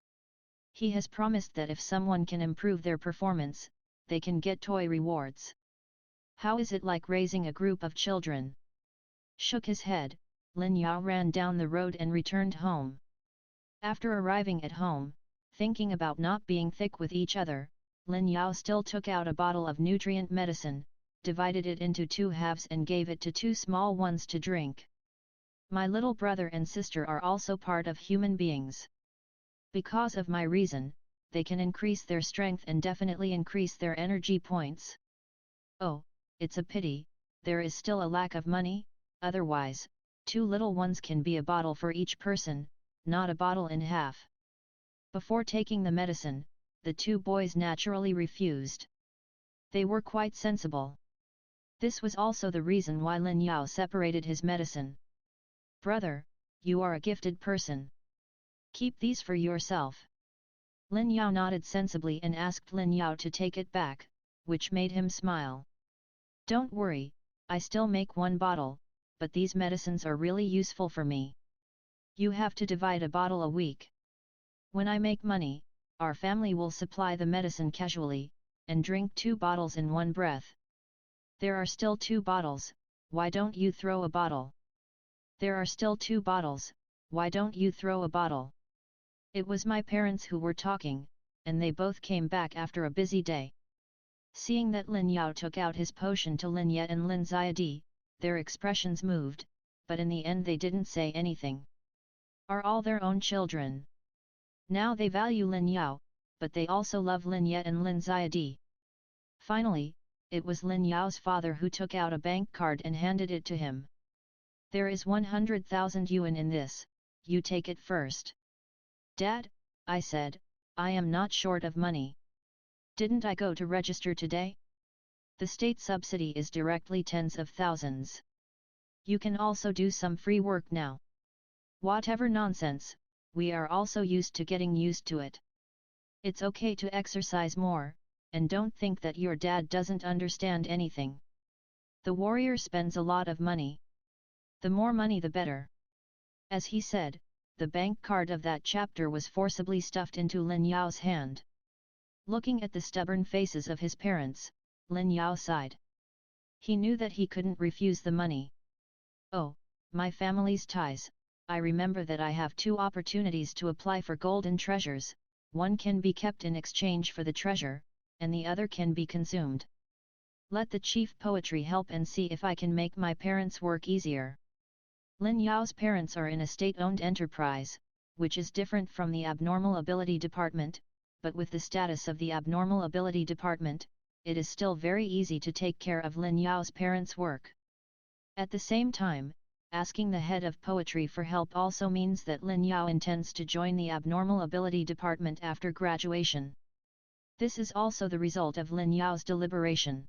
He has promised that if someone can improve their performance, they can get toy rewards. How is it like raising a group of children? Shook his head, Lin Yao ran down the road and returned home. After arriving at home, thinking about not being thick with each other, Lin Yao still took out a bottle of nutrient medicine, divided it into 2 halves and gave it to 2 small ones to drink. My little brother and sister are also part of human beings. Because of my reason, they can increase their strength and definitely increase their energy points. Oh, it's a pity, there is still a lack of money, otherwise, 2 little ones can be a bottle for each person, not a bottle and half. Before taking the medicine, the 2 boys naturally refused. They were quite sensible. This was also the reason why Lin Yao separated his medicine. Brother, you are a gifted person. Keep these for yourself. Lin Yao nodded sensibly and asked Lin Yao to take it back, which made him smile. Don't worry, I still make 1 bottle, but these medicines are really useful for me. You have to divide a bottle a week. When I make money, our family will supply the medicine casually, and drink 2 bottles in one breath. There are still 2 bottles, why don't you throw a bottle? There are still 2 bottles, why don't you throw a bottle? It was my parents who were talking, and they both came back after a busy day. Seeing that Lin Yao took out his potion to Lin Ye and Lin Xiadi, their expressions moved, but in the end they didn't say anything. Are all their own children. Now they value Lin Yao, but they also love Lin Ye and Lin Xiadi. Finally, it was Lin Yao's father who took out a bank card and handed it to him. There is 100,000 yuan in this, you take it first. Dad, I said, I am not short of money. Didn't I go to register today? The state subsidy is directly tens of thousands. You can also do some free work now. Whatever nonsense, we are also used to getting used to it. It's okay to exercise more, and don't think that your dad doesn't understand anything. The warrior spends a lot of money. The more money the better. As he said, the bank card of that chapter was forcibly stuffed into Lin Yao's hand. Looking at the stubborn faces of his parents, Lin Yao sighed. He knew that he couldn't refuse the money. Oh, my family's ties, I remember that I have two opportunities to apply for golden treasures, one can be kept in exchange for the treasure, and the other can be consumed. Let the chief poetry help and see if I can make my parents' work easier. Lin Yao's parents are in a state-owned enterprise, which is different from the abnormal ability department, but with the status of the abnormal ability department, it is still very easy to take care of Lin Yao's parents' work. At the same time, asking the head of poetry for help also means that Lin Yao intends to join the abnormal ability department after graduation. This is also the result of Lin Yao's deliberation.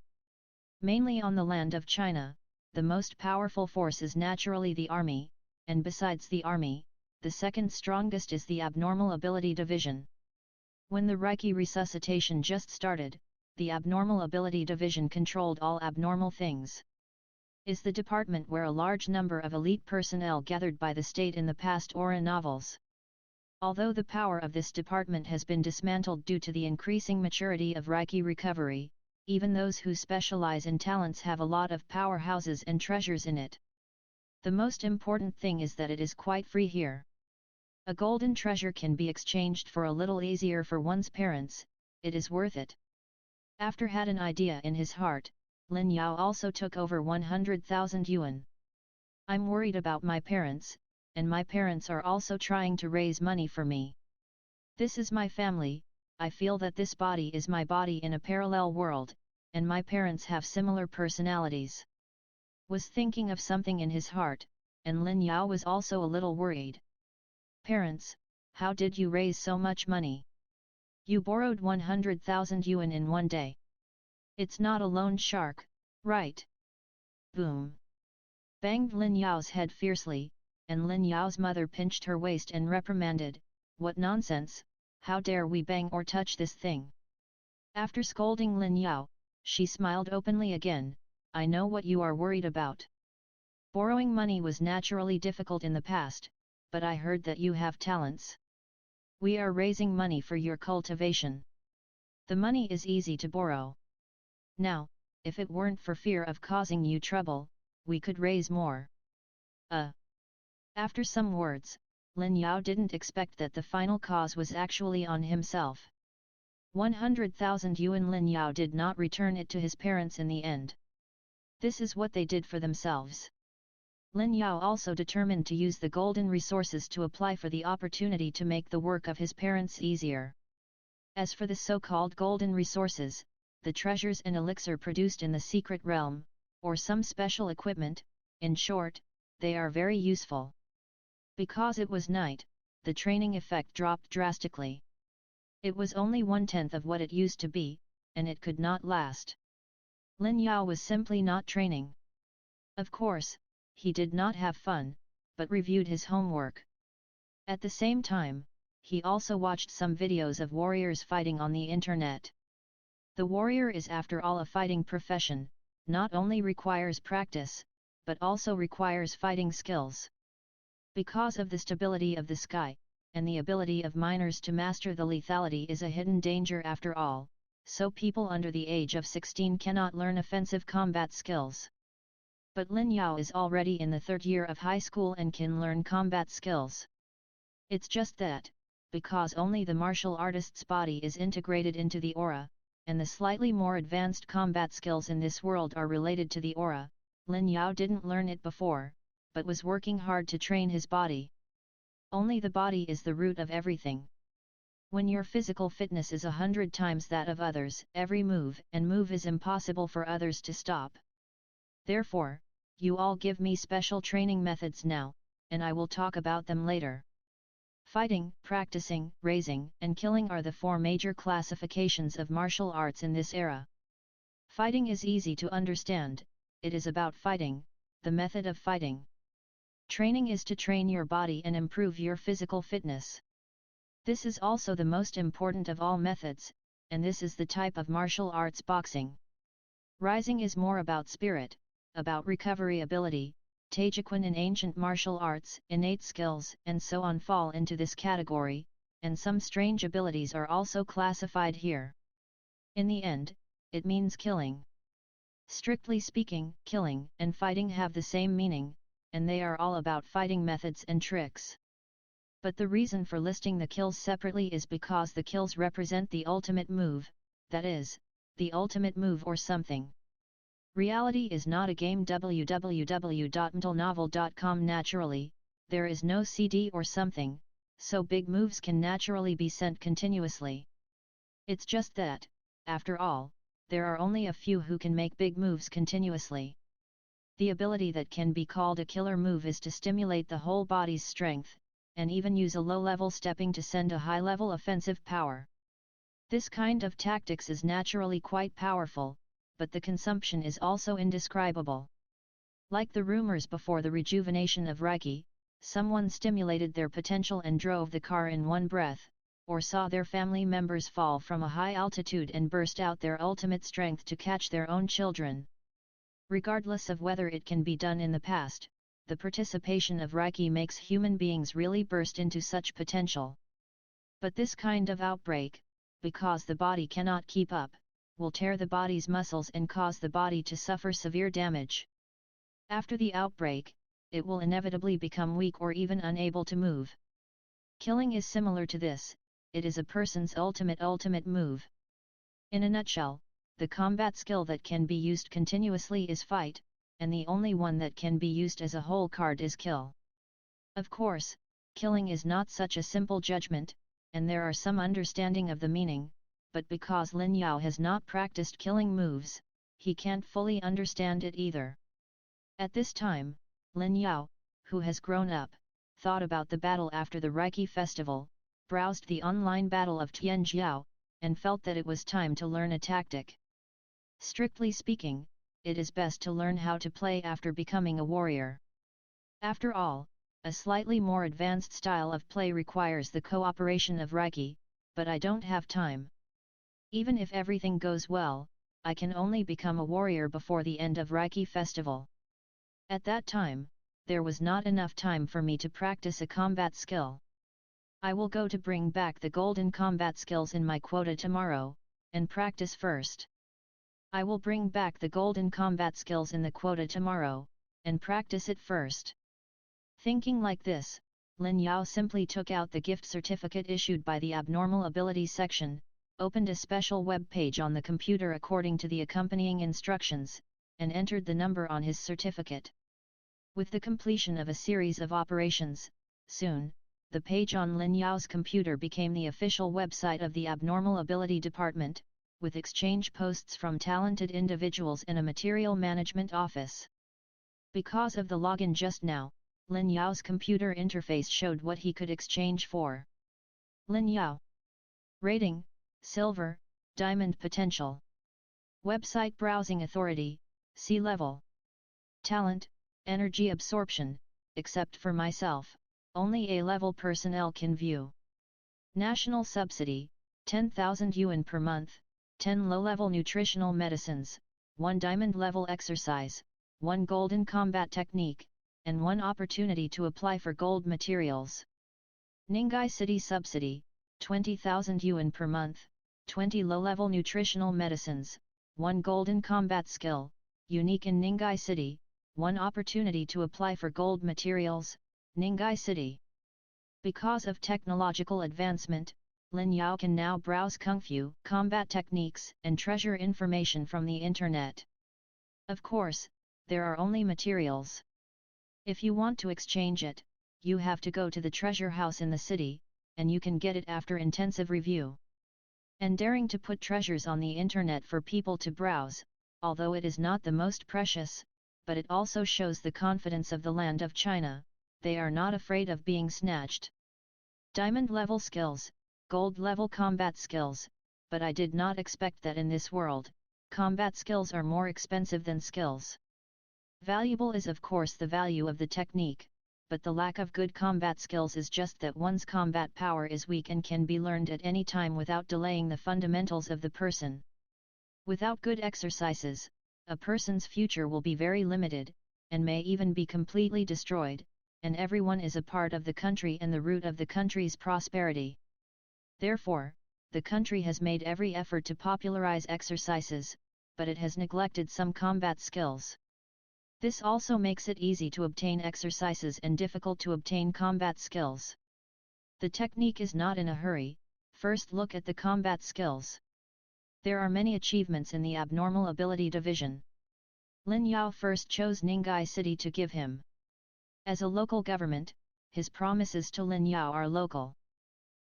Mainly on the land of China, the most powerful force is naturally the army, and besides the army, the second strongest is the abnormal ability division. When the Reiki resuscitation just started, the abnormal ability division controlled all abnormal things. Is the department where a large number of elite personnel gathered by the state in the past Aura novels. Although the power of this department has been dismantled due to the increasing maturity of Reiki recovery, even those who specialize in talents have a lot of powerhouses and treasures in it. The most important thing is that it is quite free here. A golden treasure can be exchanged for a little easier for one's parents, it is worth it. After had an idea in his heart, Lin Yao also took over 100,000 yuan. I'm worried about my parents, and my parents are also trying to raise money for me. This is my family, I feel that this body is my body in a parallel world, and my parents have similar personalities. Was thinking of something in his heart, and Lin Yao was also a little worried. Parents, how did you raise so much money? You borrowed 100,000 yuan in one day. It's not a loan shark, right? Boom! Banged Lin Yao's head fiercely, and Lin Yao's mother pinched her waist and reprimanded, what nonsense, how dare we bang or touch this thing? After scolding Lin Yao, she smiled openly again, I know what you are worried about. Borrowing money was naturally difficult in the past, but I heard that you have talents. We are raising money for your cultivation. The money is easy to borrow. Now, if it weren't for fear of causing you trouble, we could raise more. After some words, Lin Yao didn't expect that the final cause was actually on himself. 100,000 yuan. Lin Yao did not return it to his parents in the end. This is what they did for themselves. Lin Yao also determined to use the golden resources to apply for the opportunity to make the work of his parents easier. As for the so-called golden resources, the treasures and elixir produced in the secret realm, or some special equipment, in short, they are very useful. Because it was night, the training effect dropped drastically. It was only 1/10 of what it used to be, and it could not last. Lin Yao was simply not training. Of course, he did not have fun, but reviewed his homework. At the same time, he also watched some videos of warriors fighting on the internet. The warrior is after all a fighting profession, not only requires practice, but also requires fighting skills. Because of the stability of the sky, and the ability of miners to master the lethality is a hidden danger after all, so people under the age of 16 cannot learn offensive combat skills. But Lin Yao is already in the 3rd year of high school and can learn combat skills. It's just that, because only the martial artist's body is integrated into the aura, and the slightly more advanced combat skills in this world are related to the aura, Lin Yao didn't learn it before, but was working hard to train his body. Only the body is the root of everything. When your physical fitness is 100 times that of others, every move is impossible for others to stop. Therefore, you all give me special training methods now, and I will talk about them later. Fighting, practicing, raising, and killing are the 4 major classifications of martial arts in this era. Fighting is easy to understand, it is about fighting, the method of fighting. Training is to train your body and improve your physical fitness. This is also the most important of all methods, and this is the type of martial arts boxing. Rising is more about spirit, about recovery ability. Taekwon in ancient martial arts, innate skills and so on fall into this category, and some strange abilities are also classified here. In the end, it means killing. Strictly speaking, killing and fighting have the same meaning, and they are all about fighting methods and tricks. But the reason for listing the kills separately is because the kills represent the ultimate move, that is, the ultimate move or something. Reality is not a game. www.mtlnovel.com. Naturally, there is no CD or something, so big moves can naturally be sent continuously. It's just that, after all, there are only a few who can make big moves continuously. The ability that can be called a killer move is to stimulate the whole body's strength, and even use a low-level stepping to send a high-level offensive power. This kind of tactics is naturally quite powerful, but the consumption is also indescribable. Like the rumors before the rejuvenation of Reiki, someone stimulated their potential and drove the car in one breath, or saw their family members fall from a high altitude and burst out their ultimate strength to catch their own children. Regardless of whether it can be done in the past, the participation of Reiki makes human beings really burst into such potential. But this kind of outbreak, because the body cannot keep up, will tear the body's muscles and cause the body to suffer severe damage. After the outbreak, it will inevitably become weak or even unable to move. Killing is similar to this, it is a person's ultimate move. In a nutshell, the combat skill that can be used continuously is fight, and the only one that can be used as a whole card is kill. Of course, killing is not such a simple judgment, and there are some understanding of the meaning, but because Lin Yao has not practiced killing moves, he can't fully understand it either. At this time, Lin Yao, who has grown up, thought about the battle after the Reiki festival, browsed the online battle of Tianjiao, and felt that it was time to learn a tactic. Strictly speaking, it is best to learn how to play after becoming a warrior. After all, a slightly more advanced style of play requires the cooperation of Reiki, but I don't have time. Even if everything goes well, I can only become a warrior before the end of Reiki festival. At that time, there was not enough time for me to practice a combat skill. I will go to bring back the golden combat skills in my quota tomorrow, and practice first. I will bring back the golden combat skills in the quota tomorrow, and practice it first. Thinking like this, Lin Yao simply took out the gift certificate issued by the Abnormal Abilities section, opened a special web page on the computer according to the accompanying instructions, and entered the number on his certificate. With the completion of a series of operations, soon, the page on Lin Yao's computer became the official website of the Abnormal Ability Department, with exchange posts from talented individuals in a material management office. Because of the login just now, Lin Yao's computer interface showed what he could exchange for. Lin Yao. Rating, Silver, Diamond Potential. Website Browsing Authority, C level. Talent, Energy Absorption, except for myself, only A-level personnel can view. National Subsidy, 10,000 yuan per month, 10 low-level nutritional medicines, 1 diamond-level exercise, 1 golden combat technique, and 1 opportunity to apply for gold materials. Ningyi City Subsidy, 20,000 yuan per month, 20 low-level nutritional medicines, 1 golden combat skill, unique in Ningyi City, 1 opportunity to apply for gold materials, Ningyi City. Because of technological advancement, Lin Yao can now browse kung fu, combat techniques, and treasure information from the internet. Of course, there are only materials. If you want to exchange it, you have to go to the treasure house in the city, and you can get it after intensive review. And daring to put treasures on the internet for people to browse, although it is not the most precious, but it also shows the confidence of the land of China, they are not afraid of being snatched. Diamond level skills, gold level combat skills, but I did not expect that in this world, combat skills are more expensive than skills. Valuable is of course the value of the technique, but the lack of good combat skills is just that one's combat power is weak and can be learned at any time without delaying the fundamentals of the person. Without good exercises, a person's future will be very limited, and may even be completely destroyed, and everyone is a part of the country and the root of the country's prosperity. Therefore, the country has made every effort to popularize exercises, but it has neglected some combat skills. This also makes it easy to obtain exercises and difficult to obtain combat skills. The technique is not in a hurry. First look at the combat skills. There are many achievements in the abnormal ability division. Lin Yao first chose Ning'ai City to give him. As a local government, his promises to Lin Yao are local.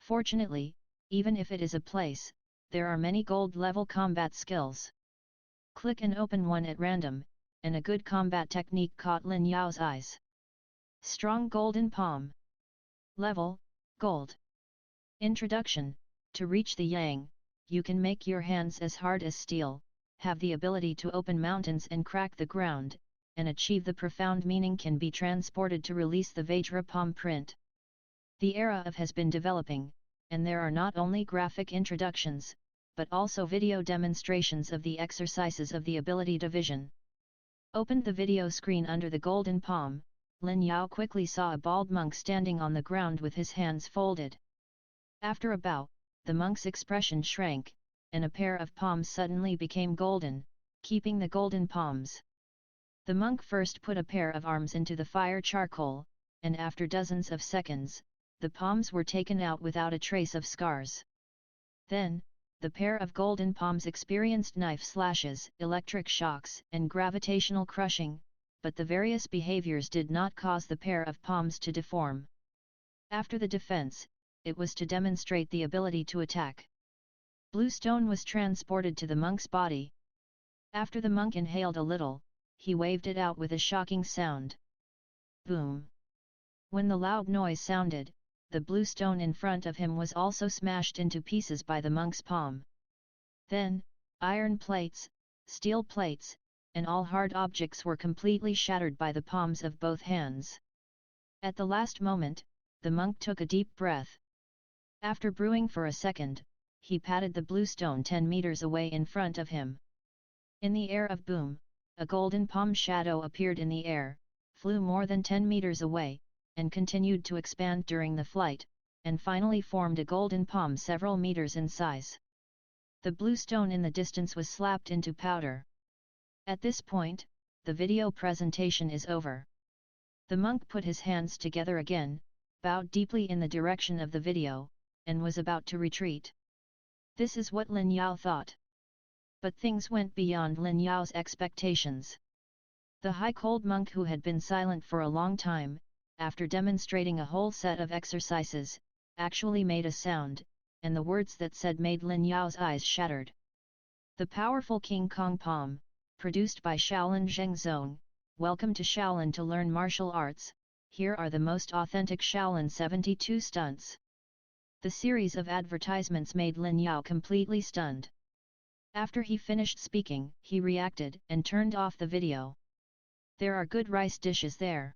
Fortunately, even if it is a place, there are many gold-level combat skills. Click and open one at random, and a good combat technique caught Lin Yao's eyes. Strong Golden Palm. Level, Gold. Introduction. To reach the Yang, you can make your hands as hard as steel, have the ability to open mountains and crack the ground, and achieve the profound meaning can be transported to release the Vajra palm print. The era of has been developing, and there are not only graphic introductions, but also video demonstrations of the exercises of the ability division. Opened the video screen under the golden palm, Lin Yao quickly saw a bald monk standing on the ground with his hands folded. After a bow, the monk's expression shrank, and a pair of palms suddenly became golden, keeping the golden palms. The monk first put a pair of arms into the fire charcoal, and after dozens of seconds, the palms were taken out without a trace of scars. Then, the pair of golden palms experienced knife slashes, electric shocks, and gravitational crushing, but the various behaviors did not cause the pair of palms to deform. After the defense, it was to demonstrate the ability to attack. Blue stone was transported to the monk's body. After the monk inhaled a little, he waved it out with a shocking sound. Boom! When the loud noise sounded, the blue stone in front of him was also smashed into pieces by the monk's palm. Then, iron plates, steel plates, and all hard objects were completely shattered by the palms of both hands. At the last moment, the monk took a deep breath. After brewing for a second, he patted the blue stone 10 meters away in front of him. In the air of boom, a golden palm shadow appeared in the air, flew more than 10 meters away, and continued to expand during the flight, and finally formed a golden palm several meters in size. The blue stone in the distance was slapped into powder. At this point, the video presentation is over. The monk put his hands together again, bowed deeply in the direction of the video, and was about to retreat. This is what Lin Yao thought. But things went beyond Lin Yao's expectations. The high-cold monk who had been silent for a long time, after demonstrating a whole set of exercises, actually made a sound, and the words that said made Lin Yao's eyes shattered. The powerful King Kong Palm, produced by Shaolin Zhengzong, welcome to Shaolin to learn martial arts, here are the most authentic Shaolin 72 stunts. The series of advertisements made Lin Yao completely stunned. After he finished speaking, he reacted and turned off the video. There are good rice dishes there.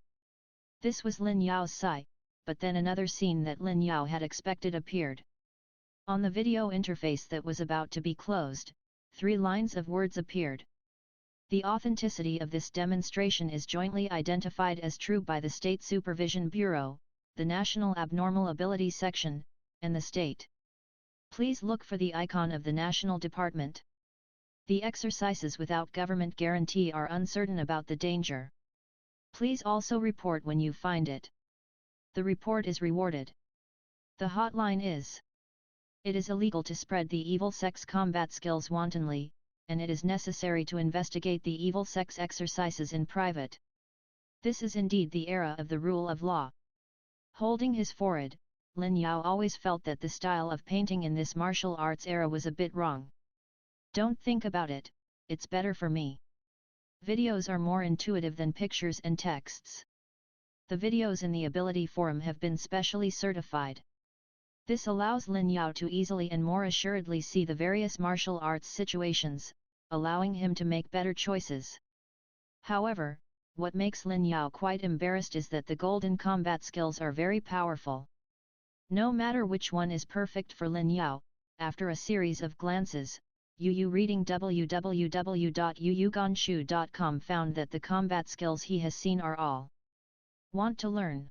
This was Lin Yao's sigh, but then another scene that Lin Yao had expected appeared. On the video interface that was about to be closed, 3 lines of words appeared. The authenticity of this demonstration is jointly identified as true by the State Supervision Bureau, the National Abnormal Ability Section, and the state. Please look for the icon of the National Department. The exercises without government guarantee are uncertain about the danger. Please also report when you find it. The report is rewarded. The hotline is: it is illegal to spread the evil sex combat skills wantonly, and it is necessary to investigate the evil sex exercises in private. This is indeed the era of the rule of law. Holding his forehead, Lin Yao always felt that the style of painting in this martial arts era was a bit wrong. Don't think about it, it's better for me. Videos are more intuitive than pictures and texts. The videos in the Ability Forum have been specially certified. This allows Lin Yao to easily and more assuredly see the various martial arts situations, allowing him to make better choices. However, what makes Lin Yao quite embarrassed is that the golden combat skills are very powerful. No matter which one is perfect for Lin Yao, after a series of glances, Yu reading www.yuyuganshu.com found that the combat skills he has seen are all want to learn.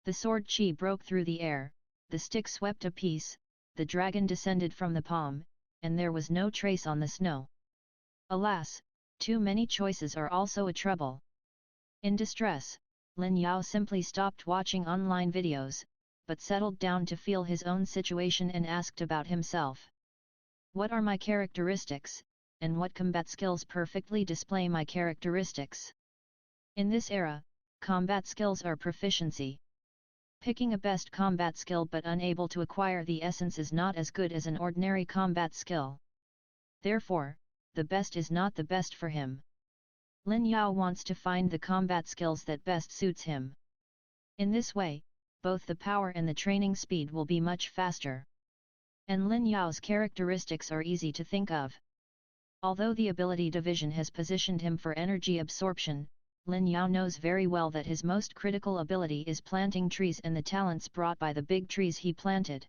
The sword chi broke through the air, the stick swept a piece, the dragon descended from the palm, and there was no trace on the snow. Alas, too many choices are also a trouble. In distress, Lin Yao simply stopped watching online videos, but settled down to feel his own situation and asked about himself. What are my characteristics, and what combat skills perfectly display my characteristics? In this era, combat skills are proficiency. Picking a best combat skill but unable to acquire the essence is not as good as an ordinary combat skill. Therefore, the best is not the best for him. Lin Yao wants to find the combat skills that best suits him. In this way, both the power and the training speed will be much faster. And Lin Yao's characteristics are easy to think of. Although the ability division has positioned him for energy absorption, Lin Yao knows very well that his most critical ability is planting trees and the talents brought by the big trees he planted.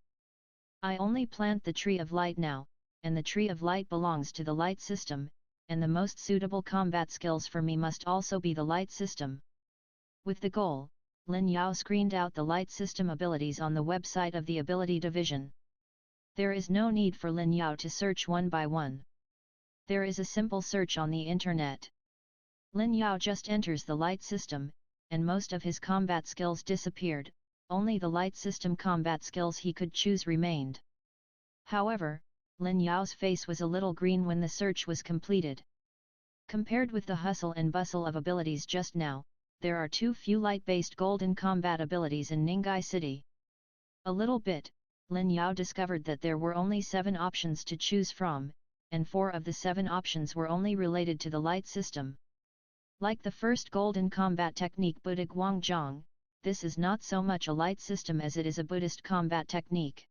I only plant the tree of light now, and the tree of light belongs to the light system, and the most suitable combat skills for me must also be the light system. With the goal, Lin Yao screened out the light system abilities on the website of the ability division. There is no need for Lin Yao to search one by one. There is a simple search on the internet. Lin Yao just enters the light system, and most of his combat skills disappeared, only the light system combat skills he could choose remained. However, Lin Yao's face was a little green when the search was completed. Compared with the hustle and bustle of abilities just now, there are too few light-based golden combat abilities in Ningyi City. A little bit, Lin Yao discovered that there were only 7 options to choose from, and 4 of the 7 options were only related to the light system. Like the first golden combat technique Buddha Guangzhong, this is not so much a light system as it is a Buddhist combat technique.